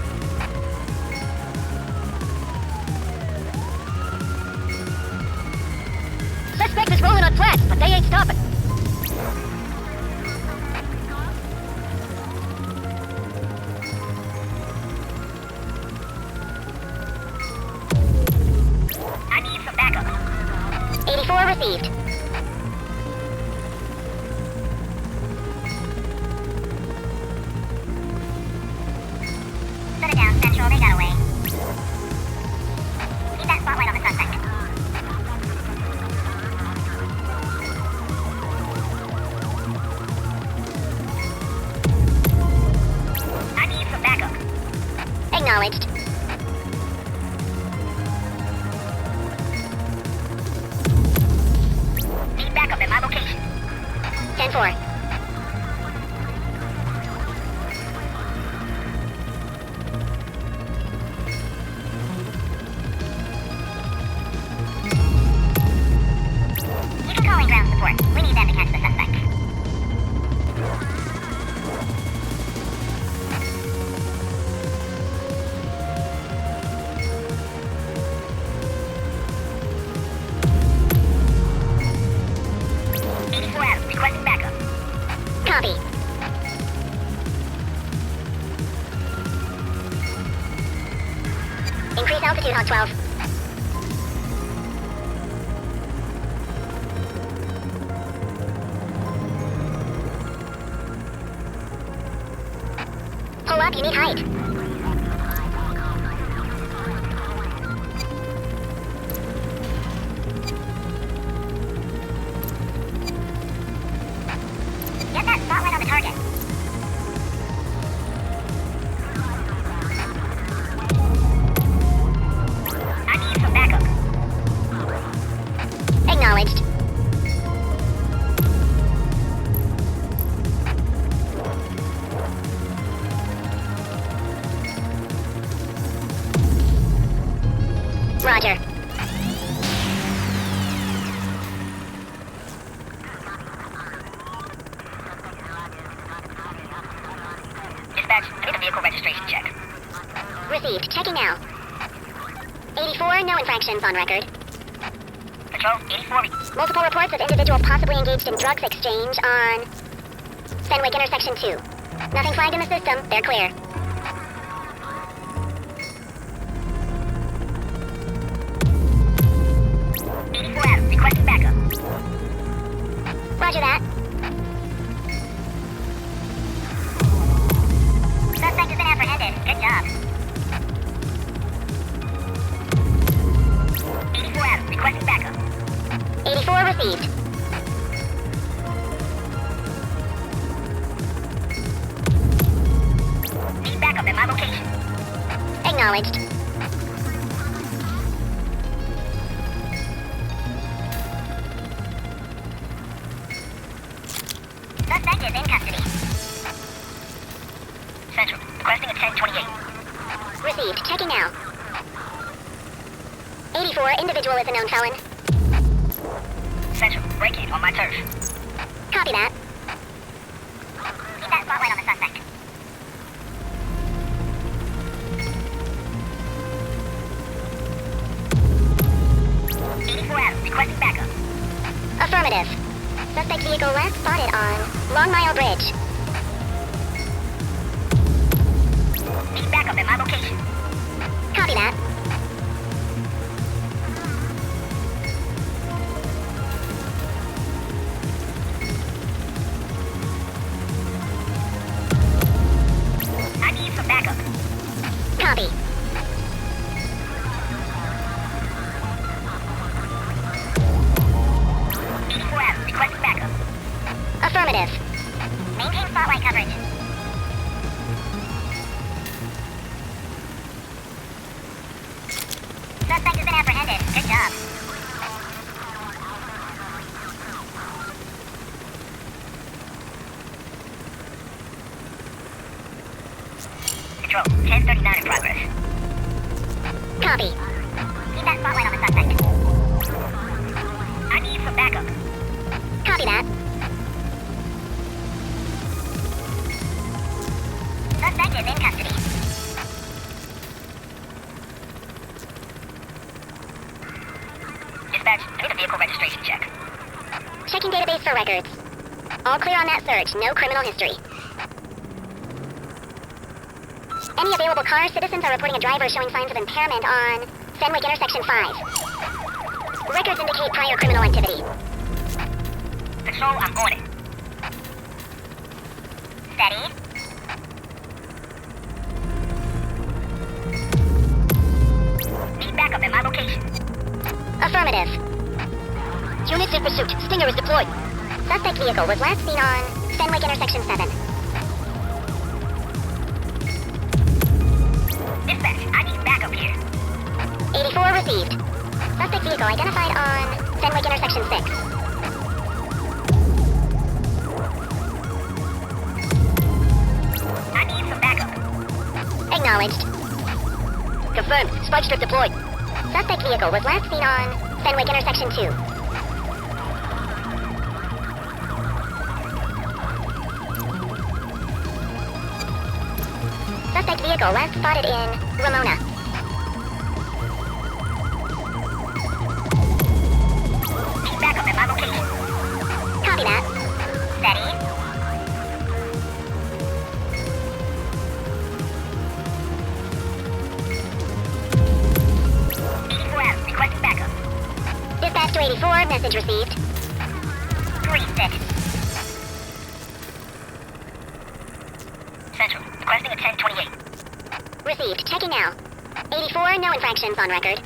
Speaker 21: Suspect is rolling on flats, but they ain't stopping. I need some backup. 84 received. Shut it down, Central. They got away. Keep that spotlight on the suspect. I need some backup. Acknowledged. Need backup at my location. 10-4. You can call in ground support. We need them to catch the suspect. Requesting backup. Copy. Increase altitude, Hawk 12. Pull up, you need height. Get that spotlight on the target. I need some backup. Acknowledged. Roger. Dispatch, I need a vehicle registration check. Received. Checking now. 84, no infractions on record. Patrol, 84. Multiple reports of individual possibly engaged in drugs exchange on Fenwick Intersection 2. Nothing flagged in the system. They're clear. Requesting backup. Roger that. Suspect has been apprehended. Good job. 84 Adam, requesting backup. 84 received. Acknowledged. Suspect is in custody. Central, requesting a 1028. Received. Checking now. 84, individual is a known felon.
Speaker 17: Central, break-in on my turf.
Speaker 21: Copy that. Keep that spotlight on the suspect.
Speaker 17: Requesting backup.
Speaker 21: Affirmative. Suspect vehicle last spotted on Long Mile Bridge.
Speaker 17: Need backup at my location.
Speaker 21: Copy that.
Speaker 17: I need some backup.
Speaker 21: Copy.
Speaker 17: Requesting backup.
Speaker 21: Affirmative.
Speaker 17: Maintain spotlight coverage.
Speaker 21: Suspect has been apprehended. Good job.
Speaker 17: Control, 1039 in progress.
Speaker 21: Copy.
Speaker 17: Keep that spotlight on the suspect. I need some backup.
Speaker 21: Copy that.
Speaker 17: Suspect is in custody. Dispatch, I need a vehicle registration check.
Speaker 21: Checking database for records. All clear on that search. No criminal history. Any available cars, citizens are reporting a driver showing signs of impairment on Fenwick Intersection 5. Records indicate prior criminal activity.
Speaker 17: Control, I'm on it.
Speaker 21: Steady.
Speaker 17: Need backup at my location.
Speaker 21: Affirmative. Units in pursuit. Stinger is deployed. Suspect vehicle was last seen on Fenwick Intersection 7.
Speaker 17: Dispatch, I need backup here.
Speaker 21: 84 received. Suspect vehicle identified on Fenwick Intersection 6.
Speaker 17: I need some backup.
Speaker 21: Acknowledged.
Speaker 17: Confirmed. Spike strip deployed.
Speaker 21: Suspect vehicle was last seen on Fenwick Intersection 2. Suspect vehicle last spotted in Ramona.
Speaker 17: Need backup at my location.
Speaker 21: Copy that.
Speaker 17: Steady. Requesting backup.
Speaker 21: Dispatch to 84, message received.
Speaker 17: 3-6. Central, requesting a 1028.
Speaker 21: Received. Checking now. 84, no infractions on record.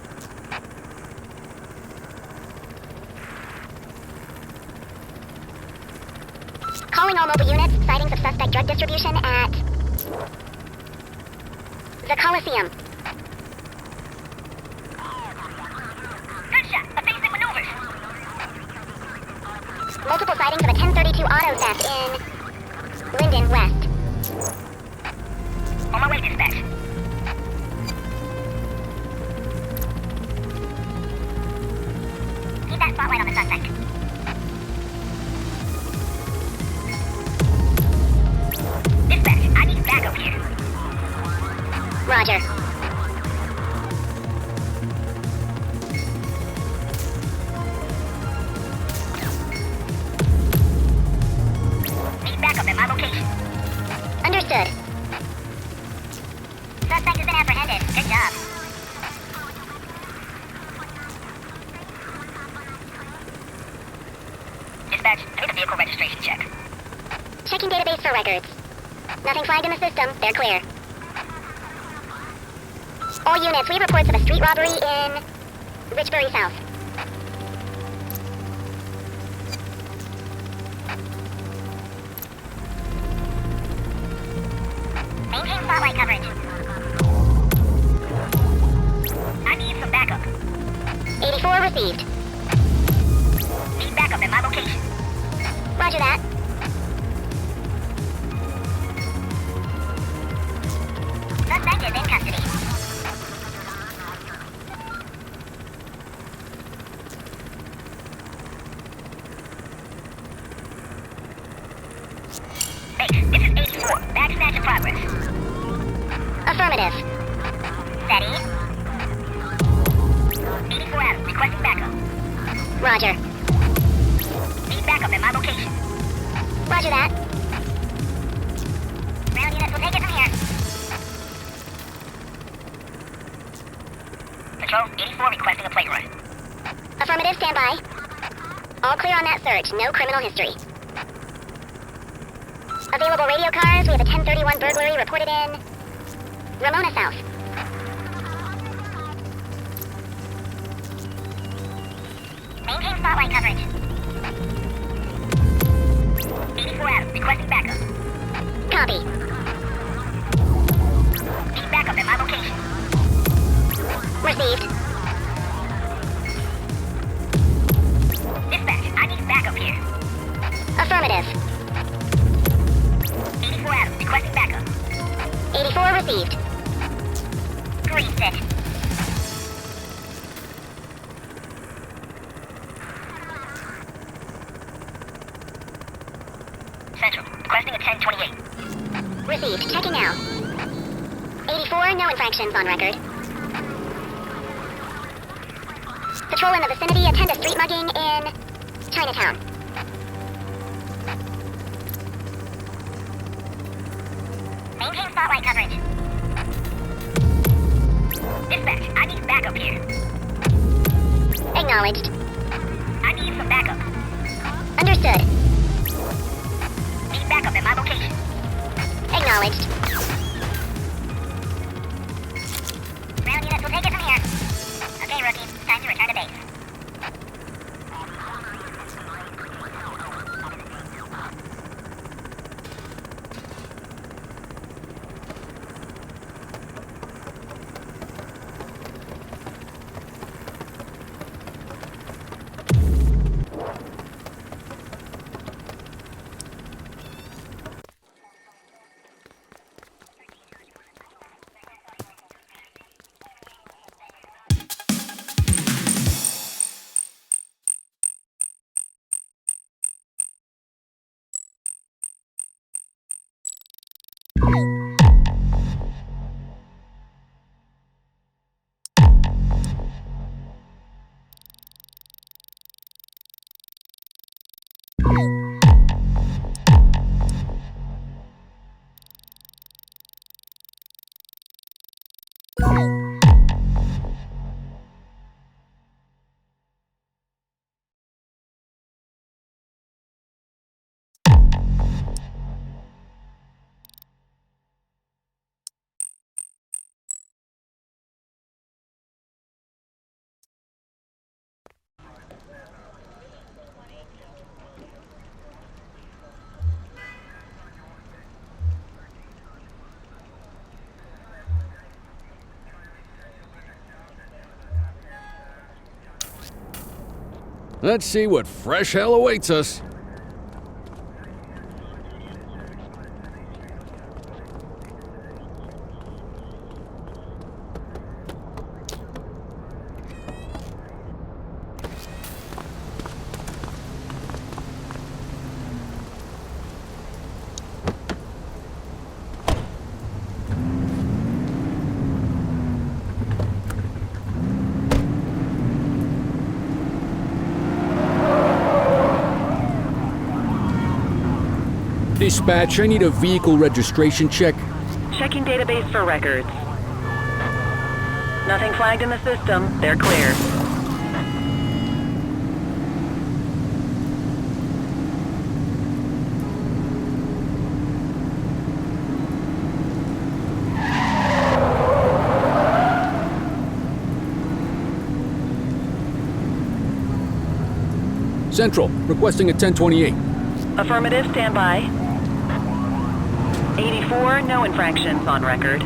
Speaker 21: Calling all mobile units, sightings of suspect drug distribution at the Coliseum.
Speaker 17: Good shot. Evasive maneuvers.
Speaker 21: Multiple sightings of a 1032 auto theft in Linden West.
Speaker 17: On my way, dispatch.
Speaker 21: Keep that spotlight on the suspect.
Speaker 17: Dispatch, I need backup here.
Speaker 21: Roger.
Speaker 17: Need backup at my location.
Speaker 21: Understood.
Speaker 17: Suspect has been apprehended. Good job. Dispatch, I need a vehicle registration check.
Speaker 21: Checking database for records. Nothing flagged in the system. They're clear. All units, we have reports of a street robbery in Richbury South.
Speaker 17: Maintain spotlight coverage.
Speaker 21: received. Need backup at my location. Roger that. Suspect is in custody. Base, this is 84. Bag snatch in progress. Affirmative. Steady. 84 Adam, requesting backup. Roger. Need backup at my location. Roger that. Ground units will take it from here. Patrol, 84 requesting a plate run. Affirmative, stand by. All clear on that search, no criminal history. Available radio cars, we have a 1031 burglary reported in Ramona South. Maintain spotlight coverage. 84 Adam, requesting backup. Copy. Need backup at my location. Received. Dispatch, I need backup here. Affirmative. 84 Adam, requesting backup. 84 received. Green set. Central, requesting a 1028. Received, checking now. 84, no infractions on record. Patrol in the vicinity, attend a street mugging in Chinatown. Maintain spotlight coverage. Dispatch, I need backup here. Acknowledged. I need some backup. Understood. Need backup at my location. Acknowledged. Ground units will take it from here. Okay, rookie, time to return to base.
Speaker 15: Let's see what fresh hell awaits us. Dispatch, I need a vehicle registration check.
Speaker 9: Checking database for records. Nothing flagged in the system. They're clear.
Speaker 15: Central, requesting a 1028.
Speaker 9: Affirmative, stand by. 84, no infractions on record.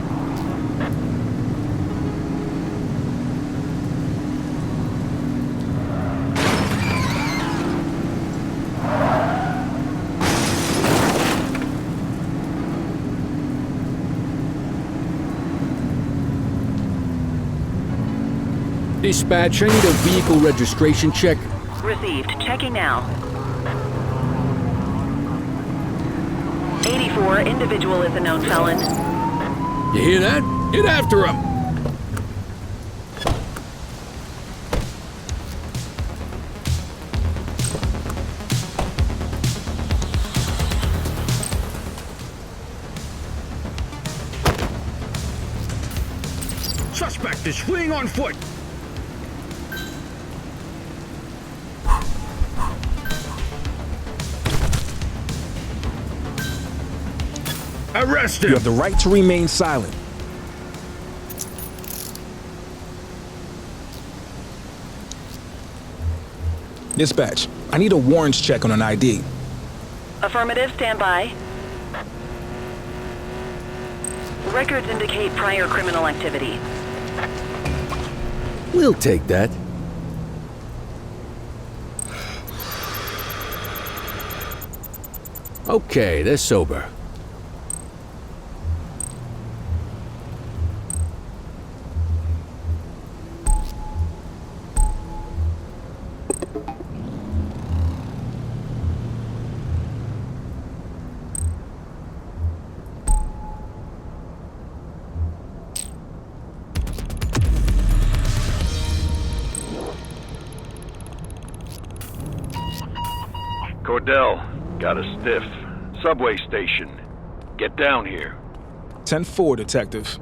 Speaker 15: Dispatch, I need a vehicle registration check.
Speaker 9: Received. Checking now. 84, individual is a known felon.
Speaker 15: You hear that? Get after him!
Speaker 16: Suspect is fleeing on foot. Arrest him!
Speaker 8: You have the right to remain silent. Dispatch, I need a warrants check on an ID.
Speaker 9: Affirmative, stand by. Records indicate prior criminal activity.
Speaker 15: We'll take that. Okay, they're sober.
Speaker 12: Cordell, got a stiff. Subway station. Get down here.
Speaker 8: 10-4, Detective.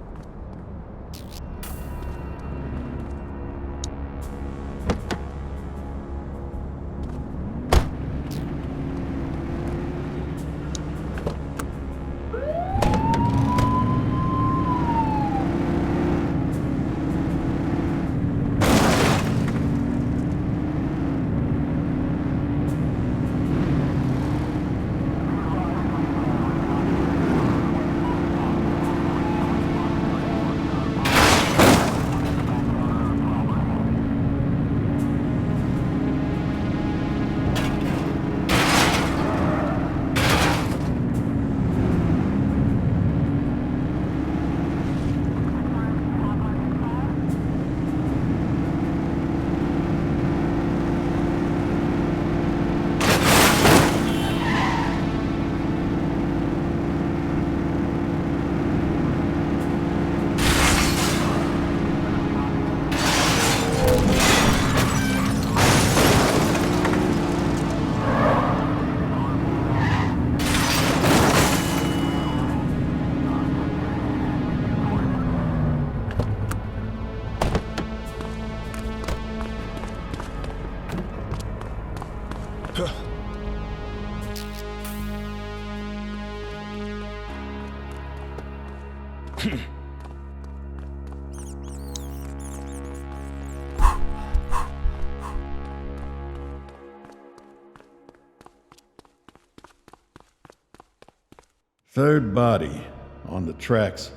Speaker 1: Third body on the tracks.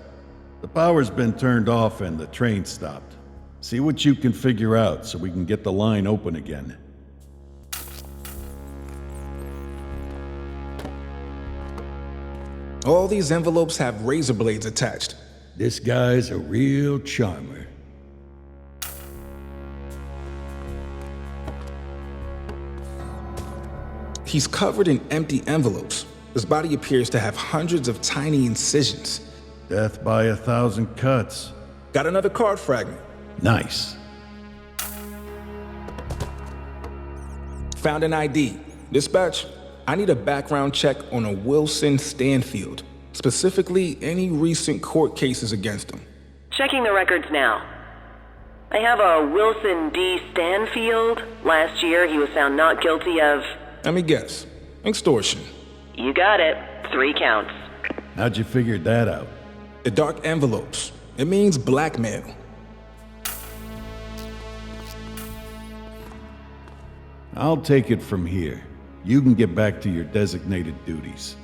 Speaker 1: The power's been turned off and the train stopped. See what you can figure out so we can get the line open again.
Speaker 8: All these envelopes have razor blades attached.
Speaker 1: This guy's a real charmer.
Speaker 8: He's covered in empty envelopes. His body appears to have hundreds of tiny incisions.
Speaker 1: Death by 1,000 cuts.
Speaker 8: Got another card fragment.
Speaker 1: Nice.
Speaker 8: Found an ID. Dispatch, I need a background check on a Wilson Stanfield. Specifically, any recent court cases against him.
Speaker 9: Checking the records now. I have a Wilson D. Stanfield. Last year, he was found not guilty of...
Speaker 8: Let me guess. Extortion.
Speaker 9: You got it. 3 counts.
Speaker 1: How'd you figure that out?
Speaker 8: The dark envelopes. It means blackmail.
Speaker 1: I'll take it from here. You can get back to your designated duties.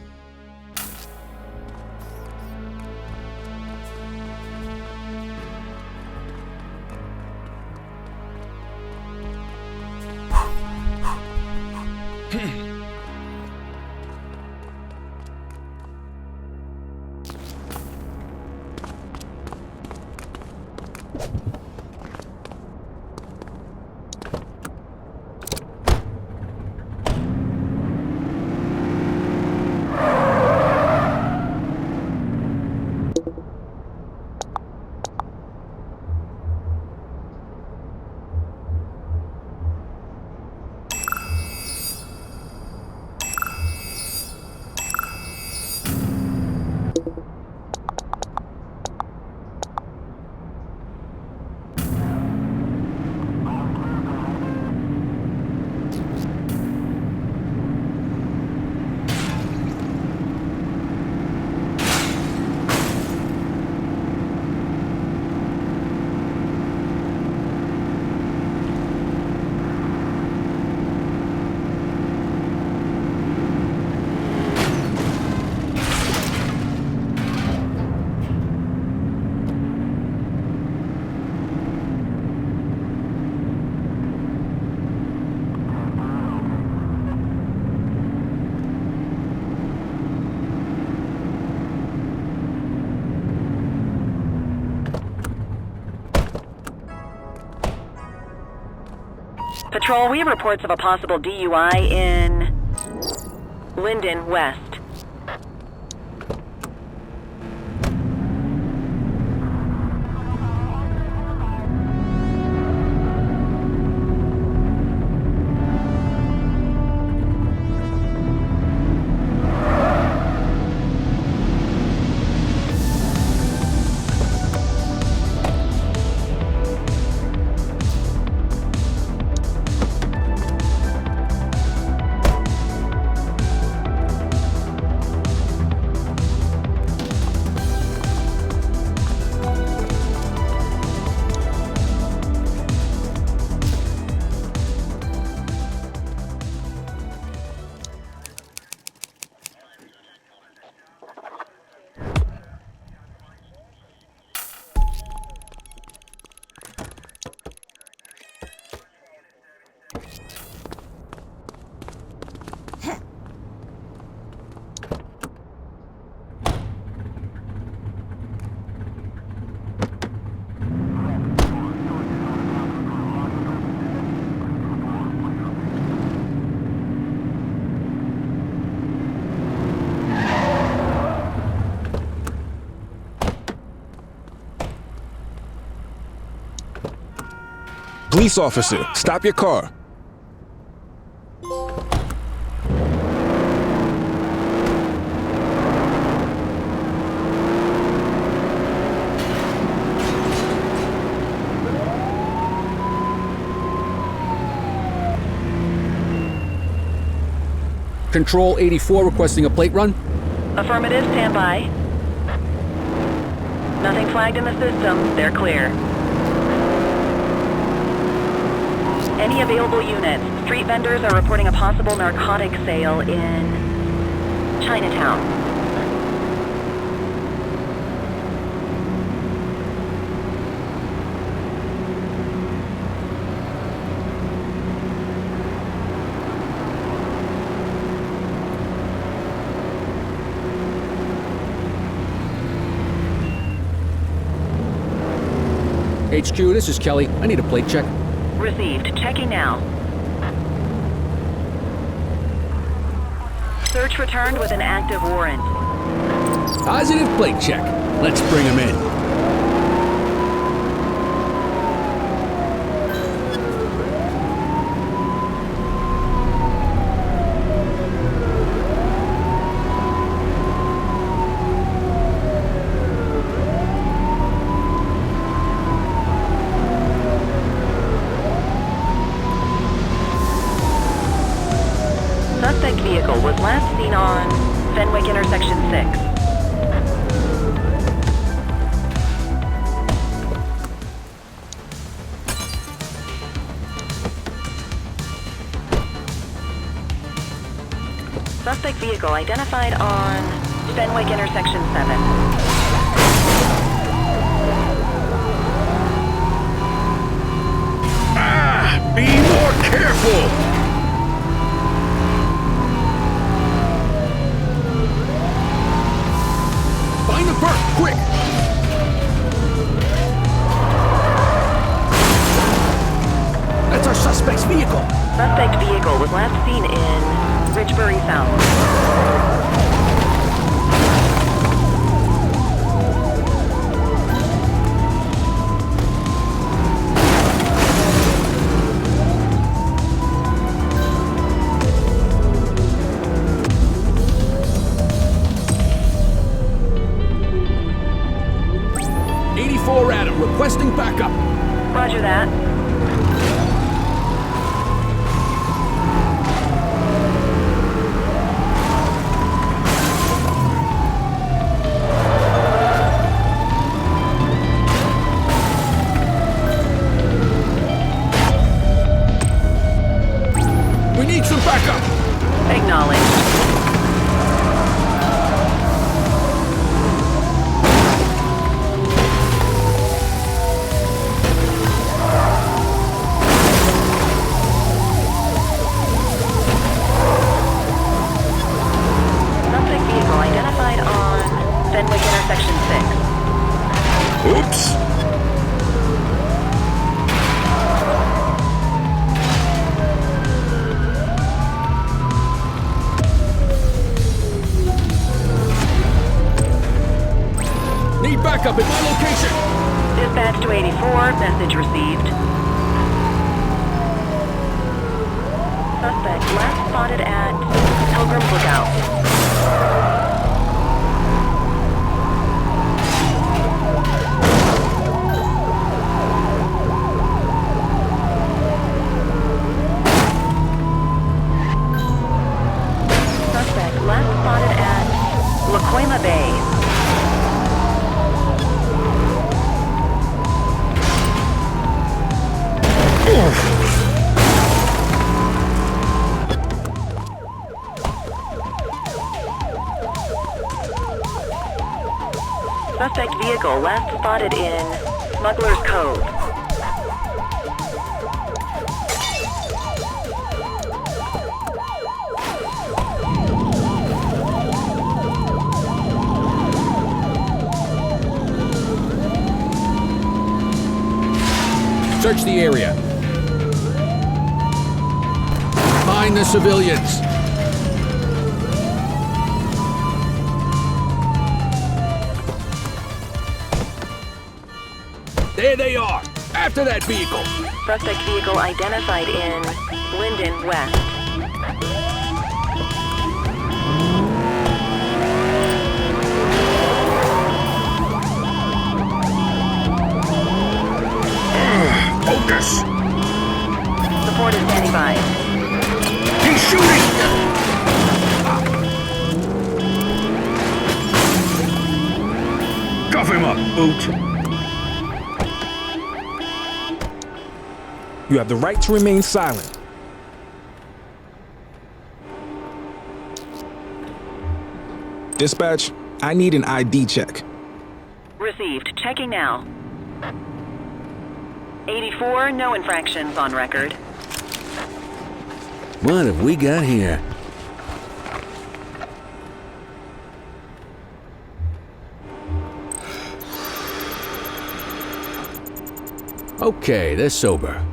Speaker 9: Patrol, we have reports of a possible DUI in Linden West.
Speaker 8: Police officer, stop your car.
Speaker 15: Control 84 requesting a plate run.
Speaker 9: Affirmative, stand by. Nothing flagged in the system. They're clear. Any available units? Street vendors are reporting a possible narcotic sale in Chinatown.
Speaker 15: HQ, this is Kelly. I need a plate check.
Speaker 9: Received. Checking now. Search returned with an active warrant.
Speaker 15: Positive plate check. Let's bring him in.
Speaker 9: Suspect vehicle was last seen on Fenwick Intersection 6. Suspect vehicle identified on Fenwick Intersection 7.
Speaker 16: Be more careful!
Speaker 15: Find the perk, quick! That's our suspect's vehicle.
Speaker 9: Suspect vehicle was last seen in Richbury South.
Speaker 15: Adam, requesting backup.
Speaker 9: Roger that.
Speaker 15: We need some backup.
Speaker 9: Acknowledged. Alert message received. Suspect last spotted at Pilgrim's Lookout. Suspect last spotted at Laquema Bay. Suspect vehicle last spotted in Smuggler's Cove.
Speaker 15: Search the area. Find the civilians. There they are! After that vehicle!
Speaker 9: Suspect vehicle identified in Linden West.
Speaker 16: Focus!
Speaker 9: Support is standing by.
Speaker 16: He's shooting! Cuff him up, boot!
Speaker 8: You have the right to remain silent. Dispatch, I need an ID check.
Speaker 9: Received. Checking now. 84, no infractions on record.
Speaker 15: What have we got here? Okay, they're sober.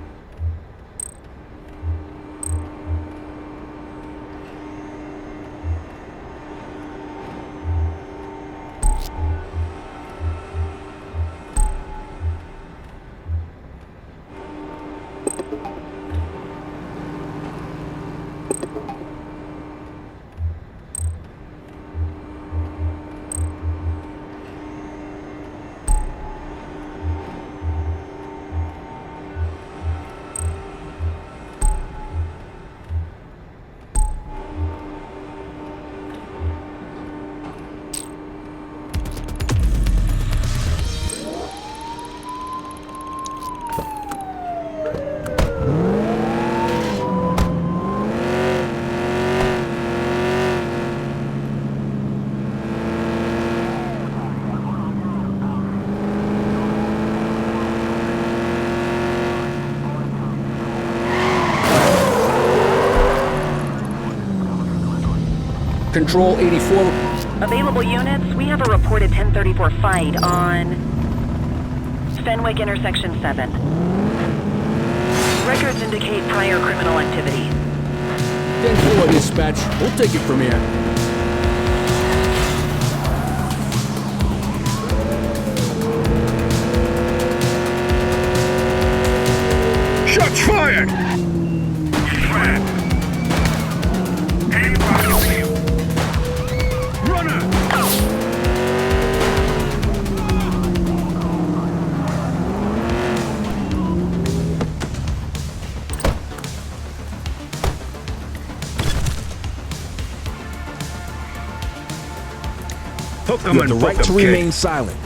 Speaker 15: Control 84.
Speaker 9: Available units, we have a reported 1034 fight on Fenwick Intersection 7. Records indicate prior criminal activity.
Speaker 15: 10-4 dispatch. We'll take it from here.
Speaker 16: Shots fired!
Speaker 8: You have the right to remain silent.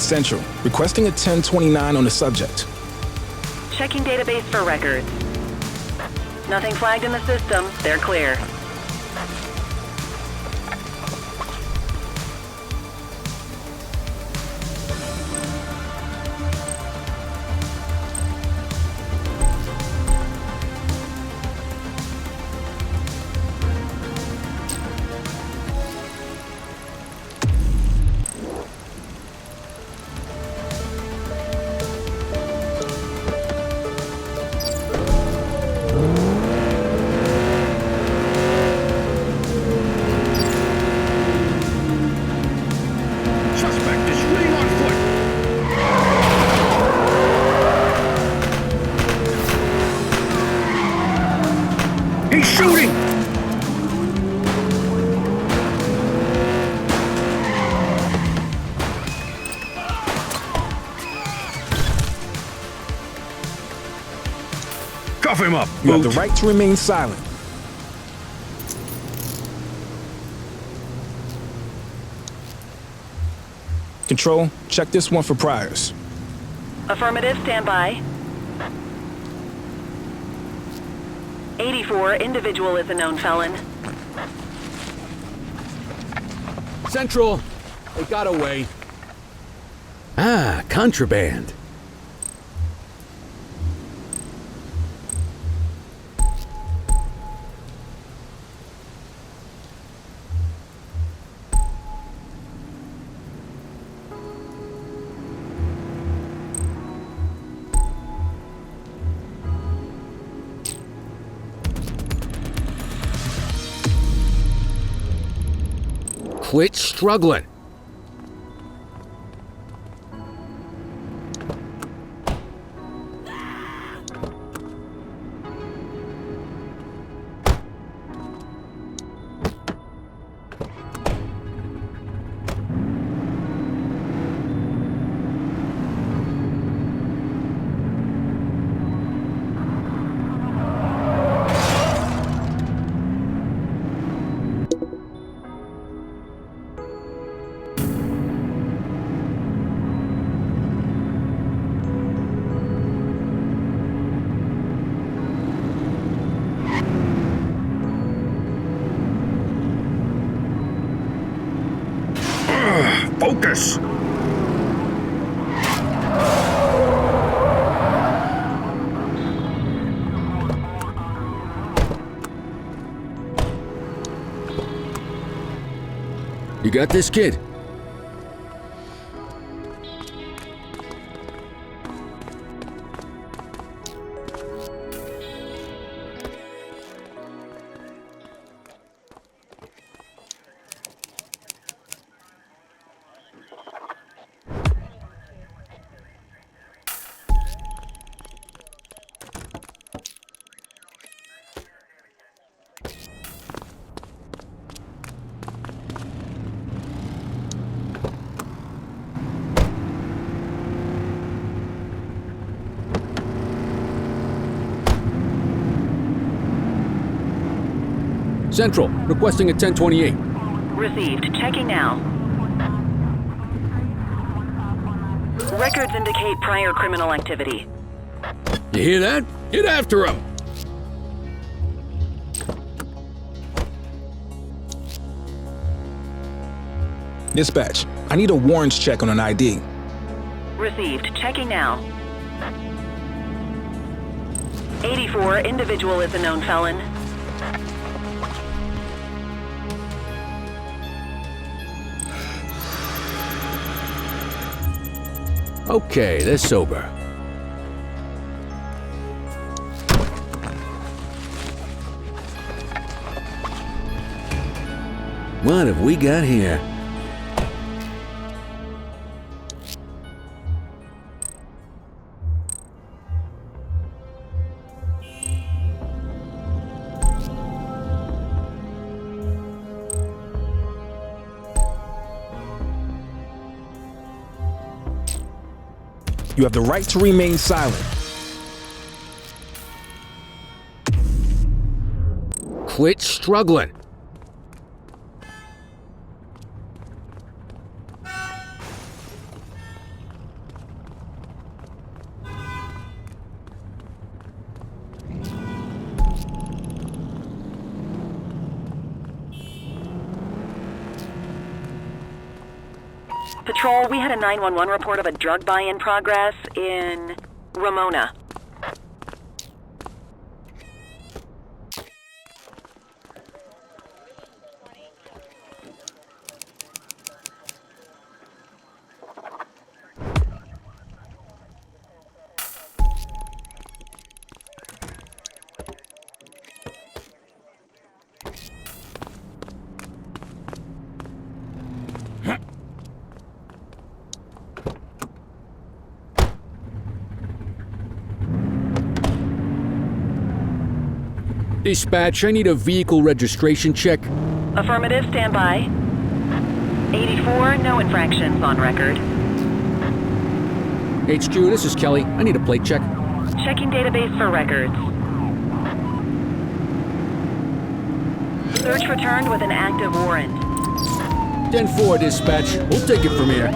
Speaker 8: Central, requesting a 1029 on the subject.
Speaker 9: Checking database for records. Nothing flagged in the system. They're clear.
Speaker 16: Cuff him up,
Speaker 8: You have the
Speaker 16: Boot.
Speaker 8: right to remain silent. Control, check this one for priors.
Speaker 9: Affirmative, stand by. 84, individual is a known felon.
Speaker 15: Central! They got away.
Speaker 6: Ah, contraband. Quit struggling.
Speaker 16: Focus!
Speaker 6: You got this, kid? Central, requesting a 1028.
Speaker 9: Received. Checking now. Records indicate prior criminal activity.
Speaker 6: You hear that? Get after him!
Speaker 8: Dispatch, I need a warrants check on an ID.
Speaker 9: Received. Checking now. 84, individual is a known felon.
Speaker 6: Okay, they're sober. What have we got here?
Speaker 8: You have the right to remain silent.
Speaker 6: Quit struggling.
Speaker 9: Patrol, we had a 911 report of a drug buy in progress in Ramona.
Speaker 6: Dispatch, I need a vehicle registration check.
Speaker 9: Affirmative, stand by. 84, no infractions on record.
Speaker 6: HQ, this is Kelly. I need a plate check.
Speaker 9: Checking database for records. Search returned with an active warrant.
Speaker 15: 10-4, dispatch. We'll take it from here.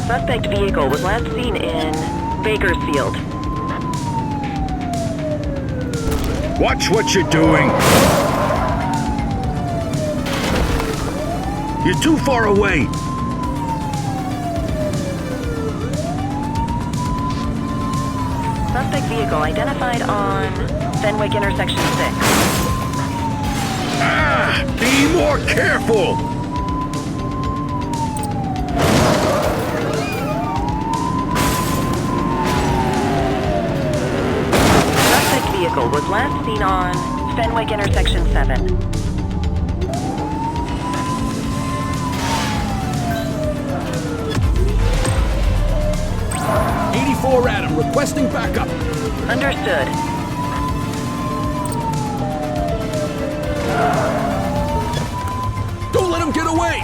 Speaker 9: Suspect vehicle was last seen in Bakersfield.
Speaker 16: Watch what you're doing. You're too far away.
Speaker 9: Suspect vehicle identified on Fenwick intersection 6.
Speaker 16: Ah! Be more careful!
Speaker 9: Suspect vehicle was last seen on Fenwick intersection 7.
Speaker 15: Adam, requesting backup.
Speaker 9: Understood.
Speaker 15: Don't let him get away!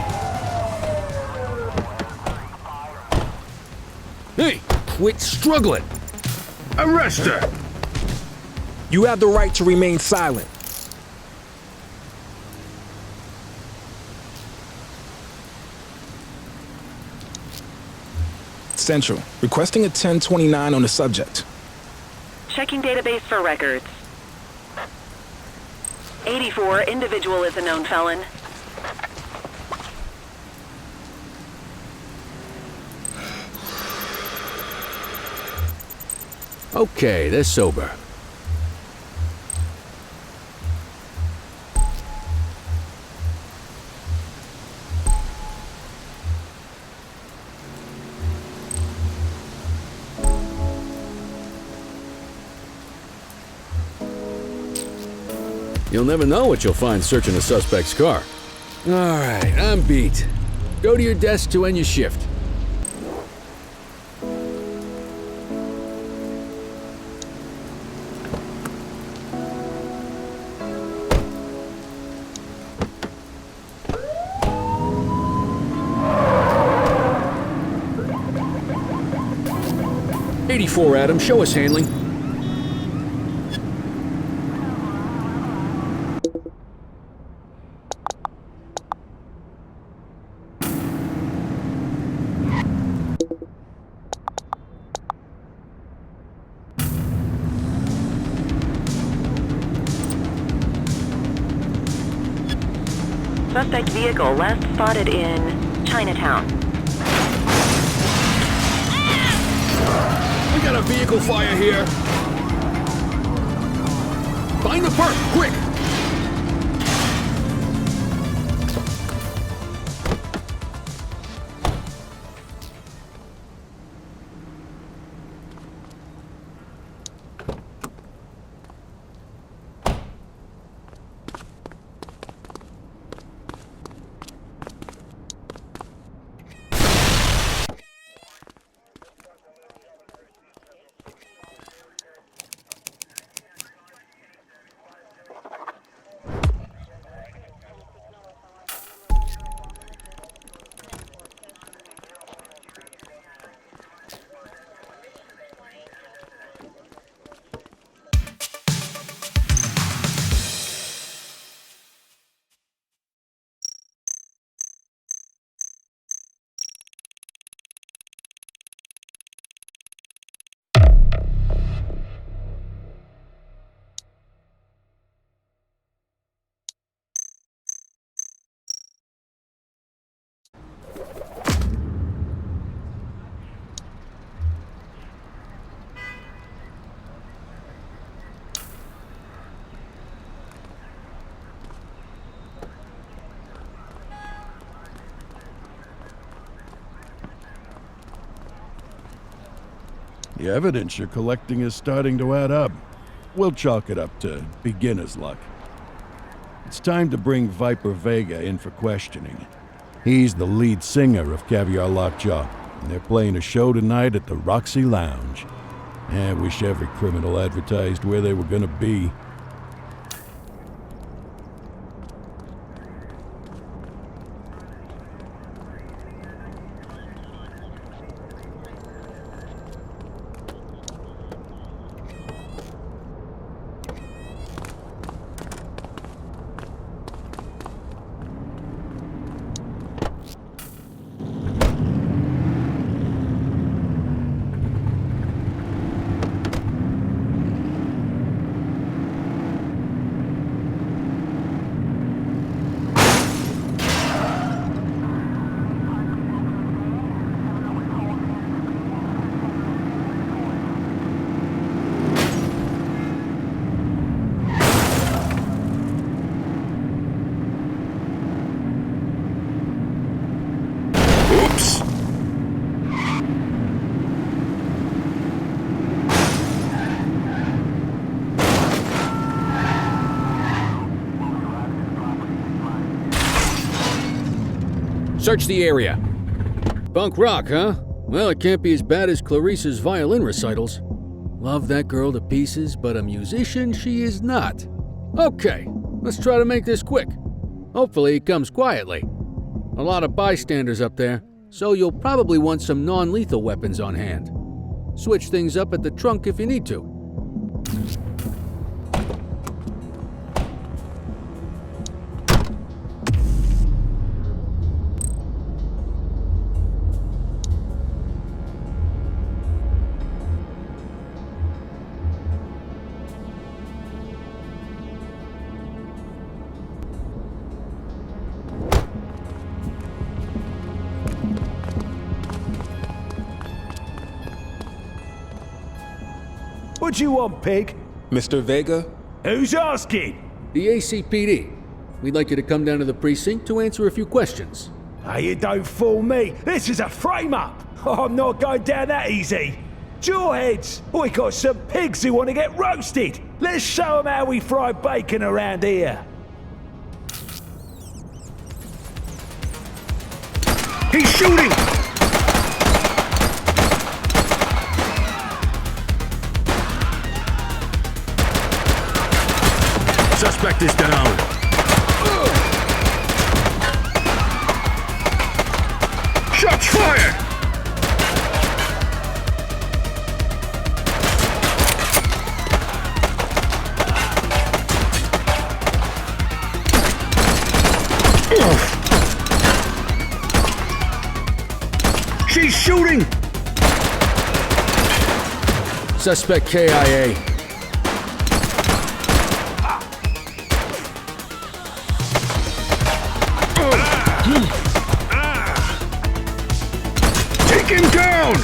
Speaker 15: Hey, quit struggling!
Speaker 16: Arrest her!
Speaker 8: You have the right to remain silent. Central, requesting a 1029 on the subject.
Speaker 9: Checking database for records. 84, individual is a known felon.
Speaker 15: Okay, they're sober. You'll never know what you'll find searching a suspect's car. All right, I'm beat. Go to your desk to end your shift. Adam, show us handling.
Speaker 9: Suspect vehicle last spotted in Chinatown.
Speaker 15: We got a vehicle fire here. Find the perp, quick!
Speaker 1: The evidence you're collecting is starting to add up. We'll chalk it up to beginner's luck. It's time to bring Viper Vega in for questioning. He's the lead singer of Caviar Lockjaw, and they're playing a show tonight at the Roxy Lounge. I wish every criminal advertised where they were gonna be.
Speaker 15: Search the area. Punk rock, huh? Well, it can't be as bad as Clarice's violin recitals. Love that girl to pieces, but a musician she is not. Okay, let's try to make this quick. Hopefully it comes quietly. A lot of bystanders up there, so you'll probably want some non-lethal weapons on hand. Switch things up at the trunk if you need to.
Speaker 16: What do you want, pig?
Speaker 8: Mr. Vega?
Speaker 16: Who's asking?
Speaker 15: The ACPD. We'd like you to come down to the precinct to answer a few questions.
Speaker 16: Hey, you don't fool me. This is a frame-up. I'm not going down that easy. Jawheads, we got some pigs who want to get roasted. Let's show them how we fry bacon around here. He's shooting! Suspect is down. Shots fired! She's shooting!
Speaker 15: Suspect KIA.
Speaker 16: Take him down!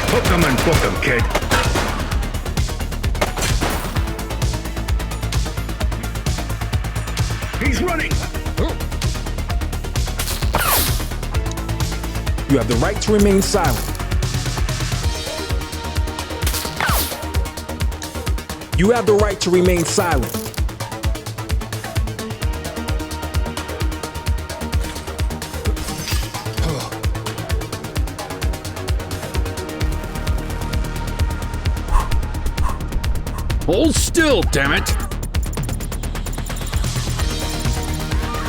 Speaker 16: Hook him and book him, kid. He's running!
Speaker 8: You have the right to remain silent. You have the right to remain silent.
Speaker 15: Hold still, damn it!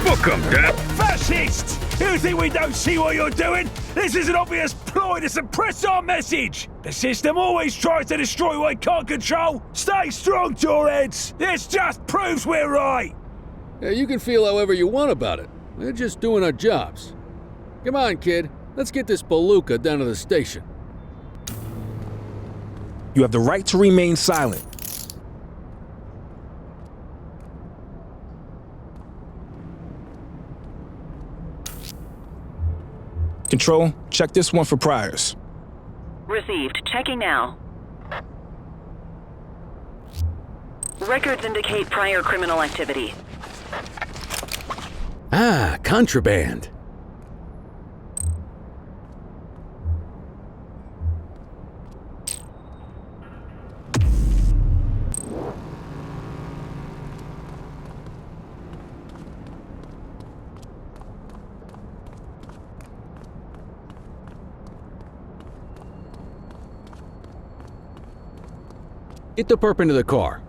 Speaker 16: Book 'em, Dad! Fascists! You think we don't see what you're doing? This is an obvious ploy to suppress our message! The system always tries to destroy what it can't control! Stay strong, Jawheads! This just proves we're right!
Speaker 15: Yeah, you can feel however you want about it. We're just doing our jobs. Come on, kid. Let's get this palooka down to the station.
Speaker 8: You have the right to remain silent. Control, check this one for priors.
Speaker 9: Received. Checking now. Records indicate prior criminal activity.
Speaker 15: Ah, contraband. Get the perp into the car.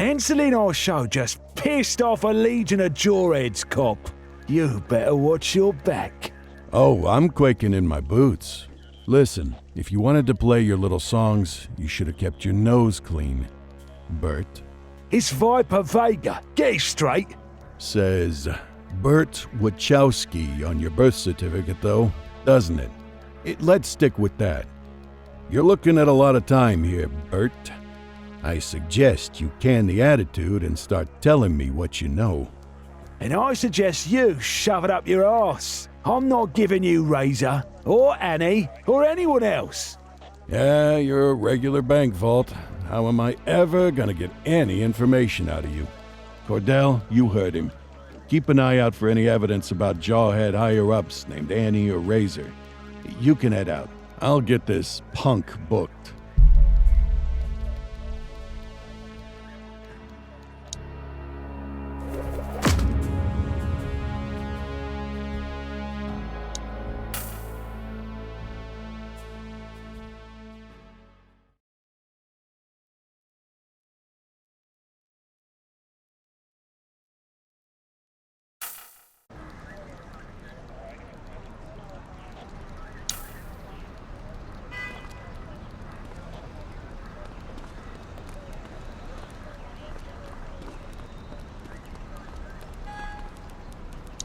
Speaker 16: cancelling our show just pissed off a legion of jawheads, cop. You better watch your back.
Speaker 1: Oh, I'm quaking in my boots. Listen, if you wanted to play your little songs, you should have kept your nose clean, Bert.
Speaker 16: It's Viper Vega. Get it straight.
Speaker 1: Says Bert Wachowski on your birth certificate, though, doesn't it? Let's stick with that. You're looking at a lot of time here, Bert. I suggest you can the attitude and start telling me what you know.
Speaker 16: And I suggest you shove it up your arse. I'm not giving you Razor, or Annie, or anyone else.
Speaker 1: Yeah, you're a regular bank vault. How am I ever gonna get any information out of you? Cordell, you heard him. Keep an eye out for any evidence about Jawhead higher-ups named Annie or Razor. You can head out. I'll get this punk booked.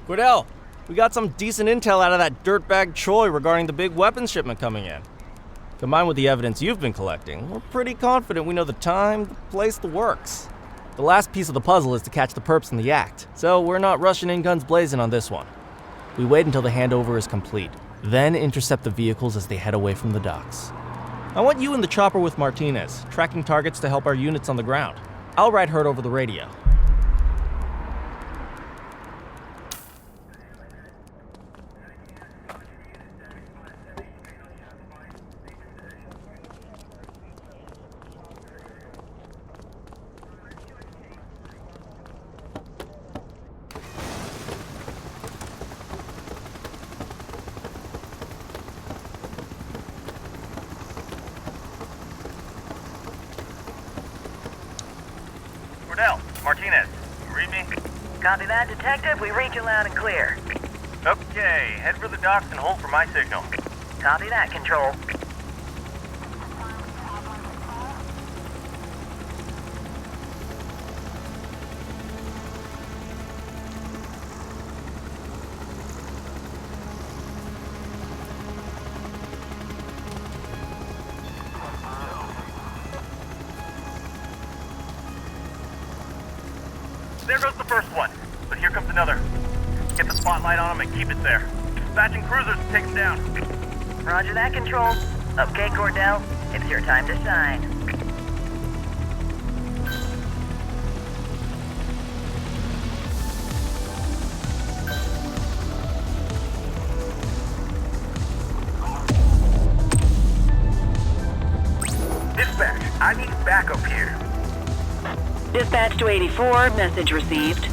Speaker 10: Cordell, we got some decent intel out of that dirtbag Troy regarding the big weapons shipment coming in. Combined with the evidence you've been collecting, we're pretty confident we know the time, the place, the works. The last piece of the puzzle is to catch the perps in the act, so we're not rushing in guns blazing on this one. We wait until the handover is complete, then intercept the vehicles as they head away from the docks. I want you in the chopper with Martinez, tracking targets to help our units on the ground. I'll ride herd over the radio.
Speaker 20: Martinez, you read me?
Speaker 7: Copy that, Detective. We read you loud and clear.
Speaker 20: Okay, head for the docks and hold for my signal.
Speaker 7: Copy that, Control.
Speaker 20: There goes the first one, but here comes another. Get the spotlight on him and keep it there. Dispatching cruisers to take him down.
Speaker 7: Roger that, Control. Okay, Cordell, it's your time to shine.
Speaker 20: Dispatch, I need backup here.
Speaker 9: Dispatch to 84, message received.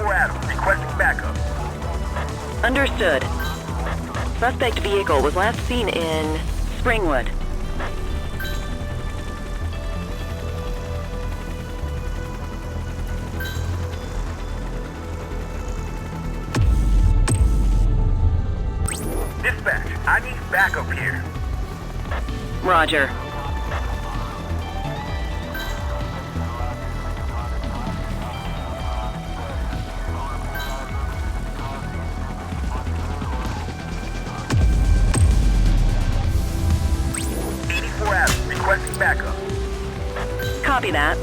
Speaker 20: Adam, requesting backup.
Speaker 9: Understood. Suspect vehicle was last seen in Springwood.
Speaker 20: Dispatch, I need backup here.
Speaker 9: Roger.
Speaker 20: Requesting backup.
Speaker 9: Copy that.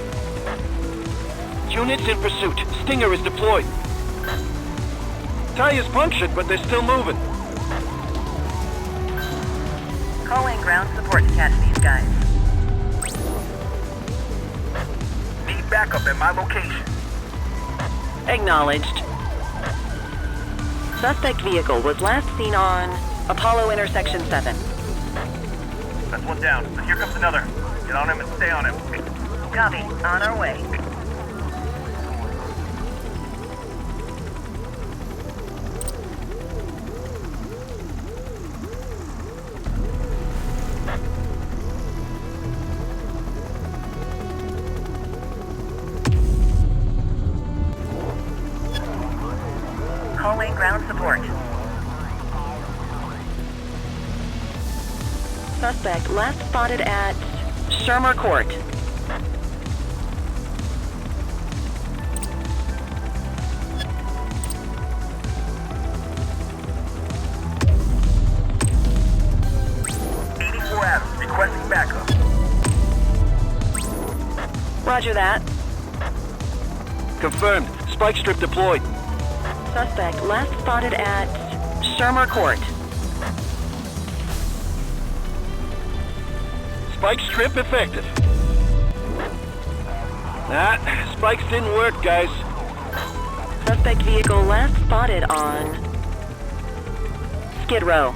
Speaker 13: Units in pursuit. Stinger is deployed. Tires punctured, but they're still moving.
Speaker 7: Call in ground support to catch these guys.
Speaker 20: Need backup at my location.
Speaker 9: Acknowledged. Suspect vehicle was last seen on Apollo intersection 7.
Speaker 20: That's one down, but here comes another. Get on him and stay on him.
Speaker 7: Copy. On our way. ground support.
Speaker 9: Suspect last spotted at Shermer Court.
Speaker 20: Requesting backup.
Speaker 9: Roger that.
Speaker 13: Confirmed. Spike strip deployed.
Speaker 9: Suspect last spotted at Shermer Court.
Speaker 13: Spike strip effective. Spikes didn't work, guys.
Speaker 9: Suspect vehicle last spotted on Skid Row.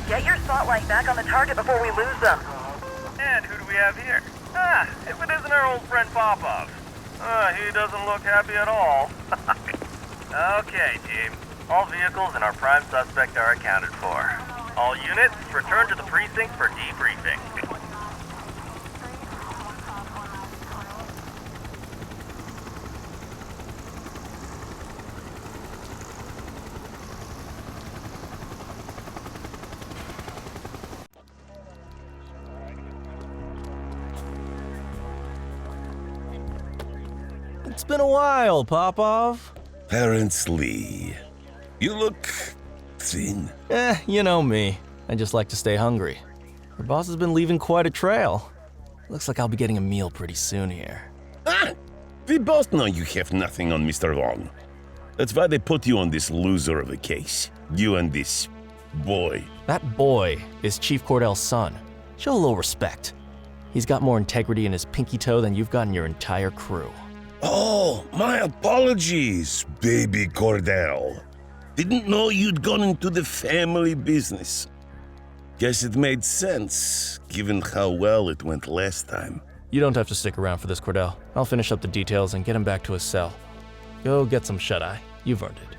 Speaker 7: Get your spotlight back on the target before we lose them.
Speaker 20: And who do we have here? If it isn't our old friend Popov. He doesn't look happy at all. Okay, team. All vehicles and our prime suspect are accounted for. All units, return to the precinct for debriefing.
Speaker 10: It's been a while, Popov.
Speaker 14: Apparently. You look thin.
Speaker 10: You know me. I just like to stay hungry. Your boss has been leaving quite a trail. Looks like I'll be getting a meal pretty soon here.
Speaker 14: We both know you have nothing on Mr. Long. That's why they put you on this loser of a case. You and this boy.
Speaker 10: That boy is Chief Cordell's son. Show a little respect. He's got more integrity in his pinky toe than you've got in your entire crew.
Speaker 14: Oh, my apologies, baby Cordell. Didn't know you'd gone into the family business. Guess it made sense, given how well it went last time.
Speaker 10: You don't have to stick around for this, Cordell. I'll finish up the details and get him back to his cell. Go get some shut-eye. You've earned it.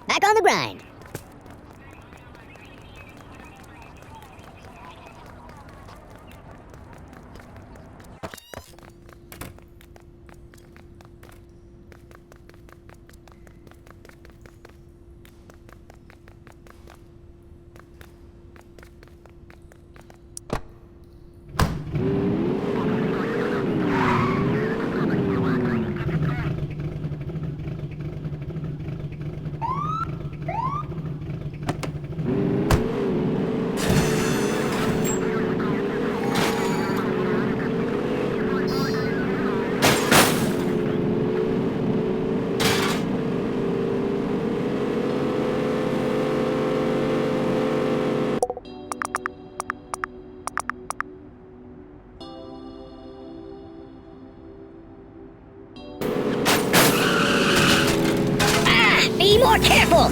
Speaker 21: Back on the grind. Be more careful!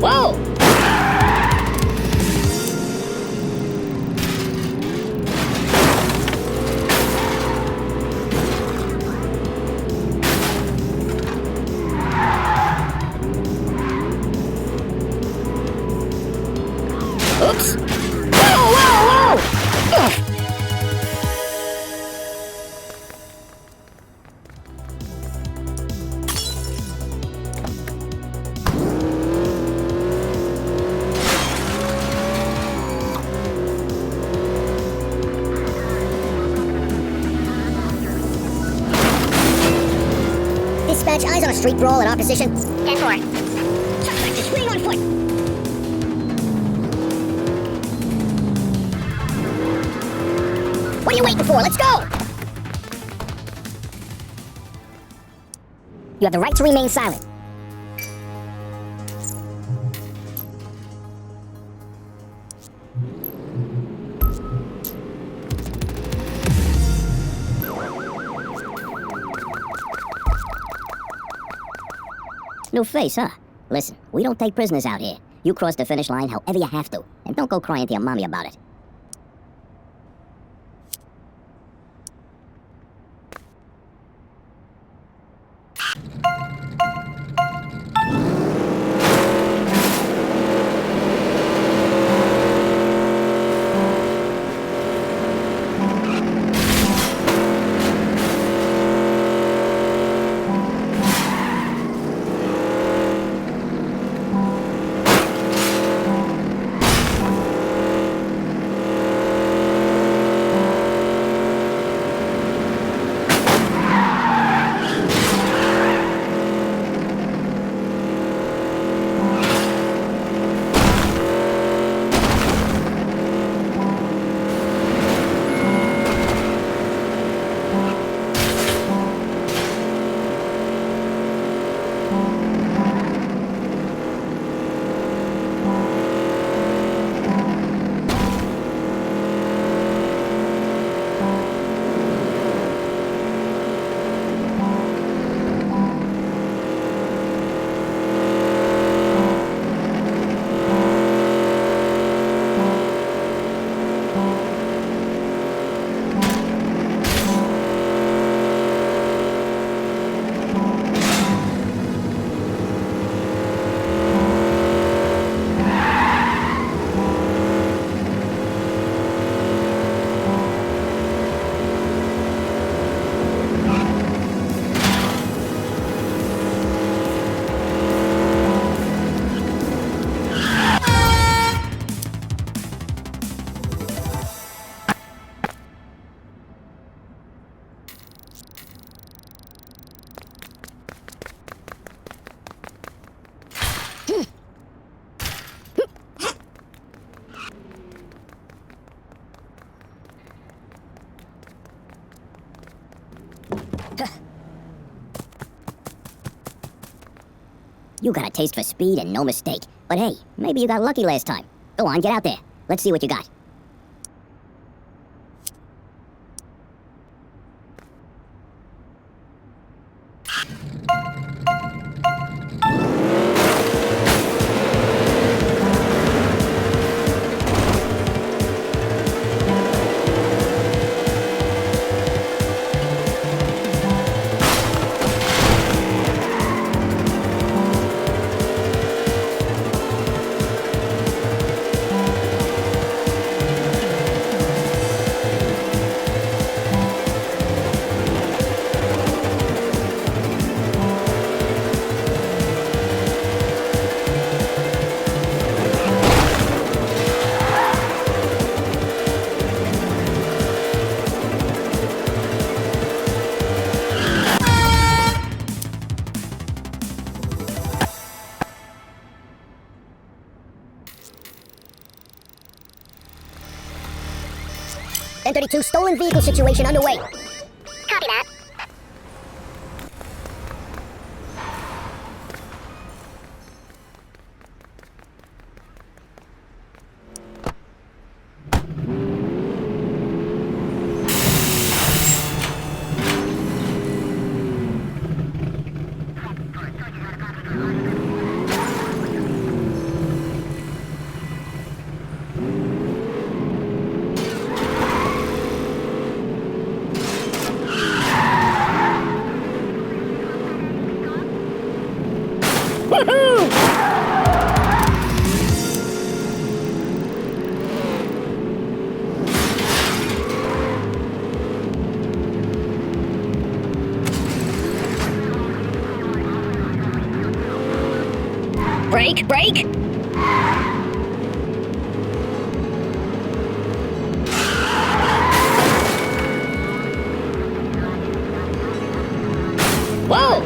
Speaker 21: Whoa! Oops! Whoa, whoa, whoa! Ugh. Dispatch, eyes on a street brawl in opposition. 10-4. Suspect is fleeing on foot. are you waiting for? Let's go! You have the right to remain silent. New face, huh? Listen, we don't take prisoners out here. You cross the finish line however you have to. And don't go crying to your mommy about it. You got a taste for speed and no mistake. But hey, maybe you got lucky last time. Go on, get out there. Let's see what you got. N32 stolen vehicle situation underway. Copy that. Brake! Whoa!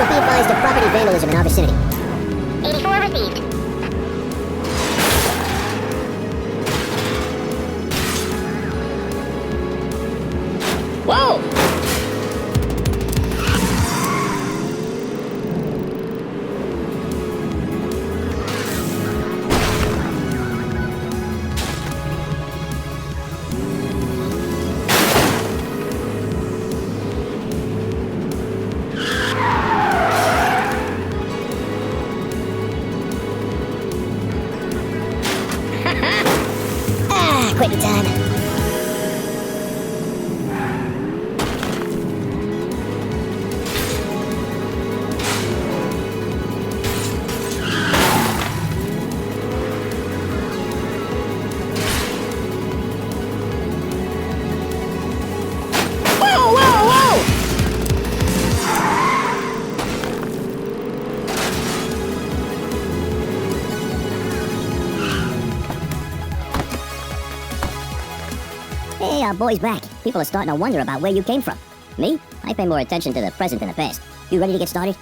Speaker 21: will be advised of property vandalism in our vicinity. 84 received. Whoa! Quitting time. Whoa, whoa, whoa! Hey, our boy's back. People are starting to wonder about where you came from. Me? I pay more attention to the present than the past. You ready to get started?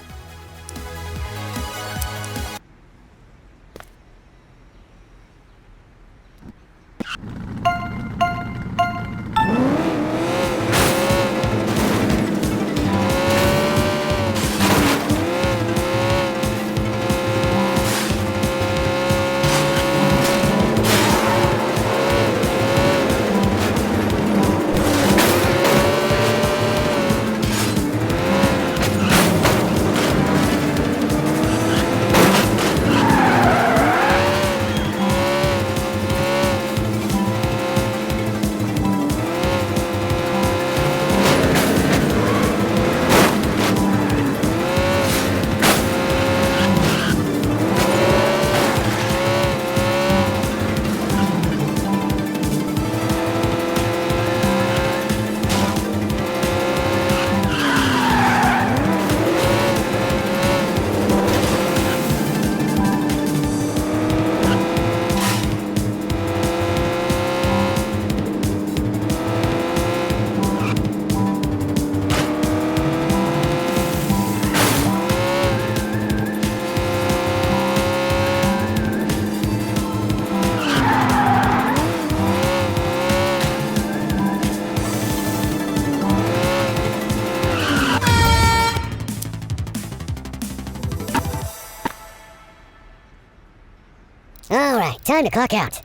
Speaker 21: Alright, time to clock out.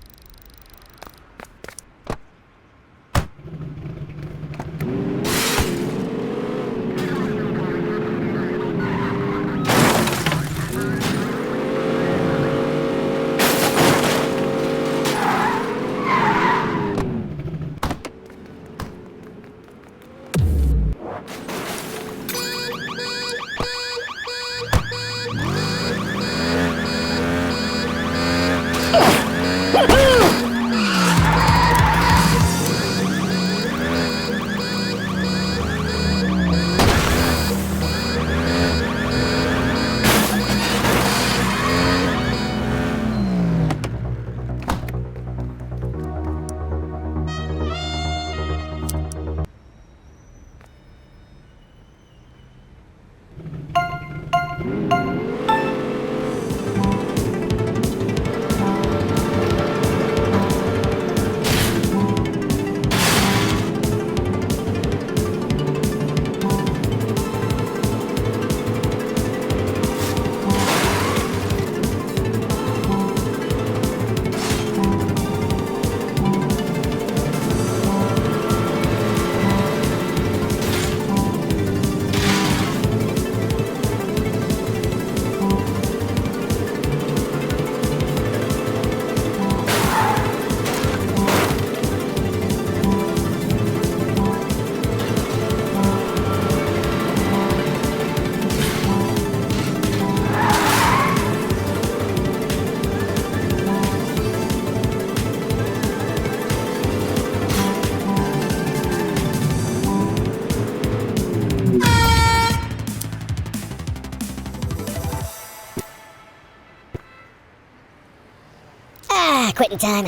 Speaker 21: Quitting time.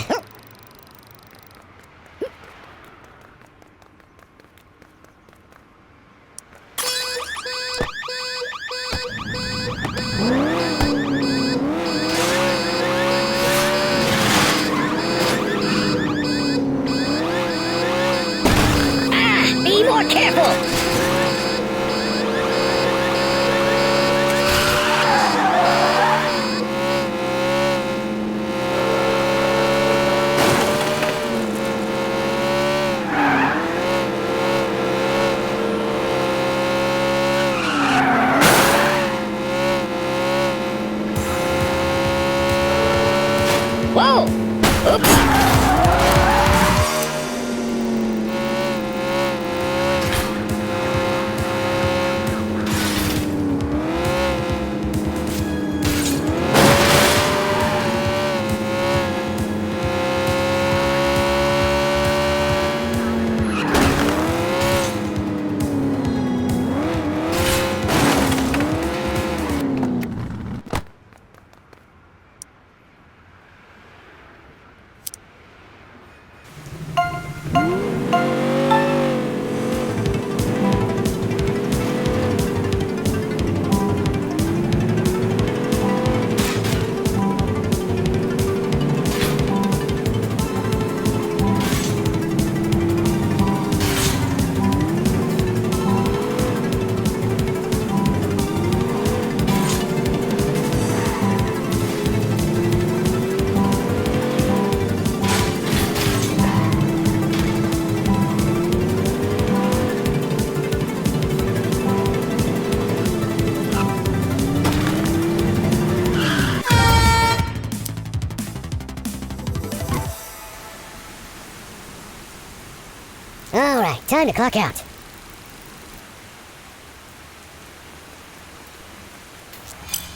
Speaker 21: Time to clock out.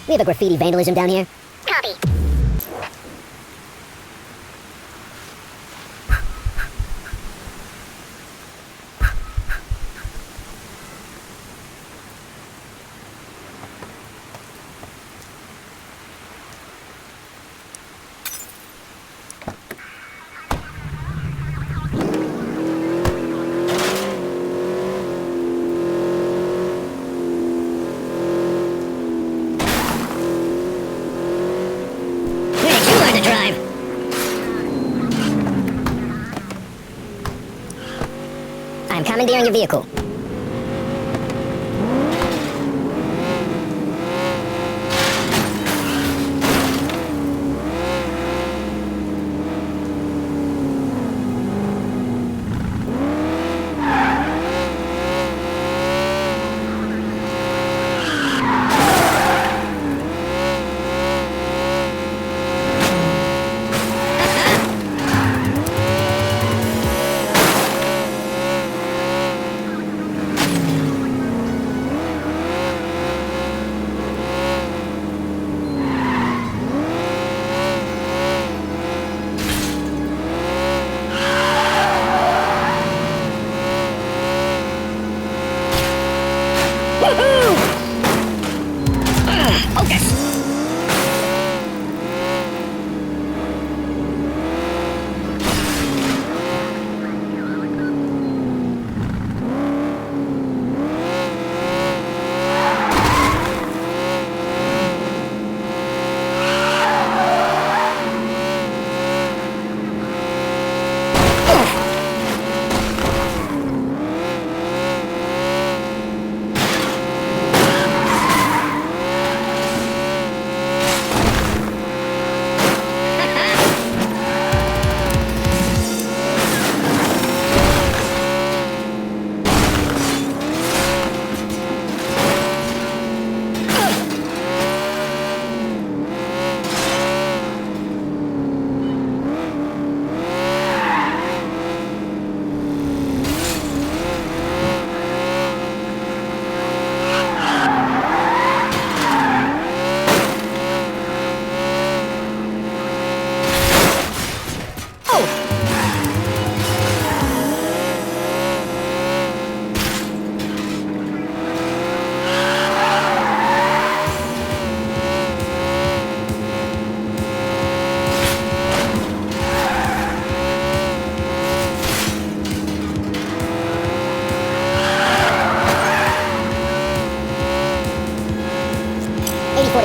Speaker 21: We have a graffiti vandalism down here. Copy. I'm commandeering your vehicle.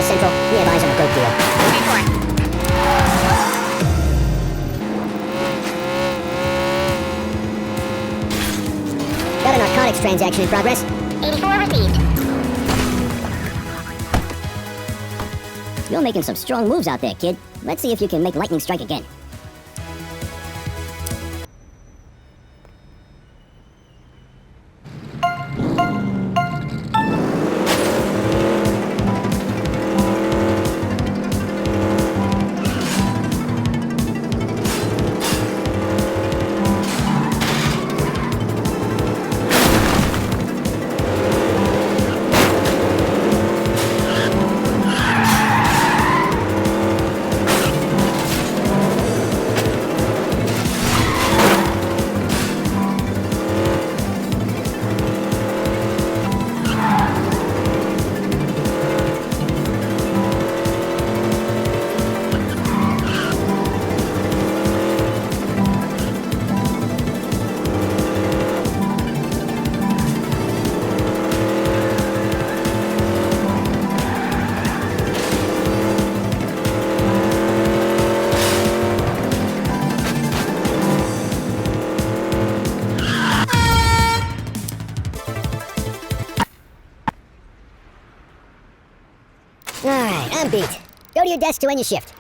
Speaker 21: Central. We have eyes on a coke deal. Got a narcotics transaction in progress. 84 received. You're making some strong moves out there, kid. Let's see if you can make lightning strike again. Alright, I'm beat. Go to your desk to end your shift.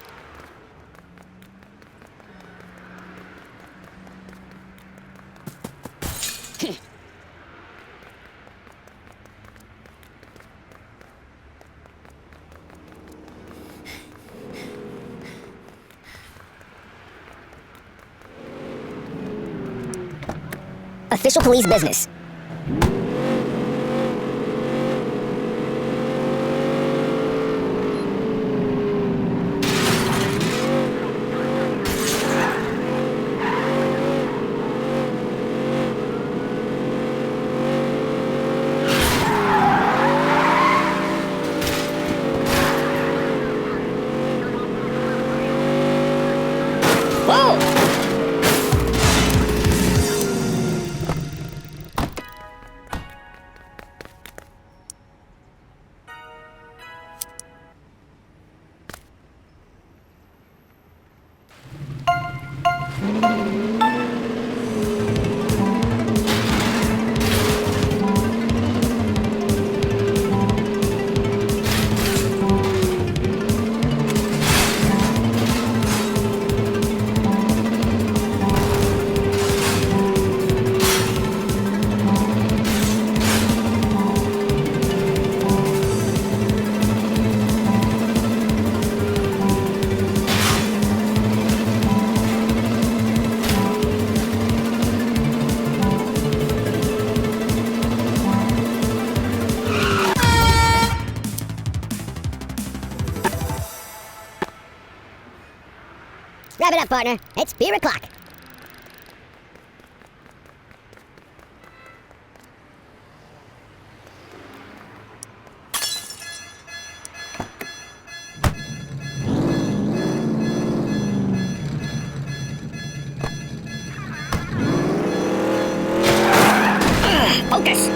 Speaker 21: official police business. Wrap it up, partner. It's beer o'clock. Focus!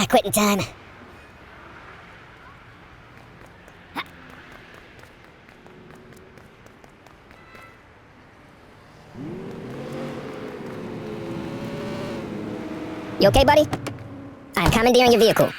Speaker 21: Quitting time. You okay, buddy? I'm commandeering your vehicle.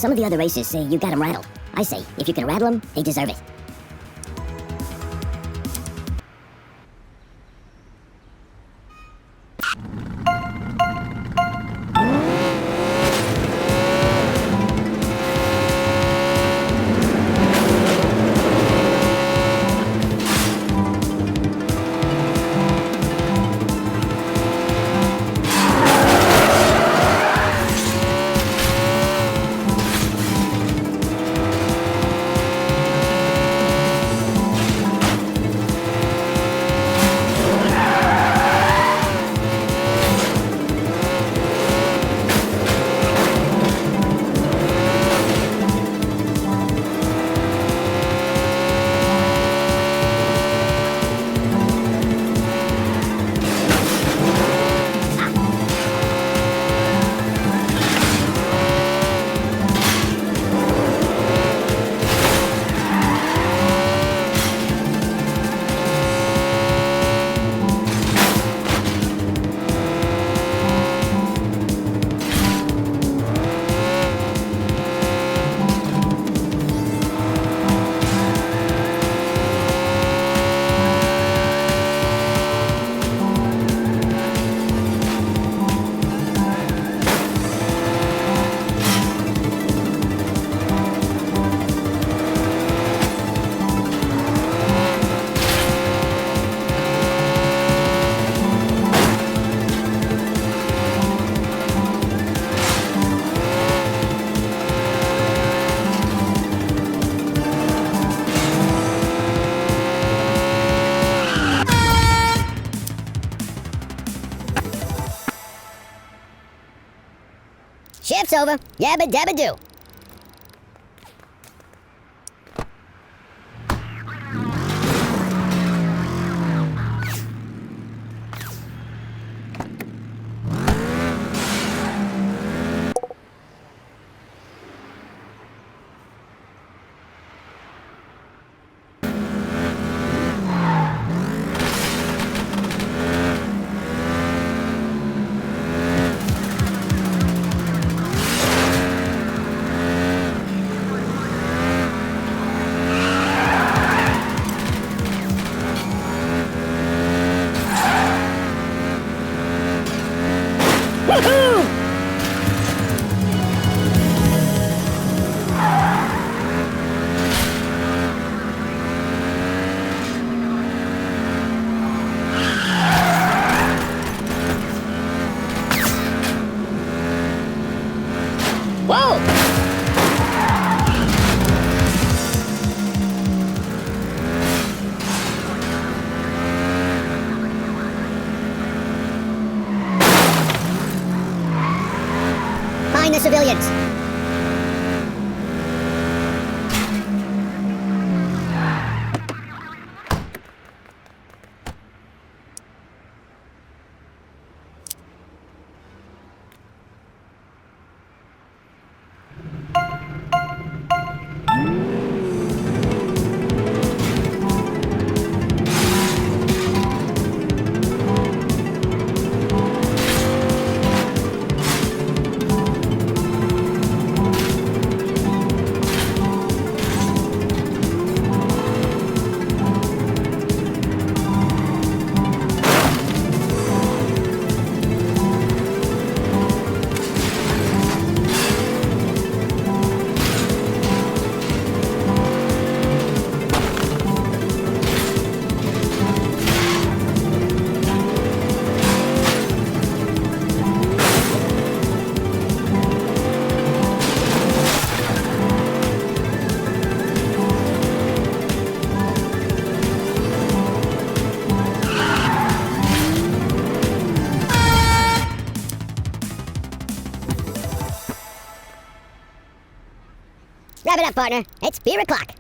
Speaker 21: Some of the other races say you got them rattled. I say, if you can rattle them, they deserve it. Shift's over. Yabba dabba do. Find the civilians. Wrap it up, partner. It's beer o'clock.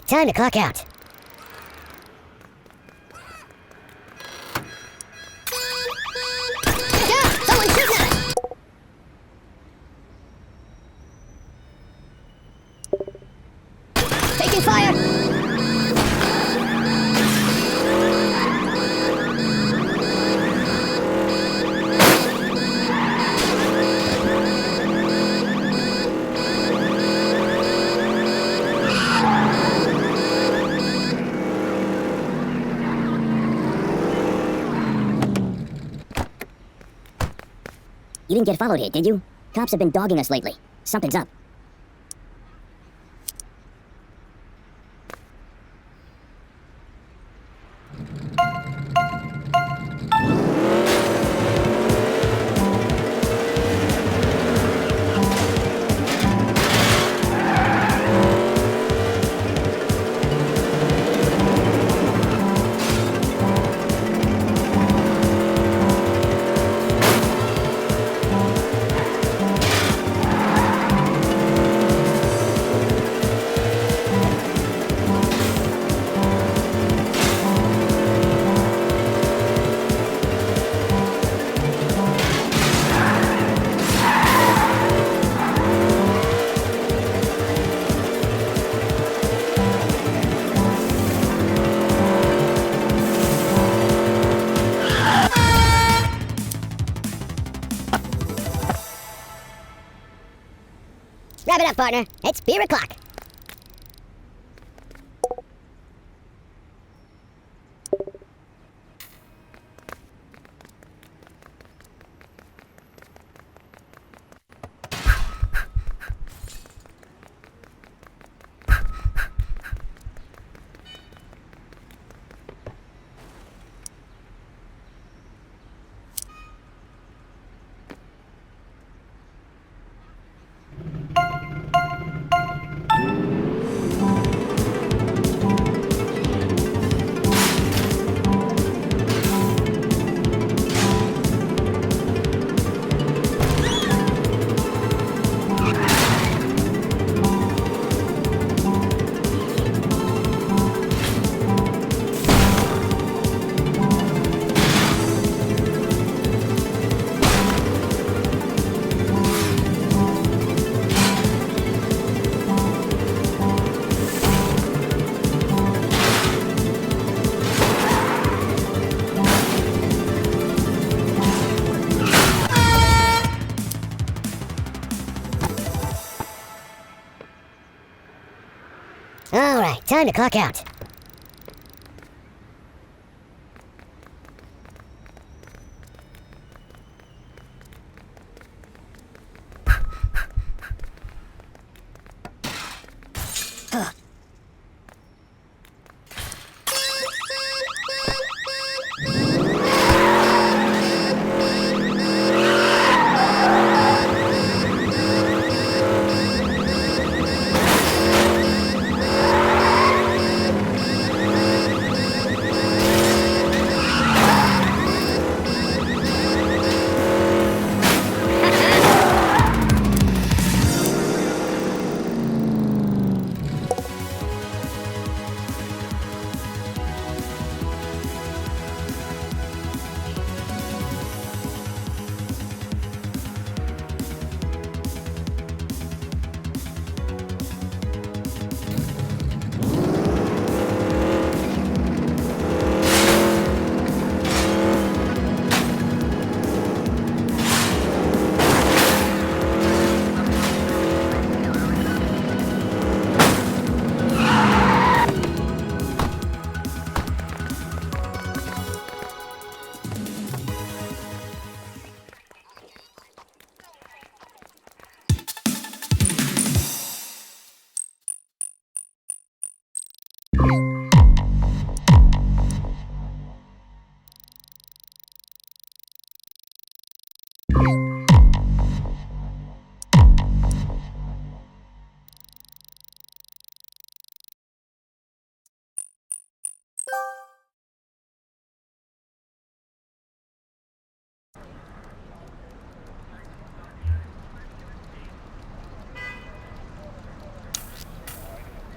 Speaker 21: time to clock out. Someone's shooting us! Taking fire! You didn't get followed here, did you? Cops have been dogging us lately. Something's up. Wrap it up, partner. It's beer o'clock. Alright, time to clock out.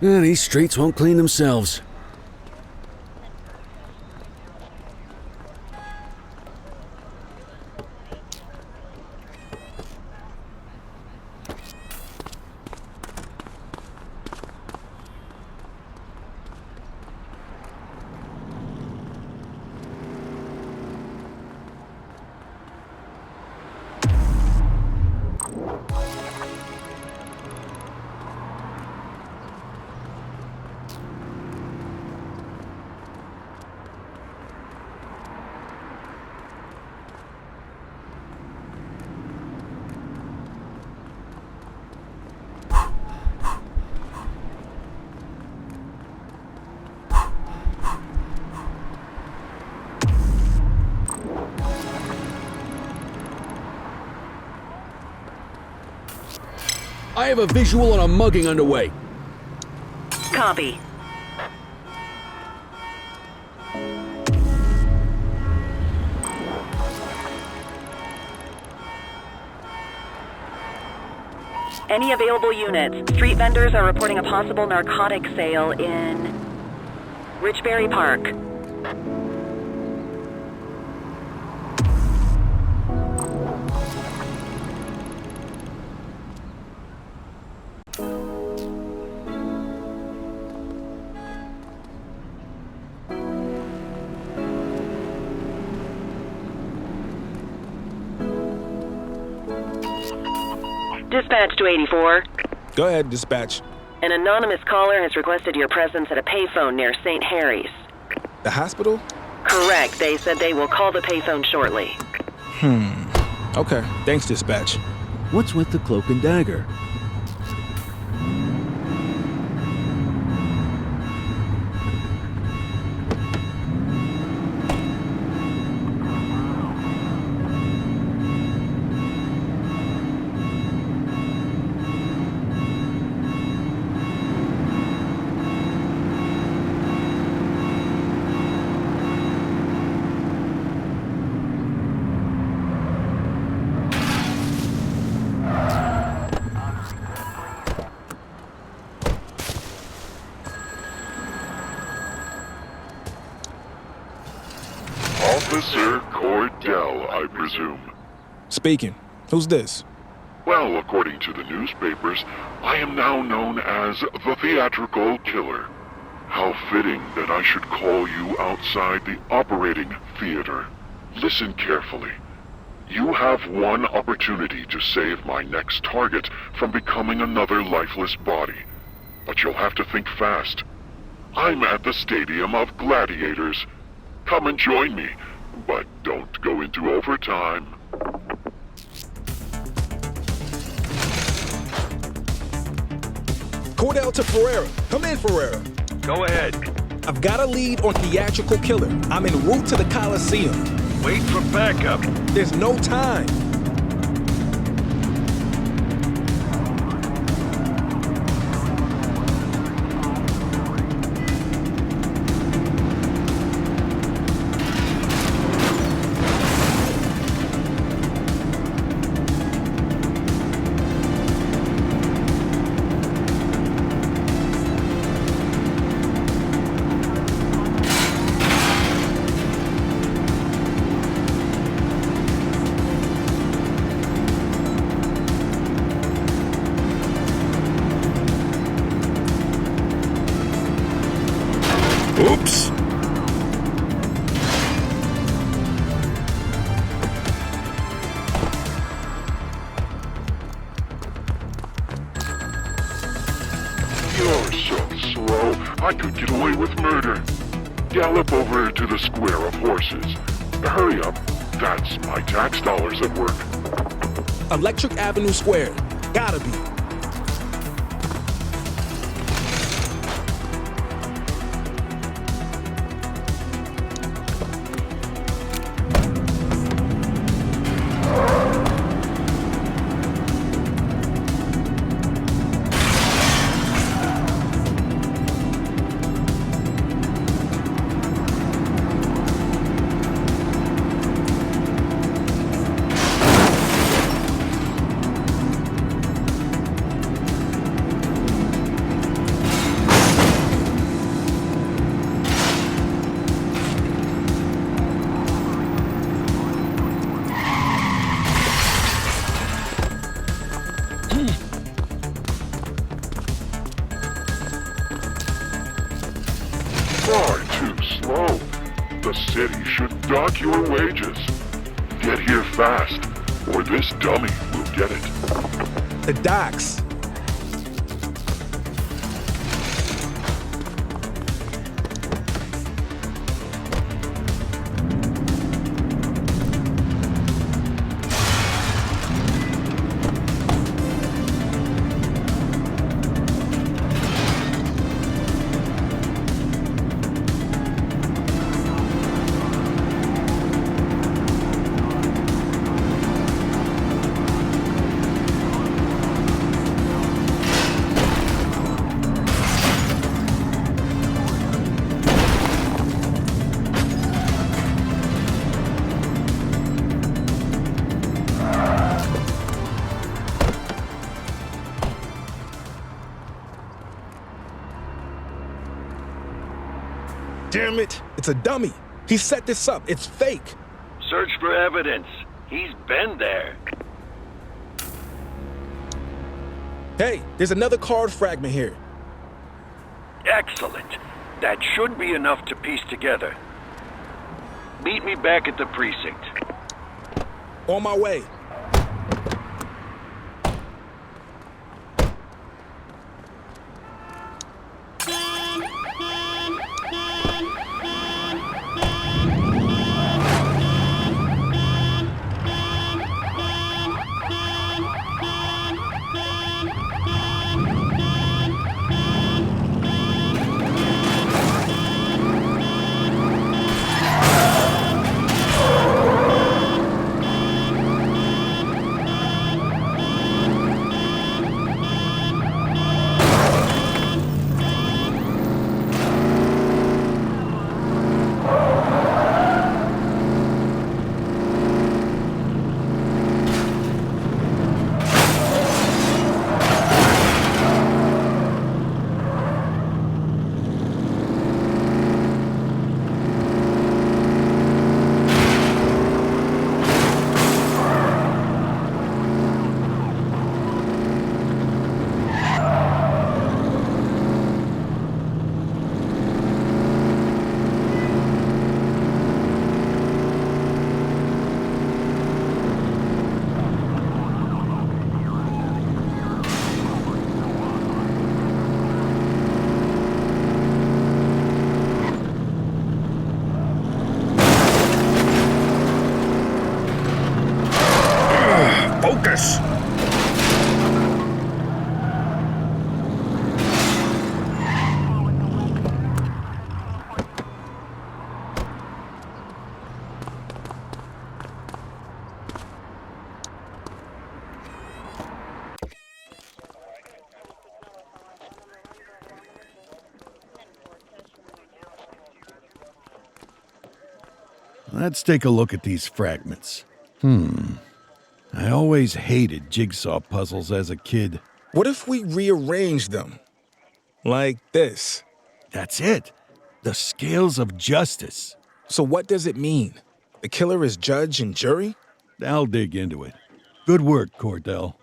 Speaker 15: These streets won't clean themselves. I have a visual on a mugging underway.
Speaker 9: Copy. Any available units? Street vendors are reporting a possible narcotic sale in Richberry Park. Dispatch to 84.
Speaker 8: Go ahead, dispatch.
Speaker 9: An anonymous caller has requested your presence at a payphone near St. Harry's.
Speaker 8: The hospital?
Speaker 9: Correct. They said they will call the payphone shortly.
Speaker 8: Okay, thanks, dispatch.
Speaker 15: What's with the cloak and dagger?
Speaker 4: Officer Cordell, I presume.
Speaker 8: Speaking. Who's this?
Speaker 4: Well, according to the newspapers, I am now known as the Theatrical Killer. How fitting that I should call you outside the operating theater. Listen carefully. You have one opportunity to save my next target from becoming another lifeless body. But you'll have to think fast. I'm at the Stadium of Gladiators. Come and join me, but don't go into overtime.
Speaker 8: Cordell to Ferreira. Come in, Ferreira.
Speaker 16: Go ahead.
Speaker 8: I've got a lead on Theatrical Killer. I'm en route to the Coliseum.
Speaker 16: Wait for backup.
Speaker 8: There's no time.
Speaker 1: Oops!
Speaker 4: You're so slow, I could get away with murder. Gallop over to the square of horses. Hurry up, that's my tax dollars at work.
Speaker 8: Electric Avenue Square. Gotta be.
Speaker 4: The city should dock your wages. Get here fast, or this dummy will get it.
Speaker 8: The docks. Damn it! It's a dummy. He set this up. It's fake.
Speaker 13: Search for evidence. He's been there.
Speaker 8: Hey, there's another card fragment here.
Speaker 13: Excellent. That should be enough to piece together. Meet me back at the precinct.
Speaker 8: On my way.
Speaker 14: Focus!
Speaker 1: Let's take a look at these fragments. I always hated jigsaw puzzles as a kid.
Speaker 8: What if we rearrange them? Like this.
Speaker 1: That's it. The scales of justice.
Speaker 8: So what does it mean? The killer is judge and jury?
Speaker 1: I'll dig into it. Good work, Cordell.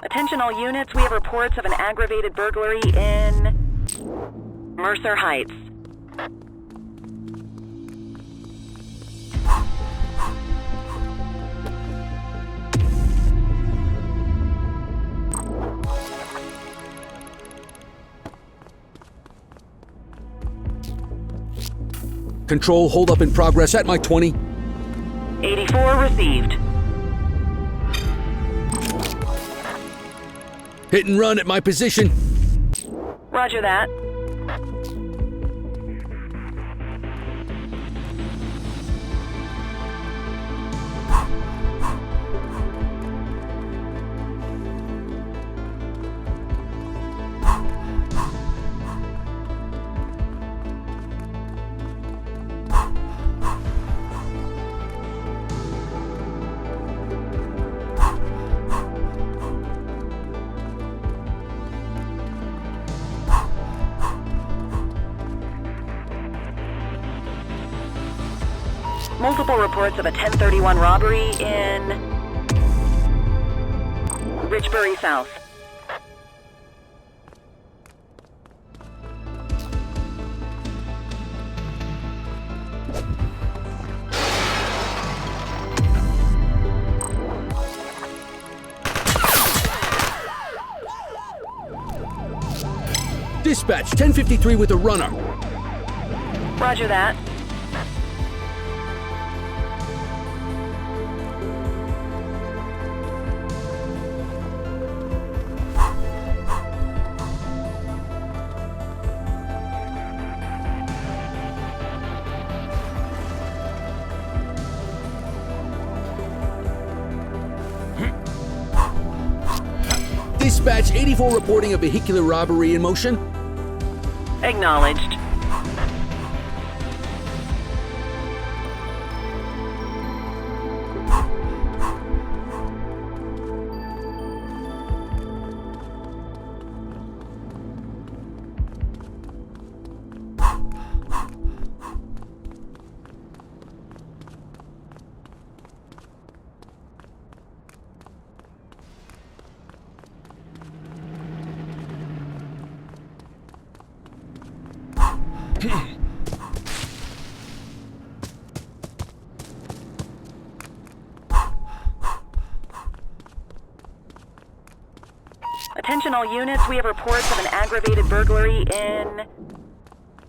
Speaker 9: Attention all units, we have reports of an aggravated burglary in Mercer Heights.
Speaker 15: Control, hold up in progress at my 20.
Speaker 9: 84 received.
Speaker 15: Hit and run at my position.
Speaker 9: Roger that. Multiple reports of a 1031 robbery in Richbury South.
Speaker 15: Dispatch, 1053 with a runner.
Speaker 9: Roger that.
Speaker 15: Dispatch, 84 reporting a vehicular robbery in motion.
Speaker 9: Acknowledged. Attention all units, we have reports of an aggravated burglary in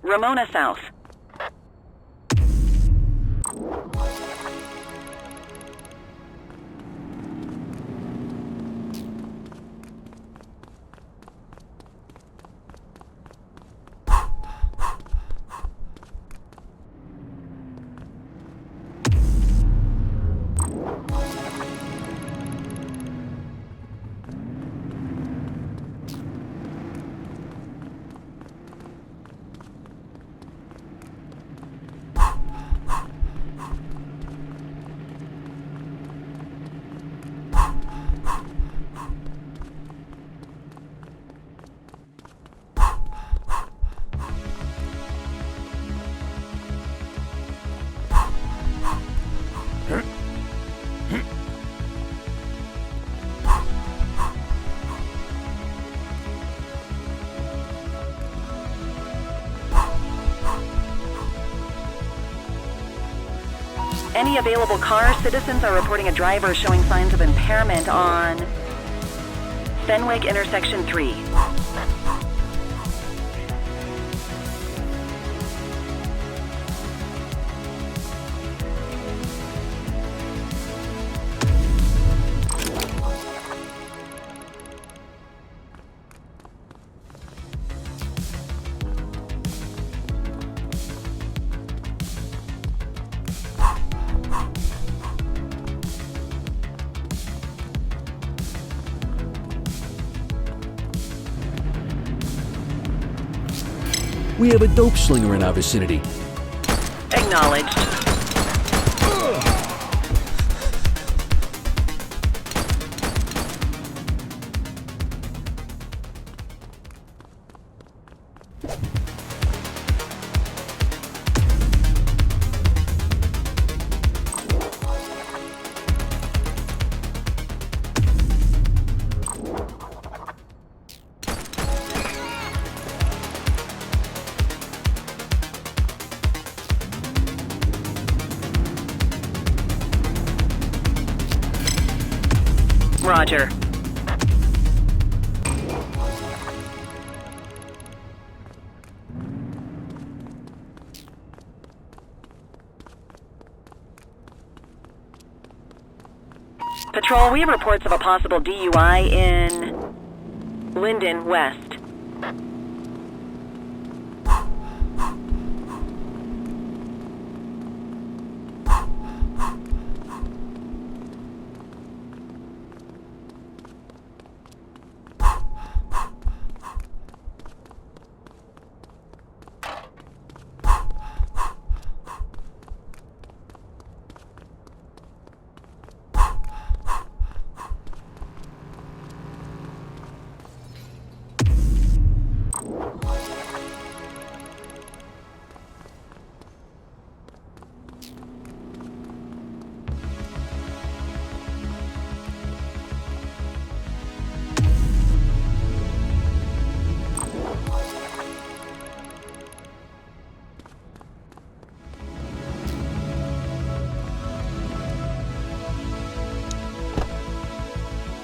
Speaker 9: Ramona South. Any available cars, citizens are reporting a driver showing signs of impairment on Fenwick Intersection 3.
Speaker 15: We have a dope slinger in our vicinity.
Speaker 9: Acknowledged. Roger. Patrol, we have reports of a possible DUI in Linden West.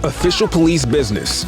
Speaker 8: Official police business.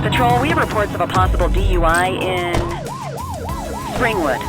Speaker 9: Patrol, we have reports of a possible DUI in Springwood.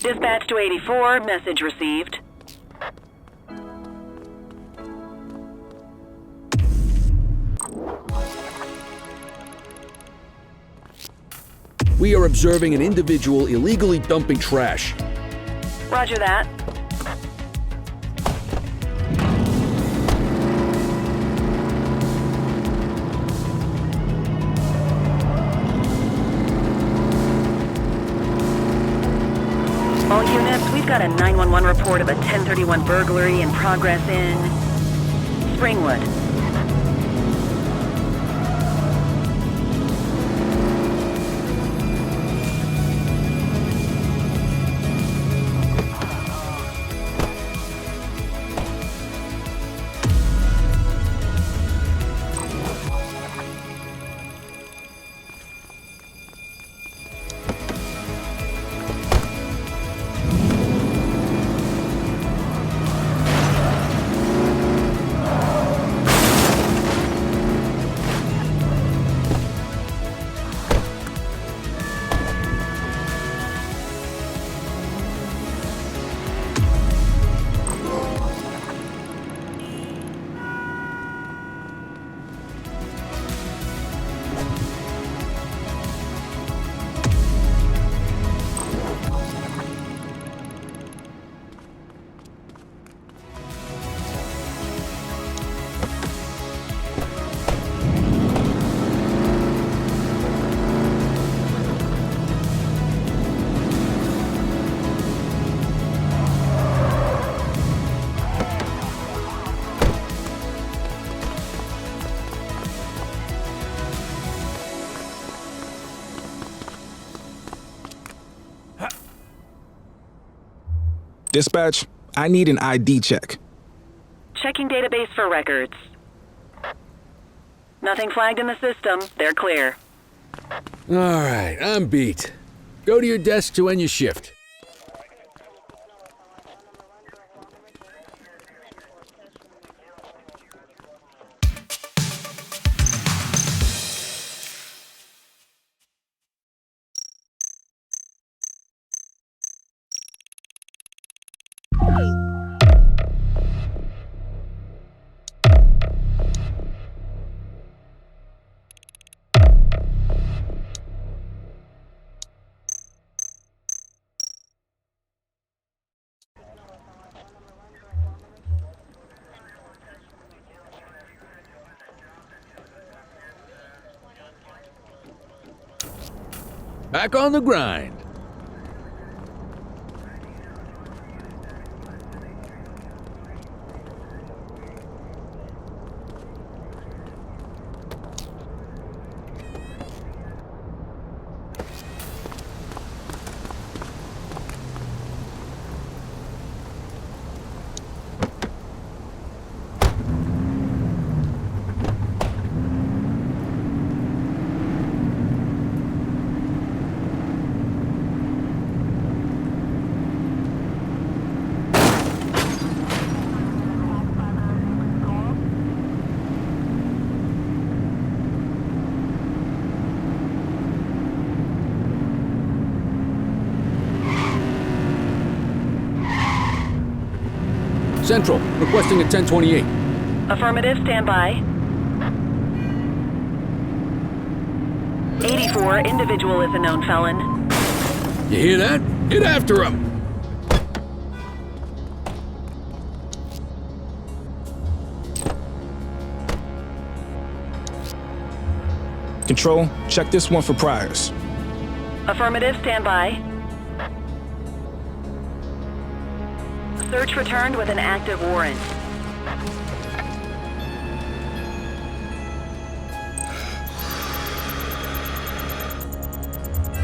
Speaker 9: Dispatch to 84, message received.
Speaker 15: We are observing an individual illegally dumping trash.
Speaker 9: Roger that. All units, we've got a 911 report of a 1031 burglary in progress in Springwood.
Speaker 8: Dispatch, I need an ID check.
Speaker 9: Checking database for records. Nothing flagged in the system. They're clear.
Speaker 15: Alright, I'm beat. Go to your desk to end your shift. Back on the grind. Central, requesting a 1028.
Speaker 9: Affirmative, stand by. 84, individual is a known felon.
Speaker 15: You hear that? Get after him!
Speaker 8: Control, check this one for priors.
Speaker 9: Affirmative, stand by. Search returned with an active warrant.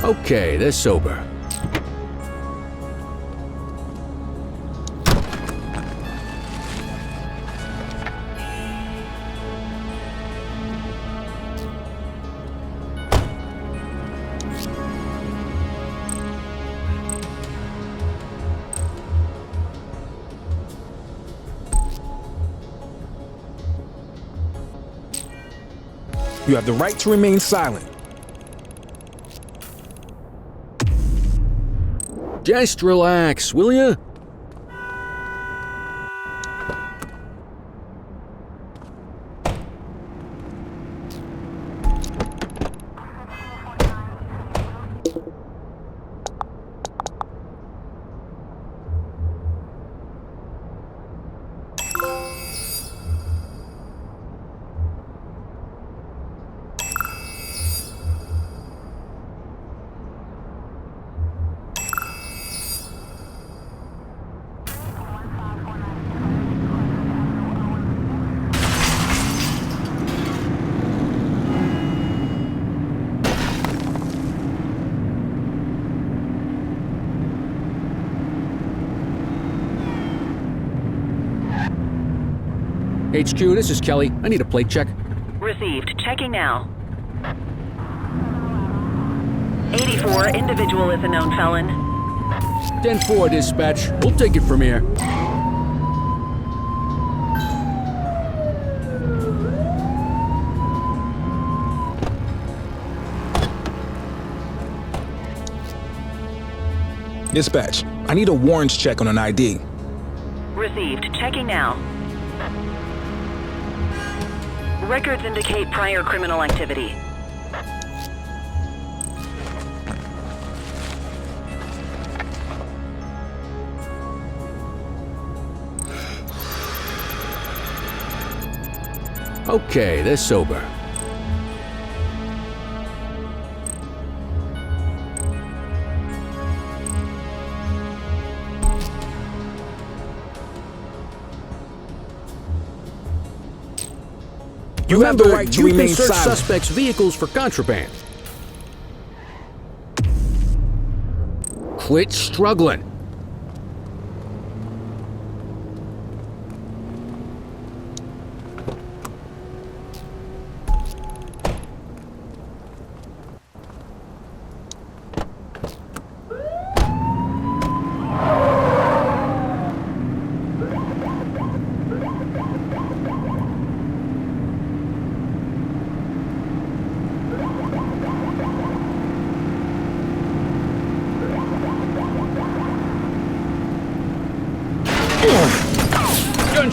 Speaker 15: Okay, they're sober.
Speaker 8: You have the right to remain silent.
Speaker 15: Just relax, will ya? HQ, this is Kelly. I need a plate check.
Speaker 9: Received. Checking now. 84, individual is a known felon.
Speaker 15: 10-4, dispatch. We'll take it from here.
Speaker 8: Dispatch, I need a warrants check on an ID.
Speaker 9: Received. Checking now. Records indicate prior criminal activity.
Speaker 15: Okay, they're sober.
Speaker 8: You have the right to remain
Speaker 15: you can search
Speaker 8: silent.
Speaker 15: suspects' vehicles for contraband. Quit struggling.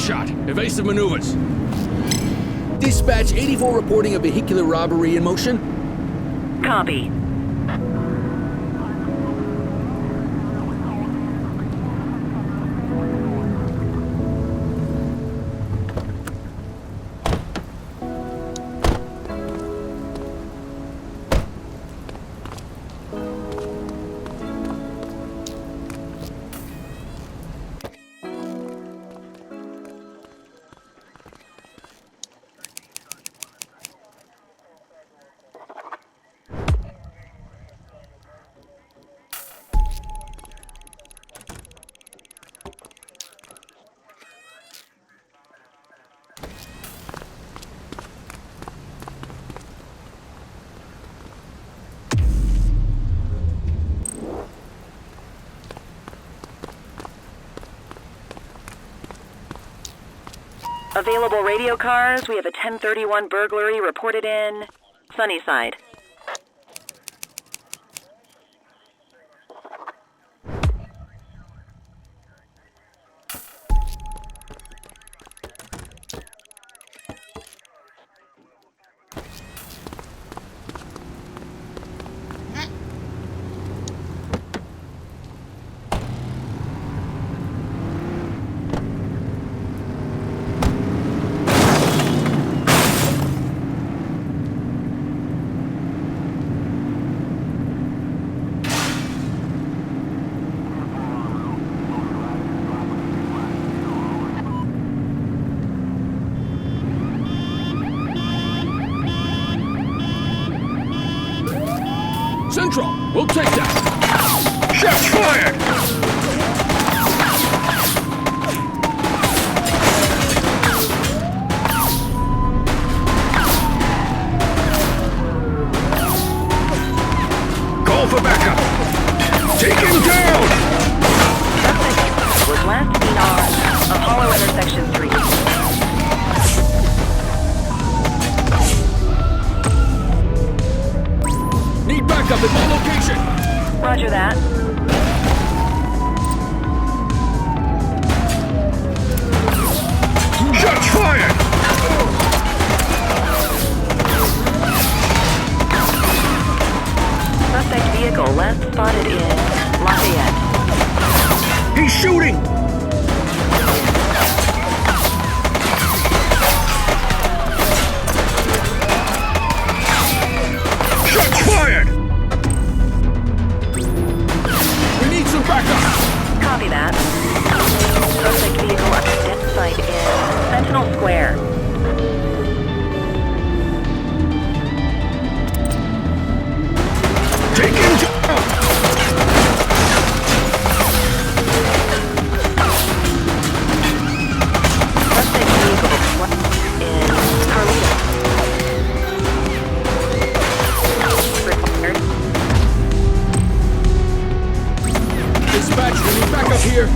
Speaker 15: shot. Evasive maneuvers. Dispatch 84 reporting a vehicular robbery in motion.
Speaker 9: Copy. Available radio cars. We have a 1031 burglary reported in Sunnyside.
Speaker 15: Central, we'll take that.
Speaker 16: Shots fired! Call for backup. Take him down!
Speaker 9: Was last seen on Apollo intersection 3.
Speaker 15: Need backup at my location.
Speaker 9: Roger that.
Speaker 16: Shots fired!
Speaker 9: Suspect vehicle last spotted in Lafayette.
Speaker 16: He's shooting! Shots fired!
Speaker 15: We need some backup.
Speaker 9: Copy that. Suspect vehicle identified in Sentinel Square.
Speaker 16: Take him down!
Speaker 9: Suspect vehicle in Carlito. Required.
Speaker 15: Dispatch, we need backup here.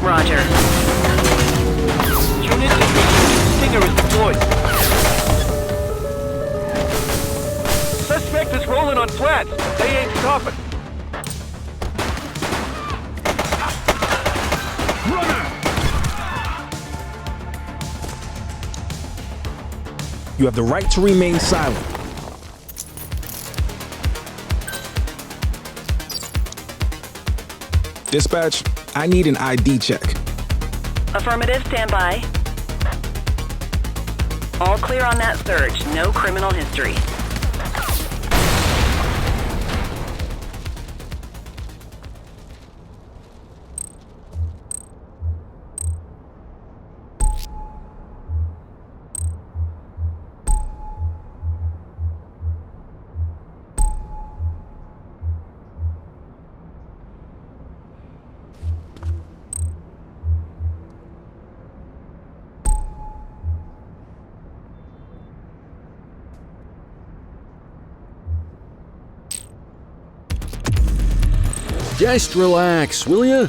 Speaker 9: Roger.
Speaker 13: Unit Stinger is deployed. Suspect is rolling on flats. They ain't stopping.
Speaker 16: Runner!
Speaker 8: You have the right to remain silent. Dispatch, I need an ID check.
Speaker 9: Affirmative, stand by. All clear on that search. No criminal history.
Speaker 15: Just relax, will ya?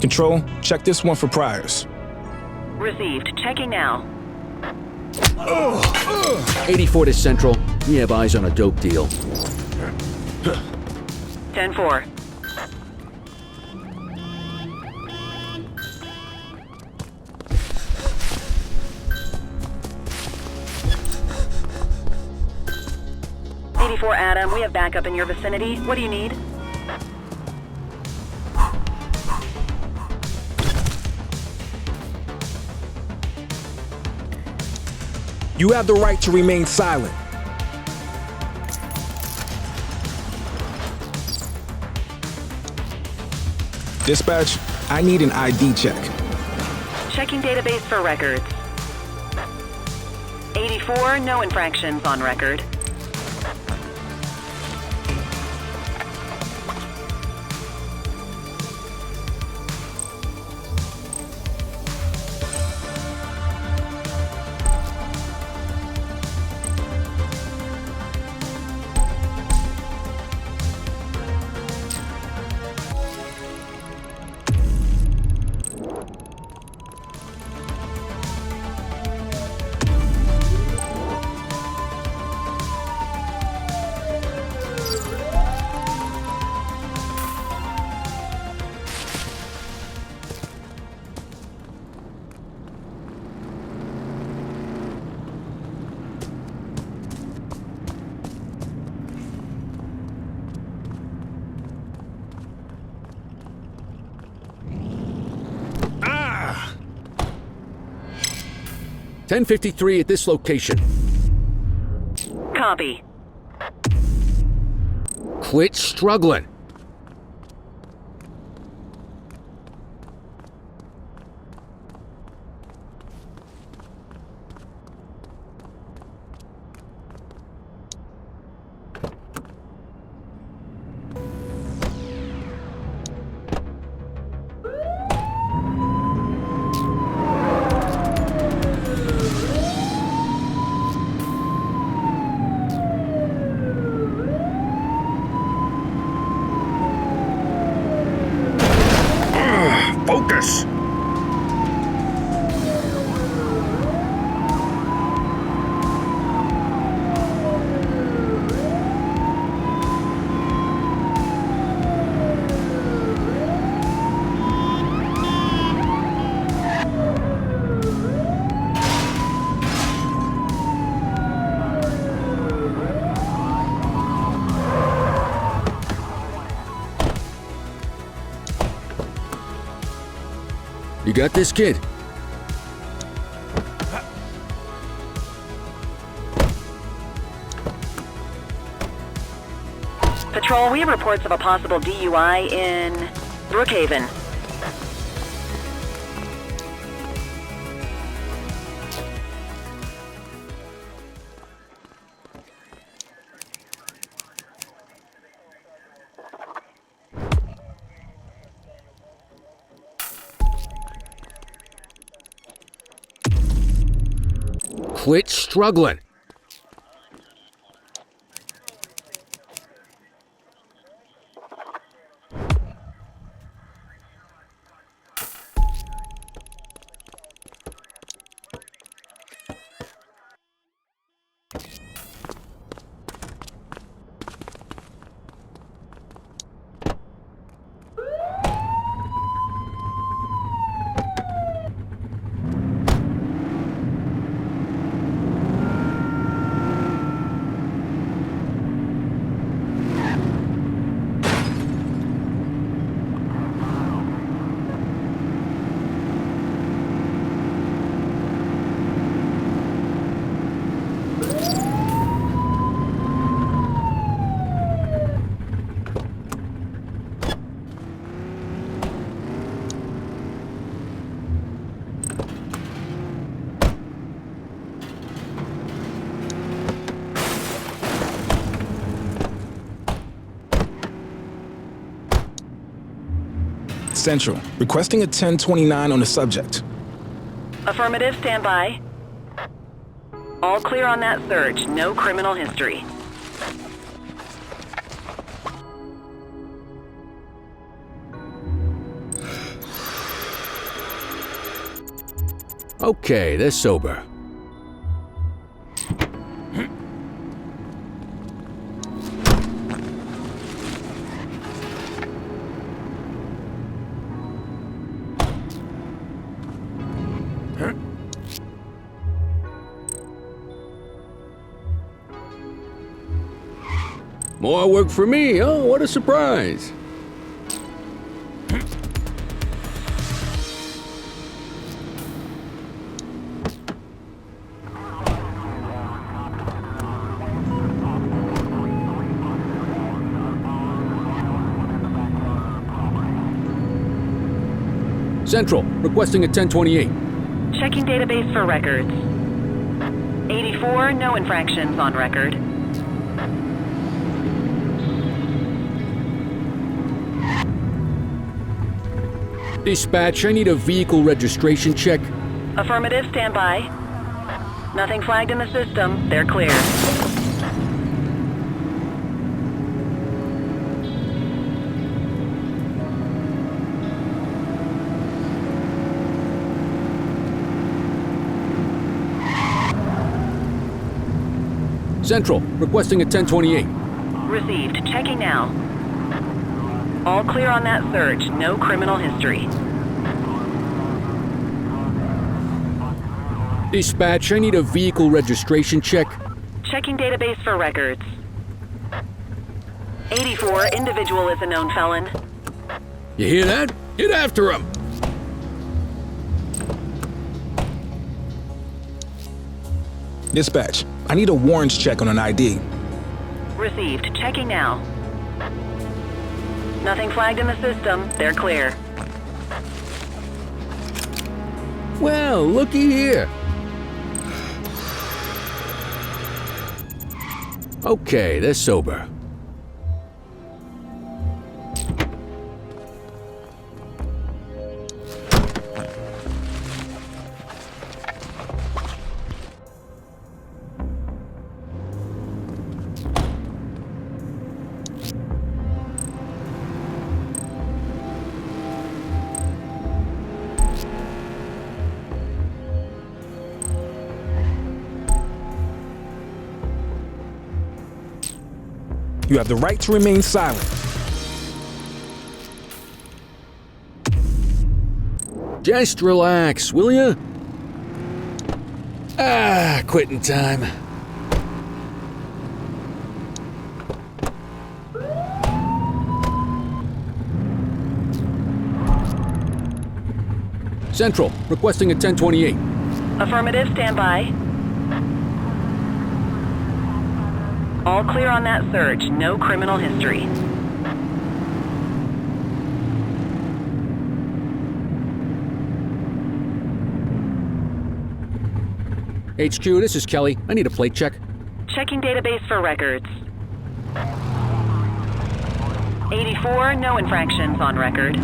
Speaker 8: Control, check this one for priors.
Speaker 9: Received. Checking now.
Speaker 15: 84 to Central. We have eyes on a dope deal.
Speaker 9: 10-4. Adam, we have backup in your vicinity. What do you need?
Speaker 8: You have the right to remain silent. Dispatch, I need an ID check.
Speaker 9: Checking database for records. 84, no infractions on record.
Speaker 15: Ah! 10:53 at this location.
Speaker 9: Copy.
Speaker 15: Quit struggling.
Speaker 14: Focus!
Speaker 15: You got this, kid?
Speaker 9: Patrol, we have reports of a possible DUI in Brookhaven.
Speaker 15: Quit struggling.
Speaker 8: Central, requesting a 1029 on the subject.
Speaker 9: Affirmative, stand by. All clear on that search, no criminal history.
Speaker 15: Okay, they're sober. More work for me, oh, what a surprise. Central, requesting a 1028.
Speaker 9: Checking database for records. 84, no infractions on record.
Speaker 15: Dispatch, I need a vehicle registration check.
Speaker 9: Affirmative, stand by. Nothing flagged in the system. They're clear.
Speaker 15: Central, requesting a 1028.
Speaker 9: Received. Checking now. All clear on that search. No criminal history.
Speaker 15: Dispatch, I need a vehicle registration check.
Speaker 9: Checking database for records. 84, individual is a known felon.
Speaker 15: You hear that? Get after him!
Speaker 8: Dispatch, I need a warrants check on an ID.
Speaker 9: Received. Checking now. Nothing flagged in the system. They're clear.
Speaker 15: Well, looky here. Okay, they're sober.
Speaker 8: You have the right to remain silent.
Speaker 15: Just relax, will ya? Ah, quitting time. Central, requesting a 1028.
Speaker 9: Affirmative, stand by. All clear on that search. No criminal history.
Speaker 15: HQ, this is Kelly. I need a plate check.
Speaker 9: Checking database for records. 84, no infractions on record.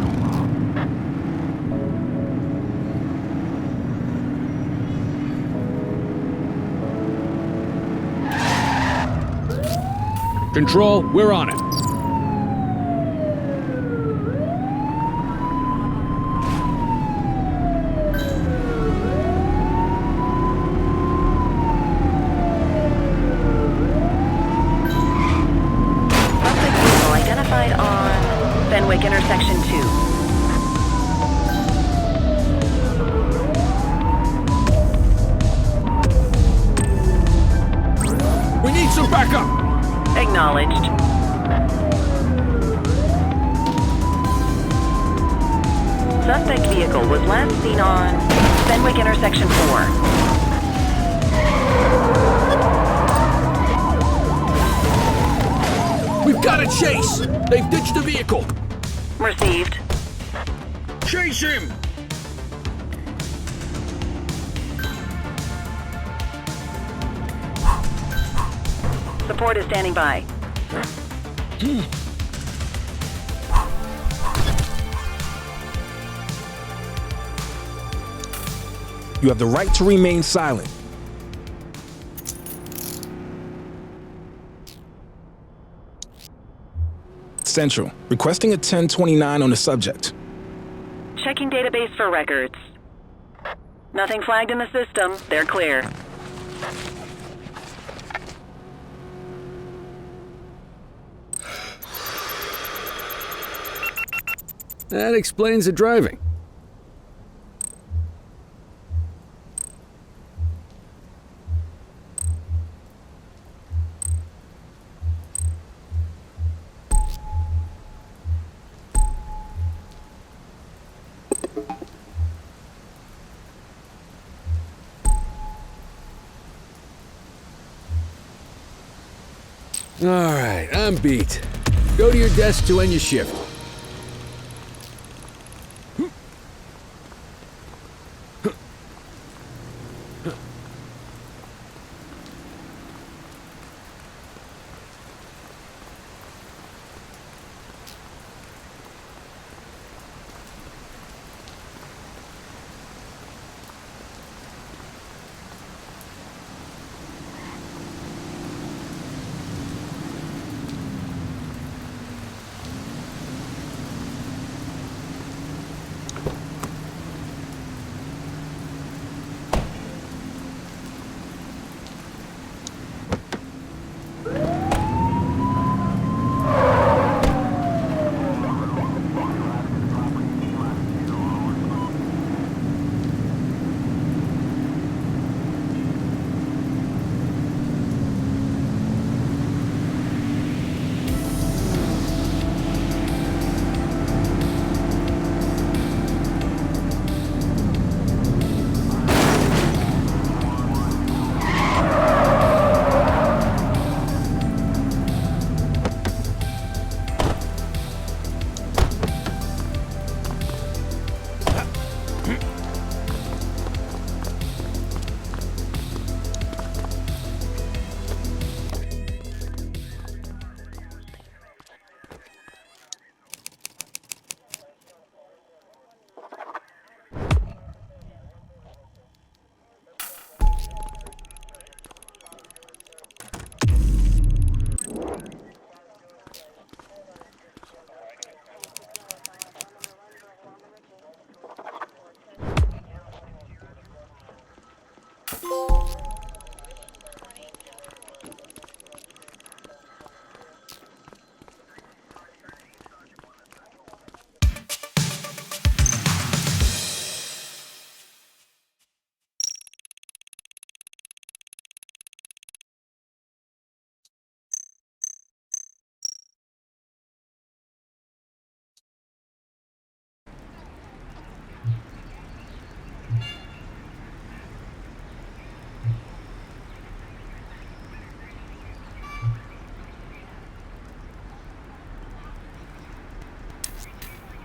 Speaker 15: Control, we're on it.
Speaker 9: Suspect vehicle identified on Fenwick Intersection 2.
Speaker 15: We need some backup!
Speaker 9: Acknowledged. Suspect vehicle was last seen on Fenwick Intersection 4.
Speaker 15: We've got a chase! They've ditched the vehicle!
Speaker 9: Received.
Speaker 15: Chase him!
Speaker 9: Support is standing by.
Speaker 8: You have the right to remain silent. Central, requesting a 1029 on the subject.
Speaker 9: Checking database for records. Nothing flagged in the system. They're clear.
Speaker 15: That explains the driving. All right, I'm beat. Go to your desk to end your shift.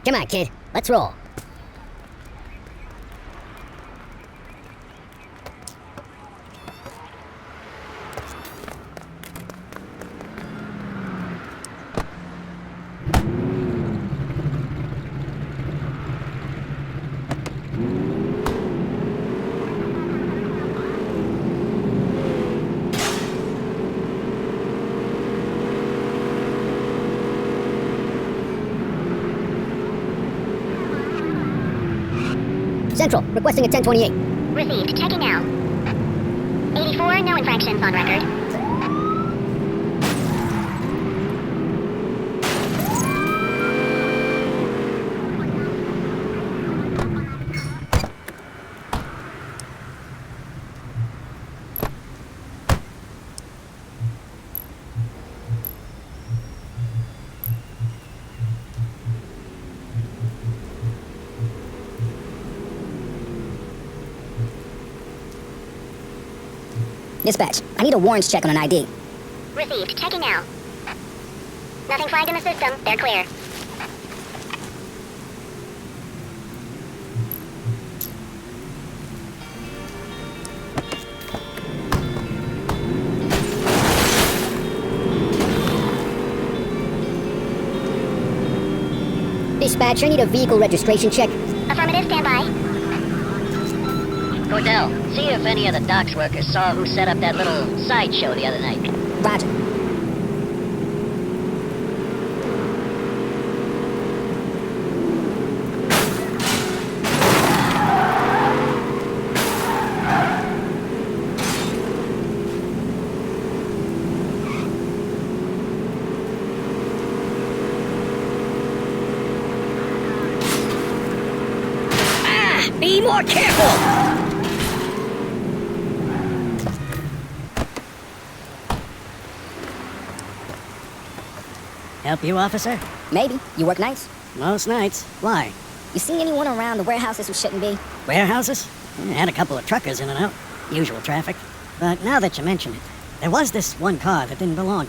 Speaker 21: Come on, kid. Let's roll. Central, requesting a 1028. Received. Checking now. 84, no infractions on record. Dispatch, I need a warrants check on an ID. Received. Checking now. Nothing flagged in the system. They're clear. Dispatch, I need a vehicle registration check. Affirmative, stand by. Cordell, see if any of the docks workers saw who set up that little sideshow the other night. Roger.
Speaker 2: Be more careful!
Speaker 22: Help you, officer?
Speaker 2: Maybe. You work nights?
Speaker 22: Most nights. Why?
Speaker 2: You seen anyone around the warehouses who shouldn't be?
Speaker 22: Warehouses? Had a couple of truckers in and out. Usual traffic. But now that you mention it, there was this one car that didn't belong.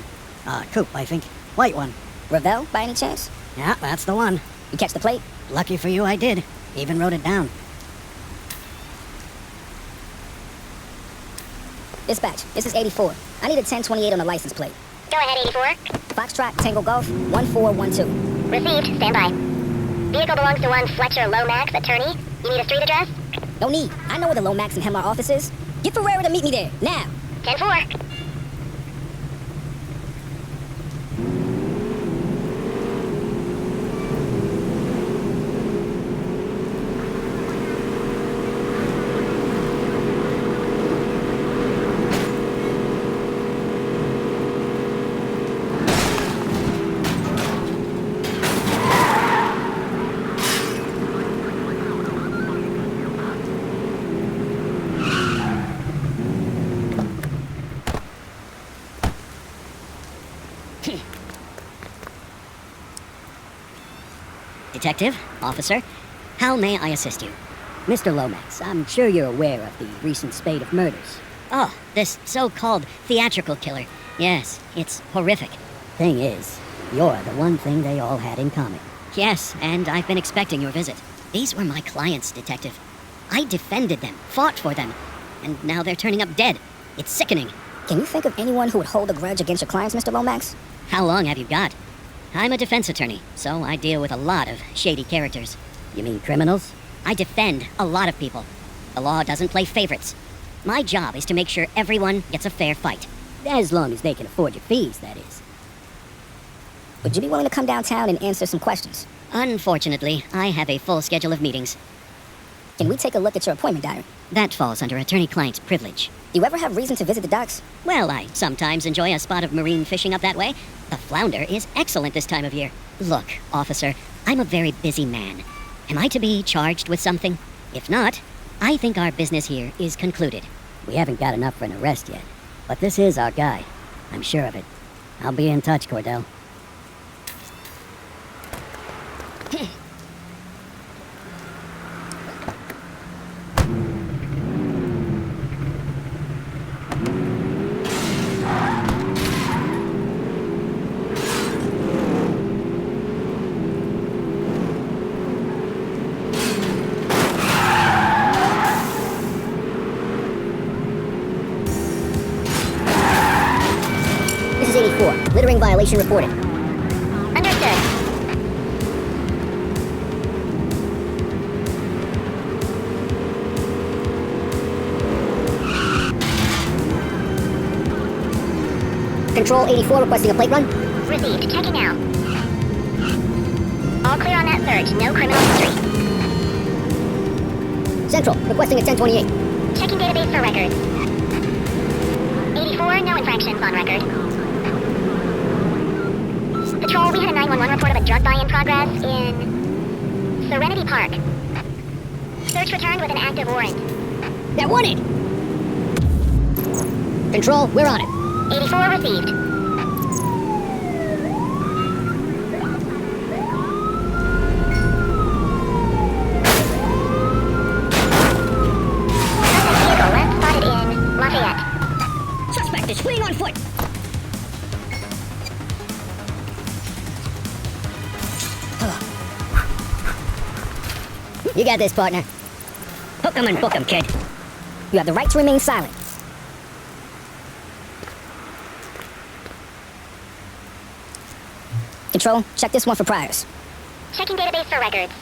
Speaker 22: Coupe, I think. White one.
Speaker 2: Ravel, by any chance?
Speaker 22: Yeah, that's the one.
Speaker 2: You catch the plate?
Speaker 22: Lucky for you, I did. Even wrote it down.
Speaker 2: Dispatch, this is 84. I need a 1028 on the license plate.
Speaker 21: Go ahead, 84.
Speaker 2: Foxtrot, Tango Golf, 1412.
Speaker 21: Received. Stand by. Vehicle belongs to one Fletcher Lomax, attorney. You need a street address?
Speaker 2: No need. I know where the Lomax and Hemlar office is. Get Ferreira to meet me there, now.
Speaker 21: 10-4.
Speaker 2: Detective, officer, how may I assist you? Mr. Lomax, I'm sure you're aware of the recent spate of murders. Oh, this so-called theatrical killer. Yes, it's horrific. Thing is, you're the one thing they all had in common. Yes, and I've been expecting your visit. These were my clients, Detective. I defended them, fought for them, and now they're turning up dead. It's sickening. Can you think of anyone who would hold a grudge against your clients, Mr. Lomax? How long have you got? I'm a defense attorney, so I deal with a lot of shady characters. You mean criminals? I defend a lot of people. The law doesn't play favorites. My job is to make sure everyone gets a fair fight. As long as they can afford your fees, that is. Would you be willing to come downtown and answer some questions? Unfortunately, I have a full schedule of meetings. Can we take a look at your appointment diary? That falls under attorney-client's privilege. Do you ever have reason to visit the docks? Well, I sometimes enjoy a spot of marine fishing up that way. The flounder is excellent this time of year. Look, officer, I'm a very busy man. Am I to be charged with something? If not, I think our business here is concluded. We haven't got enough for an arrest yet, but this is our guy. I'm sure of it. I'll be in touch, Cordell. Littering violation reported.
Speaker 21: Understood.
Speaker 2: Control 84 requesting a plate run.
Speaker 21: Received. Checking now. All clear on that search. No criminal history.
Speaker 2: Central, requesting a 1028.
Speaker 21: Checking database for records. 84, no infractions on record. Patrol, we had a 911 report of a drug buy in progress in Serenity Park. Search returned with an active warrant.
Speaker 2: They're wanted! Control, we're on it.
Speaker 21: 84 received. Vehicle last spotted in Lafayette.
Speaker 2: Suspect is fleeing on foot. You got this, partner. Hook 'em and book 'em, kid. You have the right to remain silent. Control, check this one for priors.
Speaker 21: Checking database for records.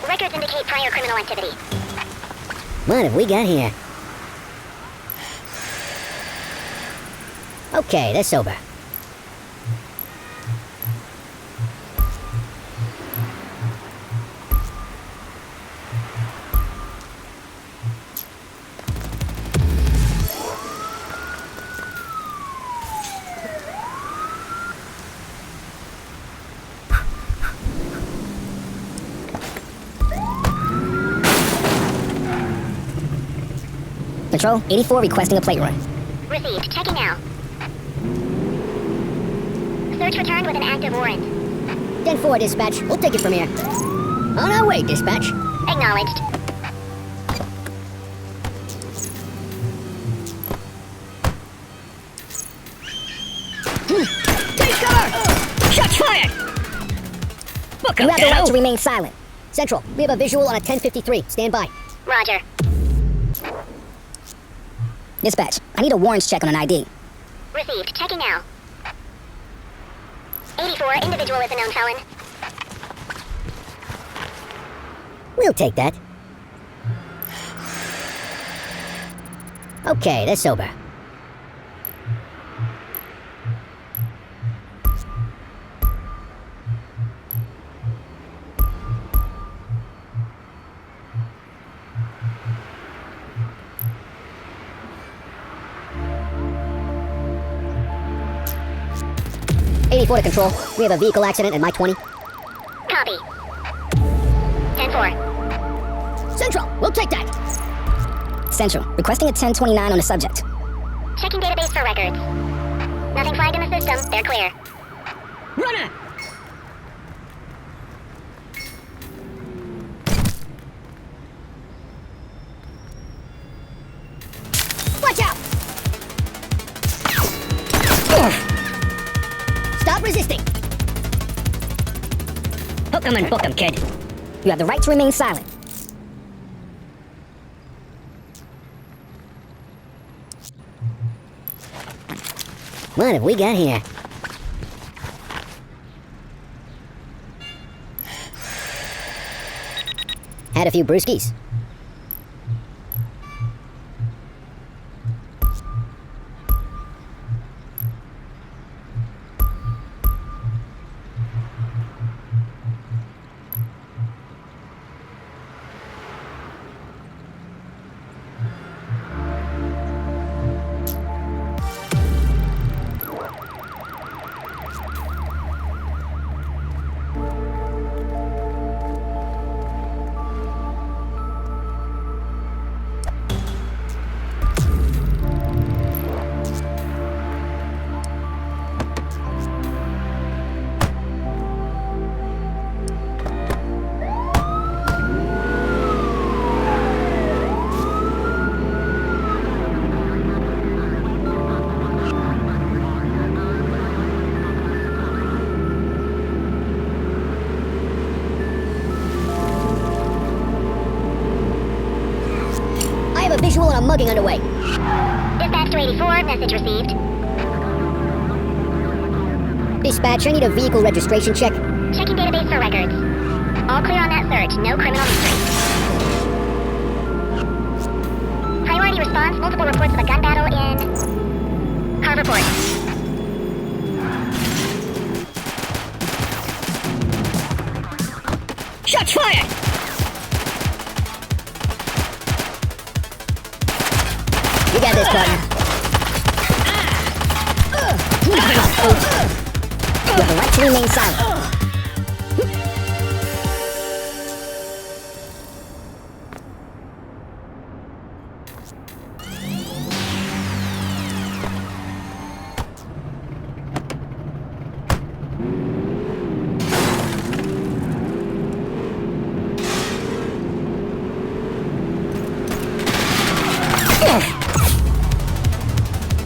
Speaker 21: Records indicate prior criminal activity.
Speaker 2: What have we got here? Okay, they're sober.
Speaker 21: Control, 84 requesting a plate run. Received. Checking now. Search returned with an active warrant.
Speaker 2: 10-4, dispatch. We'll take it from here. On our way, dispatch.
Speaker 21: Acknowledged.
Speaker 2: Take cover! Shots fired! Look,
Speaker 21: You have the right to remain silent.
Speaker 2: Central, we have a visual on a 1053. Stand by.
Speaker 21: Roger. Dispatch, I need a warrants check on an ID. Received. Checking now. 84, individual is a known felon.
Speaker 2: We'll take that. Okay, they're sober. To control. We have a vehicle accident at my 20.
Speaker 21: Copy. 10-4.
Speaker 2: Central, we'll take that.
Speaker 21: Central, requesting a 1029 on the subject. Checking database for records. Nothing flagged in the system. They're clear.
Speaker 2: Runner! Watch out! Stop resisting! Hook 'em and book 'em, kid.
Speaker 21: You have the right to remain silent.
Speaker 2: What have we got here? Had a few brewskis. Visual on a mugging underway.
Speaker 21: Dispatch to 84, message received.
Speaker 2: Dispatch, I need a vehicle registration check.
Speaker 21: Checking database for records. All clear on that search, no criminal history. Priority response, multiple reports of a gun battle in... Car report.
Speaker 2: Shots fired! You got this, partner.
Speaker 21: You have the right to remain silent.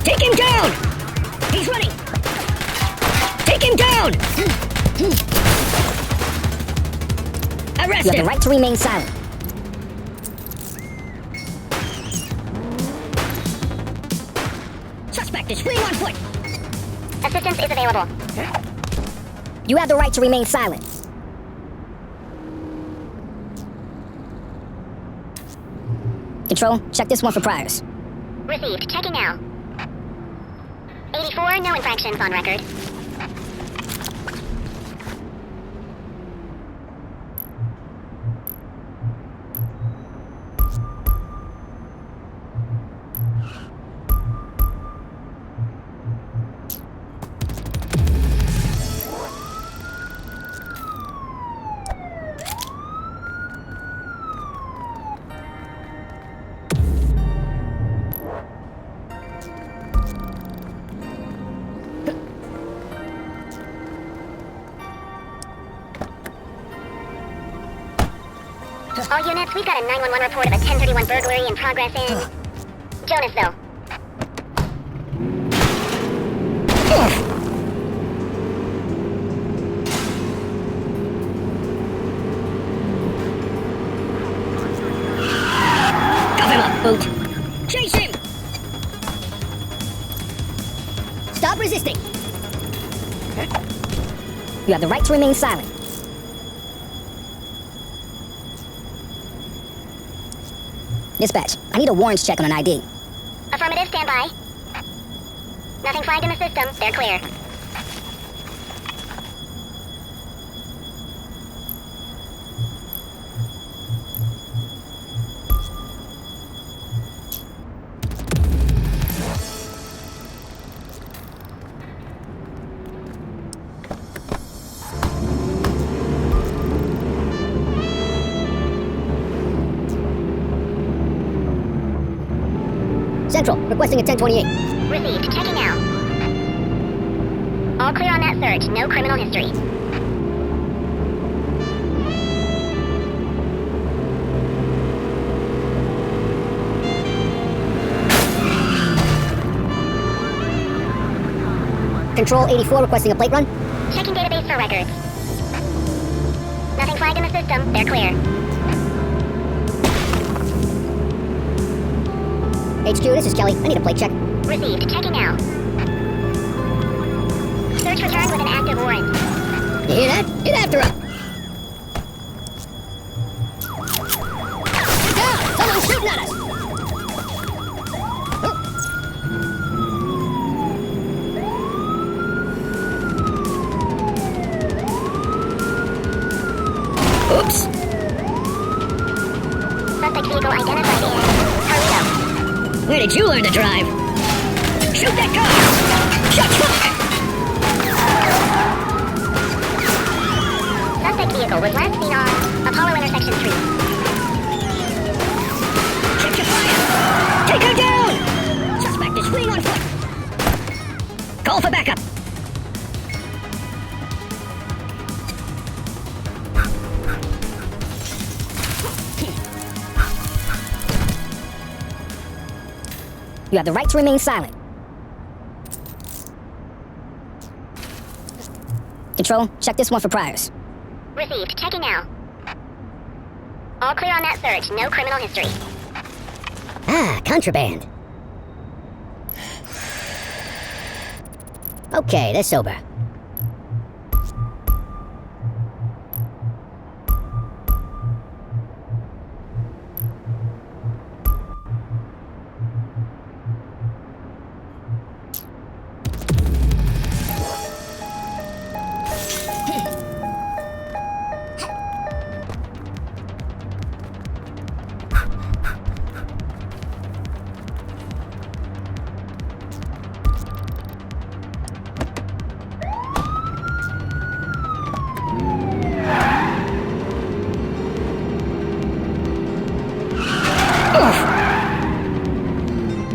Speaker 2: Take him down! He's running! Take him down! Arrest
Speaker 21: You have
Speaker 2: him!
Speaker 21: the right to remain silent.
Speaker 2: Suspect is fleeing on foot!
Speaker 21: Assistance is available. You have the right to remain silent. Control, check this one for priors. Received. Checking now. 84, no infractions on record. All units, we've got a 911 report of a 1031 burglary in progress in Jonasville.
Speaker 2: Cuff him up, Boot. Chase him! Stop resisting. You have the right to remain silent. Dispatch, I need a warrants check on an ID.
Speaker 21: Affirmative, stand by. Nothing flagged in the system. They're clear.
Speaker 2: Central, requesting a 1028.
Speaker 21: Received. Checking out. All clear on that search. No criminal history.
Speaker 2: Control 84 requesting a plate run.
Speaker 21: Checking database for records. Nothing flagged in the system. They're clear.
Speaker 2: HQ, this is Kelly. I need a plate check.
Speaker 21: Received. Checking out. Search returned with an active warrant.
Speaker 2: You hear that? Get after him! Get down! Someone's shooting at us! Oops!
Speaker 21: Suspect vehicle identified in Toledo.
Speaker 2: Where did you learn to drive? Shoot that car! Shots fired!
Speaker 21: Suspect vehicle was last seen on Apollo Intersection 3.
Speaker 2: Check your fire! Take her down! Suspect is fleeing on foot! Call for backup! You have the right to remain silent. Control, check this one for priors.
Speaker 21: Received. Checking now. All clear on that search. No criminal history.
Speaker 2: Ah, contraband. Okay, they're sober.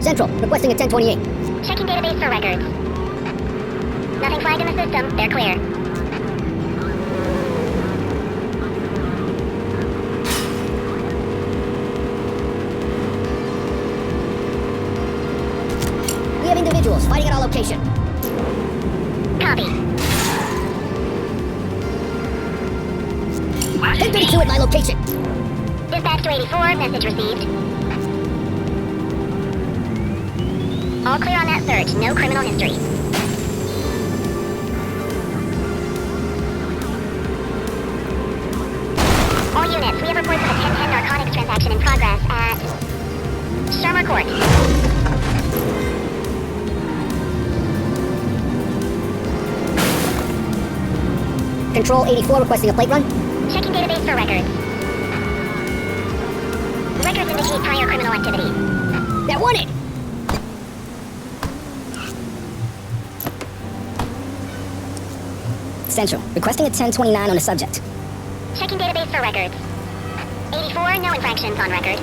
Speaker 2: Central, requesting a 1028.
Speaker 21: Checking database for records. Nothing flagged in the system. They're clear.
Speaker 2: We have individuals fighting at our location.
Speaker 21: Copy.
Speaker 2: 1032 at my location.
Speaker 21: Dispatch to 84. Message received. All clear on that search. No criminal history. All units, we have reports of a 1010 narcotics transaction in progress at Shermer Court.
Speaker 2: Control 84 requesting a plate run.
Speaker 21: Checking database for records. Records indicate prior criminal activity.
Speaker 2: They're wanted! Central, requesting a 1029 on the subject.
Speaker 21: Checking database for records. 84, no infractions on record.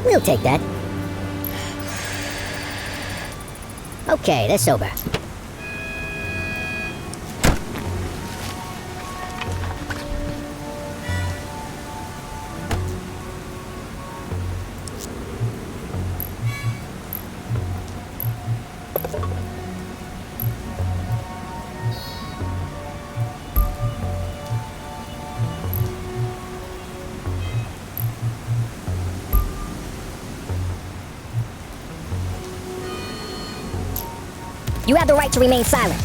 Speaker 2: We'll take that. Okay, they're sober.
Speaker 21: You have the right to remain silent.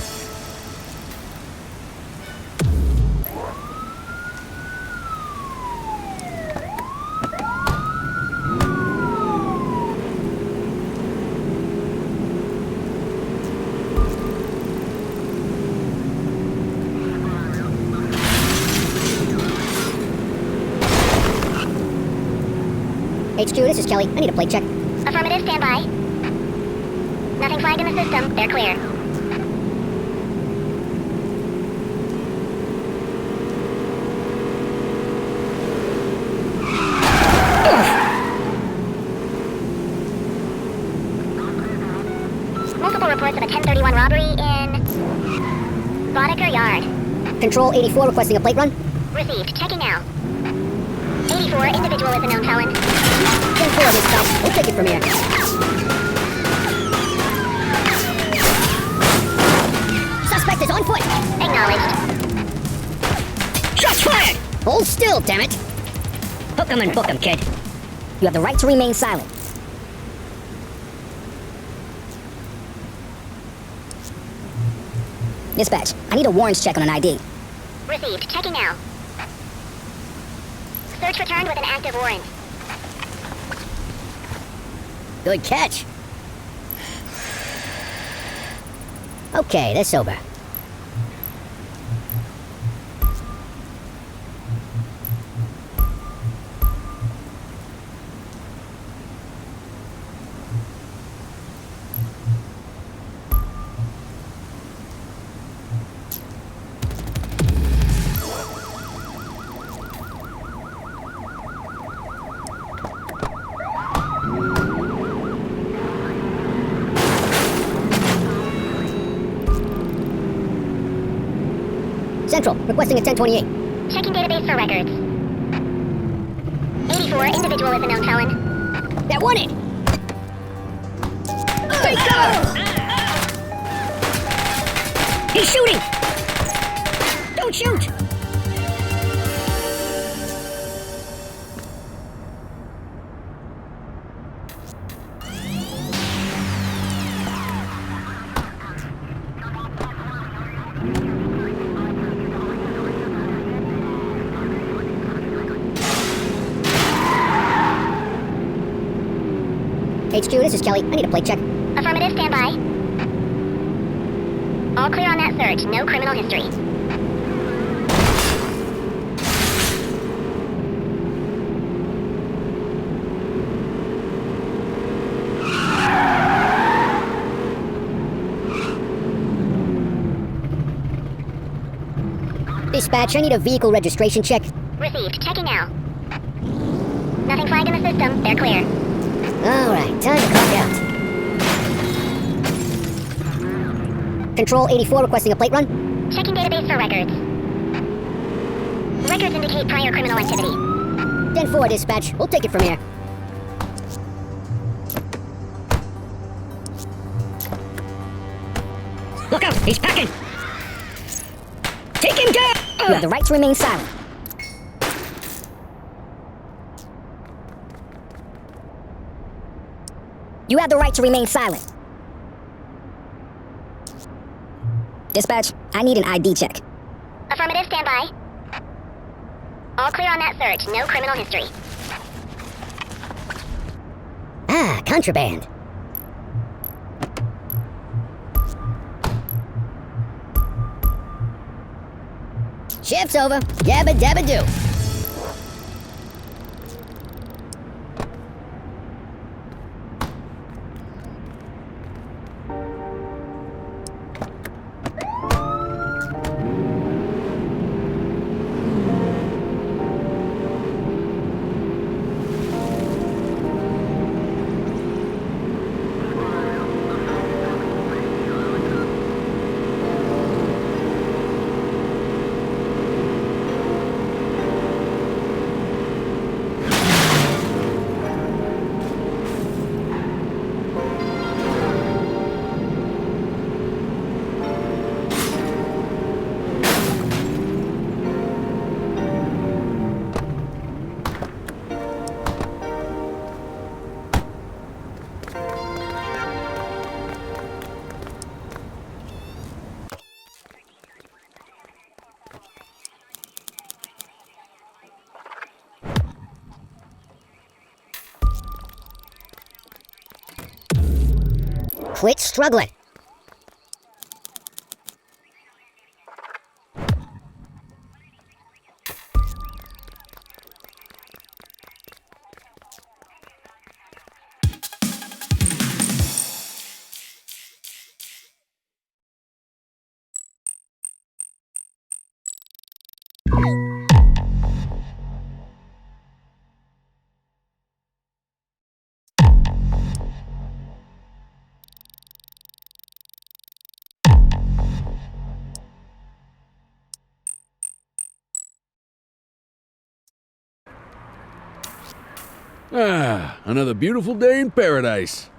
Speaker 21: HQ, this is Kelly. I need a plate check. Affirmative, stand by. Nothing flagged in the system. They're clear. Multiple reports of a 1031 robbery in Boddicker Yard. Control 84 requesting a plate run. Received. Checking now. 84, individual is a known felon. 10-4 this time. We'll take it from here. Suspect is on foot. Acknowledged. Shots fired! Hold still, damn it. Hook him and book him, kid. You have the right to remain silent. Dispatch, I need a warrants check on an ID. Received. Checking now. Search returned with an active warrant. Good catch. Okay, they're sober. Central, requesting a 1028. Checking database for records. 84, individual is a known felon. They're wanted! Take cover! He's shooting! Don't shoot! HQ, this is Kelly. I need a plate check. Affirmative, stand by. All clear on that search. No criminal history. Dispatch, I need a vehicle registration check. Received. Checking now. Nothing flagged in the system. They're clear. Alright, time to clock out. Control 84 requesting a plate run. Checking database for records. Records indicate prior criminal activity. 10-4, dispatch. We'll take it from here. Look out! He's packing! Take him down! You have the right to remain silent. You have the right to remain silent. Dispatch, I need an ID check. Affirmative, stand by. All clear on that search. No criminal history. Ah, contraband. Shift's over. Yabba dabba do. quit struggling.
Speaker 15: Ah, another beautiful day in paradise.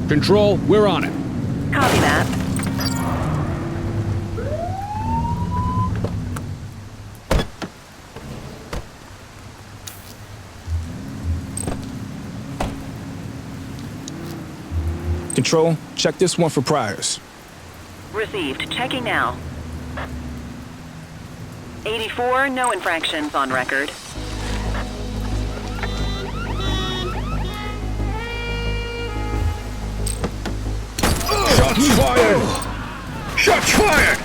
Speaker 15: Control, we're on it.
Speaker 9: Copy that.
Speaker 8: Control, check this one for priors.
Speaker 9: Received. Checking now. 84, no infractions on record.
Speaker 16: Shots fired! Shots fired!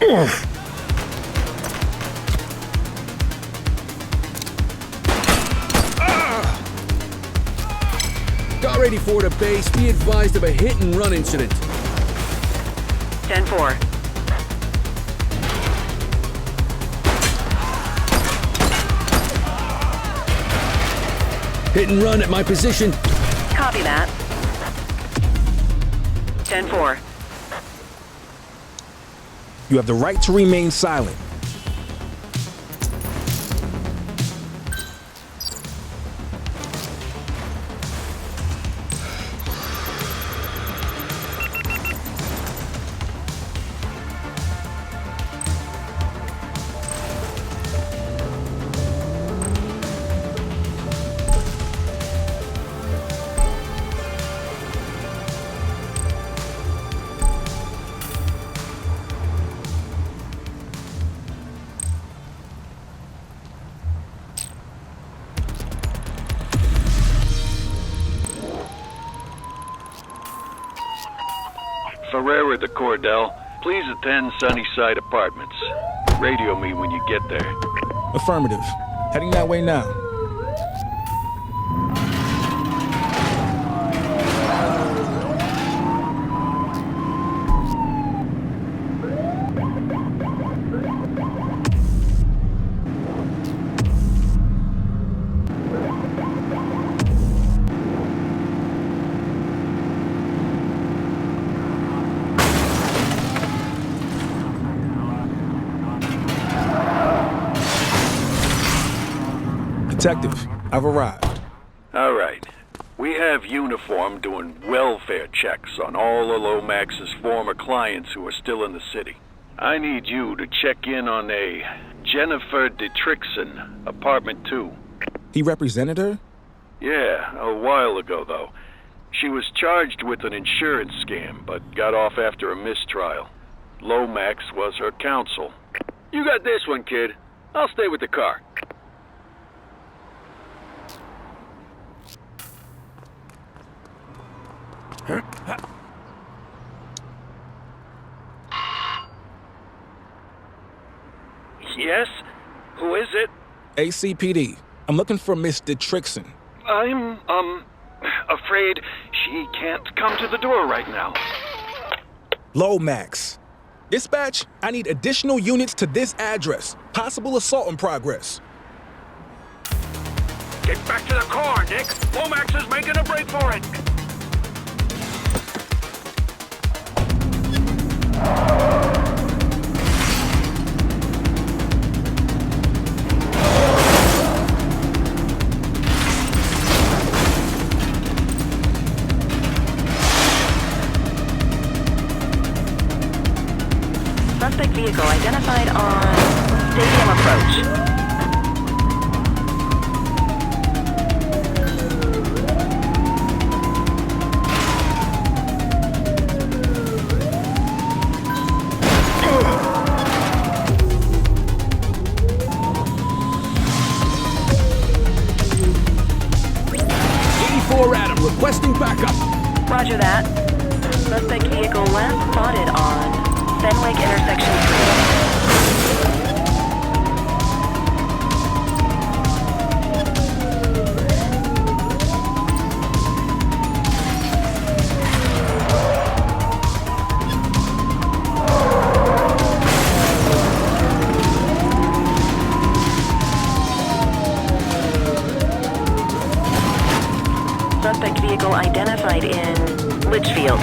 Speaker 16: Oof.
Speaker 15: Car 84 to base, be advised of a hit-and-run incident.
Speaker 9: 10-4.
Speaker 15: Hit and run at my position.
Speaker 9: Copy that. 10-4.
Speaker 8: You have the right to remain silent.
Speaker 13: Ferreira to Cordell. Please attend Sunnyside Apartments. Radio me when you get there.
Speaker 8: Affirmative. Heading that way now. Detective, I've arrived.
Speaker 13: All right. We have Uniform doing welfare checks on all of Lomax's former clients who are still in the city. I need you to check in on a Jennifer Dietrichson, apartment 2.
Speaker 8: He represented her?
Speaker 13: Yeah, a while ago, though. She was charged with an insurance scam, but got off after a mistrial. Lomax was her counsel. You got this one, kid. I'll stay with the car. Yes? Who is it?
Speaker 8: ACPD. I'm looking for Miss Dietrichson.
Speaker 13: I'm, afraid she can't come to the door right now.
Speaker 8: Lomax. Dispatch, I need additional units to this address. Possible assault in progress.
Speaker 16: Get back to the car, Nick! Lomax is making a break for it!
Speaker 9: Suspect vehicle identified on Stadium Approach.
Speaker 15: Requesting backup.
Speaker 9: Roger that. Suspect vehicle last spotted on Fenwick Intersection 3. Suspect vehicle identified in Litchfield.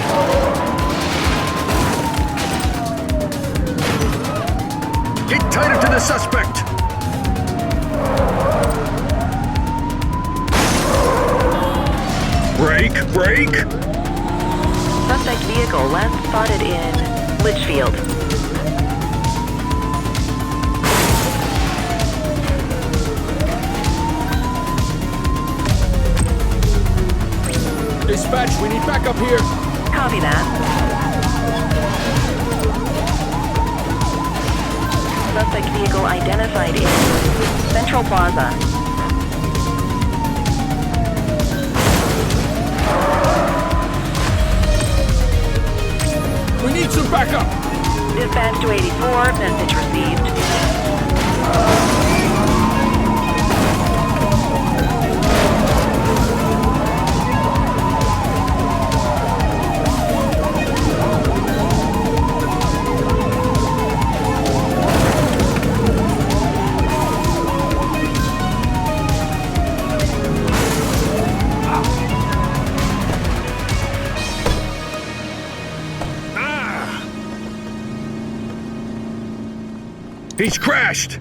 Speaker 15: Get tighter to the suspect!
Speaker 16: Break!
Speaker 9: Suspect vehicle last spotted in Litchfield.
Speaker 15: Dispatch, we need backup here.
Speaker 9: Copy that. Suspect vehicle identified in Central Plaza.
Speaker 15: We need some backup.
Speaker 9: Dispatch to 84, message received.
Speaker 16: He's crashed!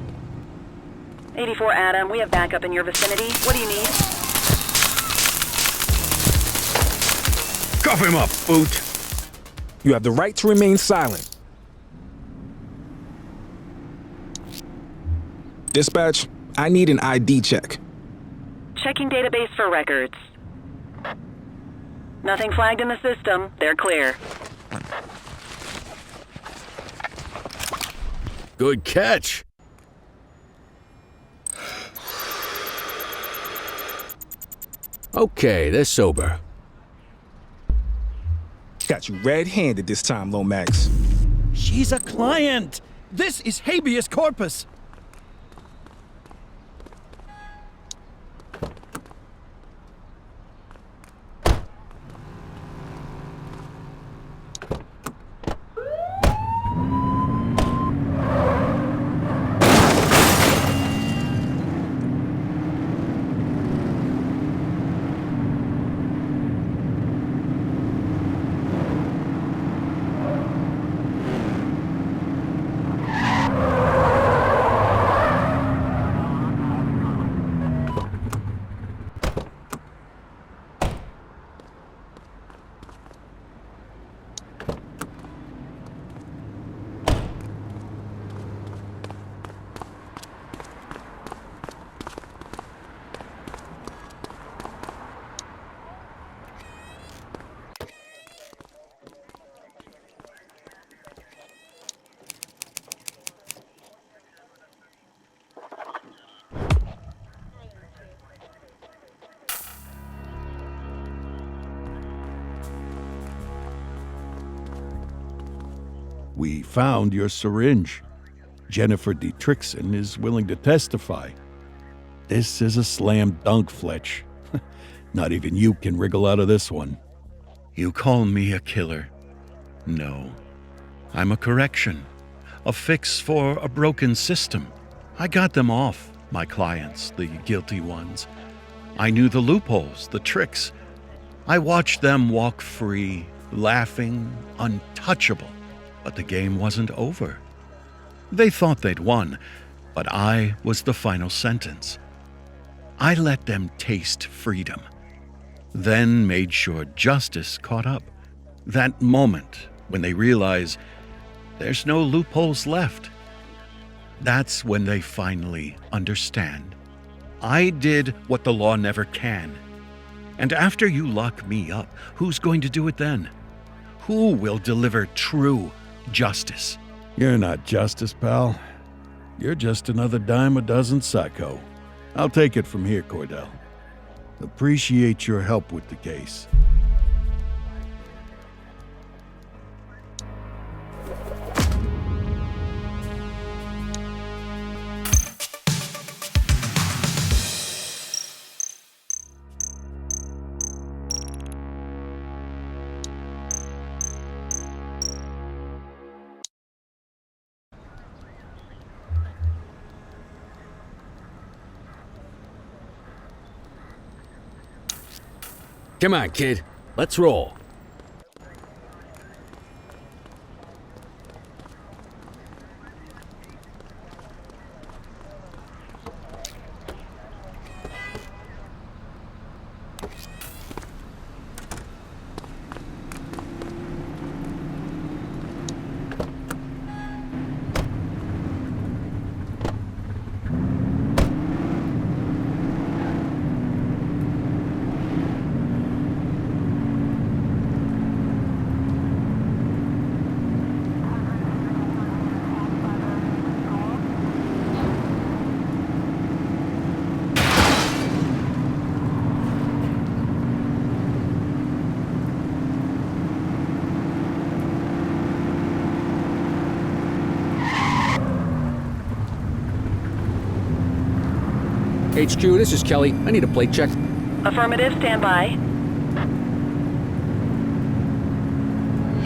Speaker 9: 84 Adam, we have backup in your vicinity. What do you need?
Speaker 16: Cuff him up, Boot!
Speaker 8: You have the right to remain silent. Dispatch, I need an ID check.
Speaker 9: Checking database for records. Nothing flagged in the system. They're clear.
Speaker 15: Good catch. Okay, they're sober.
Speaker 8: Got you red-handed this time, Lomax.
Speaker 5: She's a client. This is habeas corpus.
Speaker 1: We found your syringe. Jennifer Dietrichson is willing to testify. This is a slam dunk, Fletch. Not even you can wriggle out of this one.
Speaker 5: You call me a killer? No. I'm a correction. A fix for a broken system. I got them off, my clients, the guilty ones. I knew the loopholes, the tricks. I watched them walk free, laughing, untouchable. But the game wasn't over. They thought they'd won, but I was the final sentence. I let them taste freedom, then made sure justice caught up. That moment when they realize There's no loopholes left. That's when they finally understand. I did what the law never can. And after you lock me up, who's going to do it then? Who will deliver true justice?
Speaker 1: You're not justice, pal. You're just another dime a dozen psycho. I'll take it from here, Cordell. Appreciate your help with the case.
Speaker 15: Come on, kid. Let's roll. HQ, this is Kelly. I need a plate check.
Speaker 9: Affirmative, stand by.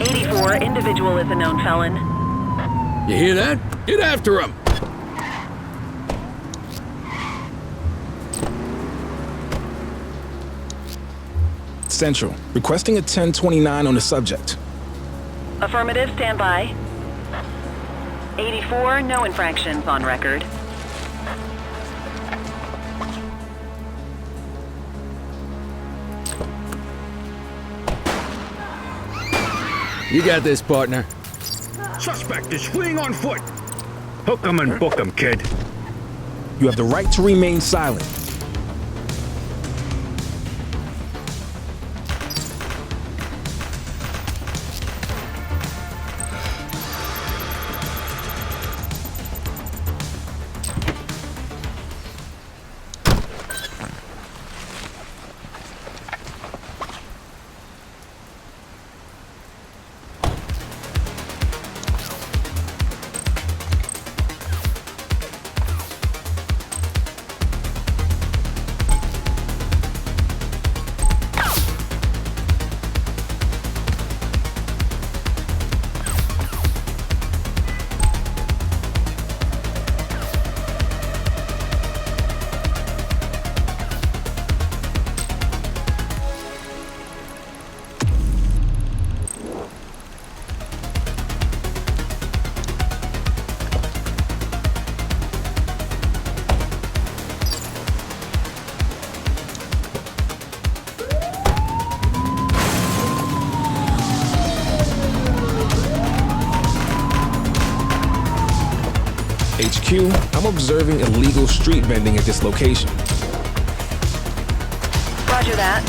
Speaker 9: 84, individual is a known felon.
Speaker 15: You hear that? Get after him!
Speaker 8: Central, requesting a 1029 on the subject.
Speaker 9: Affirmative, stand by. 84, no infractions on record.
Speaker 15: You got this, partner.
Speaker 16: Suspect is fleeing on foot. Hook 'em and book 'em, kid.
Speaker 8: You have the right to remain silent. HQ, I'm observing illegal street vending at this location.
Speaker 9: Roger that.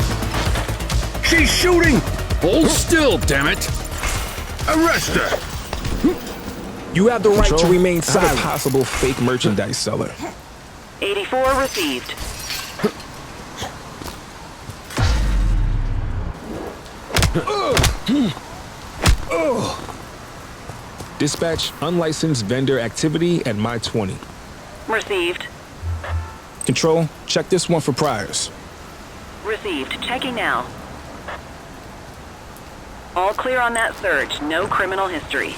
Speaker 16: She's shooting!
Speaker 15: Hold still, damn it!
Speaker 16: Arrest her!
Speaker 8: You have the right
Speaker 16: Control,
Speaker 8: to remain
Speaker 16: I have a
Speaker 8: silent. Possible fake merchandise seller.
Speaker 9: 84 received.
Speaker 8: Dispatch, unlicensed vendor activity at my 20.
Speaker 9: Received.
Speaker 8: Control, check this one for priors.
Speaker 9: Received. Checking now. All clear on that search. No criminal history.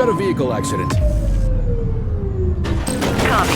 Speaker 15: got a vehicle accident.
Speaker 9: Copy.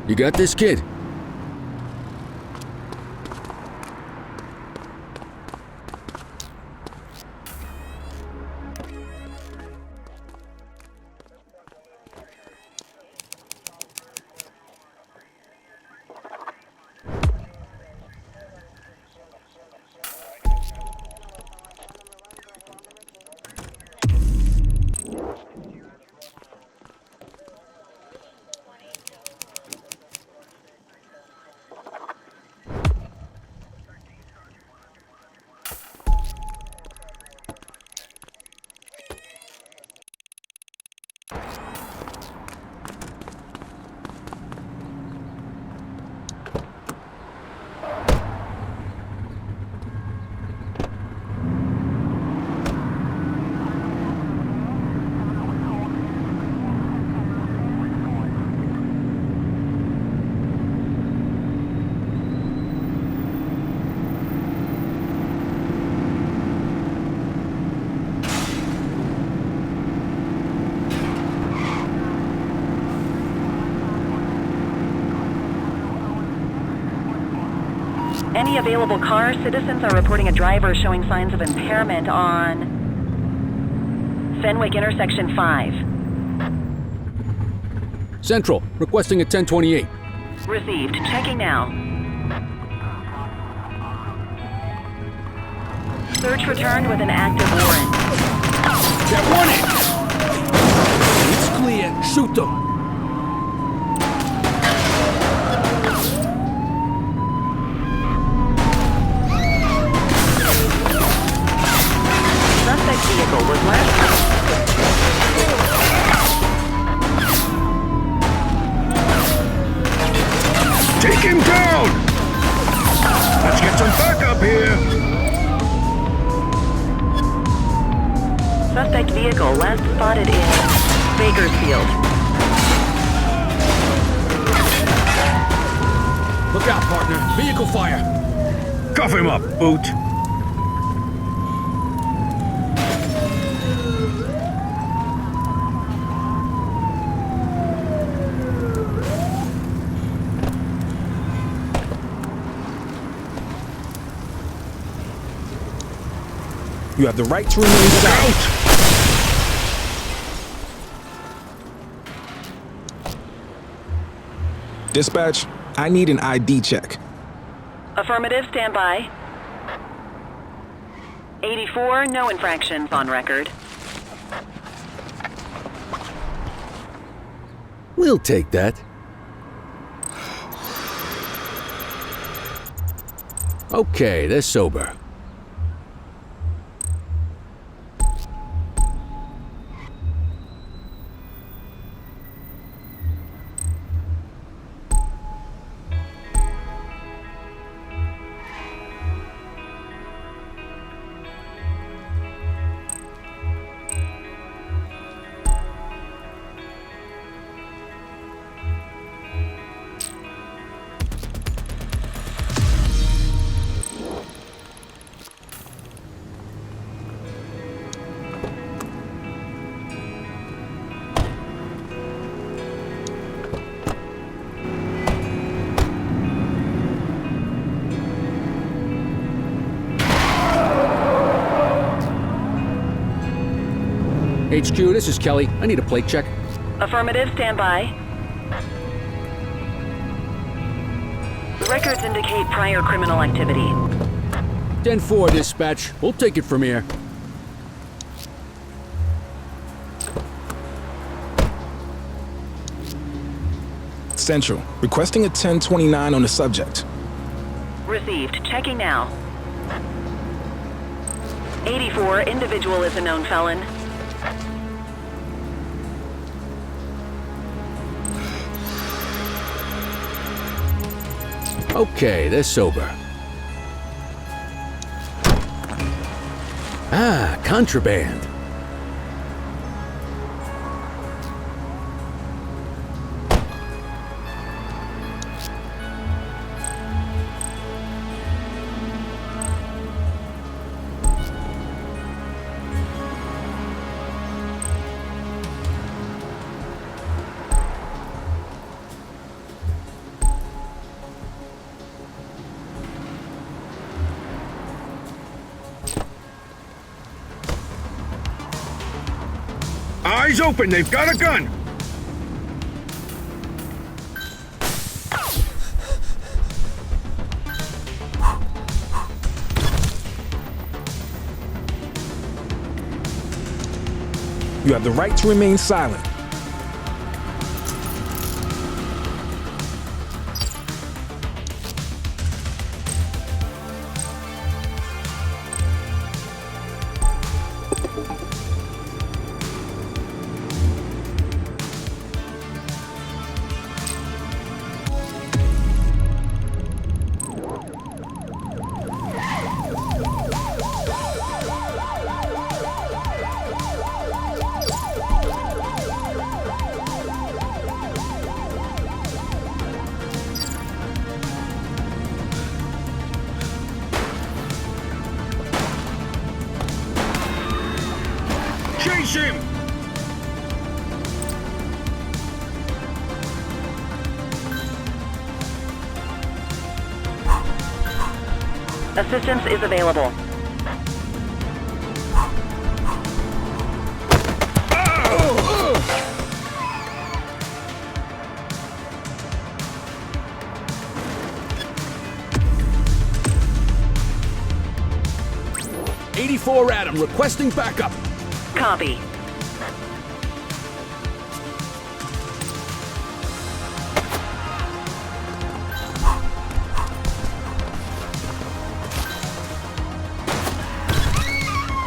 Speaker 15: You got this, kid?
Speaker 9: Any available cars, citizens are reporting a driver showing signs of impairment on Fenwick intersection 5.
Speaker 15: Central, requesting a 1028.
Speaker 9: Received. Checking now. Search returned with an active warrant.
Speaker 16: Get one in! It's clear. Shoot them.
Speaker 9: Suspect vehicle was last.
Speaker 1: Take him down! Let's get some backup here!
Speaker 9: Suspect vehicle last spotted in Bakersfield.
Speaker 15: Look out, partner. Vehicle fire.
Speaker 1: Cuff him up, Boot.
Speaker 8: You have the right to remain silent. Dispatch, I need an ID check.
Speaker 9: Affirmative, stand by. 84, no infractions on record.
Speaker 15: We'll take that. Okay, they're sober. HQ, this is Kelly. I need a plate check.
Speaker 9: Affirmative, stand by. Records indicate prior criminal activity.
Speaker 15: 10-4, dispatch. We'll take it from here.
Speaker 8: Central, requesting a 1029 on the subject.
Speaker 9: Received. Checking now. 84, individual is a known felon.
Speaker 15: Okay, they're sober. Ah, contraband.
Speaker 16: Eyes open, they've got a gun!
Speaker 8: You have the right to remain silent.
Speaker 16: Chase him!
Speaker 9: Assistance is available.
Speaker 15: '84 Adam requesting backup.
Speaker 9: Copy.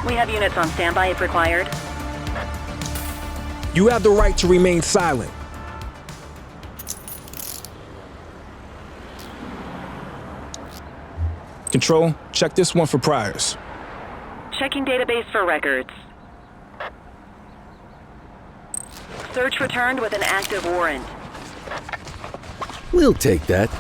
Speaker 9: We have units on standby if required.
Speaker 8: You have the right to remain silent. Control, check this one for priors.
Speaker 9: Checking database for records. Search returned with an active warrant.
Speaker 15: We'll take that.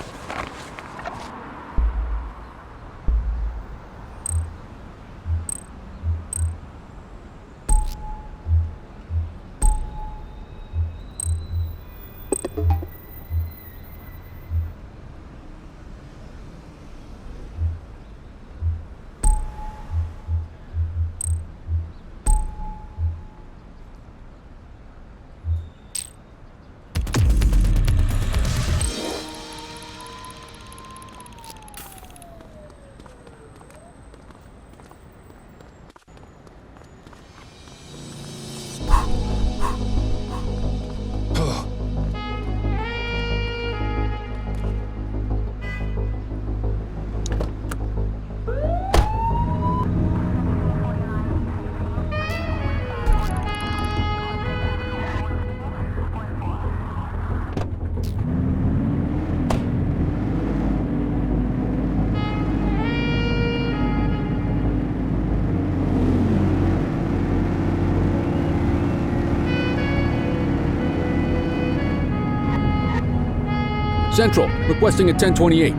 Speaker 15: Central, requesting a 1028.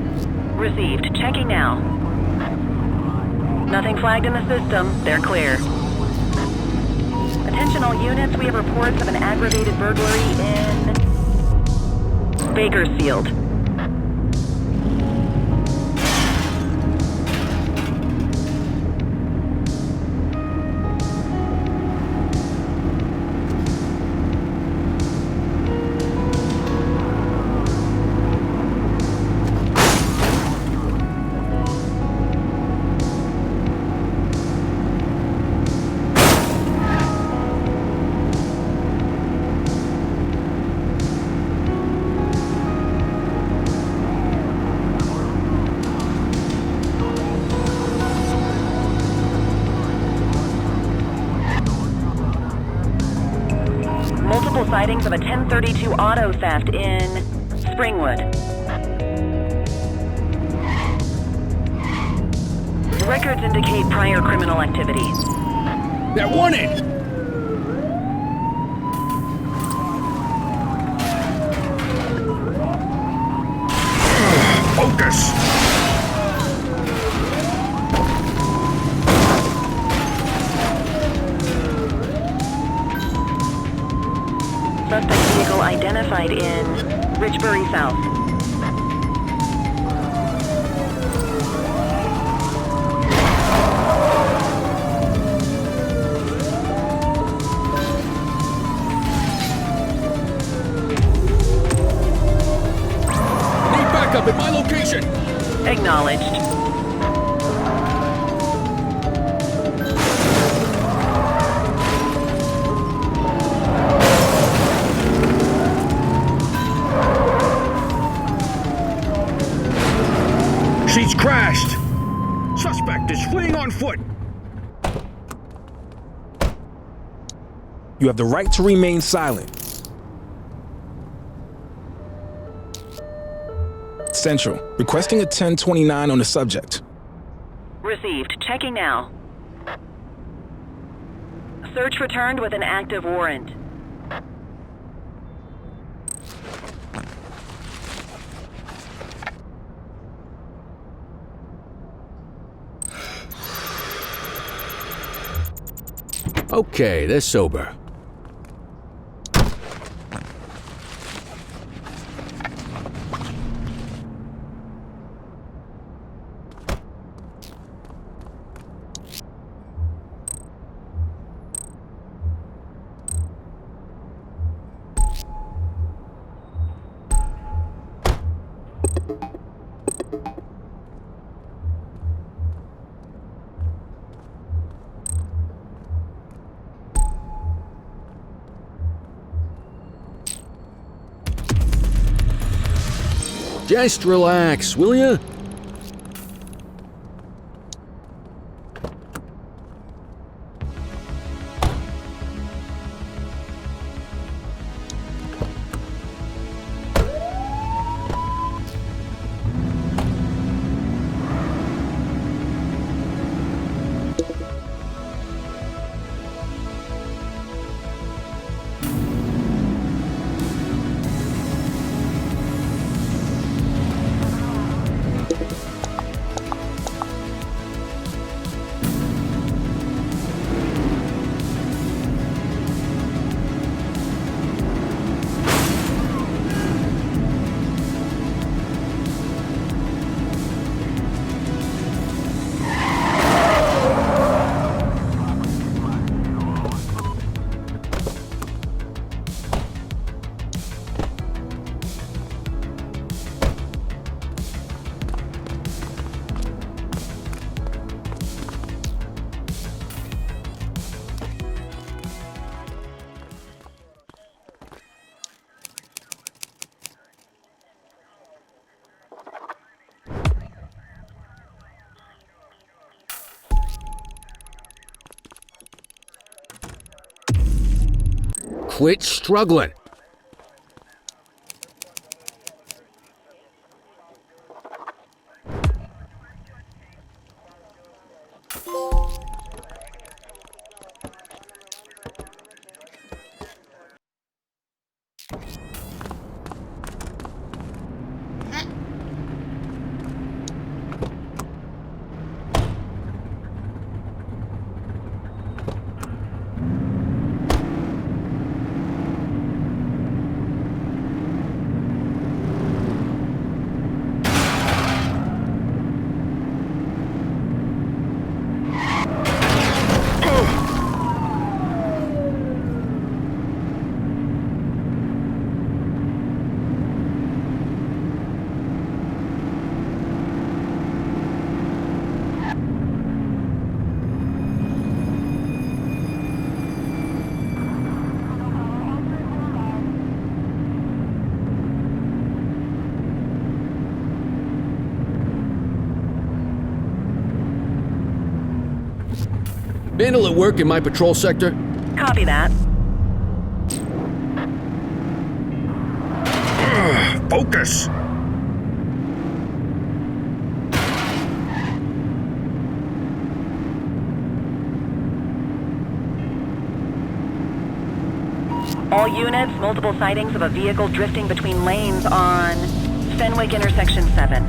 Speaker 9: Received. Checking now. Nothing flagged in the system. They're clear. Attention all units, we have reports of an aggravated burglary in Bakersfield. sightings of a 1032 auto theft in Springwood. Records indicate prior criminal activity.
Speaker 15: They're wanted!
Speaker 16: Focus!
Speaker 9: Suspect vehicle identified in Richbury South.
Speaker 15: Need backup at my location!
Speaker 9: Acknowledged.
Speaker 16: She's crashed! Suspect is fleeing on foot!
Speaker 8: You have the right to remain silent. Central, requesting a 1029 on the subject.
Speaker 9: Received. Checking now. Search returned with an active warrant.
Speaker 15: Okay, they're sober. Just relax, will ya? Quit struggling. Vandal at work in my patrol sector?
Speaker 9: Copy that.
Speaker 14: Focus!
Speaker 9: All units, multiple sightings of a vehicle drifting between lanes on Fenwick intersection 7.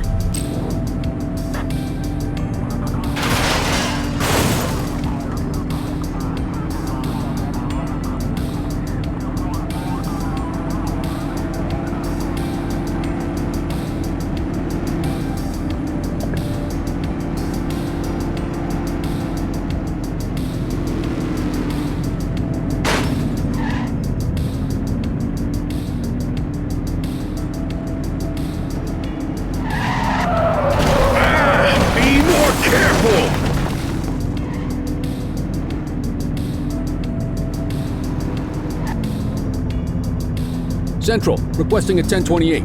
Speaker 15: Central, requesting a 1028.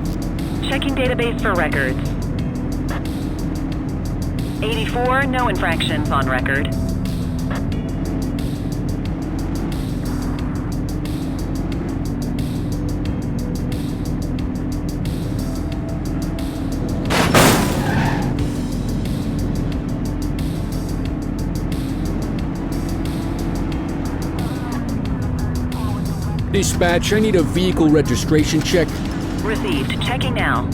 Speaker 9: Checking database for records. 84, no infractions on record.
Speaker 15: Dispatch, I need a vehicle registration check.
Speaker 9: Received. Checking now.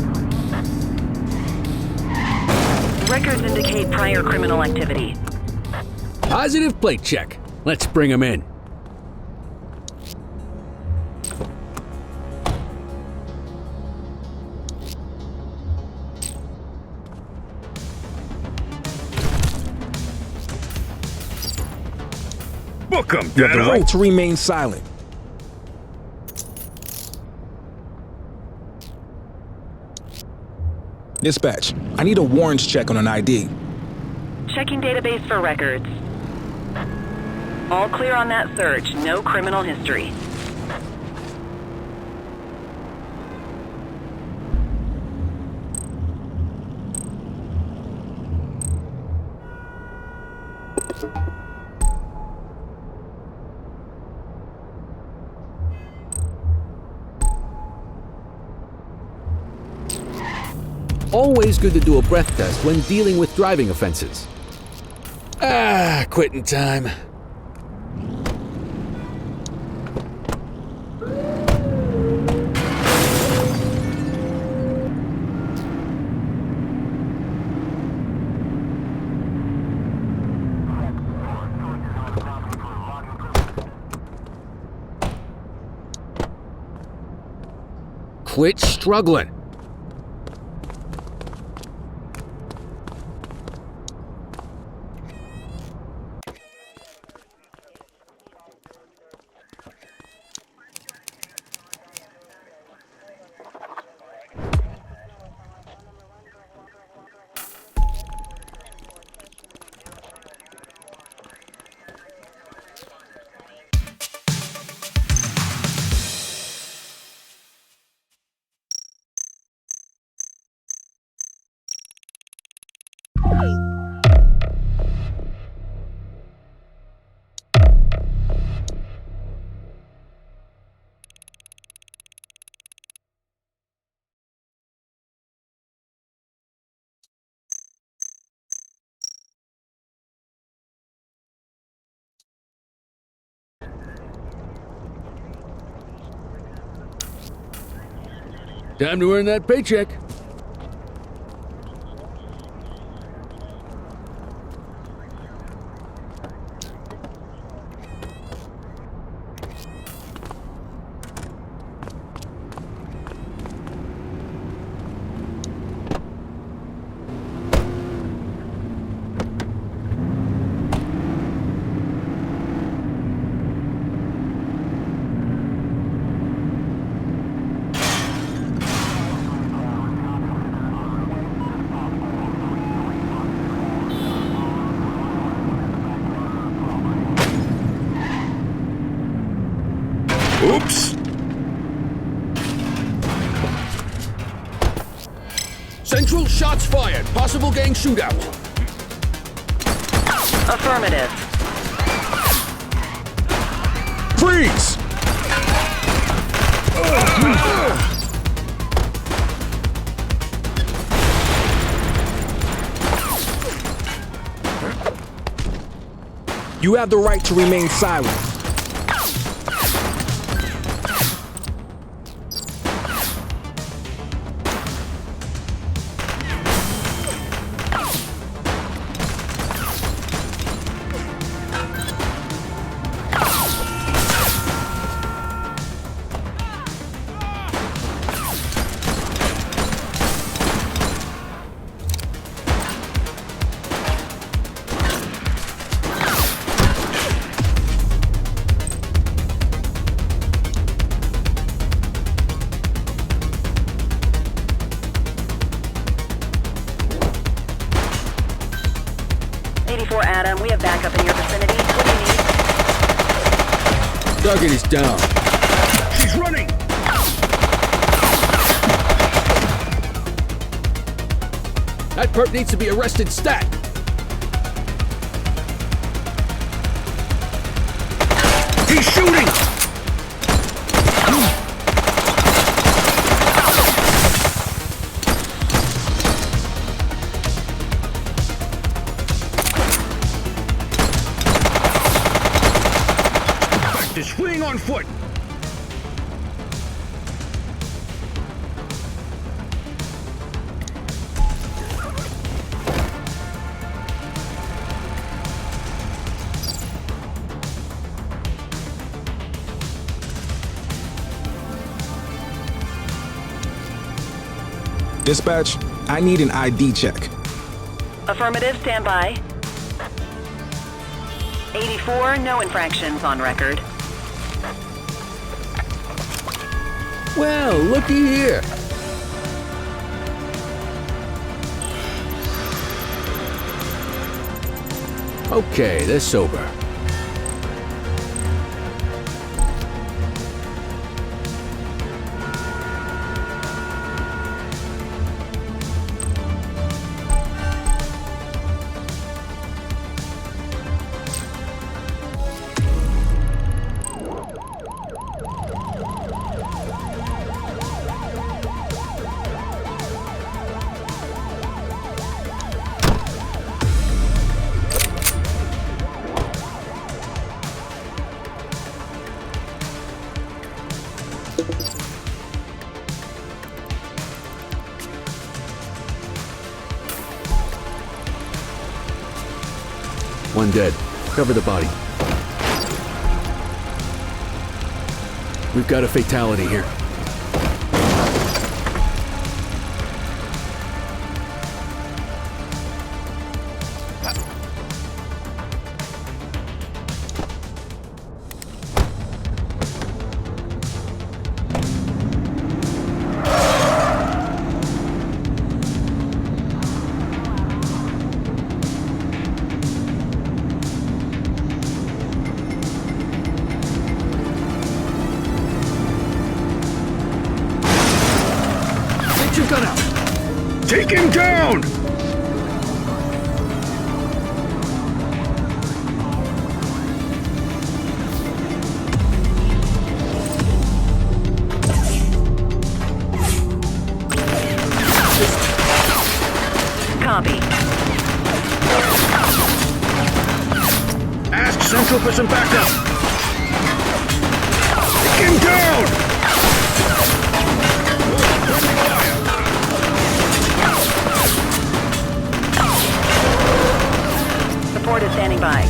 Speaker 9: Records indicate prior criminal activity.
Speaker 15: Positive plate check. Let's bring him in.
Speaker 14: Book him,
Speaker 8: You have the right to remain silent. Dispatch, I need a warrants check on an ID.
Speaker 9: Checking database for records. All clear on that search. No criminal history.
Speaker 15: Always good to do a breath test when dealing with driving offenses. Quitting time. Quit struggling. Time to earn that paycheck.
Speaker 14: Oops!
Speaker 15: Central, shots fired. Possible gang shootout.
Speaker 9: Affirmative.
Speaker 14: Freeze!
Speaker 8: You have the right to remain silent.
Speaker 9: Adam, we have backup in your vicinity. What do you need?
Speaker 15: Duggan is down.
Speaker 16: She's running!
Speaker 15: That perp needs to be arrested stat.
Speaker 16: He's shooting! Is fleeing on foot.
Speaker 8: Dispatch, I need an ID check.
Speaker 9: Affirmative, stand by. 84, no infractions on record.
Speaker 15: Well, looky here. Okay, they're sober. One dead. Cover the body. We've got a fatality here.
Speaker 16: Take him down!
Speaker 9: Copy.
Speaker 16: Ask Central for some backup! Take him down!
Speaker 9: Support is standing by.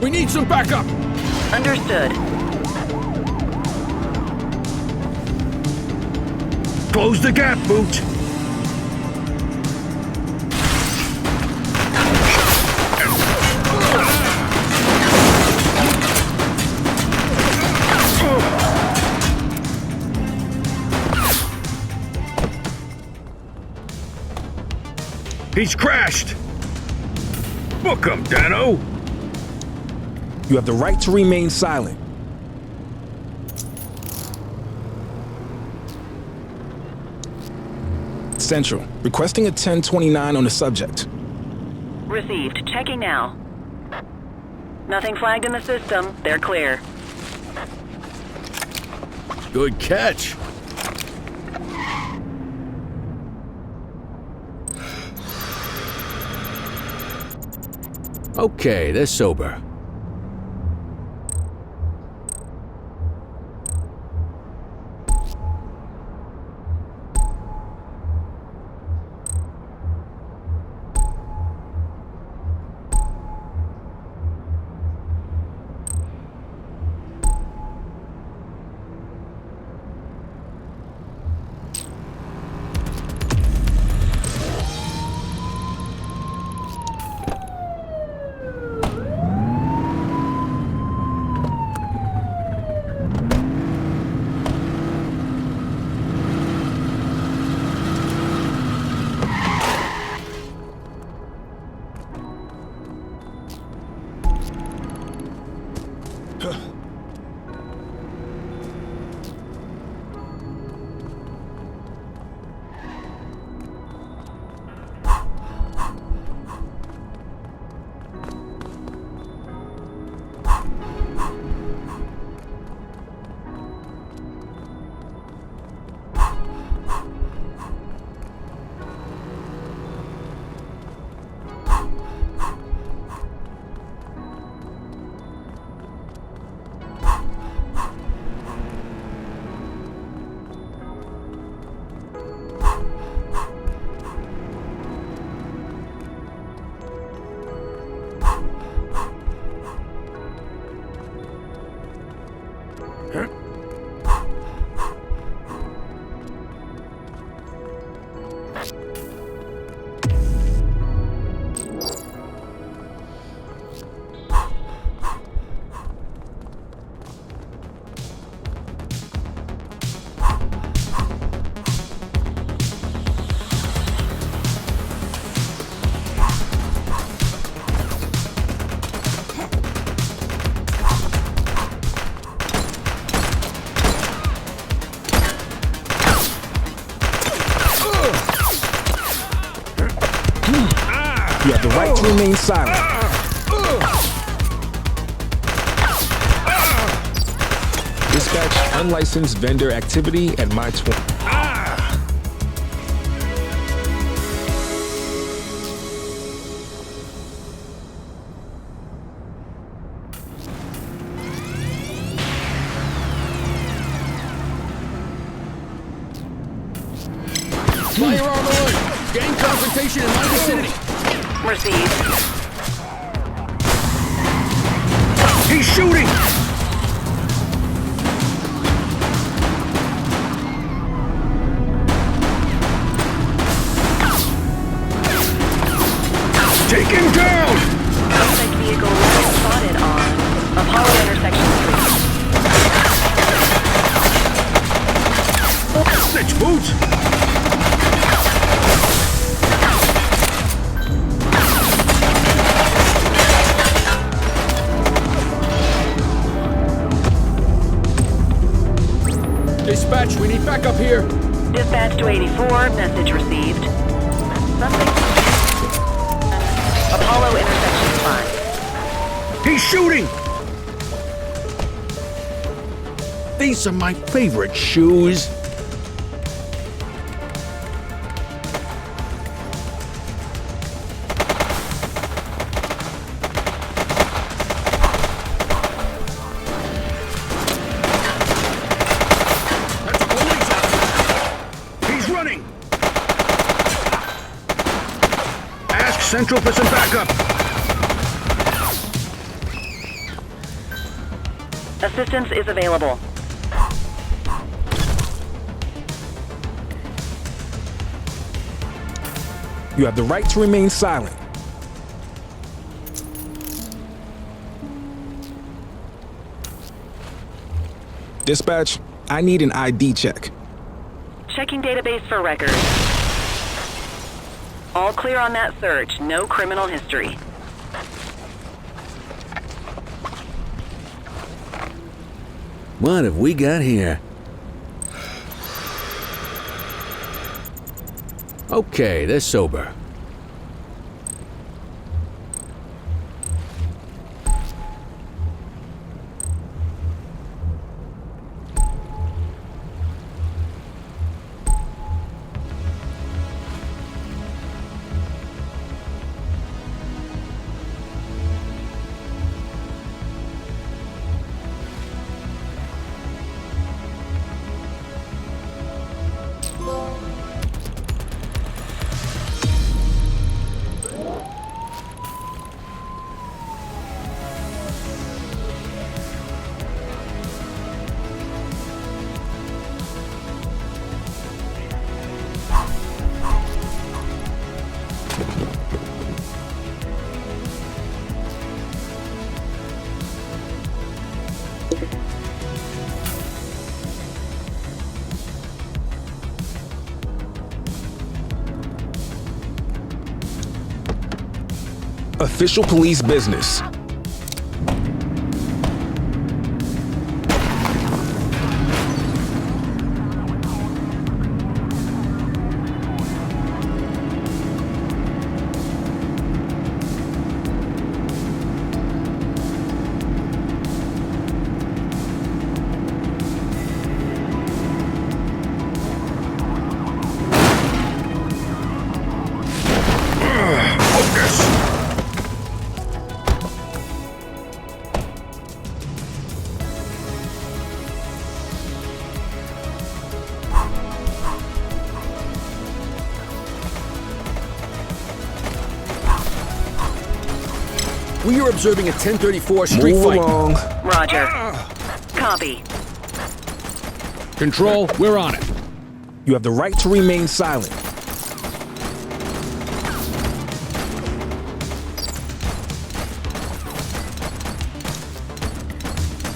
Speaker 15: We need some backup!
Speaker 9: Understood.
Speaker 16: Close the gap, Boot! He's crashed! Book him, Dano!
Speaker 8: You have the right to remain silent. Central, requesting a 1029 on the subject.
Speaker 9: Received. Checking now. Nothing flagged in the system. They're clear.
Speaker 6: Good catch. Okay, they're sober.
Speaker 8: You have the right to remain silent. Dispatch unlicensed vendor activity at my 20.
Speaker 15: Firearm alert! Gang confrontation in my vicinity!
Speaker 9: Received.
Speaker 16: He's shooting! Take him down!
Speaker 9: Suspect vehicle was spotted on Apollo intersection 3.
Speaker 16: Snitch boots!
Speaker 15: Dispatch, we need backup here.
Speaker 9: Dispatch to 84, message received. Suspect Apollo intersection 5.
Speaker 16: He's shooting! These are my favorite shoes. Central for some backup.
Speaker 9: Assistance is available.
Speaker 8: You have the right to remain silent. Dispatch, I need an ID check.
Speaker 9: Checking database for records. All clear on that search. No criminal history.
Speaker 6: What have we got here? Okay, they're sober.
Speaker 8: Official police business.
Speaker 15: We are observing a 1034 street
Speaker 8: Move
Speaker 15: fight.
Speaker 8: along.
Speaker 9: Roger. Copy.
Speaker 15: Control, we're on it.
Speaker 8: You have the right to remain silent.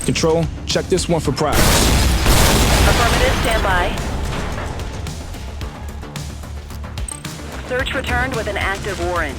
Speaker 8: Control, check this one for priors.
Speaker 9: Affirmative, stand by. Search returned with an active warrant.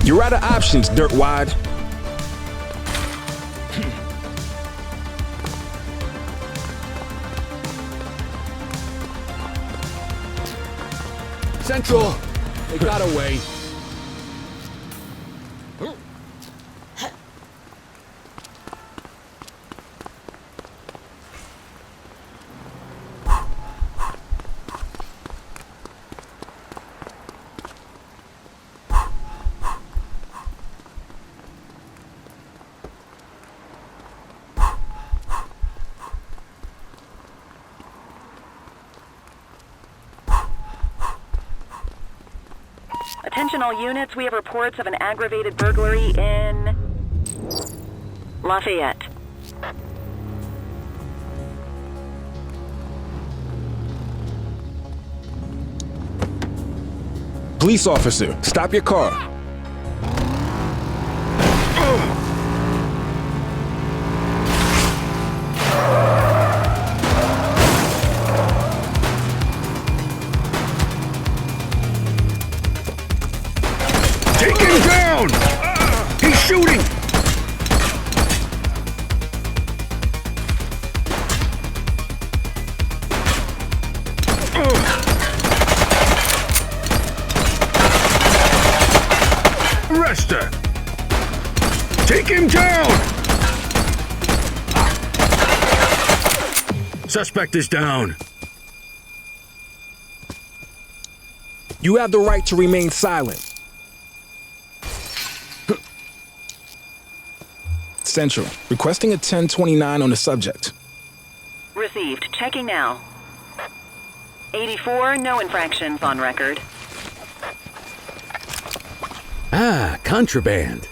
Speaker 8: You're out of options, Dirtwad.
Speaker 15: Central, they got away.
Speaker 9: Attention all units, we have reports of an aggravated burglary in Lafayette.
Speaker 8: Police officer, stop your car.
Speaker 16: Take him down! He's shooting! Arrest her! Take him down! Suspect is down.
Speaker 8: You have the right to remain silent. Central, requesting a 1029 on the subject.
Speaker 9: Received. Checking now. 84, no infractions on record.
Speaker 15: Ah, contraband.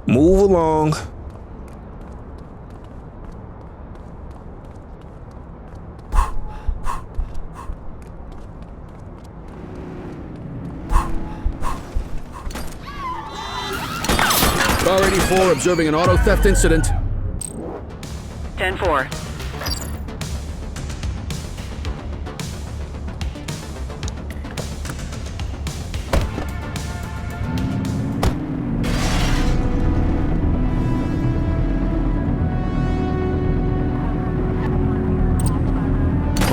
Speaker 8: Move along.
Speaker 15: Car 84 observing an auto theft incident.
Speaker 9: 10-4.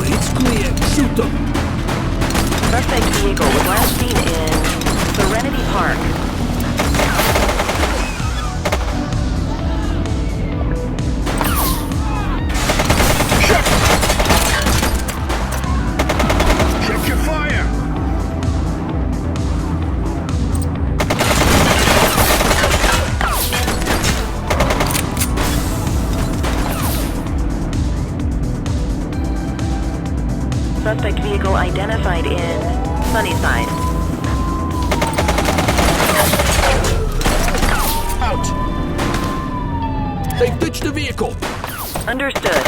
Speaker 16: It's clear. Shoot them.
Speaker 9: Suspect vehicle was last seen in Serenity Park.
Speaker 16: Check your fire.
Speaker 9: Suspect vehicle identified in Sunnyside.
Speaker 15: Out! They've ditched the vehicle!
Speaker 9: Understood.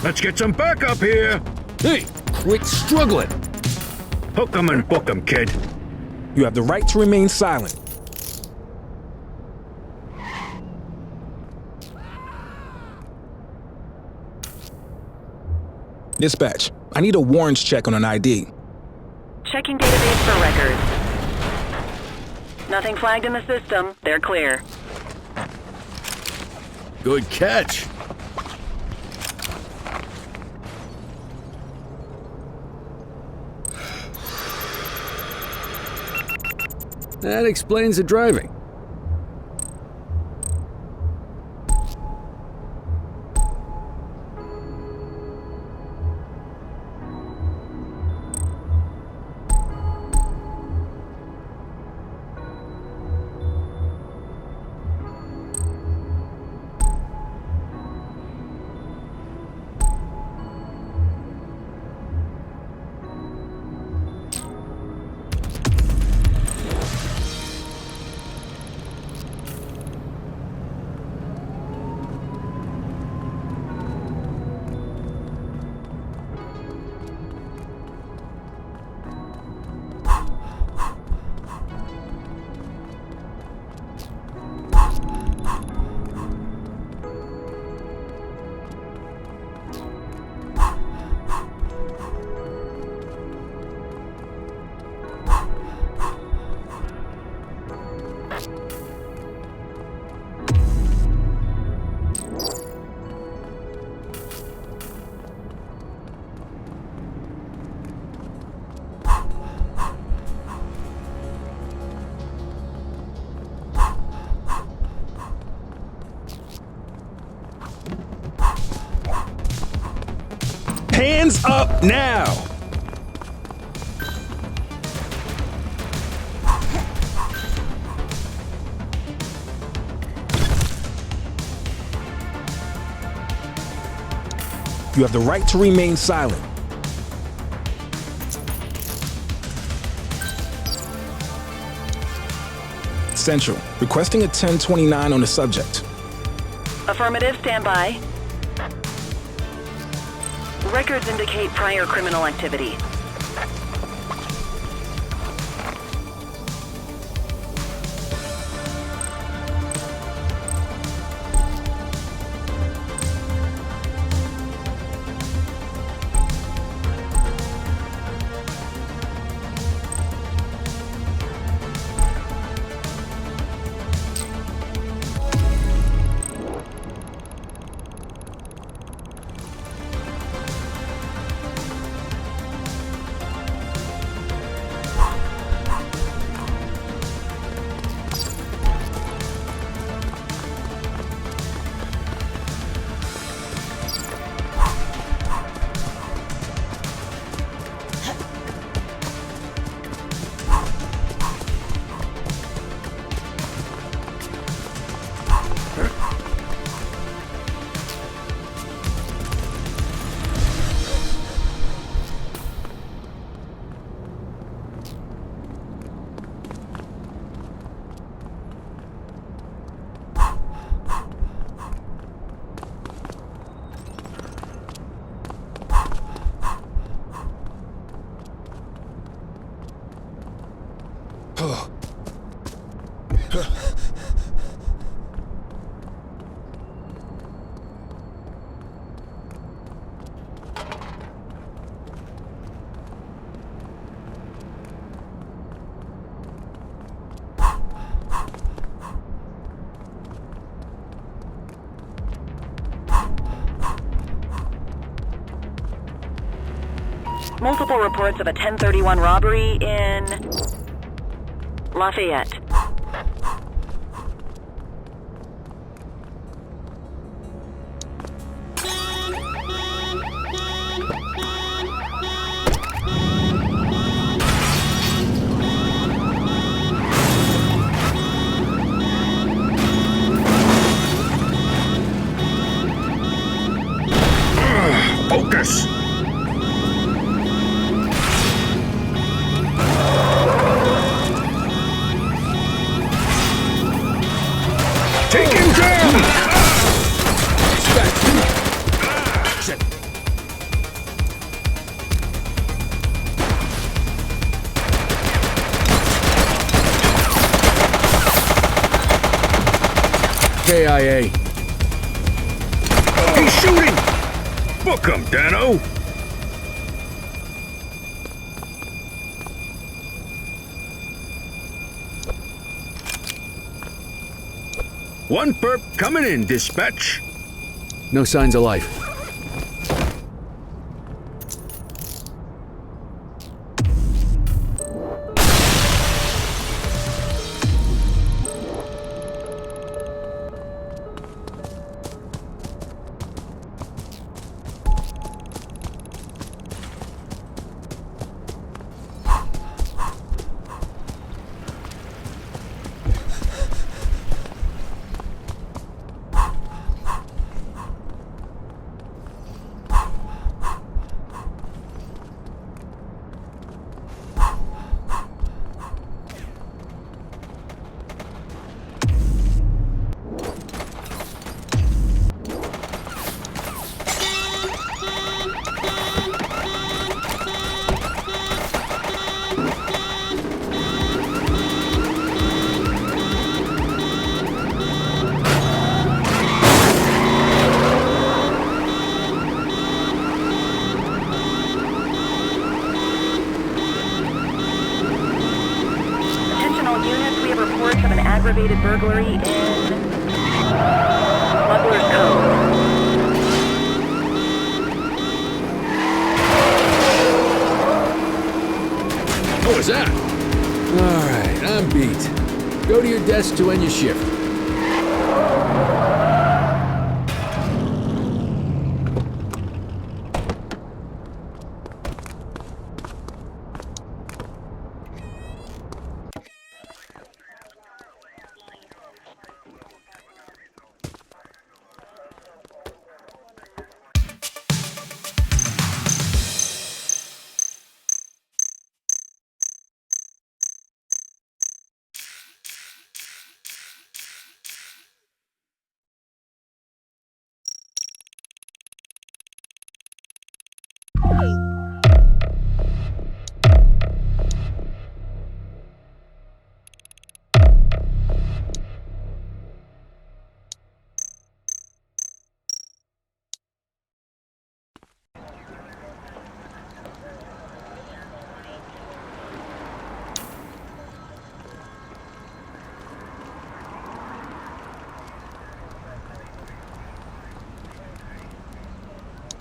Speaker 16: Let's get some backup here.
Speaker 15: Hey, quit struggling!
Speaker 16: Hook 'em and book 'em, kid.
Speaker 8: You have the right to remain silent. Dispatch, I need a warrants check on an ID.
Speaker 9: Checking database for records. Nothing flagged in the system. They're clear.
Speaker 15: Good catch. That explains the driving.
Speaker 16: Hands up now!
Speaker 8: You have the right to remain silent. Central, requesting a 1029 on the subject.
Speaker 9: Affirmative, stand by. Records indicate prior criminal activity. Multiple reports of a 1031 robbery in Lafayette.
Speaker 14: Focus! Take him down! Shit.
Speaker 6: KIA.
Speaker 14: He's shooting! Book him, Dano! One perp coming in, dispatch.
Speaker 6: No signs of life.
Speaker 9: Aggravated burglary in Smuggler's Cove.
Speaker 6: What was that? Alright, I'm beat. Go to your desk to end your shift.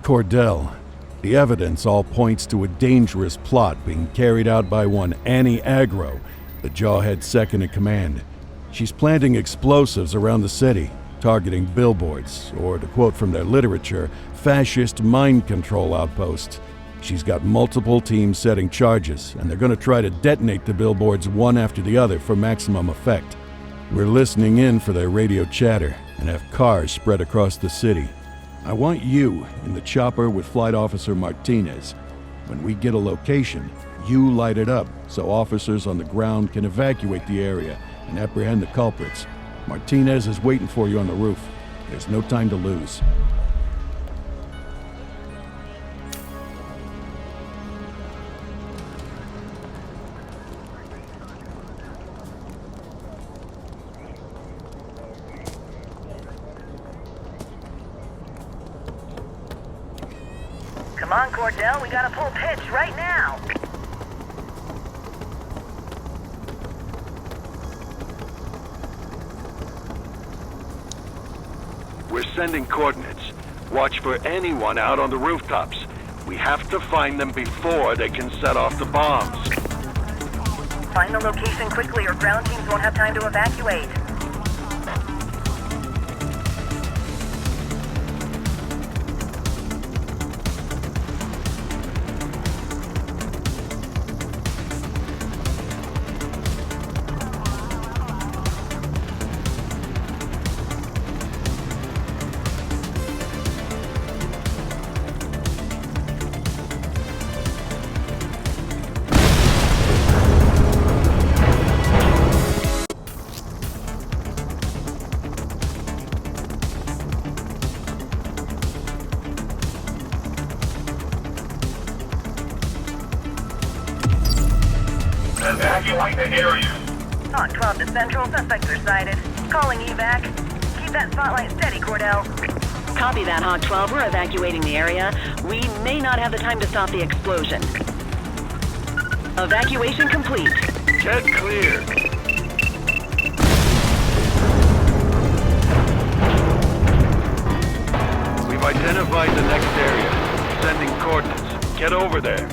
Speaker 1: Cordell, the evidence all points to a dangerous plot being carried out by one Annie Agro, the Jawhead second in command. She's planting explosives around the city, targeting billboards, or to quote from their literature, fascist mind control outposts. She's got multiple teams setting charges, and they're going to try to detonate the billboards one after the other for maximum effect. We're listening in for their radio chatter and have cars spread across the city. I want you in the chopper with Flight Officer Martinez. When we get a location, you light it up so officers on the ground can evacuate the area and apprehend the culprits. Martinez is waiting for you on the roof. There's no time to lose.
Speaker 7: Come on, Cordell, we gotta pull pitch right now.
Speaker 13: We're sending coordinates. Watch for anyone out on the rooftops. We have to find them before they can set off the bombs.
Speaker 7: Find the location quickly or ground teams won't have time to evacuate.
Speaker 11: Evacuate the area.
Speaker 7: Hawk 12 to Central, suspects are sighted. Calling evac. Keep that spotlight steady, Cordell.
Speaker 9: Copy that, Hawk 12. We're evacuating the area. We may not have the time to stop the explosion. Evacuation complete.
Speaker 13: Get clear. We've identified the next area. Sending coordinates. Get over there.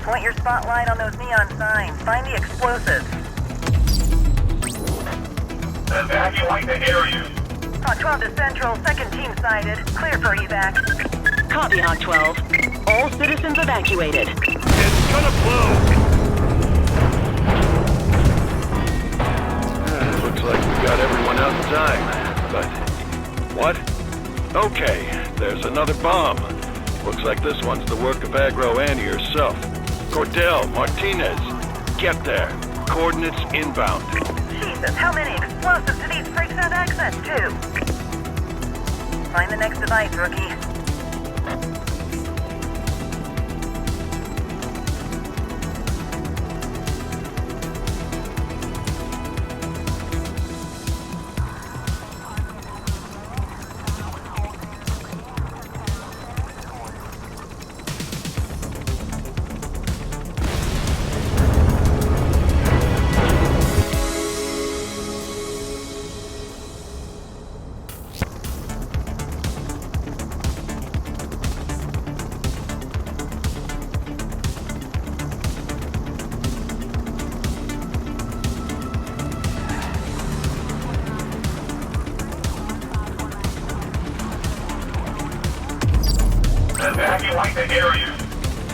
Speaker 7: Point your spotlight on those neon signs. Find the explosives.
Speaker 11: Evacuate the area.
Speaker 7: Hawk 12 to Central, second team sighted. Clear for evac.
Speaker 9: Copy, Hawk 12. All citizens evacuated.
Speaker 13: It's gonna blow! Looks like we got everyone outside, but... What? Okay, there's another bomb. Looks like this one's the work of Aggro Annie herself. Cordell, Martinez, get there. Coordinates inbound.
Speaker 7: Jesus, how many explosives do these freaks have access to? Find the next device, rookie.
Speaker 11: Evacuate the area.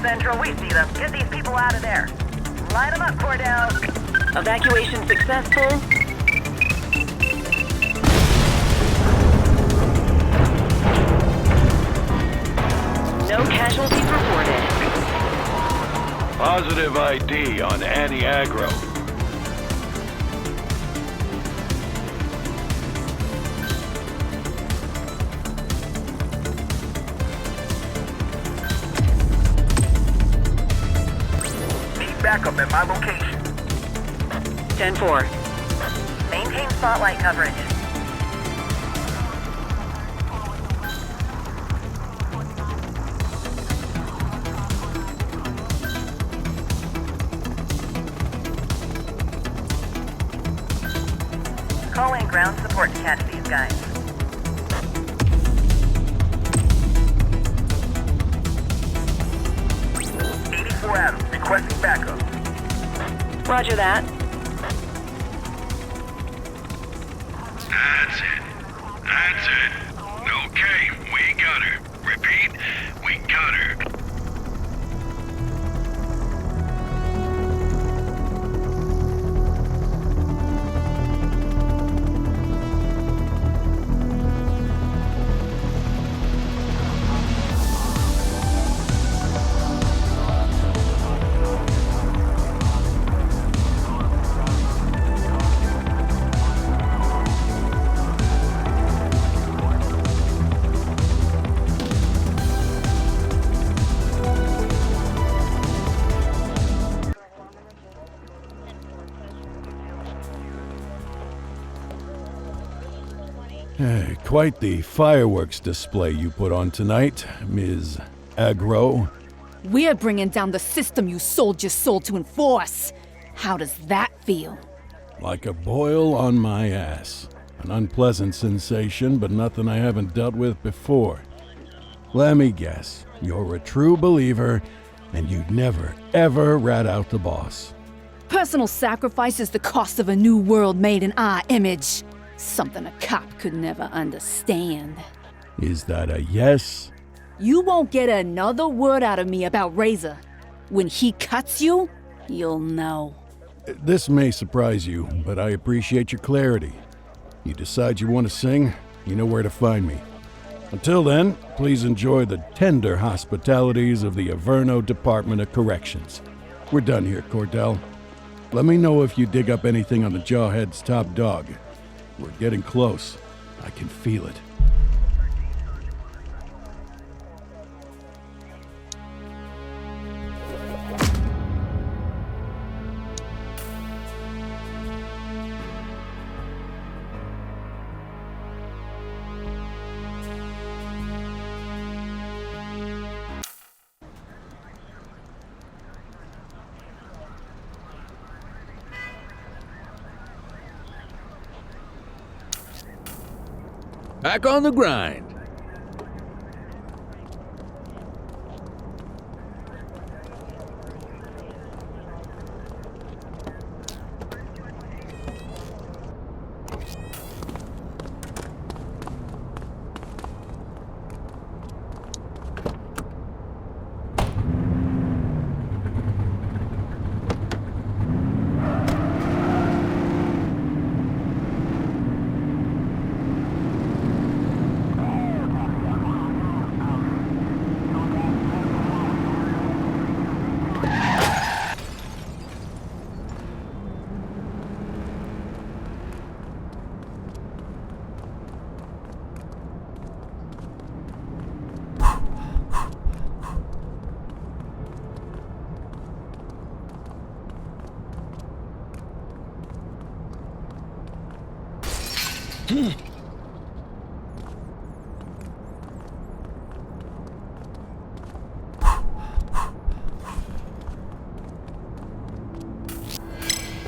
Speaker 7: Central, we see them. Get these people out of there. Light them up, Cordell.
Speaker 9: Evacuation successful. No casualties reported.
Speaker 13: Positive ID on Annie Aggro.
Speaker 11: Backup at my location.
Speaker 9: 10-4.
Speaker 7: Maintain spotlight coverage. Call in ground support to catch these guys.
Speaker 11: Adams, requesting backup.
Speaker 9: Roger that.
Speaker 11: That's it. That's it. Okay, we got her. Repeat, we got her.
Speaker 1: Quite the fireworks display you put on tonight, Ms. Agro.
Speaker 3: We're bringing down the system you sold your soul to enforce. How does that feel?
Speaker 1: Like a boil on my ass. An unpleasant sensation, but nothing I haven't dealt with before. Let me guess, you're a true believer, and you'd never, ever rat out the boss.
Speaker 3: Personal sacrifice is the cost of a new world made in our image. Something a cop could never understand.
Speaker 1: Is that a yes?
Speaker 3: You won't get another word out of me about Razor. When he cuts you, you'll know.
Speaker 1: This may surprise you, but I appreciate your clarity. You decide you want to sing, you know where to find me. Until then, please enjoy the tender hospitalities of the Averno Department of Corrections. We're done here, Cordell. Let me know if you dig up anything on the Jawhead's top dog. We're getting close. I can feel it.
Speaker 6: Back on the grind.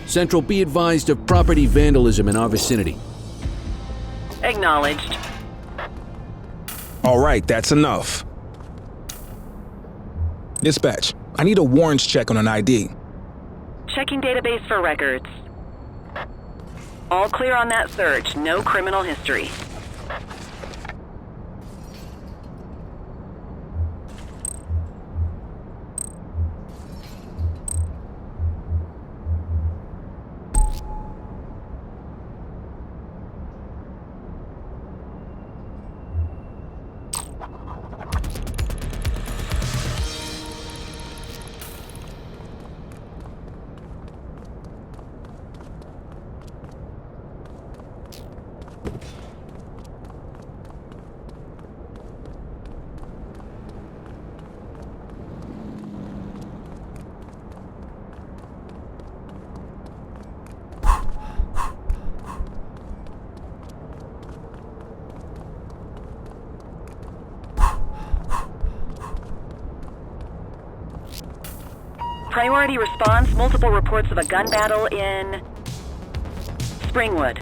Speaker 15: Central, be advised of property vandalism in our vicinity.
Speaker 9: Acknowledged.
Speaker 8: All right, that's enough. Dispatch, I need a warrants check on an ID.
Speaker 9: Checking database for records. All clear on that search. No criminal history. Priority response, multiple reports of a gun battle in Springwood.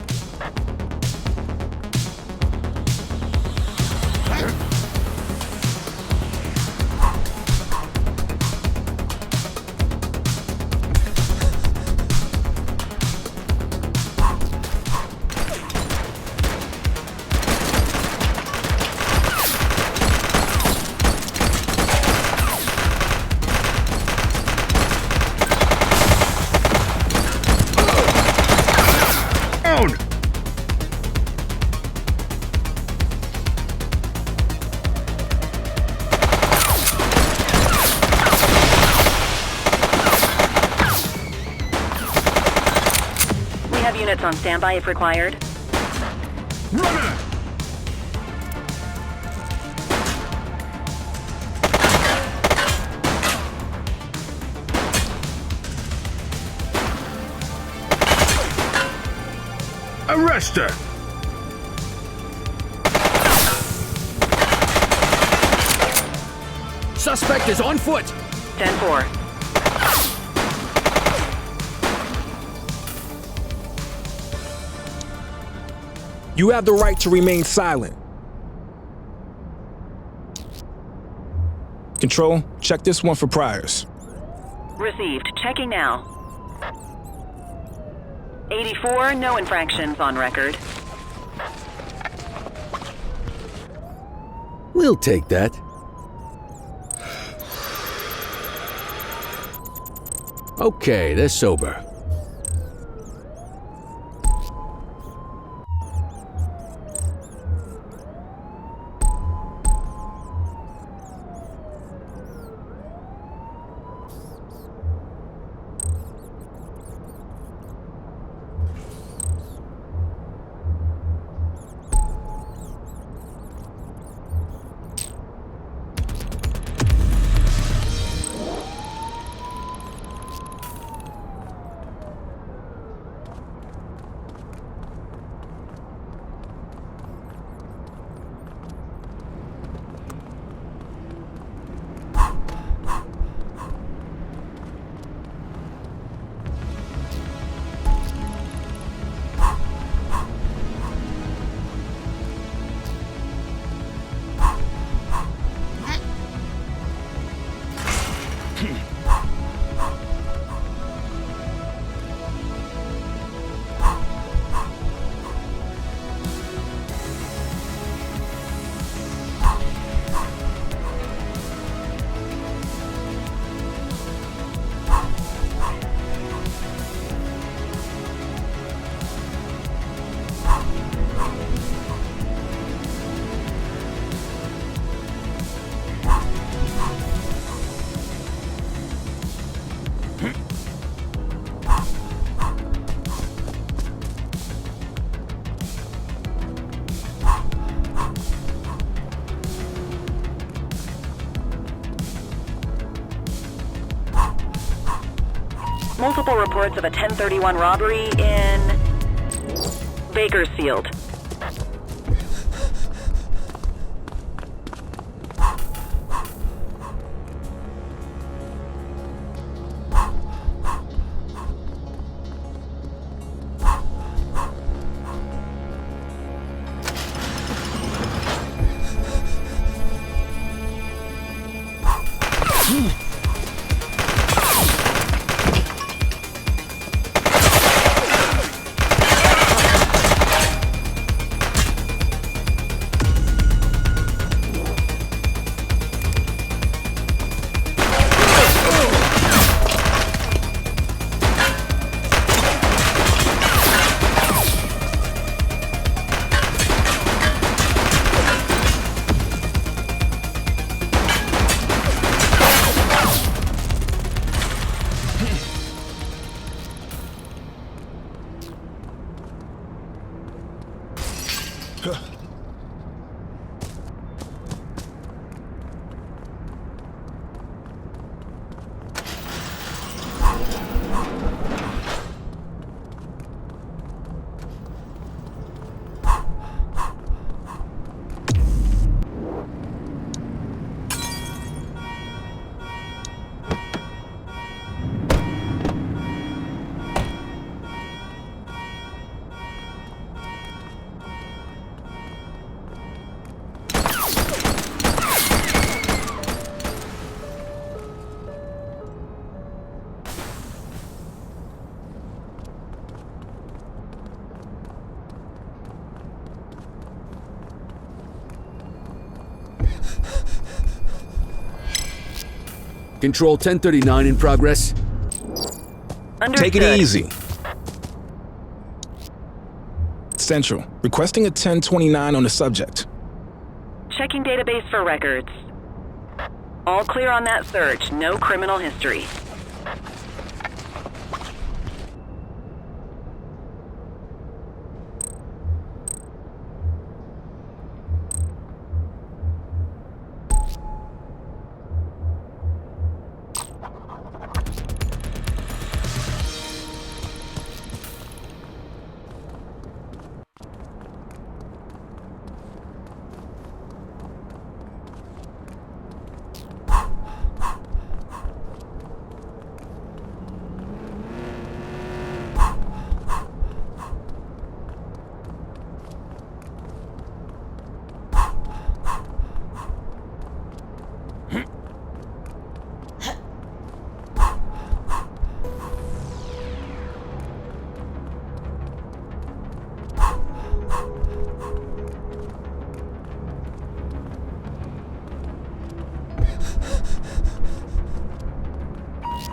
Speaker 9: Units on standby if required.
Speaker 16: Runner! Arrest her!
Speaker 15: Suspect is on foot!
Speaker 9: 10-4.
Speaker 8: You have the right to remain silent. Control, check this one for priors.
Speaker 9: Received. Checking now. 84, no infractions on record.
Speaker 6: We'll take that. Okay, they're sober.
Speaker 9: Multiple reports of a 1031 robbery in Bakersfield.
Speaker 15: Control 1039 in progress.
Speaker 8: Take it easy. Central, requesting a 1029 on the subject.
Speaker 9: Checking database for records. All clear on that search. No criminal history.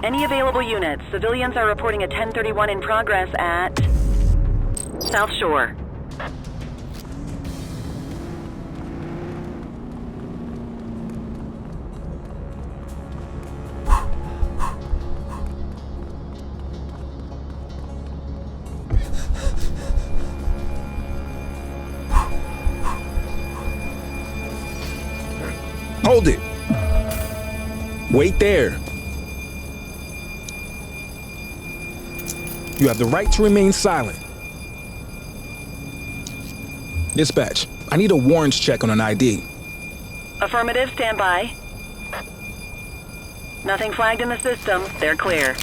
Speaker 9: Any available units? Civilians are reporting a 1031 in progress at South Shore.
Speaker 8: Hold it. Wait there. You have the right to remain silent. Dispatch, I need a warrants check on an ID.
Speaker 9: Affirmative, stand by. Nothing flagged in the system. They're clear.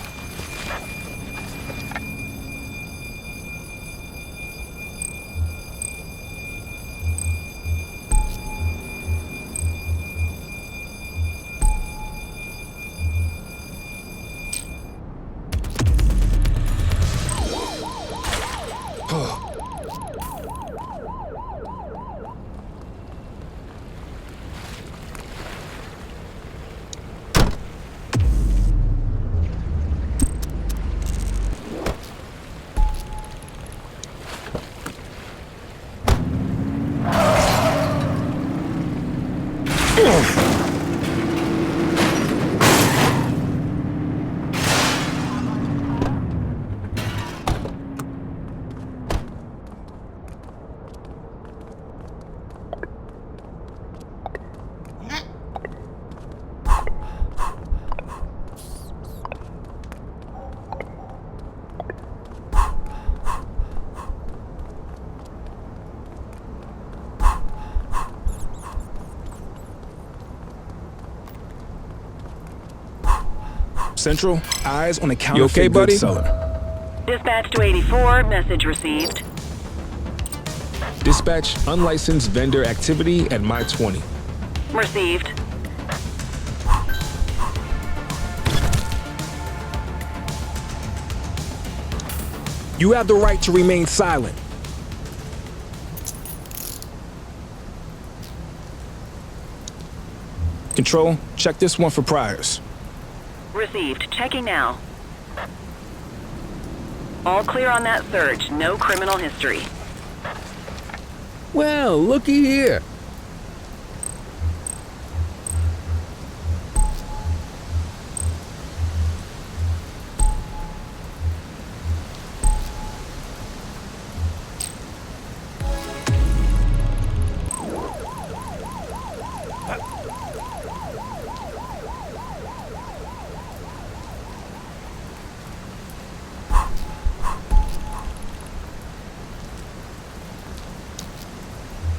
Speaker 8: Central, eyes on the counterfeit goods seller.
Speaker 9: Dispatch to 84, message received.
Speaker 8: Dispatch, unlicensed vendor activity at My 20.
Speaker 9: Received.
Speaker 8: You have the right to remain silent. Control, check this one for priors.
Speaker 9: Received. Checking now. All clear on that search. No criminal history.
Speaker 15: Well, looky here.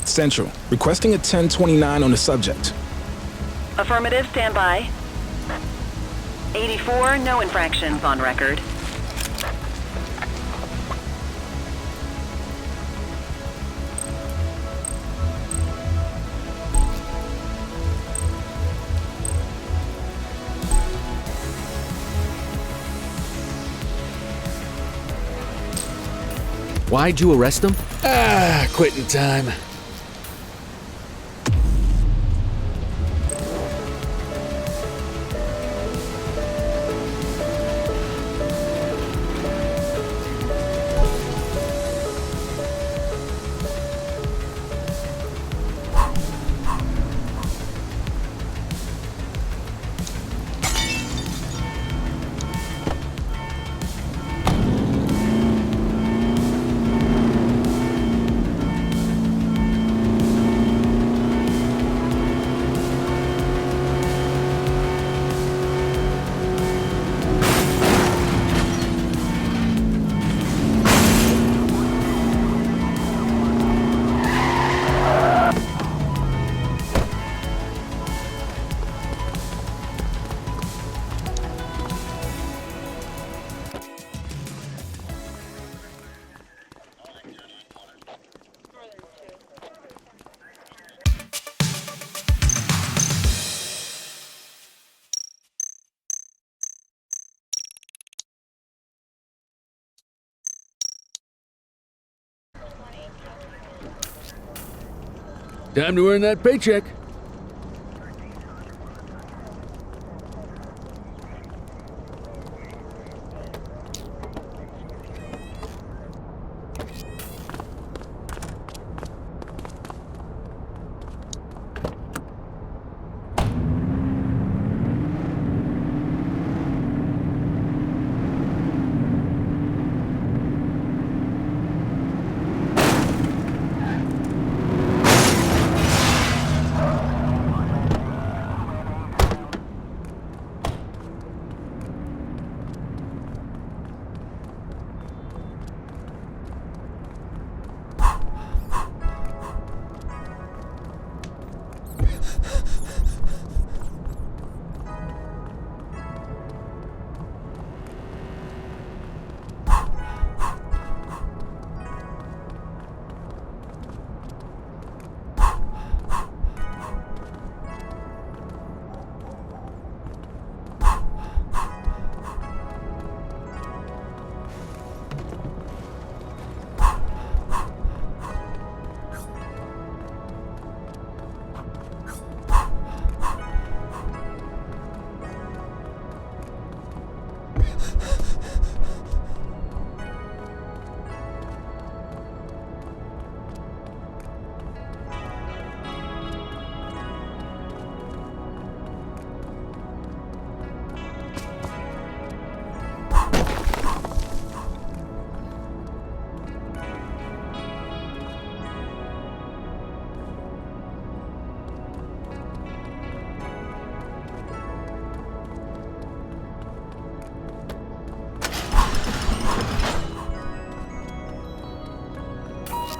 Speaker 8: Central, requesting a 1029 on the subject.
Speaker 9: Affirmative, stand by. 84, no infractions on record.
Speaker 15: Why'd you arrest him? Quitting time. Time to earn that paycheck.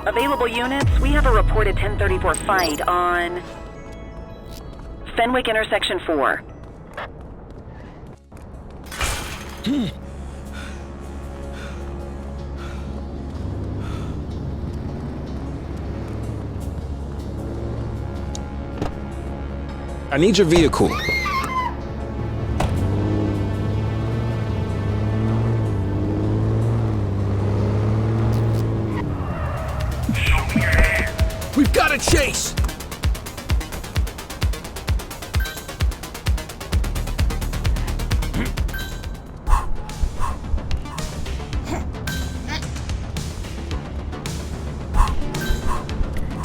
Speaker 9: Available units, we have a reported 1034 fight on Fenwick intersection 4.
Speaker 8: I need your vehicle.
Speaker 16: We've got a chase!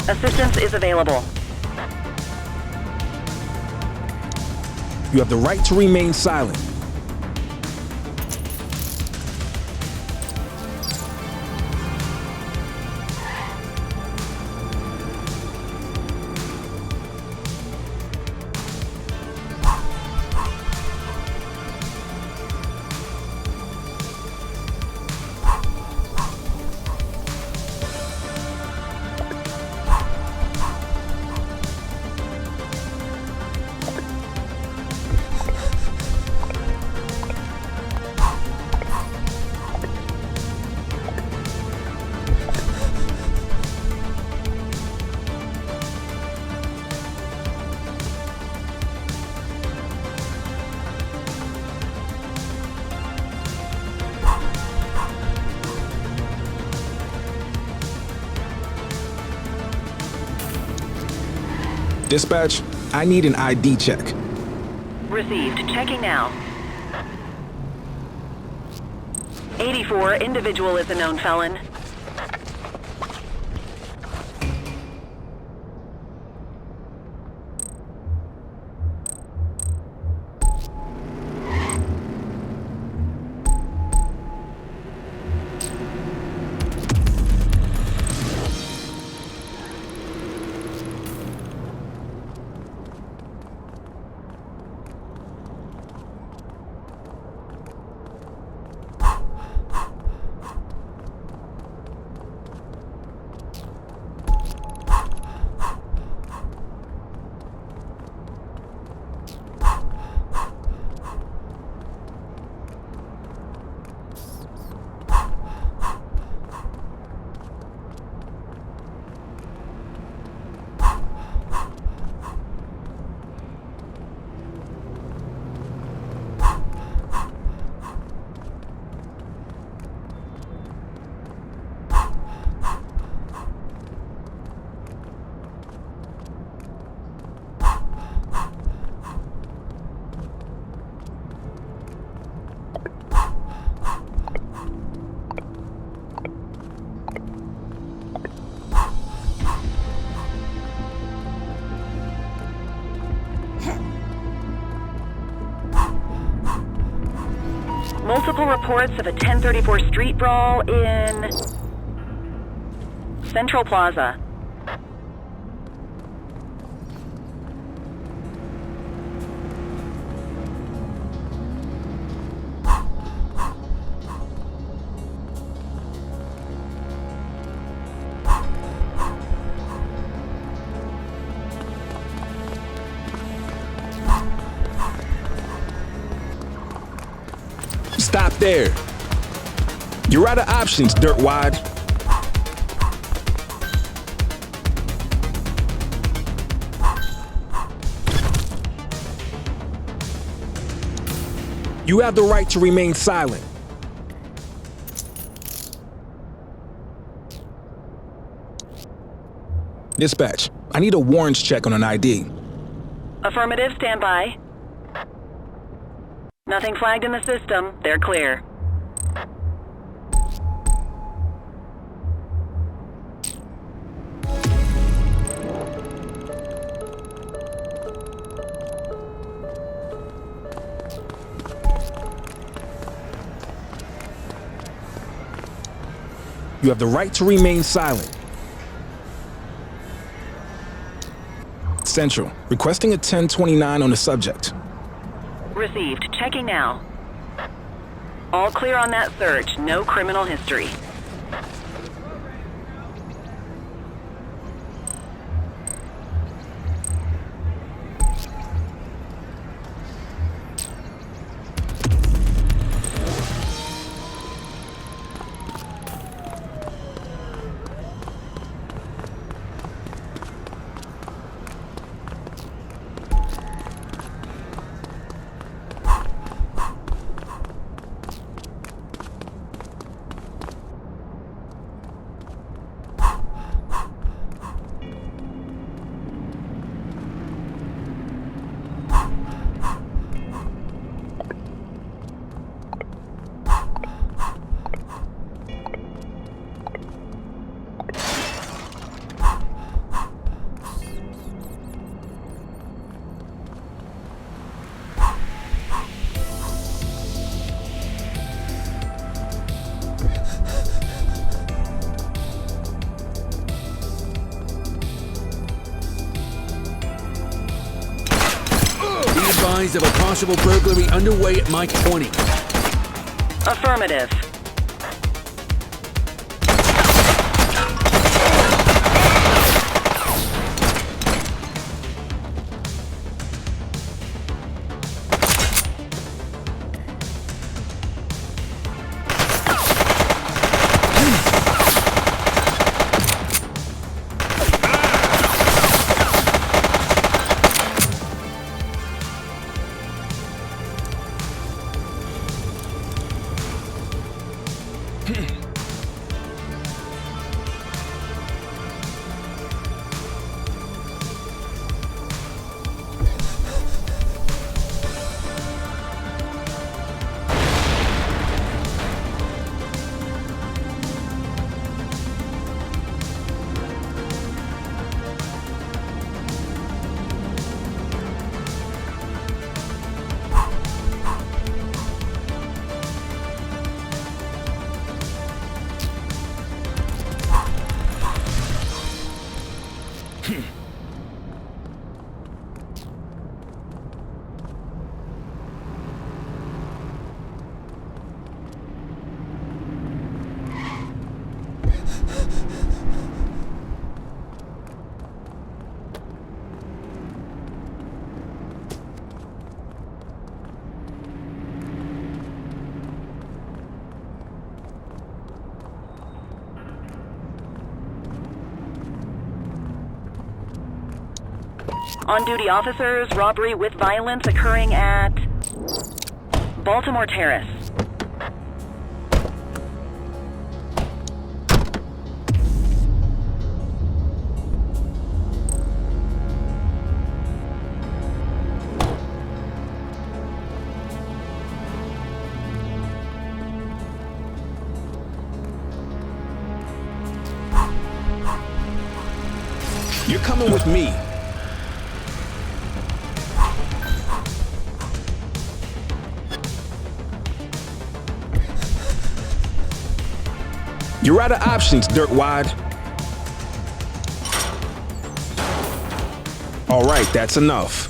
Speaker 9: Assistance is available.
Speaker 8: You have the right to remain silent. Dispatch, I need an ID check.
Speaker 9: Received. Checking now. 84, individual is a known felon. Multiple reports of a 1034 street brawl in Central Plaza.
Speaker 8: Stop there. You're out of options, dirtwad. You have the right to remain silent. Dispatch, I need a warrants check on an ID.
Speaker 9: Affirmative, stand by. Nothing flagged in the system. They're clear.
Speaker 8: You have the right to remain silent. Central, requesting a 1029 on the subject.
Speaker 9: Received. Checking now. All clear on that search. No criminal history.
Speaker 15: advised of a possible burglary underway at Mike 20.
Speaker 9: Affirmative. On-duty officers, robbery with violence occurring at Baltimore Terrace.
Speaker 8: You're coming with me. You're out of options, Dirtwad. All right, that's enough.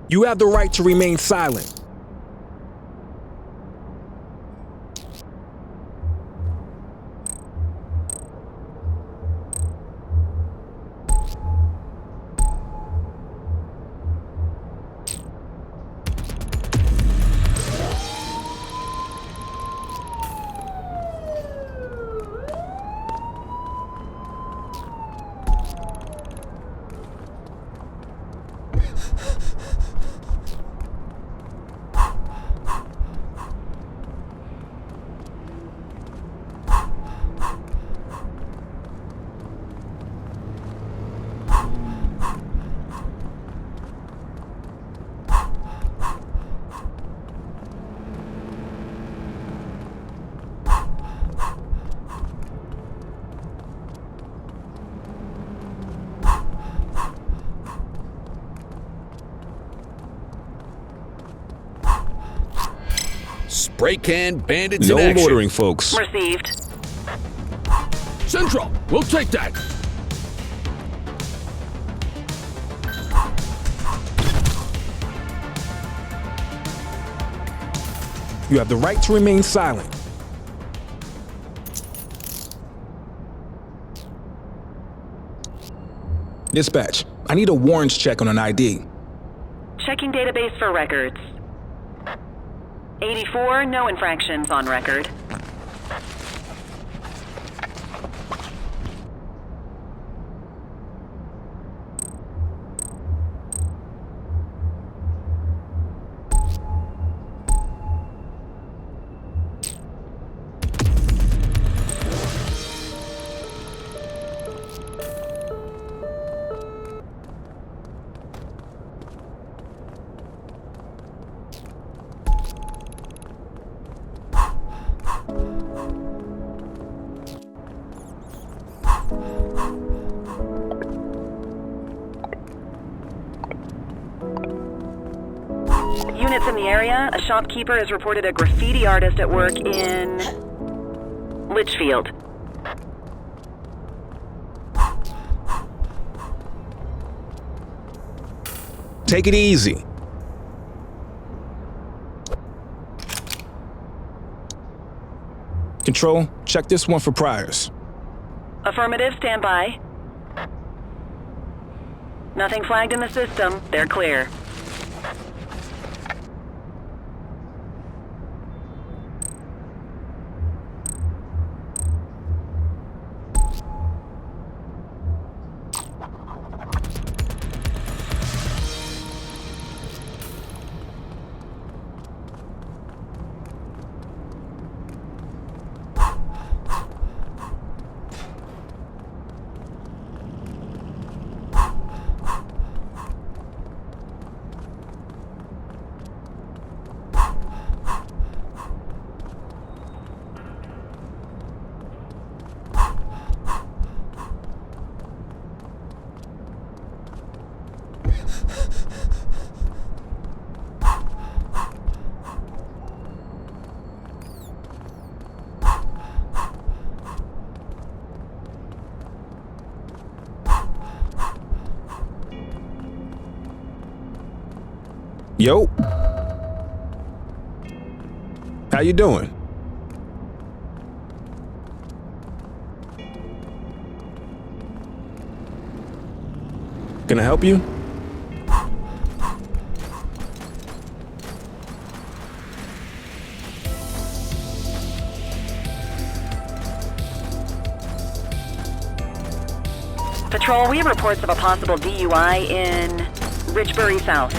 Speaker 8: You have the right to remain silent.
Speaker 15: Spray can bandits
Speaker 8: No
Speaker 15: in action.
Speaker 8: loitering, folks.
Speaker 9: Received.
Speaker 15: Central, we'll take that.
Speaker 8: You have the right to remain silent. Dispatch, I need a warrants check on an ID.
Speaker 9: Checking database for records. 84, no infractions on record. Units in the area, a shopkeeper has reported a graffiti artist at work in Litchfield.
Speaker 8: Take it easy. Control, check this one for priors.
Speaker 9: Affirmative, stand by. Nothing flagged in the system. They're clear.
Speaker 8: Yo. How you doing? Can I help you?
Speaker 9: Patrol, we have reports of a possible DUI in Richbury South.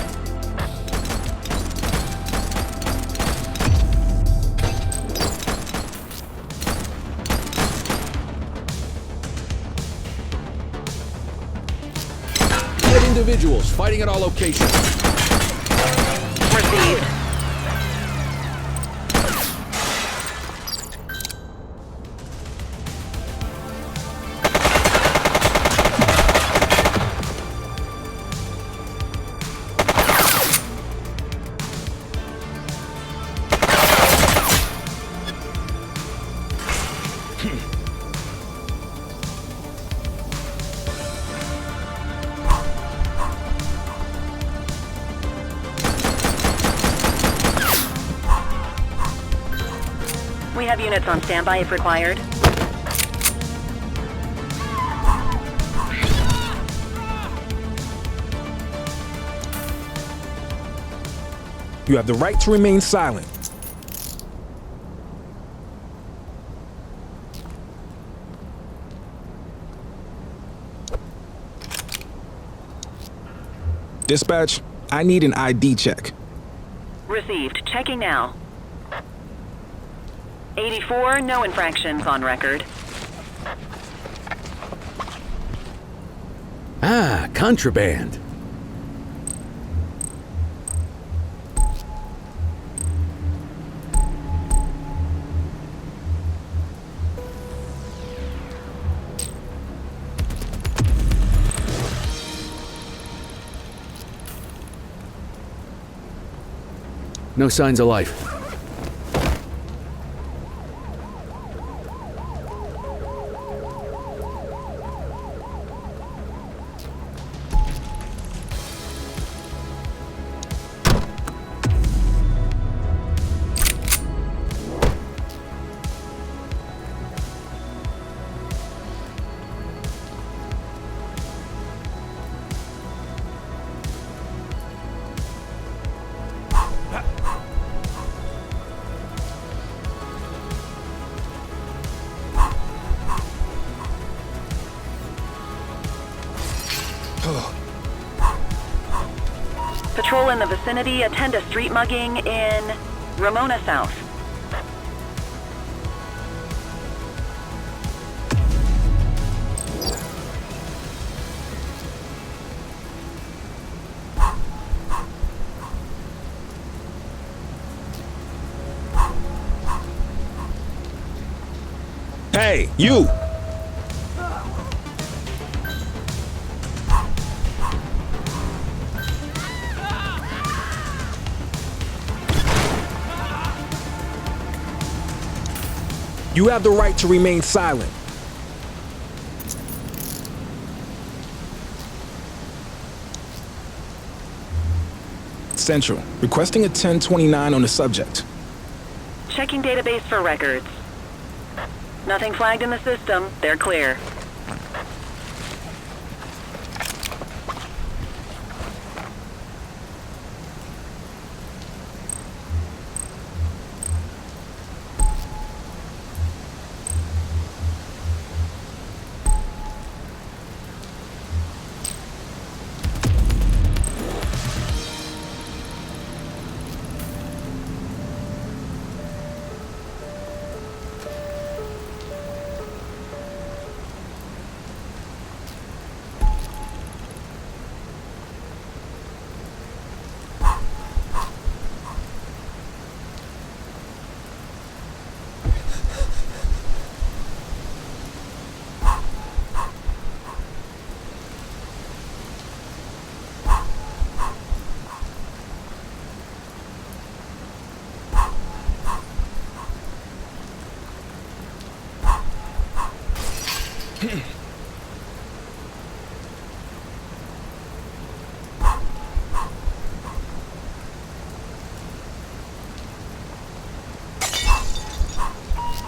Speaker 15: Individuals fighting at all locations.
Speaker 9: Received. We have units on standby if required.
Speaker 8: You have the right to remain silent. Dispatch, I need an ID check.
Speaker 9: Received. Checking now. 84, no infractions on record.
Speaker 15: Ah, contraband. No signs of life.
Speaker 9: Patrol in the vicinity, attend a street mugging in Ramona South.
Speaker 8: Hey, you! You have the right to remain silent. Central, requesting a 1029 on the subject.
Speaker 9: Checking database for records. Nothing flagged in the system. They're clear.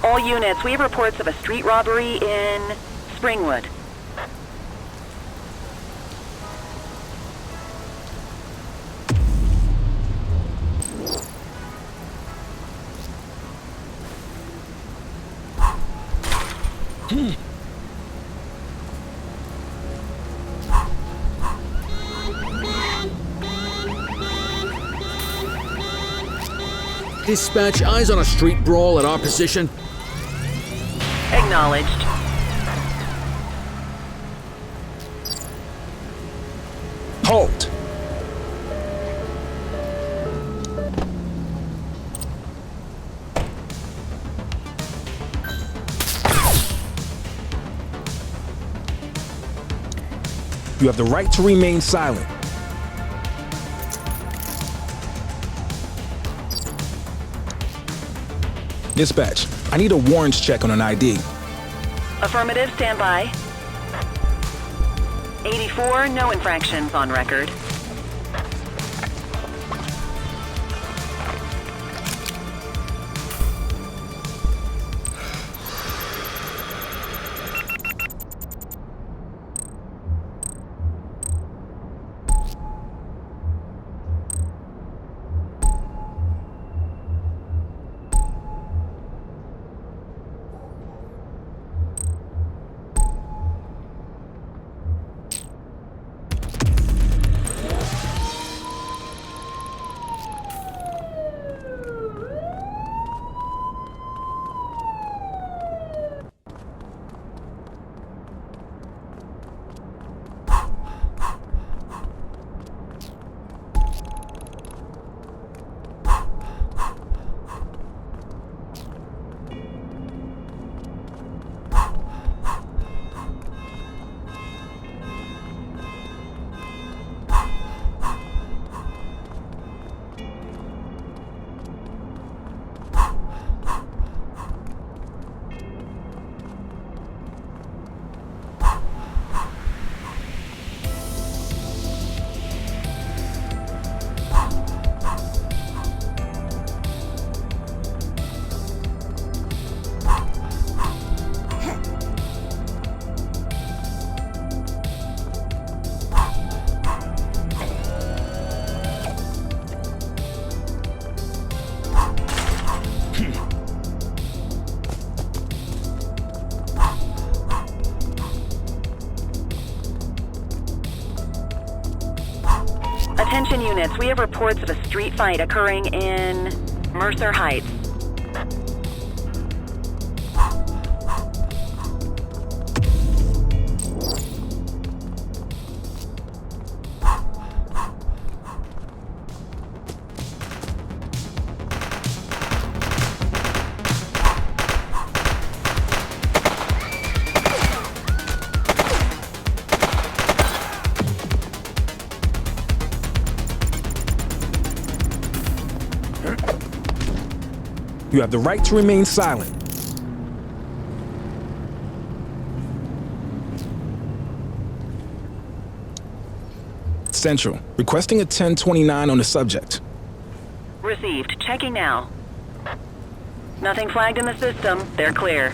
Speaker 9: All units, we have reports of a street robbery in Springwood.
Speaker 15: Dispatch, eyes on a street brawl at our position.
Speaker 9: Acknowledged.
Speaker 8: Halt! You have the right to remain silent. Dispatch, I need a warrants check on an ID.
Speaker 9: Affirmative, stand by. 84, no infractions on record. Attention units, we have reports of a street fight occurring in Mercer Heights.
Speaker 8: You have the right to remain silent. Central, requesting a 1029 on the subject.
Speaker 9: Received. Checking now. Nothing flagged in the system. They're clear.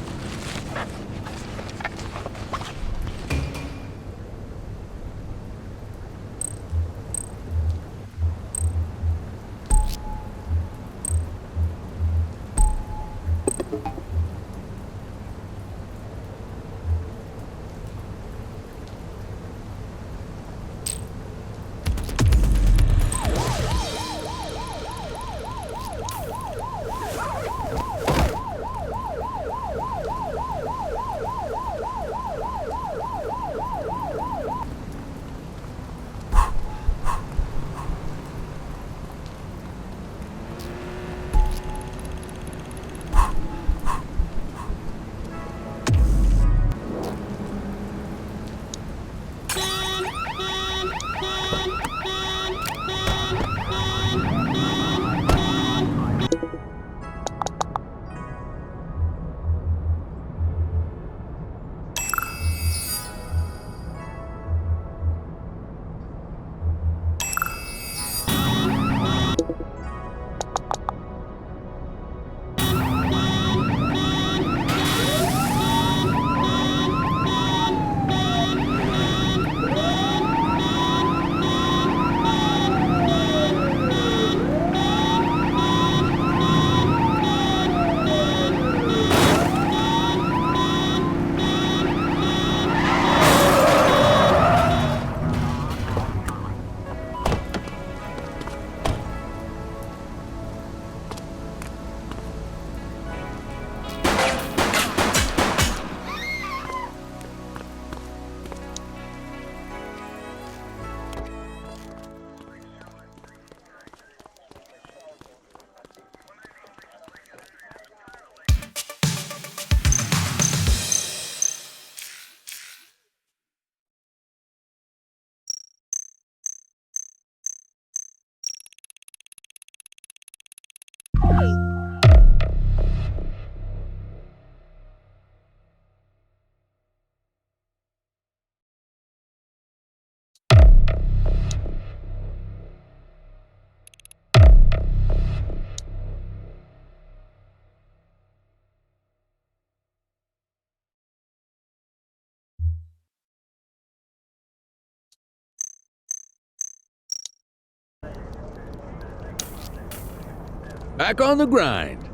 Speaker 6: Back on the grind.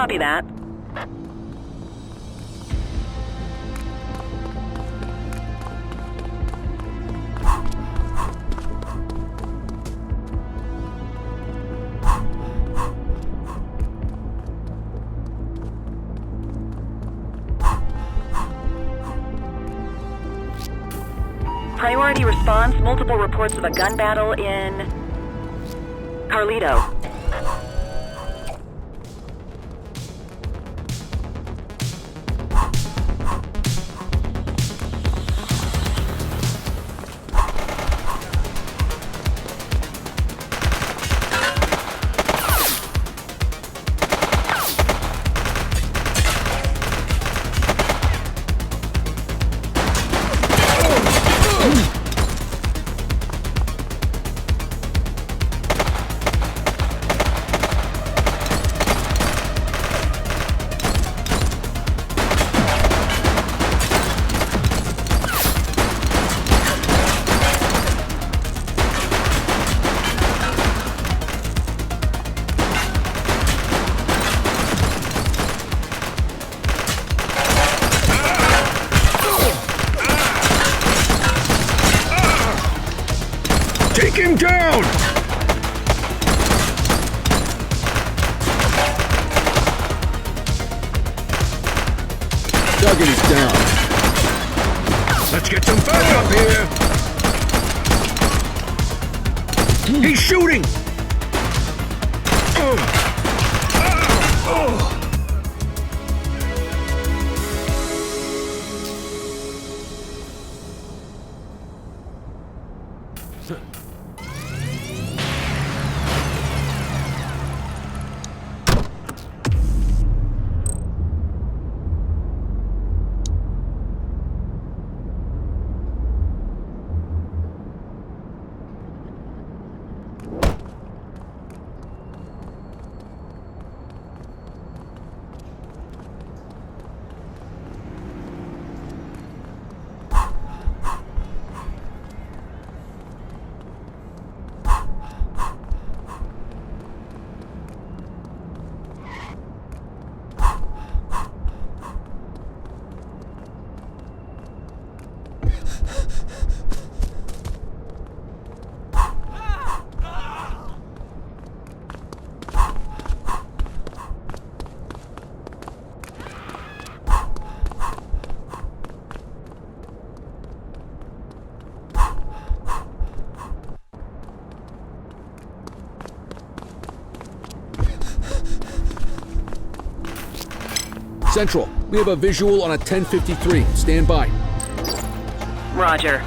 Speaker 9: Copy that. Priority response, multiple reports of a gun battle in Carlito.
Speaker 16: down!
Speaker 15: Duggan is down.
Speaker 16: Let's get some backup here! He's shooting!
Speaker 15: Central, we have a visual on a 1053. Stand by.
Speaker 9: Roger.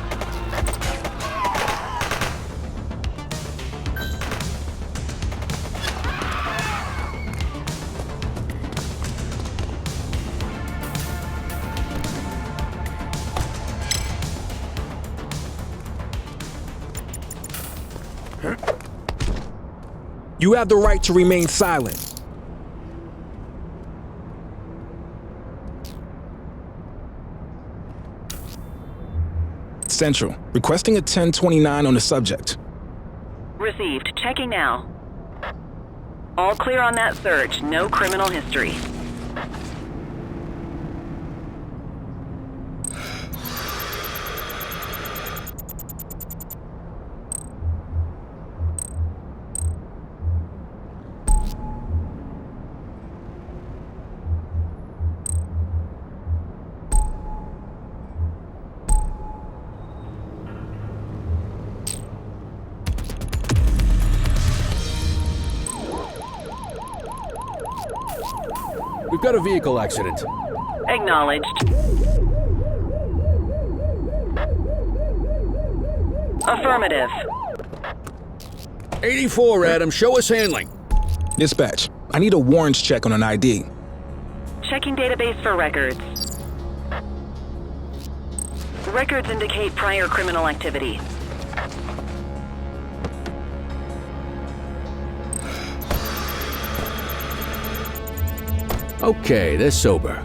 Speaker 8: You have the right to remain silent. Central, requesting a 1029 on the subject.
Speaker 9: Received. Checking now. All clear on that search. No criminal history.
Speaker 15: We've got a vehicle accident.
Speaker 9: Acknowledged. Affirmative.
Speaker 15: 84, Adam. Show us handling.
Speaker 8: Dispatch, I need a warrants check on an ID.
Speaker 9: Checking database for records. Records indicate prior criminal activity.
Speaker 15: Okay, they're sober.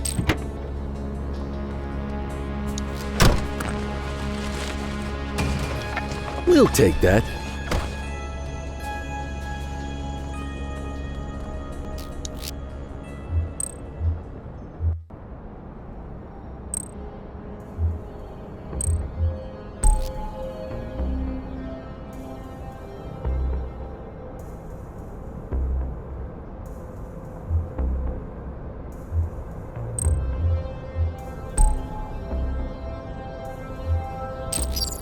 Speaker 15: We'll take that.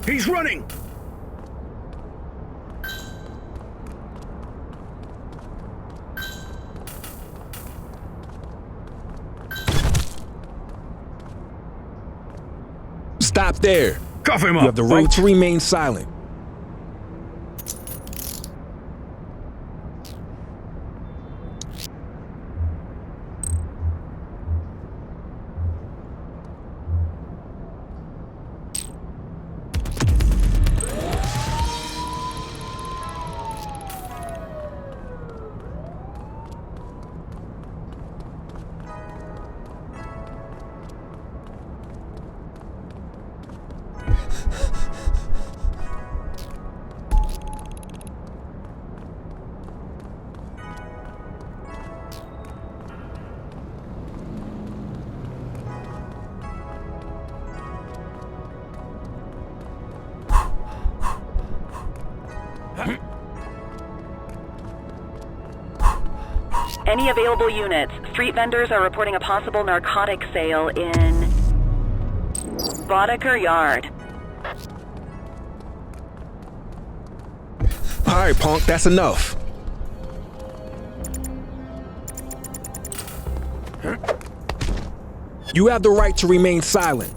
Speaker 16: He's running!
Speaker 8: Stop there.
Speaker 16: Cuff him up.
Speaker 8: You have the right to remain silent.
Speaker 9: Any available units? Street vendors are reporting a possible narcotic sale in Boddicker Yard.
Speaker 8: Alright, punk, that's enough. You have the right to remain silent.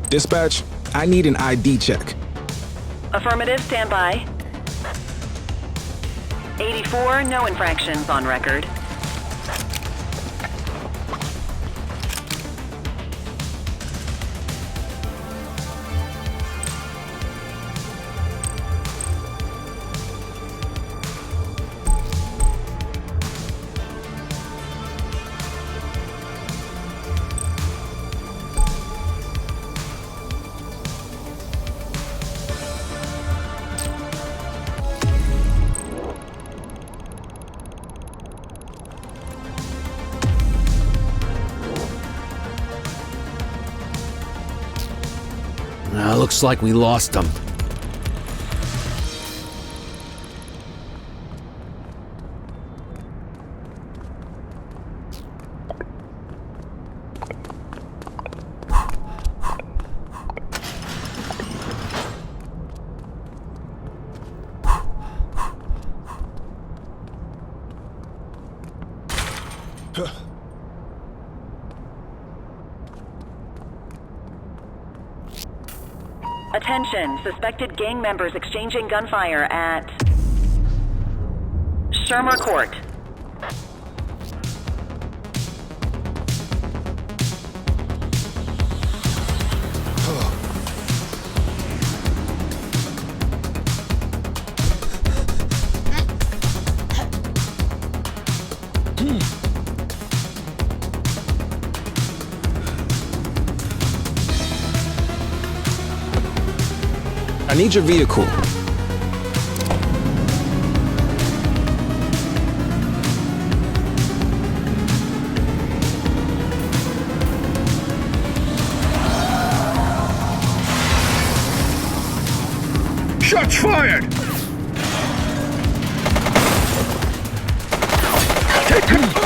Speaker 8: Dispatch, I need an ID check.
Speaker 9: Affirmative, stand by. 84, no infractions on record.
Speaker 15: Looks like we lost them.
Speaker 9: Attention, suspected gang members exchanging gunfire at Shermer Court.
Speaker 8: I need your vehicle.
Speaker 16: Shots fired! Take control!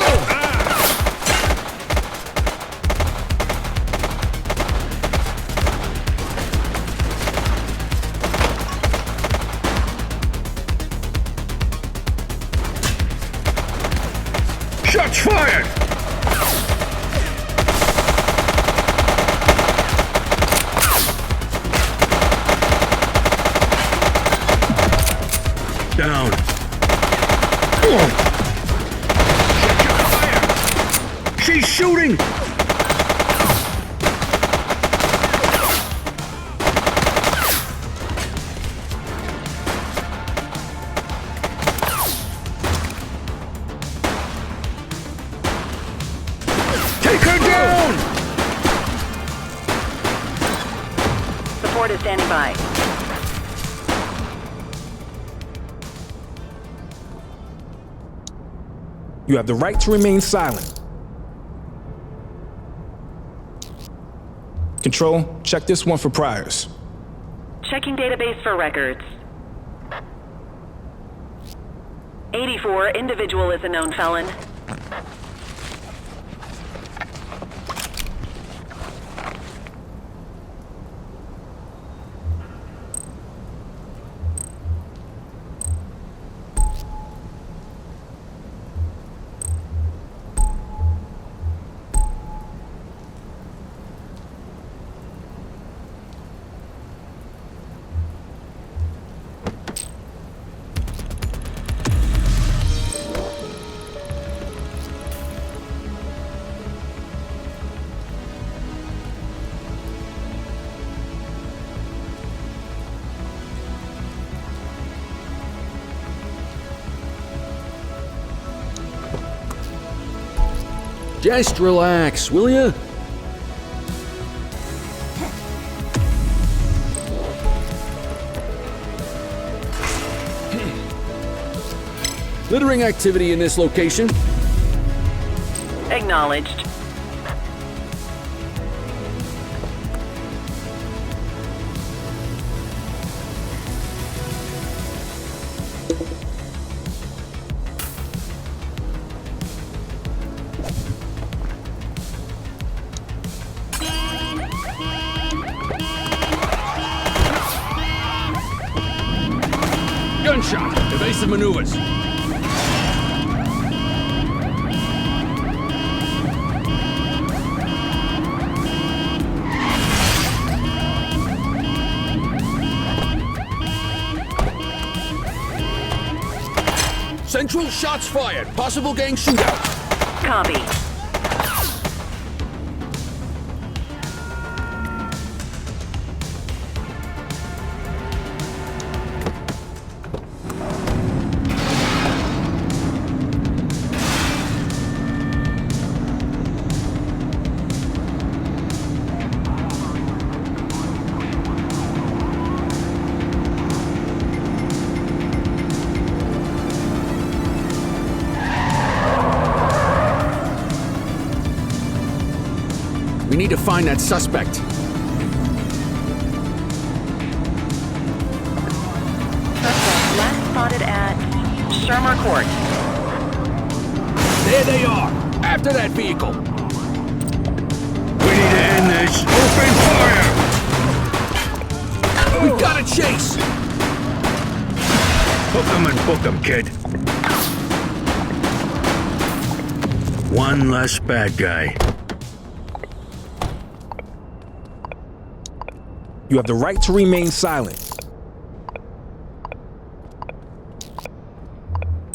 Speaker 16: Shots fired! Down. She's shooting! Take her down!
Speaker 9: Support is standing by.
Speaker 8: You have the right to remain silent. Control, check this one for priors.
Speaker 9: Checking database for records. 84, individual is a known felon.
Speaker 15: Just relax, will ya? Littering activity in this location.
Speaker 9: Acknowledged.
Speaker 15: shot. Evasive maneuvers. Central, shots fired. Possible gang shootout.
Speaker 9: Copy.
Speaker 15: We need to find that suspect.
Speaker 9: Suspect last spotted at Shermer Court.
Speaker 15: There they are. After that vehicle.
Speaker 16: We need to end this. Open fire!
Speaker 15: We've got to chase.
Speaker 16: Hook 'em and book 'em, kid. One less bad guy.
Speaker 8: You have the right to remain silent.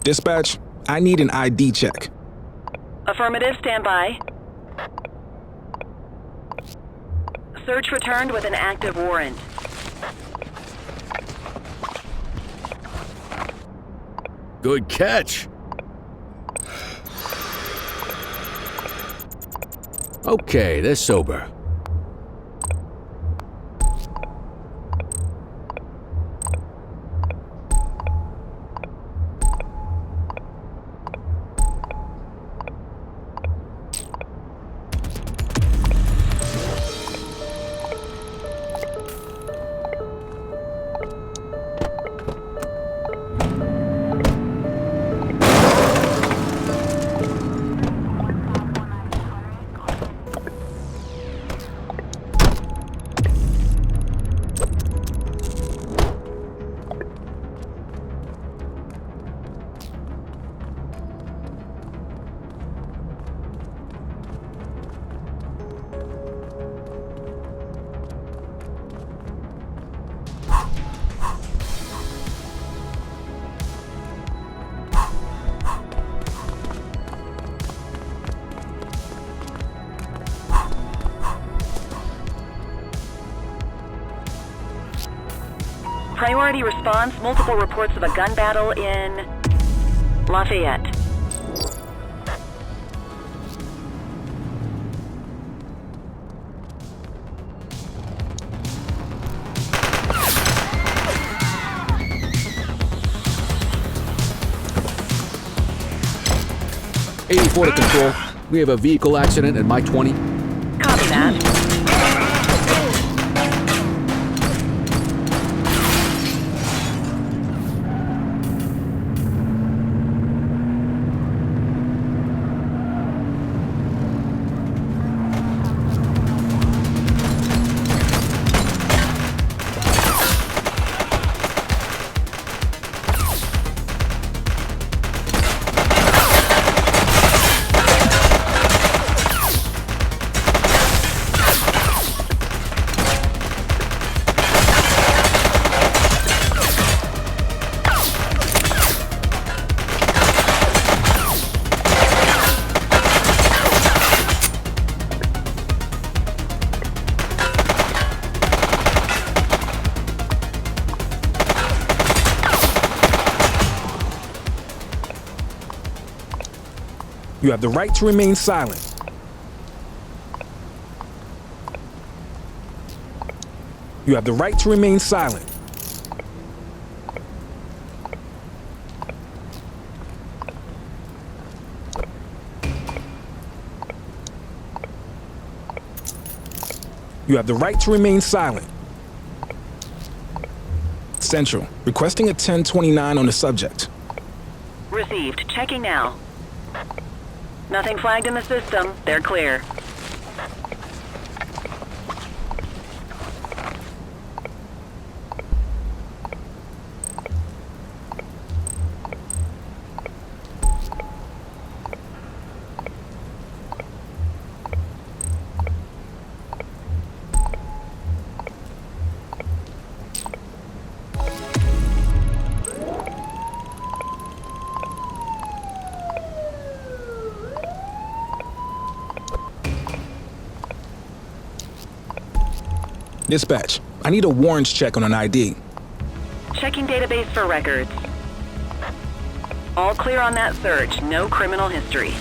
Speaker 8: Dispatch, I need an ID check.
Speaker 9: Affirmative, stand by. Search returned with an active warrant.
Speaker 15: Good catch. Okay, they're sober.
Speaker 9: Priority response, multiple reports of a gun battle in Lafayette.
Speaker 15: '84 to control. We have a vehicle accident at my 20.
Speaker 9: Copy that.
Speaker 8: You have the right to remain silent. You have the right to remain silent. You have the right to remain silent. Central, requesting a 1029 on the subject.
Speaker 9: Received. Checking now. Nothing flagged in the system. They're clear.
Speaker 8: Dispatch, I need a warrants check on an ID.
Speaker 9: Checking database for records. All clear on that search. No criminal history.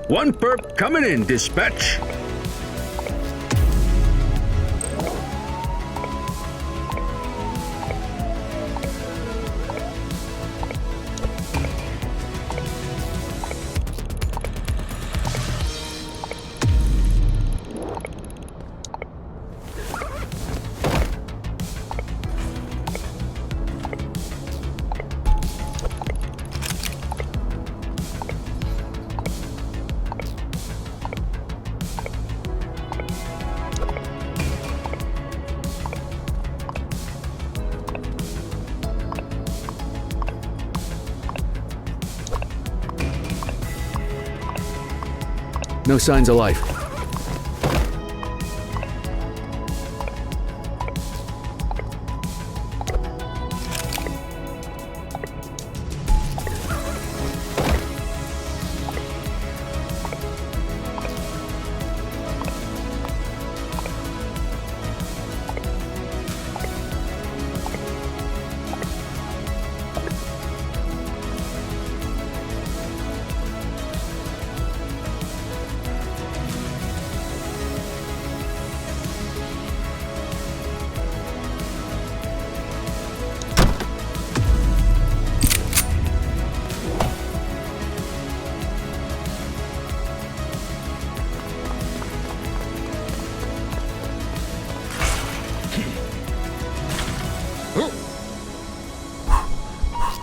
Speaker 15: One perp coming in, dispatch. No signs of life.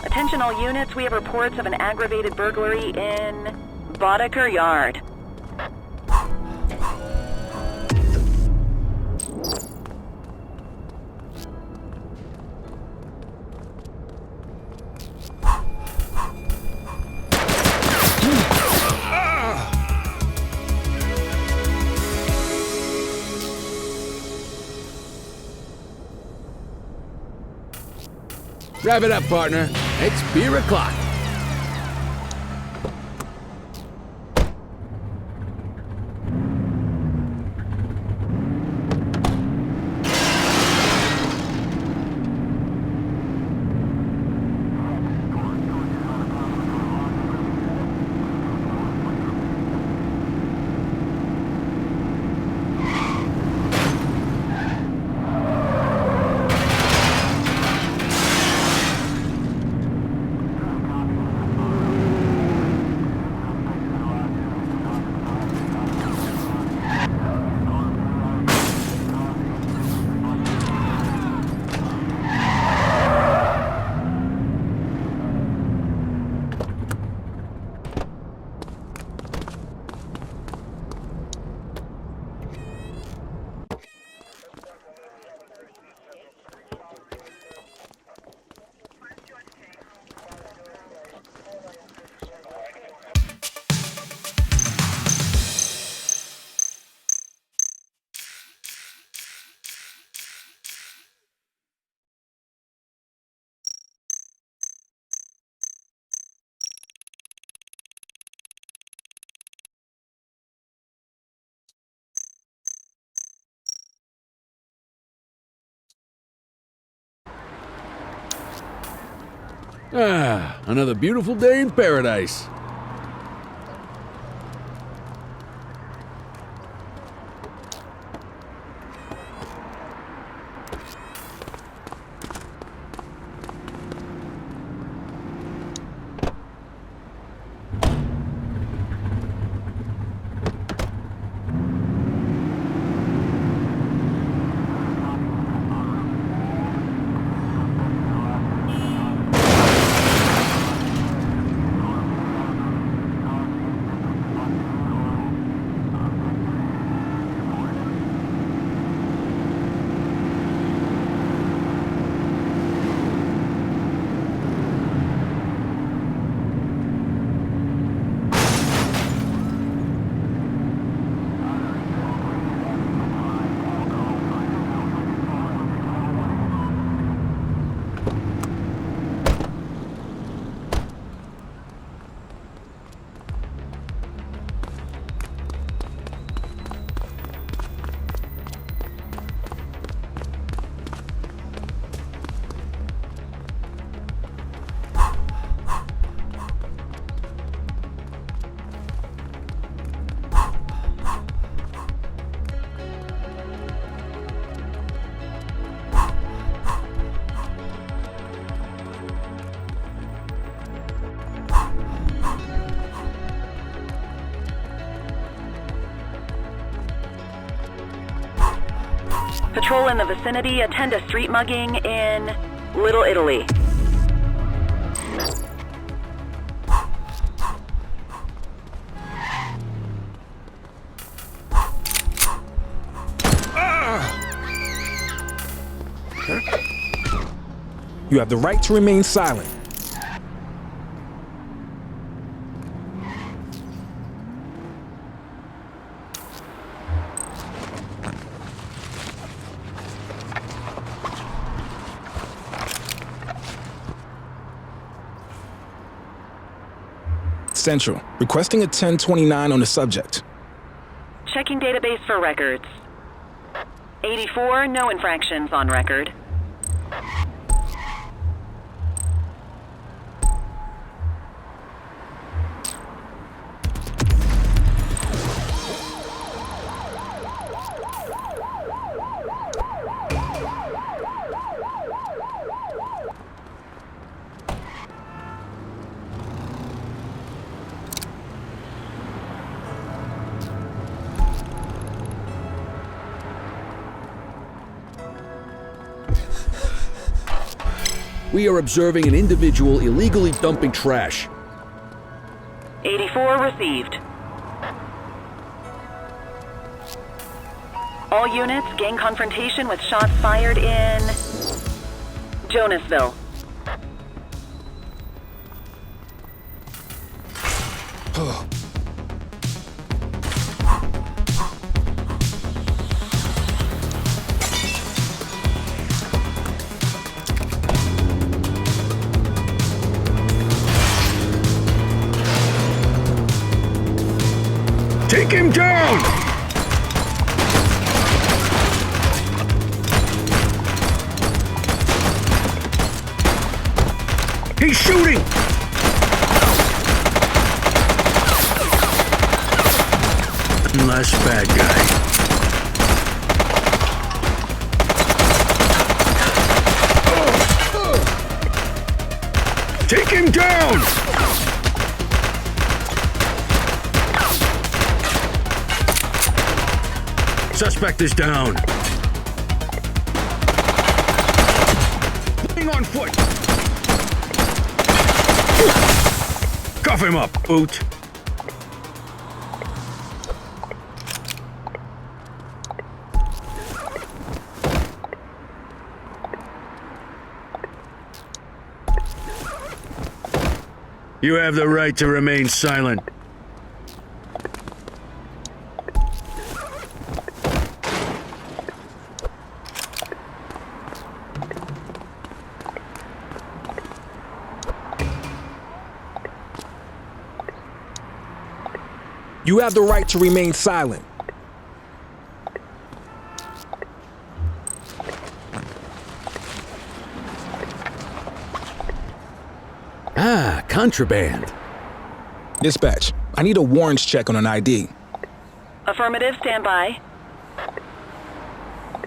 Speaker 9: Attention all units, we have reports of an aggravated burglary in Boddicker Yard.
Speaker 15: Wrap it up, partner. It's beer o'clock. Ah, another beautiful day in paradise.
Speaker 9: Patrol in the vicinity, attend a street mugging in Little Italy.
Speaker 8: You have the right to remain silent. Central, requesting a 1029 on the subject.
Speaker 9: Checking database for records. 84, no infractions on record.
Speaker 15: We are observing an individual illegally dumping trash.
Speaker 9: 84 received. All units, gang confrontation with shots fired in Jonasville.
Speaker 16: Take him down! He's shooting!
Speaker 6: Less bad guy.
Speaker 16: Take him down!
Speaker 6: Suspect is down.
Speaker 16: Fleeing on foot! Cuff him up, boot!
Speaker 6: You have the right to remain silent.
Speaker 8: You have the right to remain silent.
Speaker 15: Ah, contraband.
Speaker 8: Dispatch, I need a warrants check on an ID.
Speaker 9: Affirmative, stand by.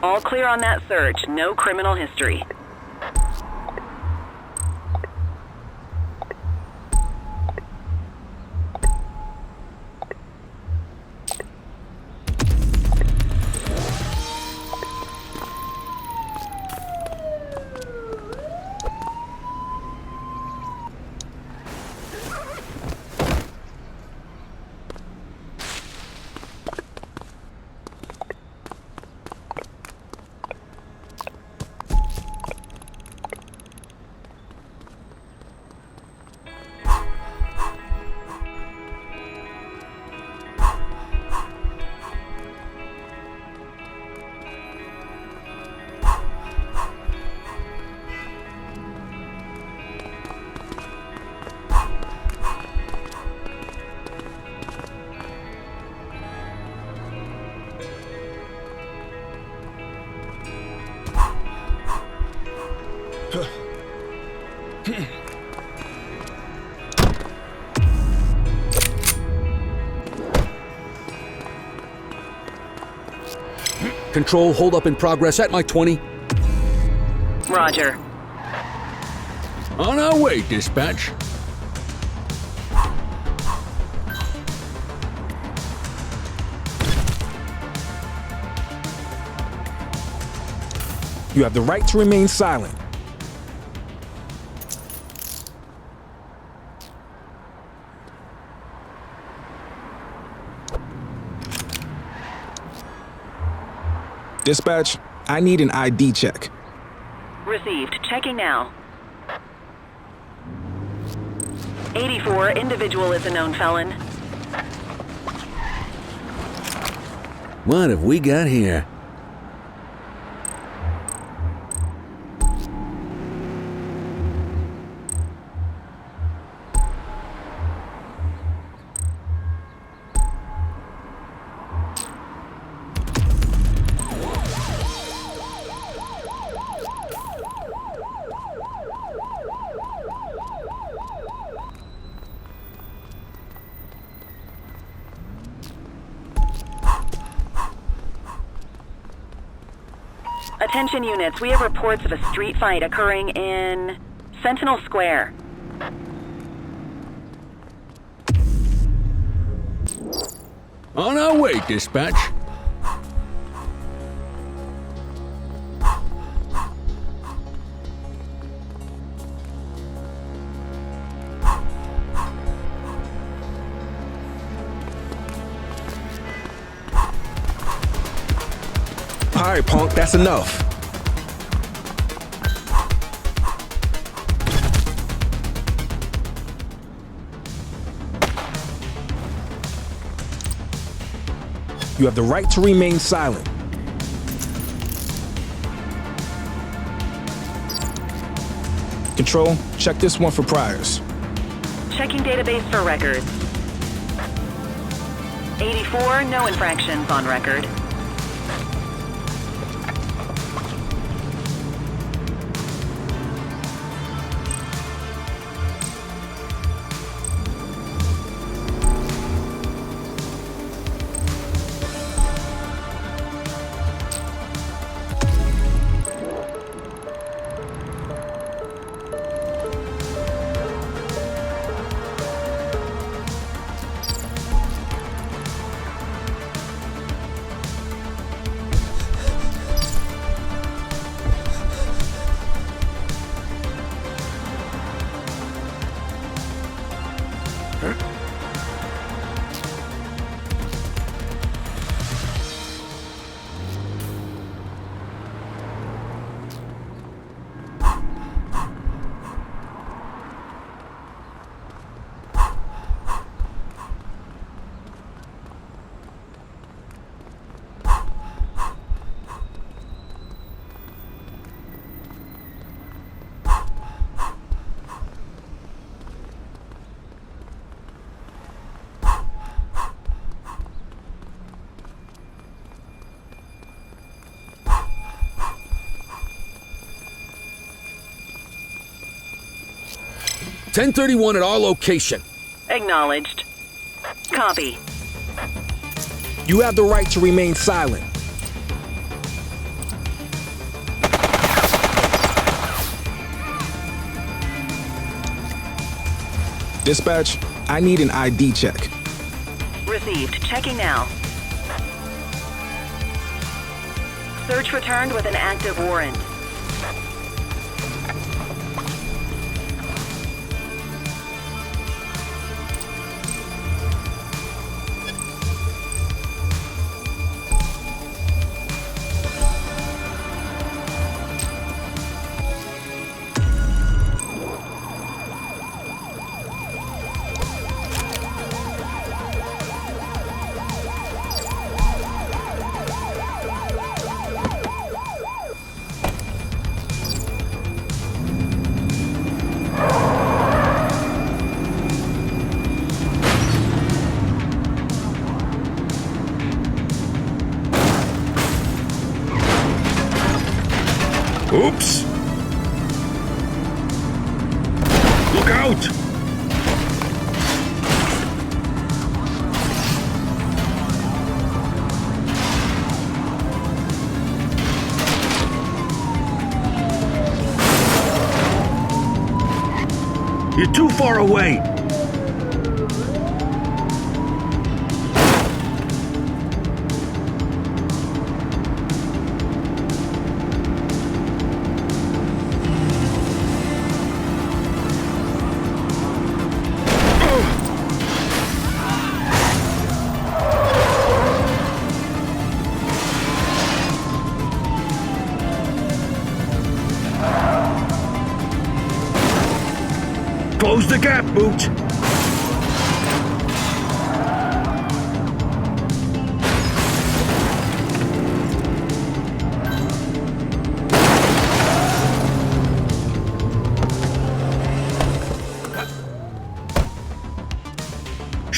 Speaker 9: All clear on that search, no criminal history.
Speaker 15: Control, hold up in progress at my 20.
Speaker 9: Roger.
Speaker 15: On our way, dispatch.
Speaker 8: You have the right to remain silent. Dispatch, I need an ID check.
Speaker 9: Received. Checking now. 84, individual is a known felon.
Speaker 6: What have we got here?
Speaker 9: Attention units, we have reports of a street fight occurring in Sentinel Square.
Speaker 15: On our way, dispatch.
Speaker 8: All right, punk, that's enough. You have the right to remain silent. Control, check this one for priors.
Speaker 9: Checking database for records. 84, no infractions on record.
Speaker 15: .1031 at our location.
Speaker 9: Acknowledged. Copy.
Speaker 8: You have the right to remain silent. Dispatch, I need an ID check.
Speaker 9: Received. Checking now. Search returned with an active warrant.
Speaker 14: Oops! Look out! You're too far away!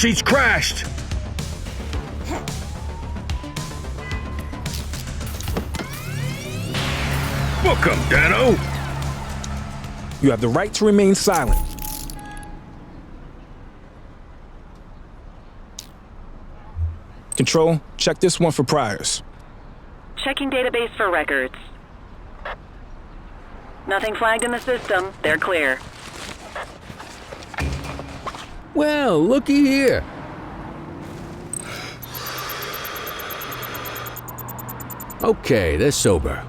Speaker 16: She's crashed! Book 'em, Dano!
Speaker 8: You have the right to remain silent. Control, check this one for priors.
Speaker 9: Checking database for records. Nothing flagged in the system. They're clear.
Speaker 15: Well, looky here. Okay, they're sober.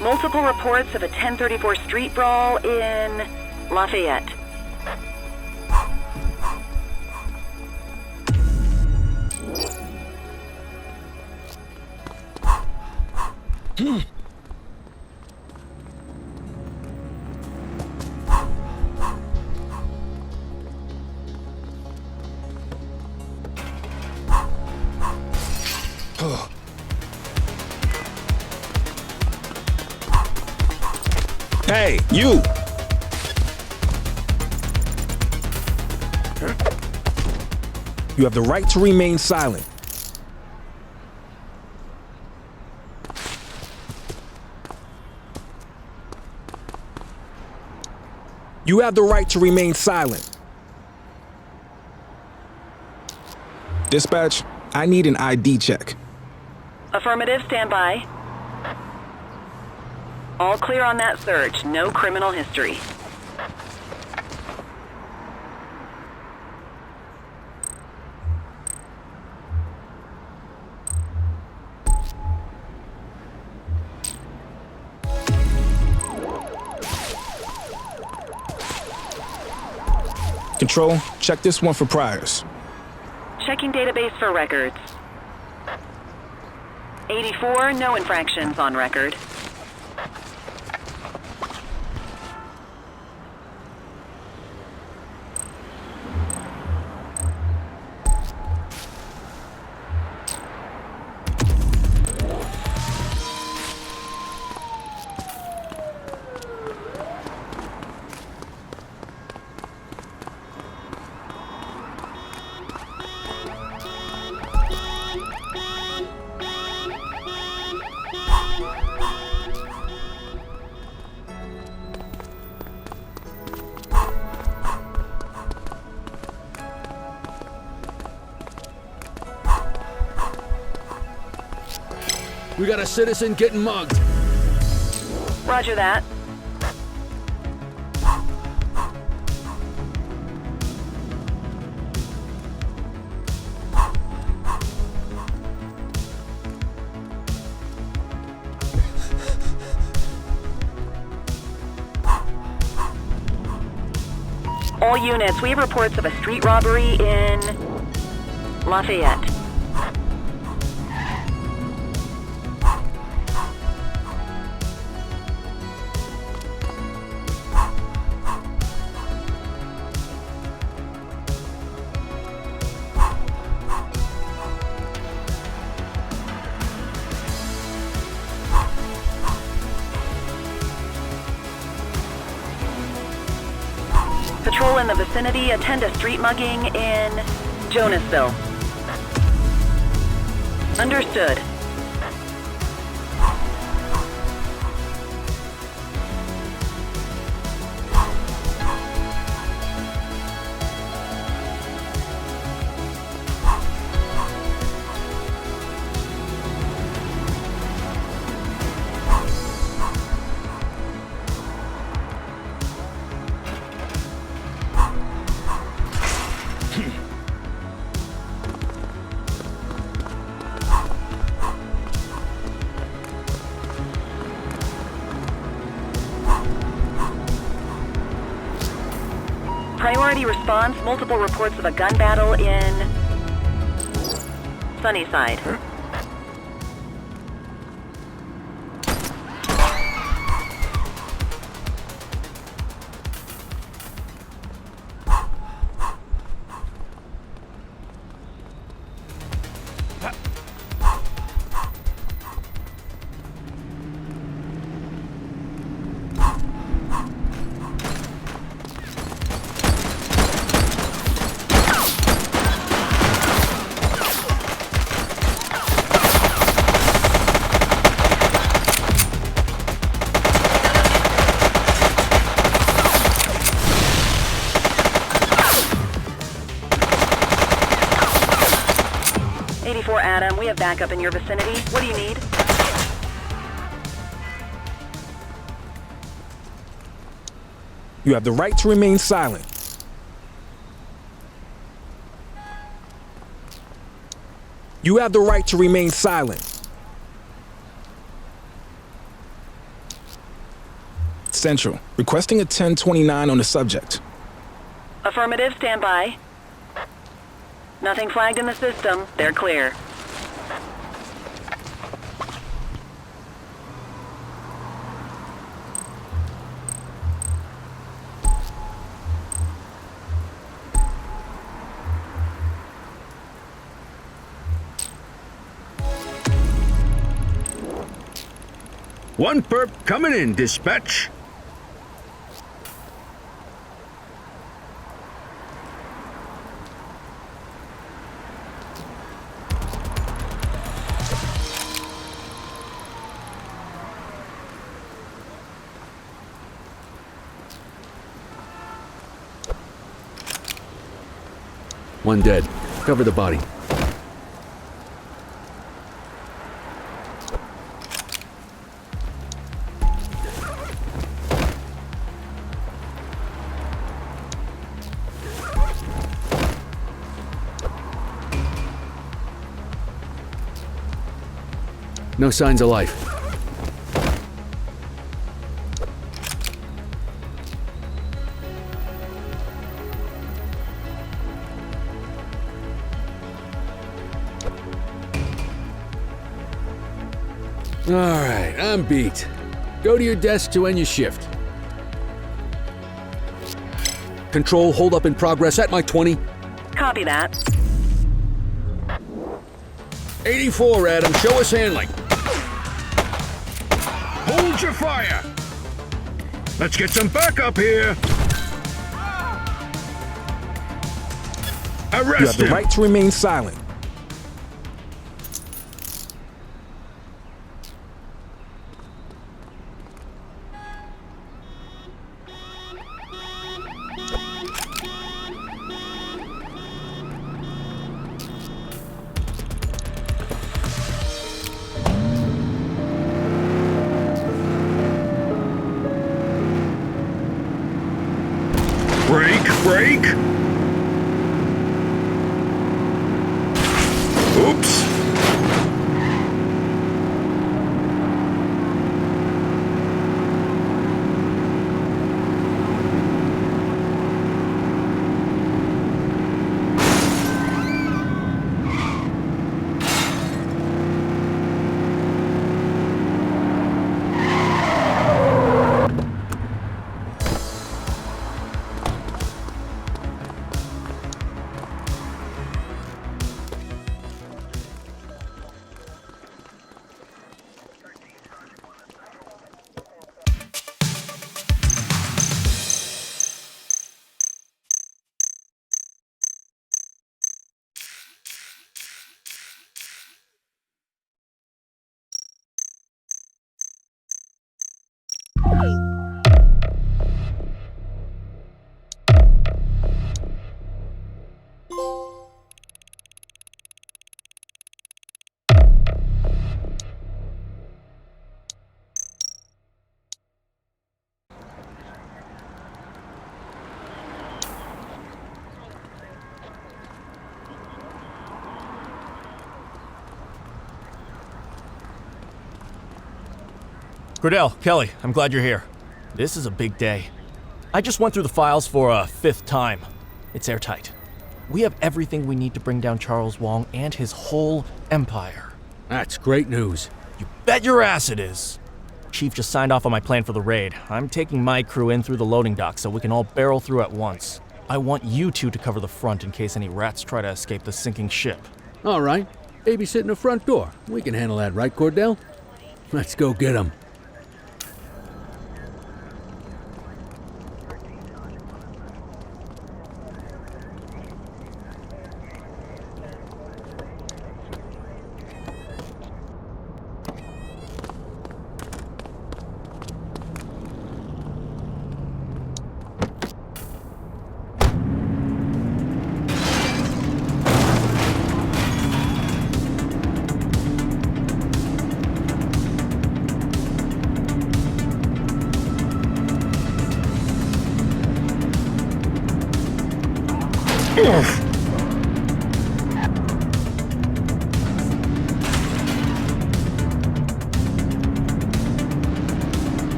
Speaker 9: Multiple reports of a 1034 street brawl in Lafayette.
Speaker 8: Hey, you! You have the right to remain silent. You have the right to remain silent. Dispatch, I need an ID check.
Speaker 9: Affirmative, stand by. All clear on that search. No criminal history.
Speaker 8: Control, check this one for priors.
Speaker 9: Checking database for records. 84, no infractions on record.
Speaker 15: We got a citizen getting mugged.
Speaker 9: Roger that. All units, we have reports of a street robbery in Lafayette. Patrol in the vicinity, attend a street mugging in Jonasville. Understood. Priority response, multiple reports of a gun battle in Sunnyside. Adam, we have backup in your vicinity. What do you need?
Speaker 8: You have the right to remain silent. You have the right to remain silent. Central, requesting a 1029 on the subject.
Speaker 9: Affirmative, stand by. Nothing flagged in the system. They're clear.
Speaker 16: One perp coming in, dispatch.
Speaker 15: One dead. Cover the body. No signs of life. All right, I'm beat. Go to your desk to end your shift. Control, hold up in progress at my 20.
Speaker 9: Copy that.
Speaker 16: 84, Adam, show us handling. Hold your fire. Let's get some backup here. Arrest
Speaker 8: You have the
Speaker 16: him.
Speaker 8: right to remain silent.
Speaker 16: Break. Oops.
Speaker 10: Cordell, Kelly, I'm glad you're here. This is a big day. I just went through the files for a 5th time. It's airtight. We have everything we need to bring down Charles Wong and his whole empire.
Speaker 15: That's great news.
Speaker 10: You bet your ass it is. Chief just signed off on my plan for the raid. I'm taking my crew in through the loading dock so we can all barrel through at once. I want you two to cover the front in case any rats try to escape the sinking ship.
Speaker 15: All right. Babysitting the front door. We can handle that, right, Cordell? Let's go get him.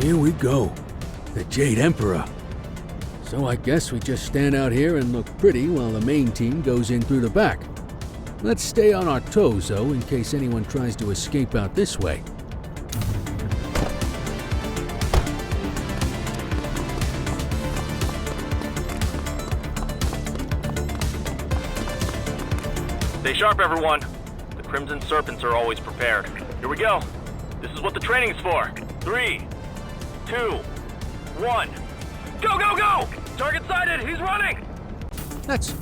Speaker 15: Here we go. The Jade Emperor. So I guess we just stand out here and look pretty while the main team goes in through the back. Let's stay on our toes, though, in case anyone tries to escape out this way.
Speaker 10: Stay sharp, everyone. The Crimson Serpents are always prepared. Here we go. This is what the training's for. 3, 2, 1. Go, go, go! Target sighted! He's running!
Speaker 15: That's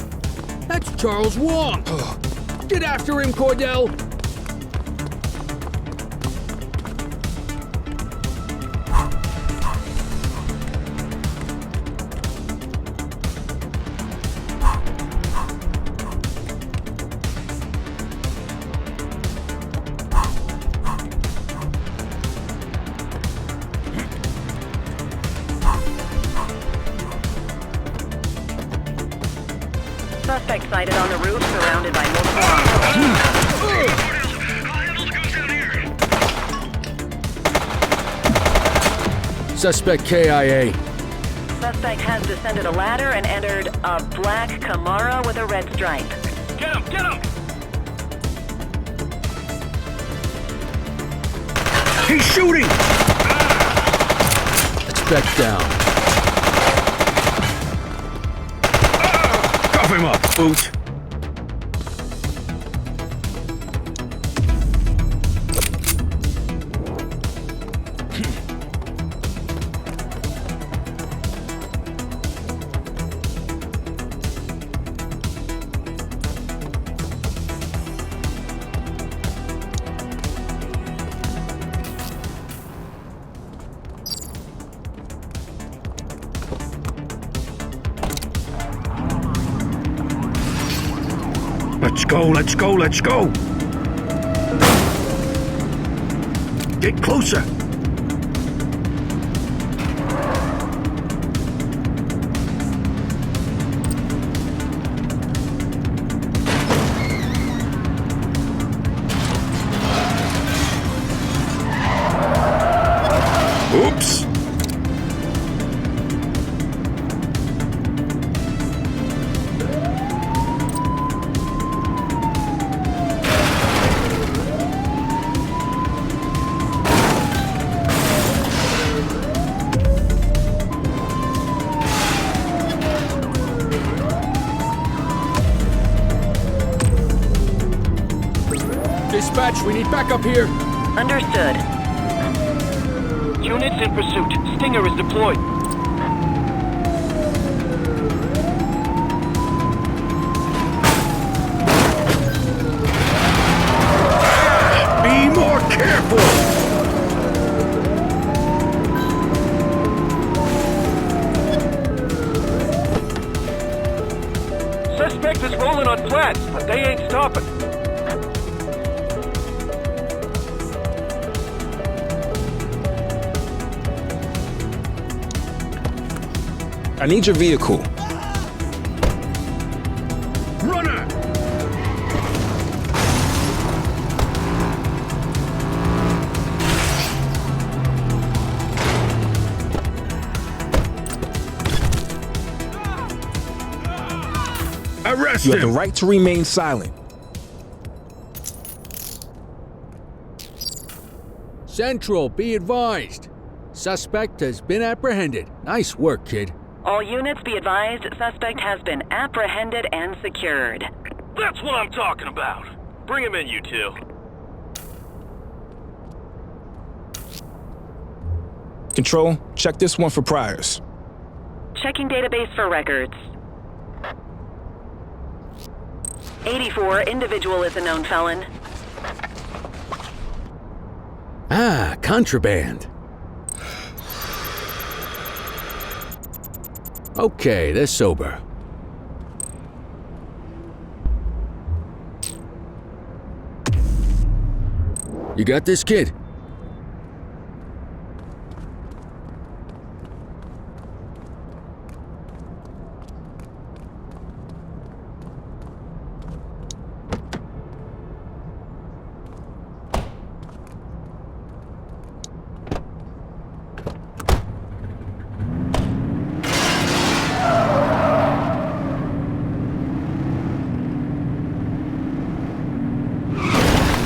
Speaker 15: Charles Wong! Get after him, Cordell!
Speaker 9: Suspect sighted on the roof, surrounded by multiple officers.
Speaker 15: Suspect KIA.
Speaker 9: Suspect has descended a ladder and entered a black Camaro with a red stripe.
Speaker 10: Get him! Get him!
Speaker 16: He's shooting!
Speaker 15: Suspect down.
Speaker 16: Cuff him up, Boot. Let's go, let's go, let's go! Get closer! Oops!
Speaker 15: Dispatch, we need backup here.
Speaker 9: Understood.
Speaker 10: Units in pursuit. Stinger is deployed.
Speaker 16: Be more careful!
Speaker 12: Suspect is rolling on flats, but they ain't stopping.
Speaker 8: I need your vehicle.
Speaker 16: Runner!
Speaker 14: Arrest
Speaker 8: You have the
Speaker 14: him!
Speaker 8: right to remain silent.
Speaker 15: Central, be advised. Suspect has been apprehended. Nice work, kid.
Speaker 9: All units be advised, suspect has been apprehended and secured.
Speaker 11: That's what I'm talking about. Bring him in, you two.
Speaker 8: Control, check this one for priors.
Speaker 9: Checking database for records. 84, individual is a known felon.
Speaker 15: Ah, contraband. Okay, they're sober. You got this, kid?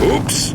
Speaker 14: Oops!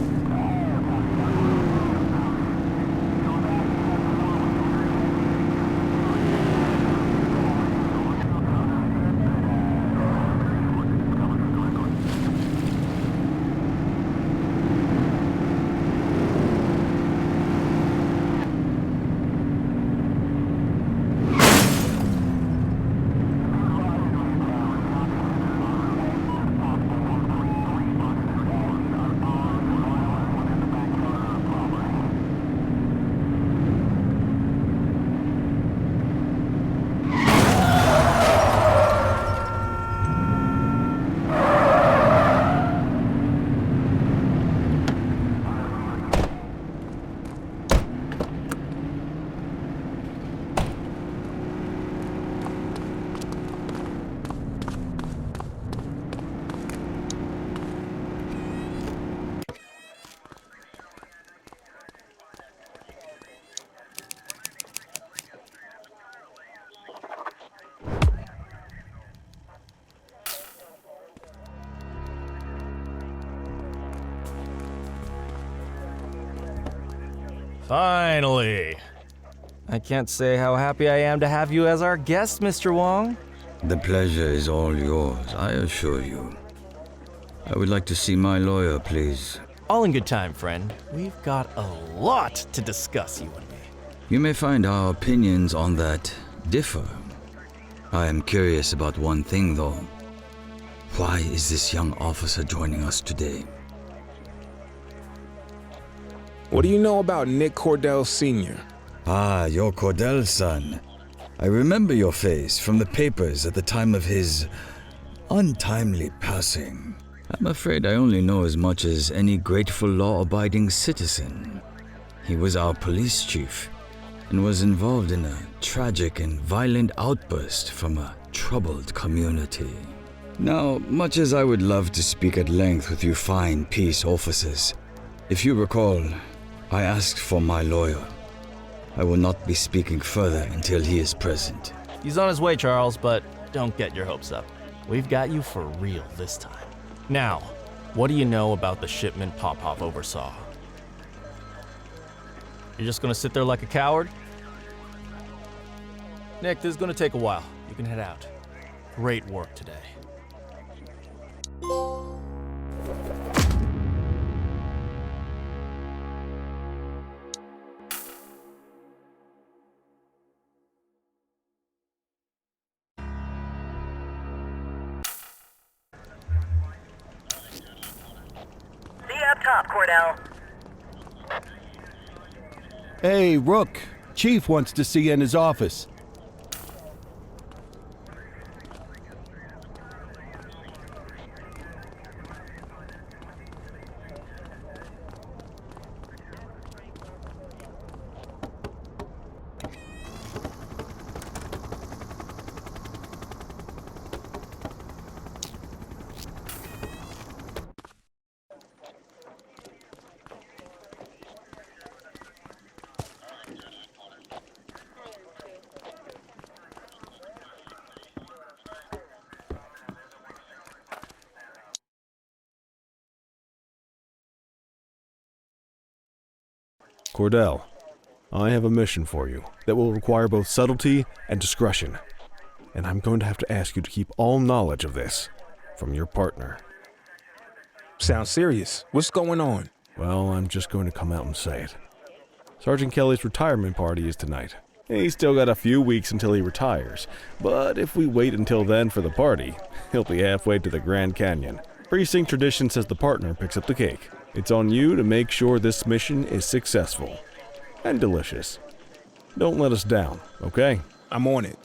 Speaker 10: Finally! I can't say how happy I am to have you as our guest, Mr. Wong.
Speaker 18: The pleasure is all yours, I assure you. I would like to see my lawyer, please.
Speaker 10: All in good time, friend. We've got a lot to discuss, you and me.
Speaker 18: You may find our opinions on that differ. I am curious about one thing, though. Why is this young officer joining us today?
Speaker 8: What do you know about Nick Cordell Sr.?
Speaker 18: Ah, you're Cordell's son. I remember your face from the papers at the time of his untimely passing. I'm afraid I only know as much as any grateful law-abiding citizen. He was our police chief and was involved in a tragic and violent outburst from a troubled community. Now, much as I would love to speak at length with you fine peace officers, if you recall, I asked for my lawyer. I will not be speaking further until he is present.
Speaker 10: He's on his way, Charles, but don't get your hopes up. We've got you for real this time. Now, what do you know about the shipment Popov oversaw? You're just gonna sit there like a coward? Nick, this is gonna take a while. You can head out. Great work today.
Speaker 7: Up top, Cordell.
Speaker 1: Hey, Rook. Chief wants to see you in his office.
Speaker 17: Cordell, I have a mission for you that will require both subtlety and discretion. And I'm going to have to ask you to keep all knowledge of this from your partner.
Speaker 8: Sounds serious. What's going on?
Speaker 17: Well, I'm just going to come out and say it. Sergeant Kelly's retirement party is tonight. He's still got a few weeks until he retires, but if we wait until then for the party, he'll be halfway to the Grand Canyon. Precinct tradition says the partner picks up the cake. It's on you to make sure this mission is successful and delicious. Don't let us down, okay?
Speaker 8: I'm on it.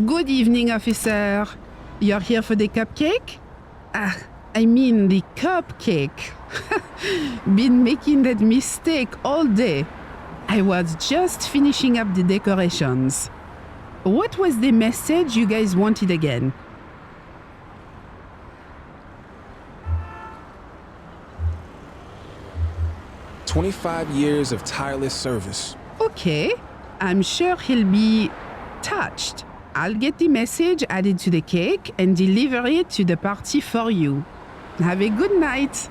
Speaker 19: Good evening, officer. You're here for the cupcake? I mean the cupcake. Been making that mistake all day. I was just finishing up the decorations. What was the message you guys wanted again?
Speaker 8: "25 years of tireless service."
Speaker 19: Okay, I'm sure he'll be touched. I'll get the message added to the cake and deliver it to the party for you. Have a good night.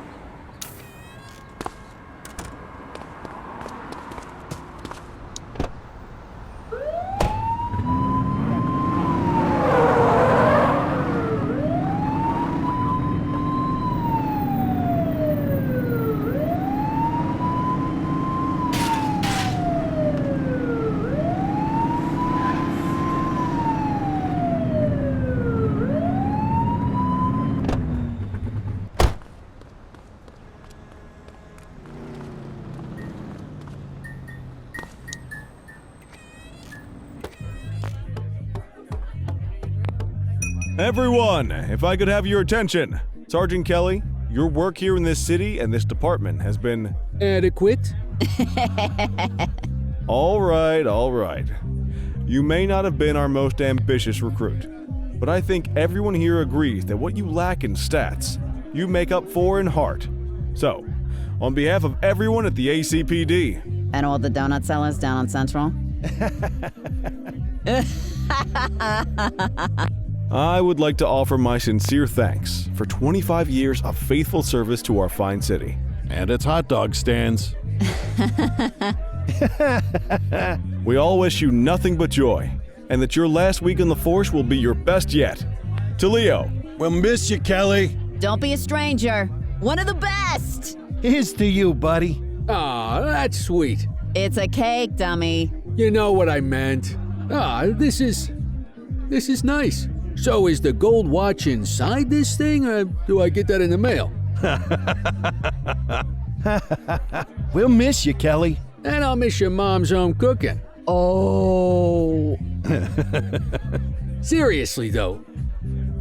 Speaker 17: Everyone, if I could have your attention. Sergeant Kelly, your work here in this city and this department has been...
Speaker 15: adequate?
Speaker 17: All right. You may not have been our most ambitious recruit, but I think everyone here agrees that what you lack in stats, you make up for in heart. So, on behalf of everyone at the ACPD...
Speaker 23: And all the donut sellers down on Central?
Speaker 17: I would like to offer my sincere thanks for 25 years of faithful service to our fine city. And its hot dog stands. We all wish you nothing but joy, and that your last week on the force will be your best yet. To Leo.
Speaker 1: We'll miss you, Kelly.
Speaker 23: Don't be a stranger. One of the best.
Speaker 1: Here's to you, buddy.
Speaker 15: Aw, that's sweet.
Speaker 23: It's a cake, dummy.
Speaker 15: You know what I meant. This is nice. So is the gold watch inside this thing, or do I get that in the mail?
Speaker 1: We'll miss you, Kelly.
Speaker 15: And I'll miss your mom's home cooking.
Speaker 23: Oh.
Speaker 15: Seriously, though,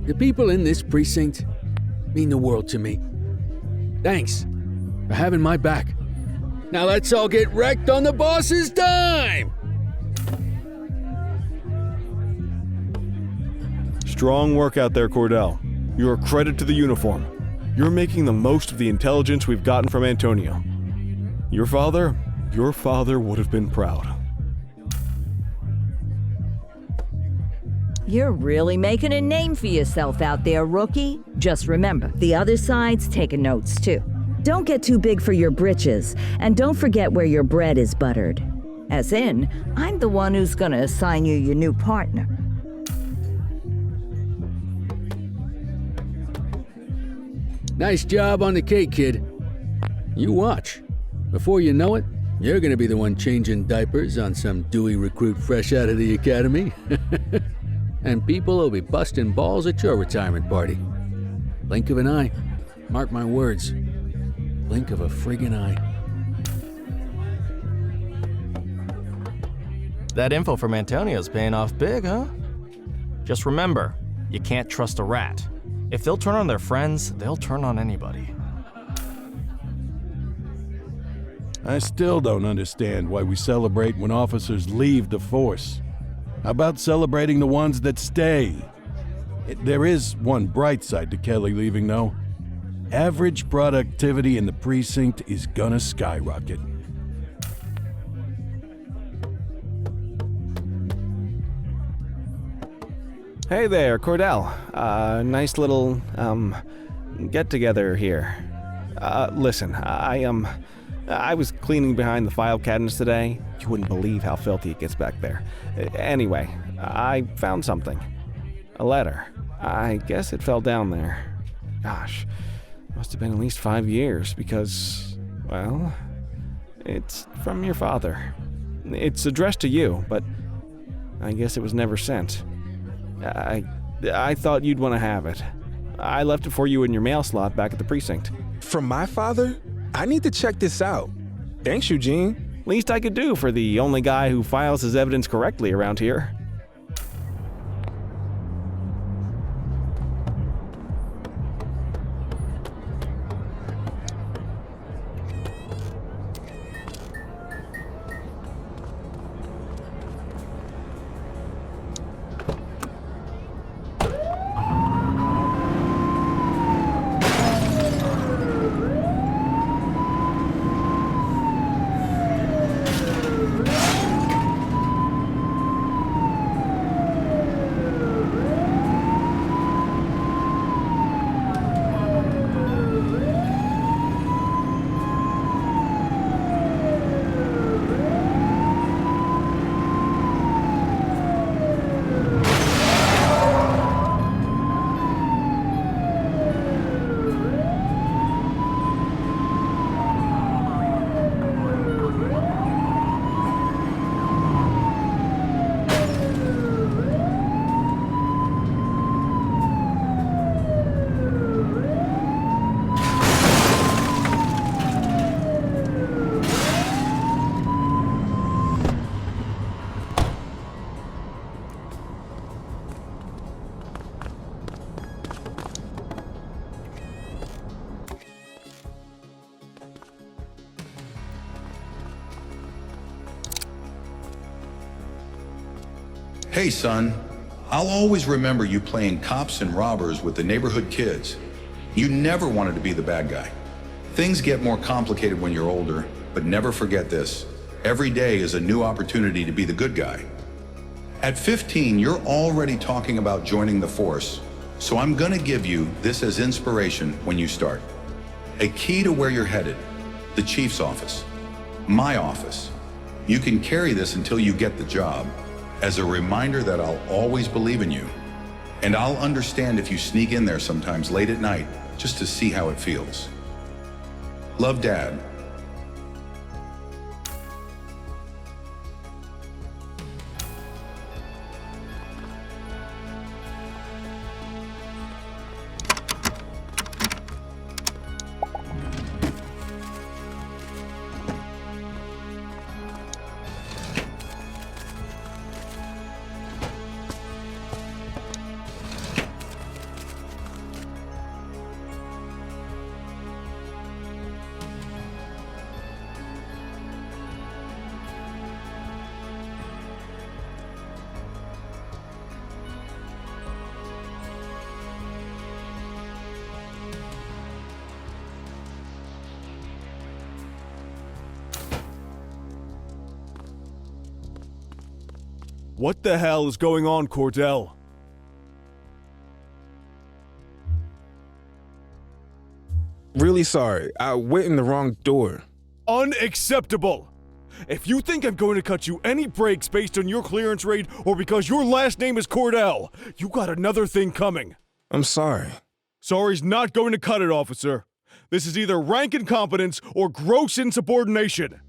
Speaker 15: the people in this precinct mean the world to me. Thanks for having my back. Now let's all get wrecked on the boss's dime!
Speaker 17: Strong work out there, Cordell. You're a credit to the uniform. You're making the most of the intelligence we've gotten from Antonio. Your father would have been proud.
Speaker 24: You're really making a name for yourself out there, rookie. Just remember, the other side's taking notes too. Don't get too big for your britches, and don't forget where your bread is buttered. As in, I'm the one who's gonna assign you your new partner.
Speaker 15: Nice job on the cake, kid. You watch. Before you know it, you're gonna be the one changing diapers on some dewy recruit fresh out of the academy. And people will be busting balls at your retirement party. Blink of an eye. Mark my words. Blink of a friggin' eye.
Speaker 10: That info from Antonio's paying off big, huh? Just remember, you can't trust a rat. If they'll turn on their friends, they'll turn on anybody.
Speaker 1: I still don't understand why we celebrate when officers leave the force. How about celebrating the ones that stay? There is one bright side to Kelly leaving, though. Average productivity in the precinct is gonna skyrocket.
Speaker 17: Hey there, Cordell. Nice little, get-together here. Listen, I was cleaning behind the file cabinets today. You wouldn't believe how filthy it gets back there. Anyway, I found something. A letter. I guess it fell down there. Gosh, must have been at least 5 years because, well, it's from your father. It's addressed to you, but I guess it was never sent. I thought you'd want to have it. I left it for you in your mail slot back at the precinct.
Speaker 8: From my father? I need to check this out. Thanks, Eugene.
Speaker 17: Least I could do for the only guy who files his evidence correctly around here.
Speaker 2: Hey, son. I'll always remember you playing cops and robbers with the neighborhood kids. You never wanted to be the bad guy. Things get more complicated when you're older, but never forget this. Every day is a new opportunity to be the good guy. At 15, you're already talking about joining the force, so I'm gonna give you this as inspiration when you start. A key to where you're headed, the chief's office, my office. You can carry this until you get the job, as a reminder that I'll always believe in you. And I'll understand if you sneak in there sometimes late at night, just to see how it feels. Love, Dad.
Speaker 17: What the hell is going on, Cordell?
Speaker 8: Really sorry. I went in the wrong door.
Speaker 17: Unacceptable! If you think I'm going to cut you any breaks based on your clearance rate or because your last name is Cordell, you got another thing coming.
Speaker 8: I'm sorry.
Speaker 4: Sorry's not going to cut it, officer. This is either rank incompetence or gross insubordination.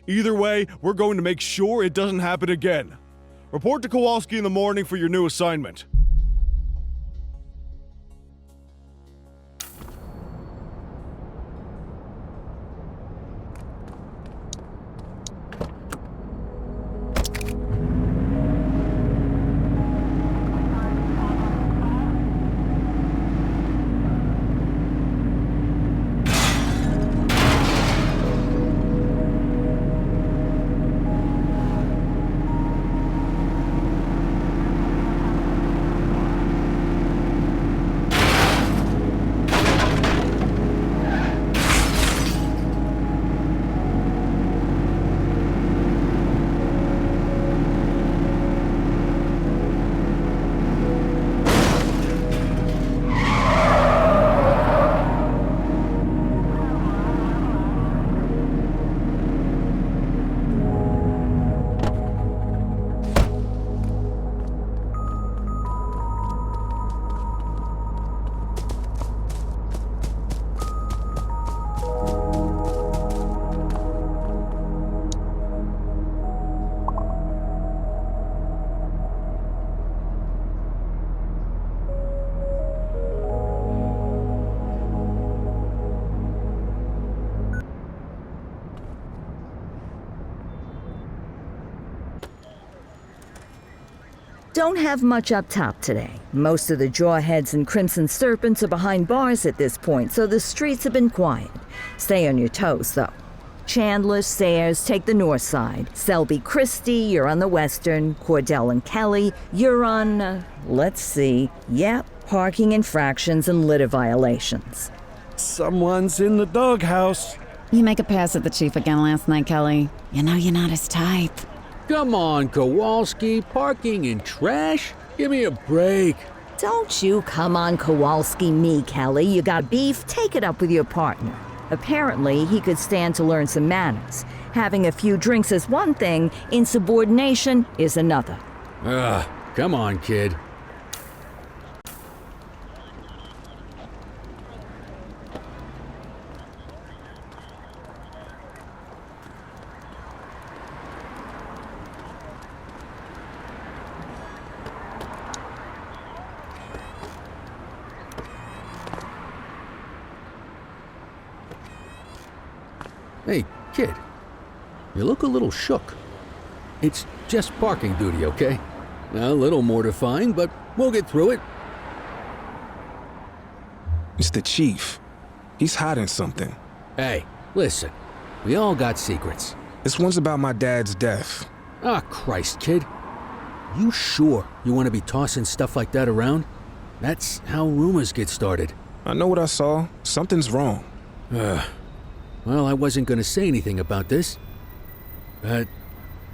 Speaker 4: Either way, we're going to make sure it doesn't happen again. Report to Kowalski in the morning for your new assignment.
Speaker 24: Don't have much up top today. Most of the Jawheads and Crimson Serpents are behind bars at this point, so the streets have been quiet. Stay on your toes, though. Chandler, Sayers take the north side. Selby, Christie, you're on the western. Cordell and Kelly, you're on, let's see. Yep, parking infractions and litter violations.
Speaker 20: Someone's in the doghouse.
Speaker 23: You make a pass at the chief again last night, Kelly. You know you're not his type.
Speaker 15: Come on, Kowalski. Parking and trash? Give me a break.
Speaker 24: Don't you come on Kowalski me, Kelly. You got beef? Take it up with your partner. Apparently, he could stand to learn some manners. Having a few drinks is one thing, insubordination is another.
Speaker 15: Come on, kid. Hey, kid. You look a little shook. It's just parking duty, okay? A little mortifying, but we'll get through it.
Speaker 8: It's the chief. He's hiding something.
Speaker 15: Hey, listen. We all got secrets.
Speaker 8: This one's about my dad's death.
Speaker 15: Ah, Christ, kid. You sure you want to be tossing stuff like that around? That's how rumors get started.
Speaker 8: I know what I saw. Something's wrong.
Speaker 15: Well, I wasn't going to say anything about this. But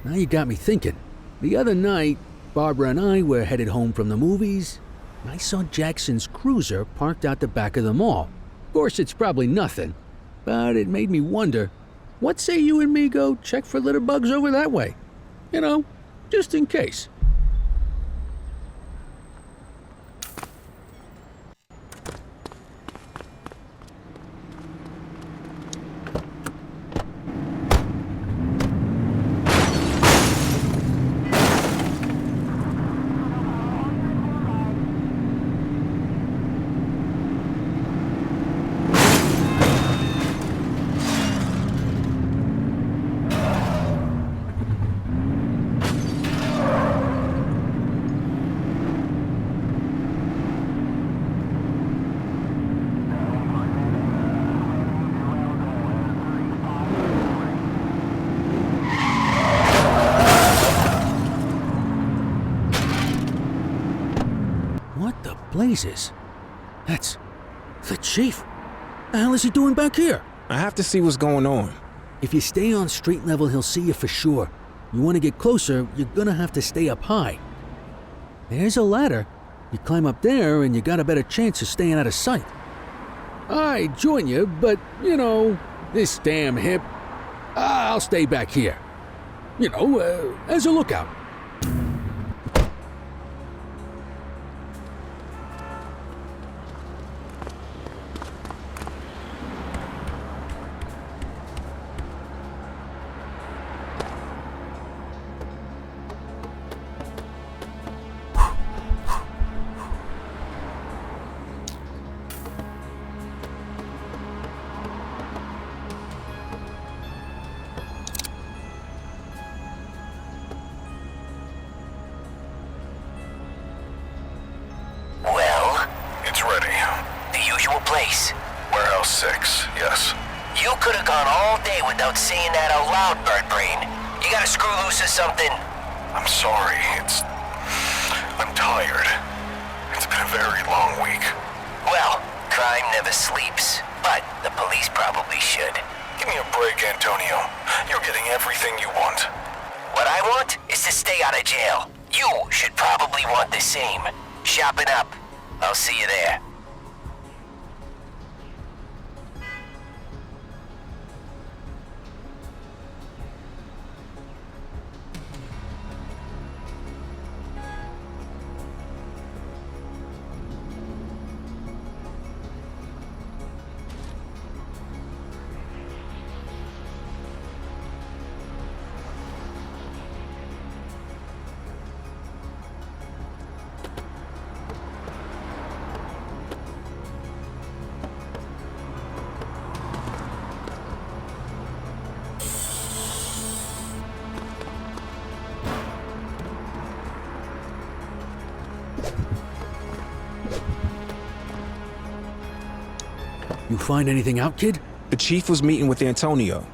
Speaker 15: now you got me thinking. The other night, Barbara and I were headed home from the movies. I saw Jackson's cruiser parked out the back of the mall. Of course, it's probably nothing, but it made me wonder, what say you and me go check for litter bugs over that way? You know, just in case. Blazes. That's the chief. The hell is he doing back here?
Speaker 8: I have to see what's going on.
Speaker 15: If you stay on street level, he'll see you for sure. You want to get closer, you're gonna have to stay up high. There's a ladder. You climb up there and you got a better chance of staying out of sight. I'd join you, but, you know, this damn hip. I'll stay back here. You know, as a lookout.
Speaker 5: You could have gone all day without saying that out loud, Birdbrain. You gotta screw loose or something?
Speaker 11: I'm sorry, I'm tired. It's been a very long week.
Speaker 5: Well, crime never sleeps, but the police probably should.
Speaker 11: Give me a break, Antonio. You're getting everything you want.
Speaker 5: What I want is to stay out of jail. You should probably want the same. Sharpen up. I'll see you there.
Speaker 15: You find anything out, kid?
Speaker 8: The chief was meeting with Antonio.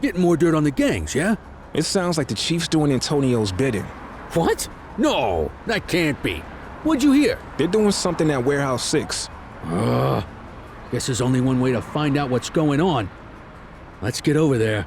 Speaker 15: Getting more dirt on the gangs, yeah?
Speaker 8: It sounds like the chief's doing Antonio's bidding.
Speaker 15: What? No, that can't be. What'd you hear?
Speaker 8: They're doing something at Warehouse 6.
Speaker 15: Guess there's only one way to find out what's going on. Let's get over there.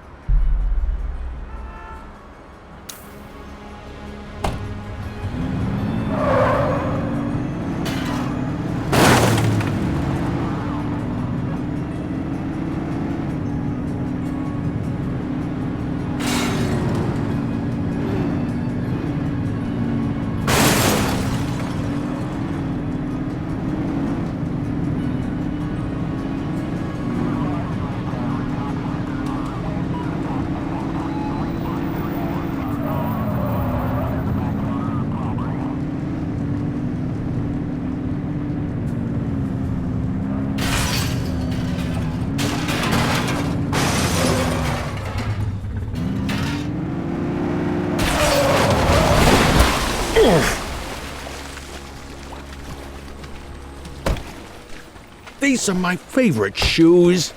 Speaker 15: These are my favorite shoes.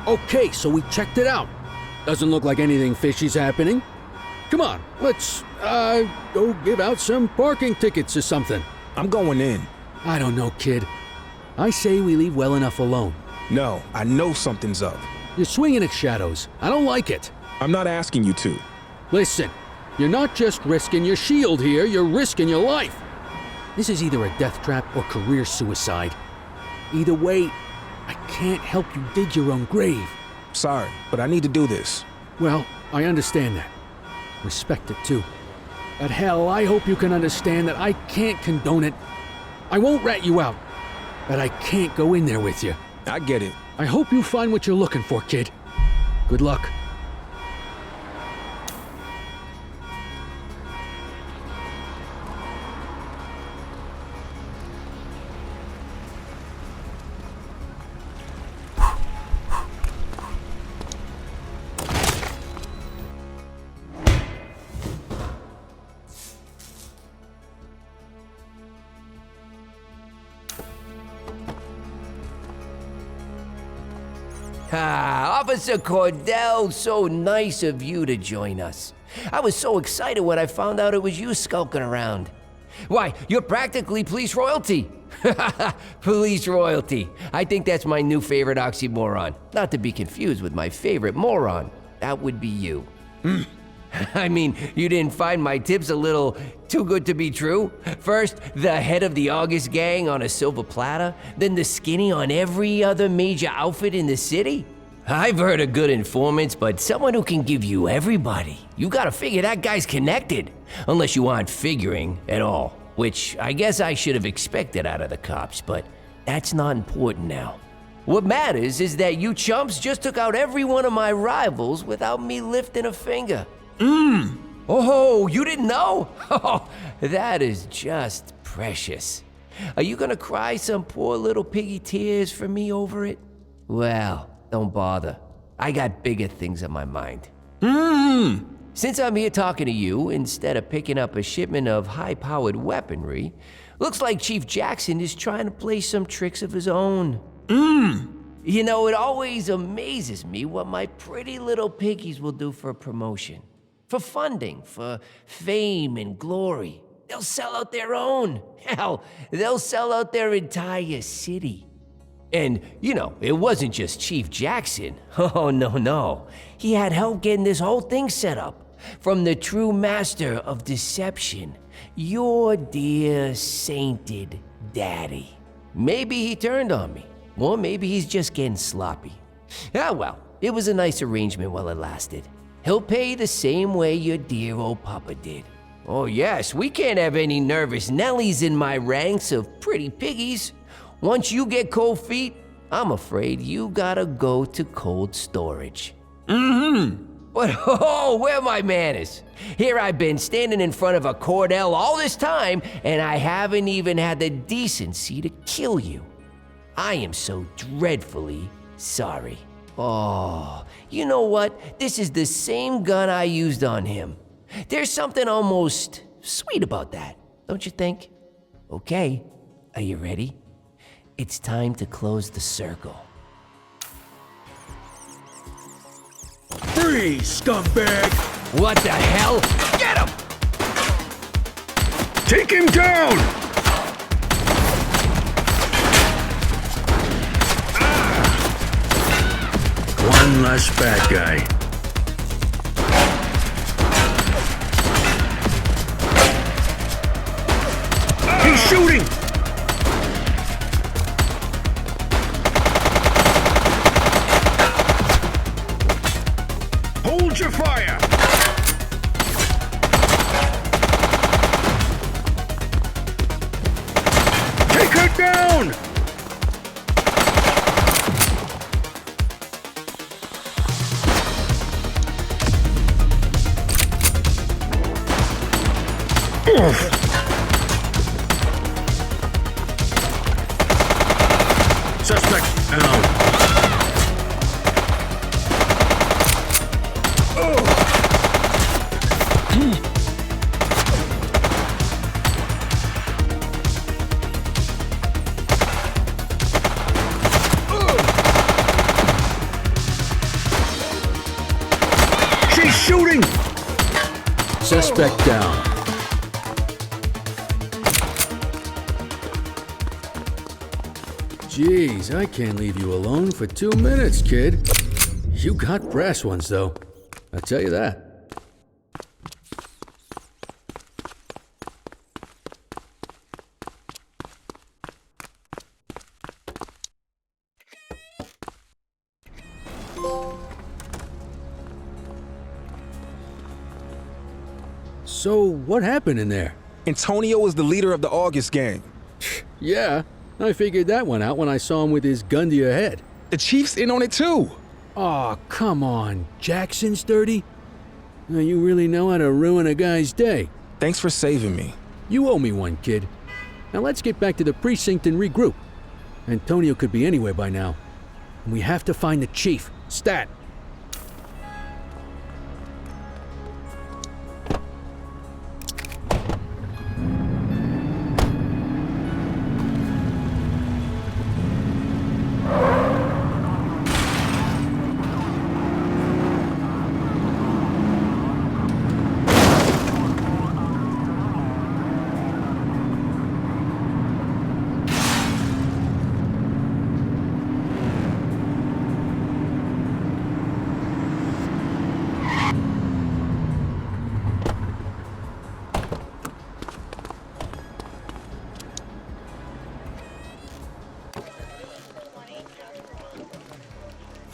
Speaker 15: Okay, so we checked it out. Doesn't look like anything fishy's happening. Come on, let's, go give out some parking tickets or something.
Speaker 8: I'm going in.
Speaker 15: I don't know, kid. I say we leave well enough alone.
Speaker 8: No, I know something's up.
Speaker 15: You're swinging at shadows. I don't like it.
Speaker 8: I'm not asking you to.
Speaker 15: Listen, you're not just risking your shield here, you're risking your life. This is either a death trap or career suicide. Either way, I can't help you dig your own grave.
Speaker 8: Sorry, but I need to do this.
Speaker 15: Well, I understand that. Respect it too. But hell, I hope you can understand that I can't condone it. I won't rat you out, but I can't go in there with you.
Speaker 8: I get it.
Speaker 15: I hope you find what you're looking for, kid. Good luck.
Speaker 5: Officer Cordell, so nice of you to join us. I was so excited when I found out it was you skulking around. Why, you're practically police royalty. Police royalty. I think that's my new favorite oxymoron. Not to be confused with my favorite moron. That would be you. I mean, you didn't find my tips a little too good to be true? First, the head of the August gang on a silver platter, then the skinny on every other major outfit in the city? I've heard of good informants, but someone who can give you everybody. You gotta figure that guy's connected. Unless you aren't figuring at all, which I guess I should have expected out of the cops, but that's not important now. What matters is that you chumps just took out every one of my rivals without me lifting a finger. Oh, you didn't know? Oh, that is just precious. Are you gonna cry some poor little piggy tears for me over it? Well, don't bother. I got bigger things on my mind. Since I'm here talking to you, instead of picking up a shipment of high-powered weaponry, looks like Chief Jackson is trying to play some tricks of his own. You know, it always amazes me what my pretty little piggies will do for a promotion. For funding, for fame and glory. They'll sell out their own. Hell, they'll sell out their entire city. And, you know, it wasn't just Chief Jackson. Oh, no. He had help getting this whole thing set up. From the true master of deception, your dear sainted daddy. Maybe he turned on me, or maybe he's just getting sloppy. Ah, well, it was a nice arrangement while it lasted. He'll pay the same way your dear old papa did. Oh yes, we can't have any nervous Nellies in my ranks of pretty piggies. Once you get cold feet, I'm afraid you gotta go to cold storage. But oh, where are my manners? Here I've been standing in front of a Cordell all this time, and I haven't even had the decency to kill you. I am so dreadfully sorry. Oh, you know what? This is the same gun I used on him. There's something almost sweet about that, don't you think? Okay, are you ready? It's time to close the circle.
Speaker 16: Freeze, scumbag!
Speaker 5: What the hell? Get him!
Speaker 16: Take him down!
Speaker 6: One less bad guy.
Speaker 16: He's shooting! Hold your fire! Take her down!
Speaker 6: Suspect down.
Speaker 16: She's shooting!
Speaker 6: Suspect down. Jeez, I can't leave you alone for 2 minutes, kid. You got brass ones, though. I'll tell you that. So, what happened in there?
Speaker 8: Antonio was the leader of the August gang.
Speaker 6: Yeah, I figured that one out when I saw him with his gun to your head.
Speaker 8: The chief's in on it too.
Speaker 6: Aw, come on. Jackson's dirty? Now, you really know how to ruin a guy's day.
Speaker 8: Thanks for saving me.
Speaker 6: You owe me one, kid. Now let's get back to the precinct and regroup. Antonio could be anywhere by now. And we have to find the chief. Stat.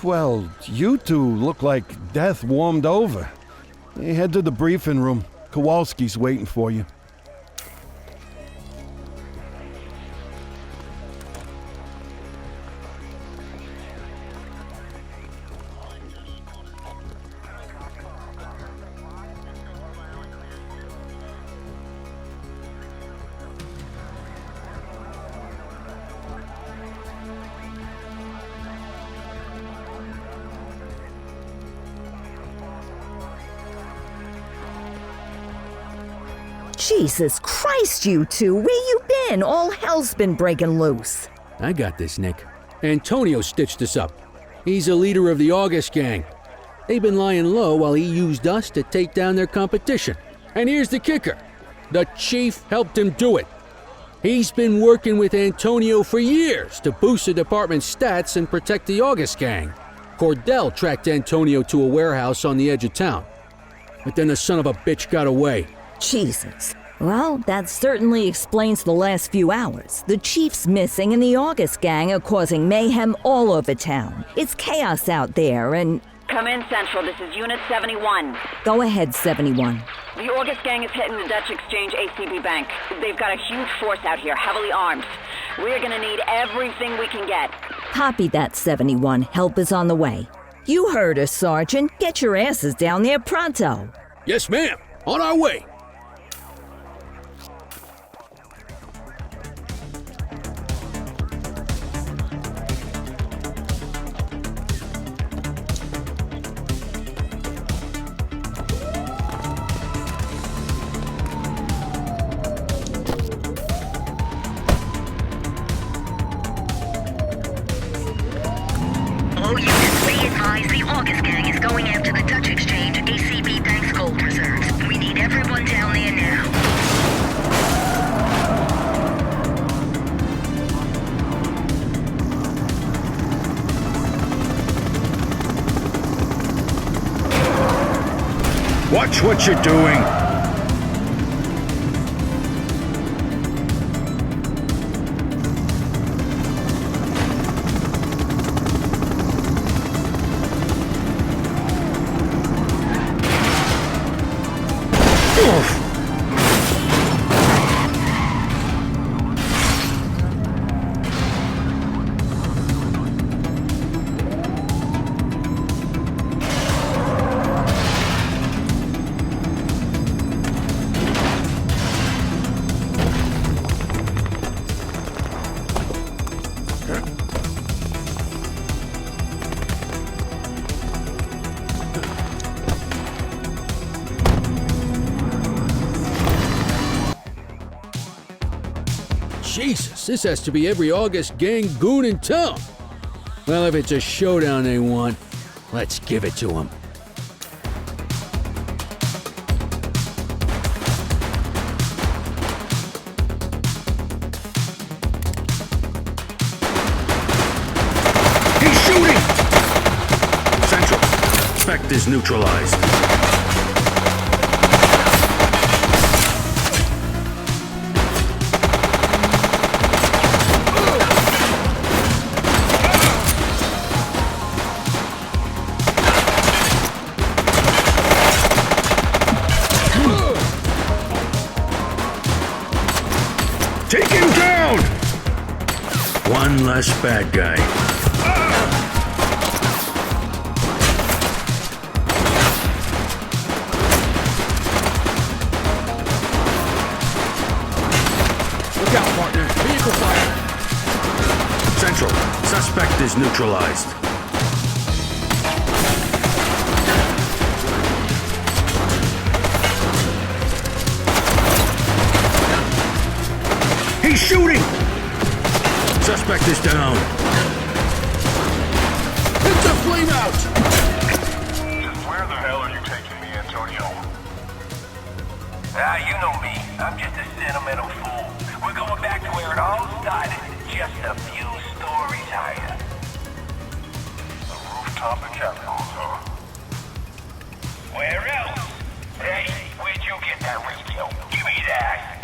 Speaker 20: Well, you two look like death warmed over. Head to the briefing room. Kowalski's waiting for you.
Speaker 24: Jesus Christ, you two, where you been? All hell's been breaking loose.
Speaker 15: I got this, Nick. Antonio stitched us up. He's a leader of the August gang. They've been lying low while he used us to take down their competition. And here's the kicker. The chief helped him do it. He's been working with Antonio for years to boost the department's stats and protect the August gang. Cordell tracked Antonio to a warehouse on the edge of town. But then the son of a bitch got away.
Speaker 24: Jesus. Well, that certainly explains the last few hours. The chief's missing and the August gang are causing mayhem all over town. It's chaos out there and...
Speaker 9: Come in, Central. This is Unit 71.
Speaker 24: Go ahead, 71.
Speaker 9: The August gang is hitting the Dutch Exchange ACB Bank. They've got a huge force out here, heavily armed. We're gonna need everything we can get.
Speaker 24: Copy that, 71. Help is on the way. You heard us, Sergeant. Get your asses down there pronto.
Speaker 15: Yes, ma'am. On our way.
Speaker 3: All units, be advised the August gang is going after the Dutch Exchange ACB Bank's gold reserves. We need everyone down there now.
Speaker 11: Watch what you're doing.
Speaker 15: Jesus, this has to be every August gang goon in town. Well, if it's a showdown they want, let's give it to them.
Speaker 11: He's shooting! Central, Spect is neutralized. Take him down! One less bad guy.
Speaker 15: Look out, partner. Vehicle fire.
Speaker 11: Central, suspect is neutralized. He's shooting! Suspect is down.
Speaker 15: It's a flame out!
Speaker 11: Where the hell are you taking me, Antonio?
Speaker 13: Ah, you know me. I'm just a sentimental fool. We're going back to where it all started, just a few stories higher.
Speaker 11: The rooftop chemicals, huh?
Speaker 13: Where else? Hey, where'd you get that radio? Give me that!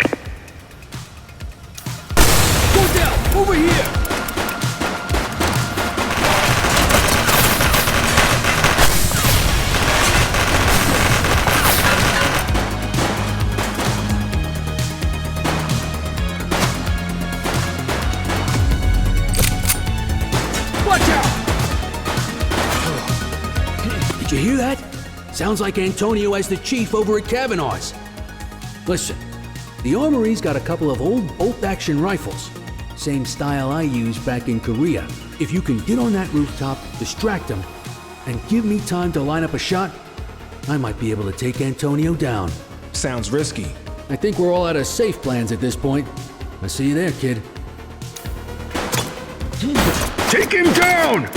Speaker 15: Cordell, over here! Did you hear that? Sounds like Antonio as the chief over at Kavanaugh's. Listen, the armory's got a couple of old bolt-action rifles. Same style I used back in Korea. If you can get on that rooftop, distract them, and give me time to line up a shot, I might be able to take Antonio down.
Speaker 8: Sounds risky.
Speaker 15: I think we're all out of safe plans at this point. I'll see you there, kid.
Speaker 16: Take him down!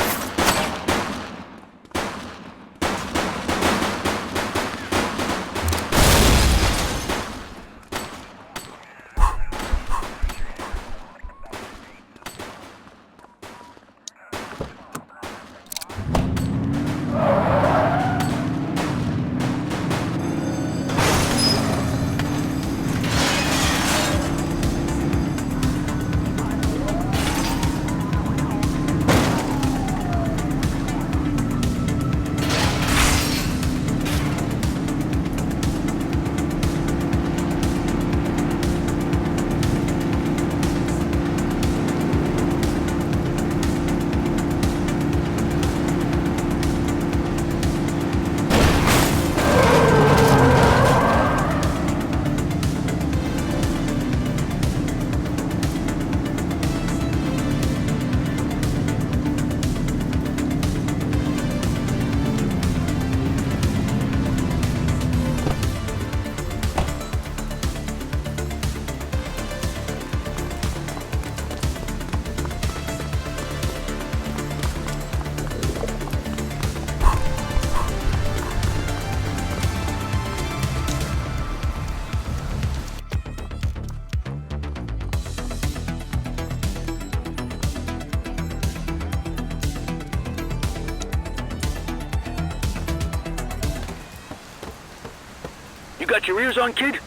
Speaker 13: You got your ears on, kid?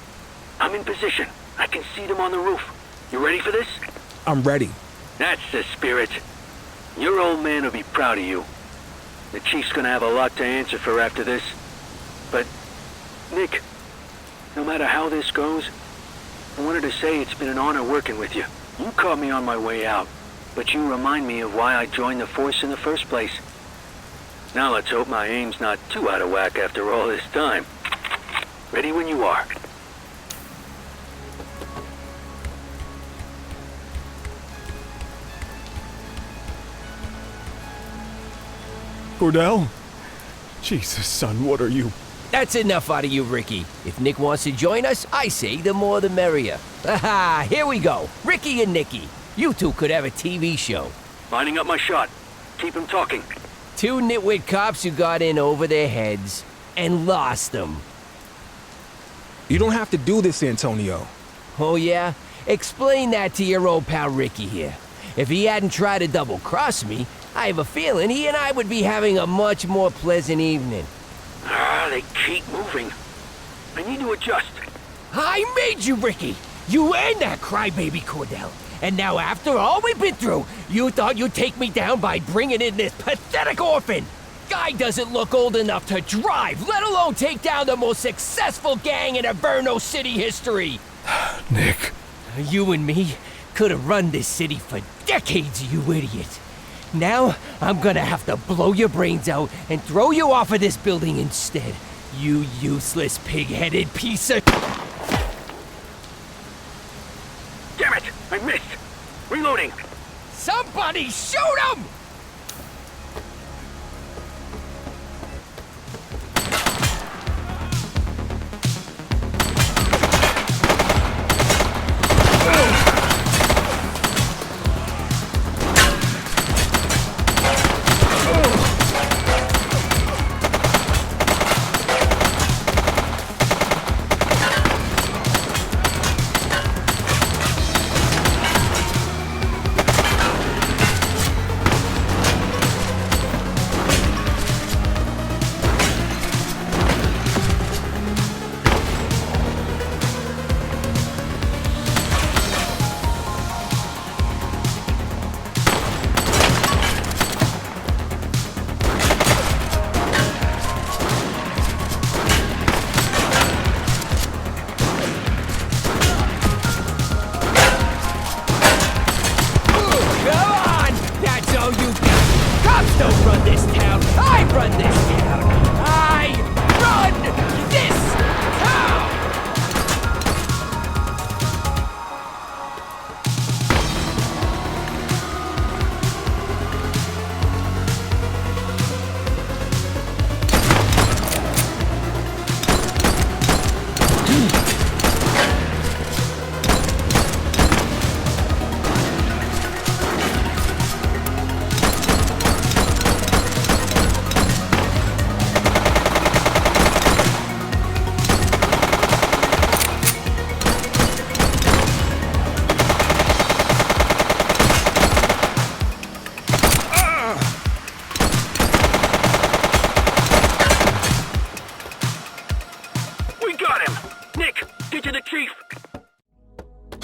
Speaker 13: I'm in position. I can see them on the roof. You ready for this?
Speaker 8: I'm ready.
Speaker 13: That's the spirit. Your old man will be proud of you. The chief's gonna have a lot to answer for after this. But, Nick, no matter how this goes, I wanted to say it's been an honor working with you. You caught me on my way out, but you remind me of why I joined the force in the first place. Now let's hope my aim's not too out of whack after all this time. Ready when you are.
Speaker 4: Cordell? Jesus, son, what are you?
Speaker 5: That's enough out of you, Ricky. If Nick wants to join us, I say the more the merrier. Aha, here we go. Ricky and Nicky. You two could have a TV show.
Speaker 13: Lining up my shot. Keep him talking.
Speaker 5: Two nitwit cops who got in over their heads and lost them.
Speaker 8: You don't have to do this, Antonio.
Speaker 5: Oh, yeah? Explain that to your old pal Ricky here. If he hadn't tried to double-cross me, I have a feeling he and I would be having a much more pleasant evening.
Speaker 13: They keep moving. I need to adjust.
Speaker 5: I made you, Ricky! You and that crybaby Cordell. And now after all we've been through, you thought you'd take me down by bringing in this pathetic orphan! Guy doesn't look old enough to drive, let alone take down the most successful gang in Inferno City history!
Speaker 4: Nick.
Speaker 5: You and me could have run this city for decades, you idiot. Now, I'm gonna have to blow your brains out and throw you off of this building instead. You useless pig-headed piece of...
Speaker 13: Damn it! I missed! Reloading!
Speaker 5: Somebody shoot him!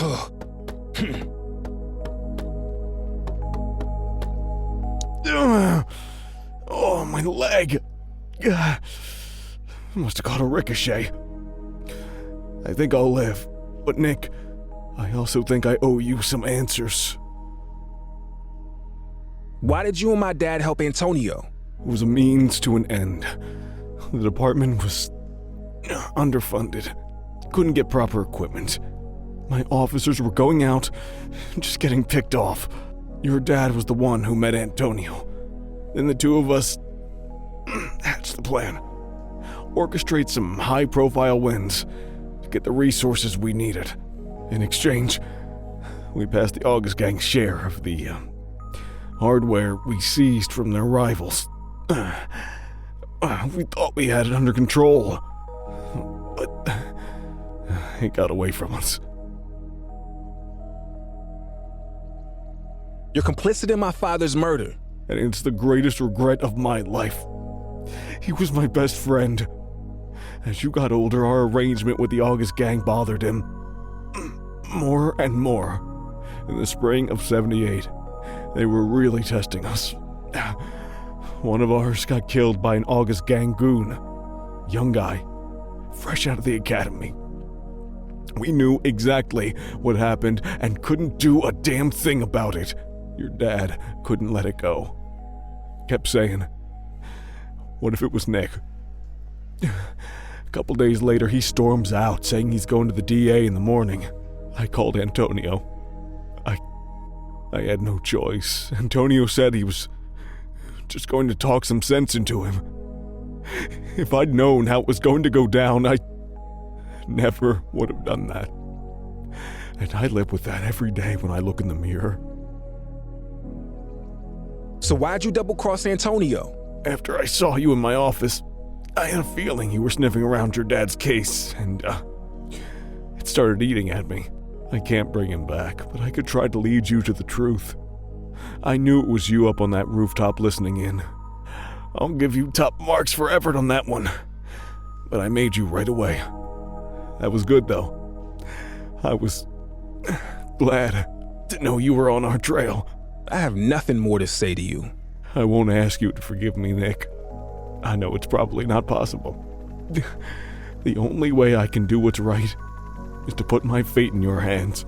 Speaker 4: Oh, my leg. Must have caught a ricochet. I think I'll live. But Nick, I also think I owe you some answers.
Speaker 8: Why did you and my dad help Antonio?
Speaker 4: It was a means to an end. The department was underfunded. Couldn't get proper equipment. My officers were going out, just getting picked off. Your dad was the one who met Antonio. Then the two of us hatched the plan. Orchestrate some high-profile wins to get the resources we needed. In exchange, we passed the August Gang's share of the hardware we seized from their rivals. We thought we had it under control, but it got away from us.
Speaker 8: You're complicit in my father's murder.
Speaker 4: And it's the greatest regret of my life. He was my best friend. As you got older, our arrangement with the August Gang bothered him. More and more. In the spring of '78, they were really testing us. One of ours got killed by an August Gang goon. Young guy, fresh out of the academy. We knew exactly what happened and couldn't do a damn thing about it. Your dad couldn't let it go. Kept saying, what if it was Nick? A couple days later, he storms out, saying he's going to the DA in the morning. I called Antonio. I had no choice. Antonio said he was just going to talk some sense into him. If I'd known how it was going to go down, I never would have done that. And I live with that every day when I look in the mirror.
Speaker 8: So why'd you double-cross Antonio?
Speaker 4: After I saw you in my office, I had a feeling you were sniffing around your dad's case, and it started eating at me. I can't bring him back, but I could try to lead you to the truth. I knew it was you up on that rooftop listening in. I'll give you top marks for effort on that one. But I made you right away. That was good, though. I was glad to know you were on our trail.
Speaker 8: I have nothing more to say to you.
Speaker 4: I won't ask you to forgive me, Nick. I know it's probably not possible. The only way I can do what's right is to put my fate in your hands.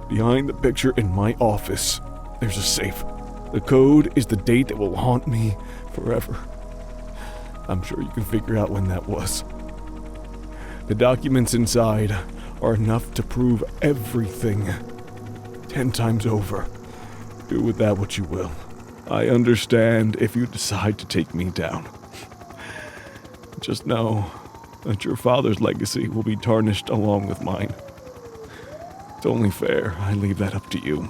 Speaker 4: Behind the picture in my office, there's a safe. The code is the date that will haunt me forever. I'm sure you can figure out when that was. The documents inside are enough to prove everything 10 times over. Do with that what you will. I understand if you decide to take me down. Just know that your father's legacy will be tarnished along with mine. It's only fair I leave that up to you.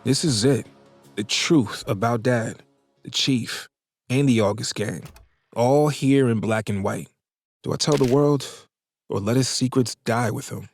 Speaker 8: This is it. The truth about Dad, the Chief, and the August Gang. All here in black and white. Do I tell the world, or let his secrets die with him?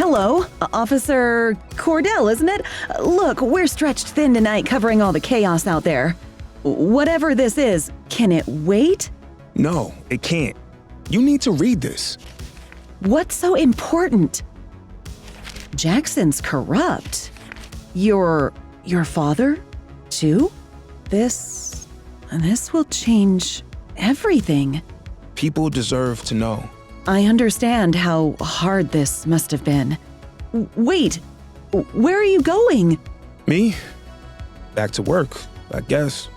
Speaker 9: hello. Officer Cordell, isn't it? Look, we're stretched thin tonight covering all the chaos out there. Whatever this is, can it wait?
Speaker 8: No, it can't. You need to read this.
Speaker 9: What's so important? Jackson's corrupt. Your father, too? This will change everything.
Speaker 8: People deserve to know.
Speaker 9: I understand how hard this must have been. Wait, where are you going?
Speaker 8: Me? Back to work, I guess.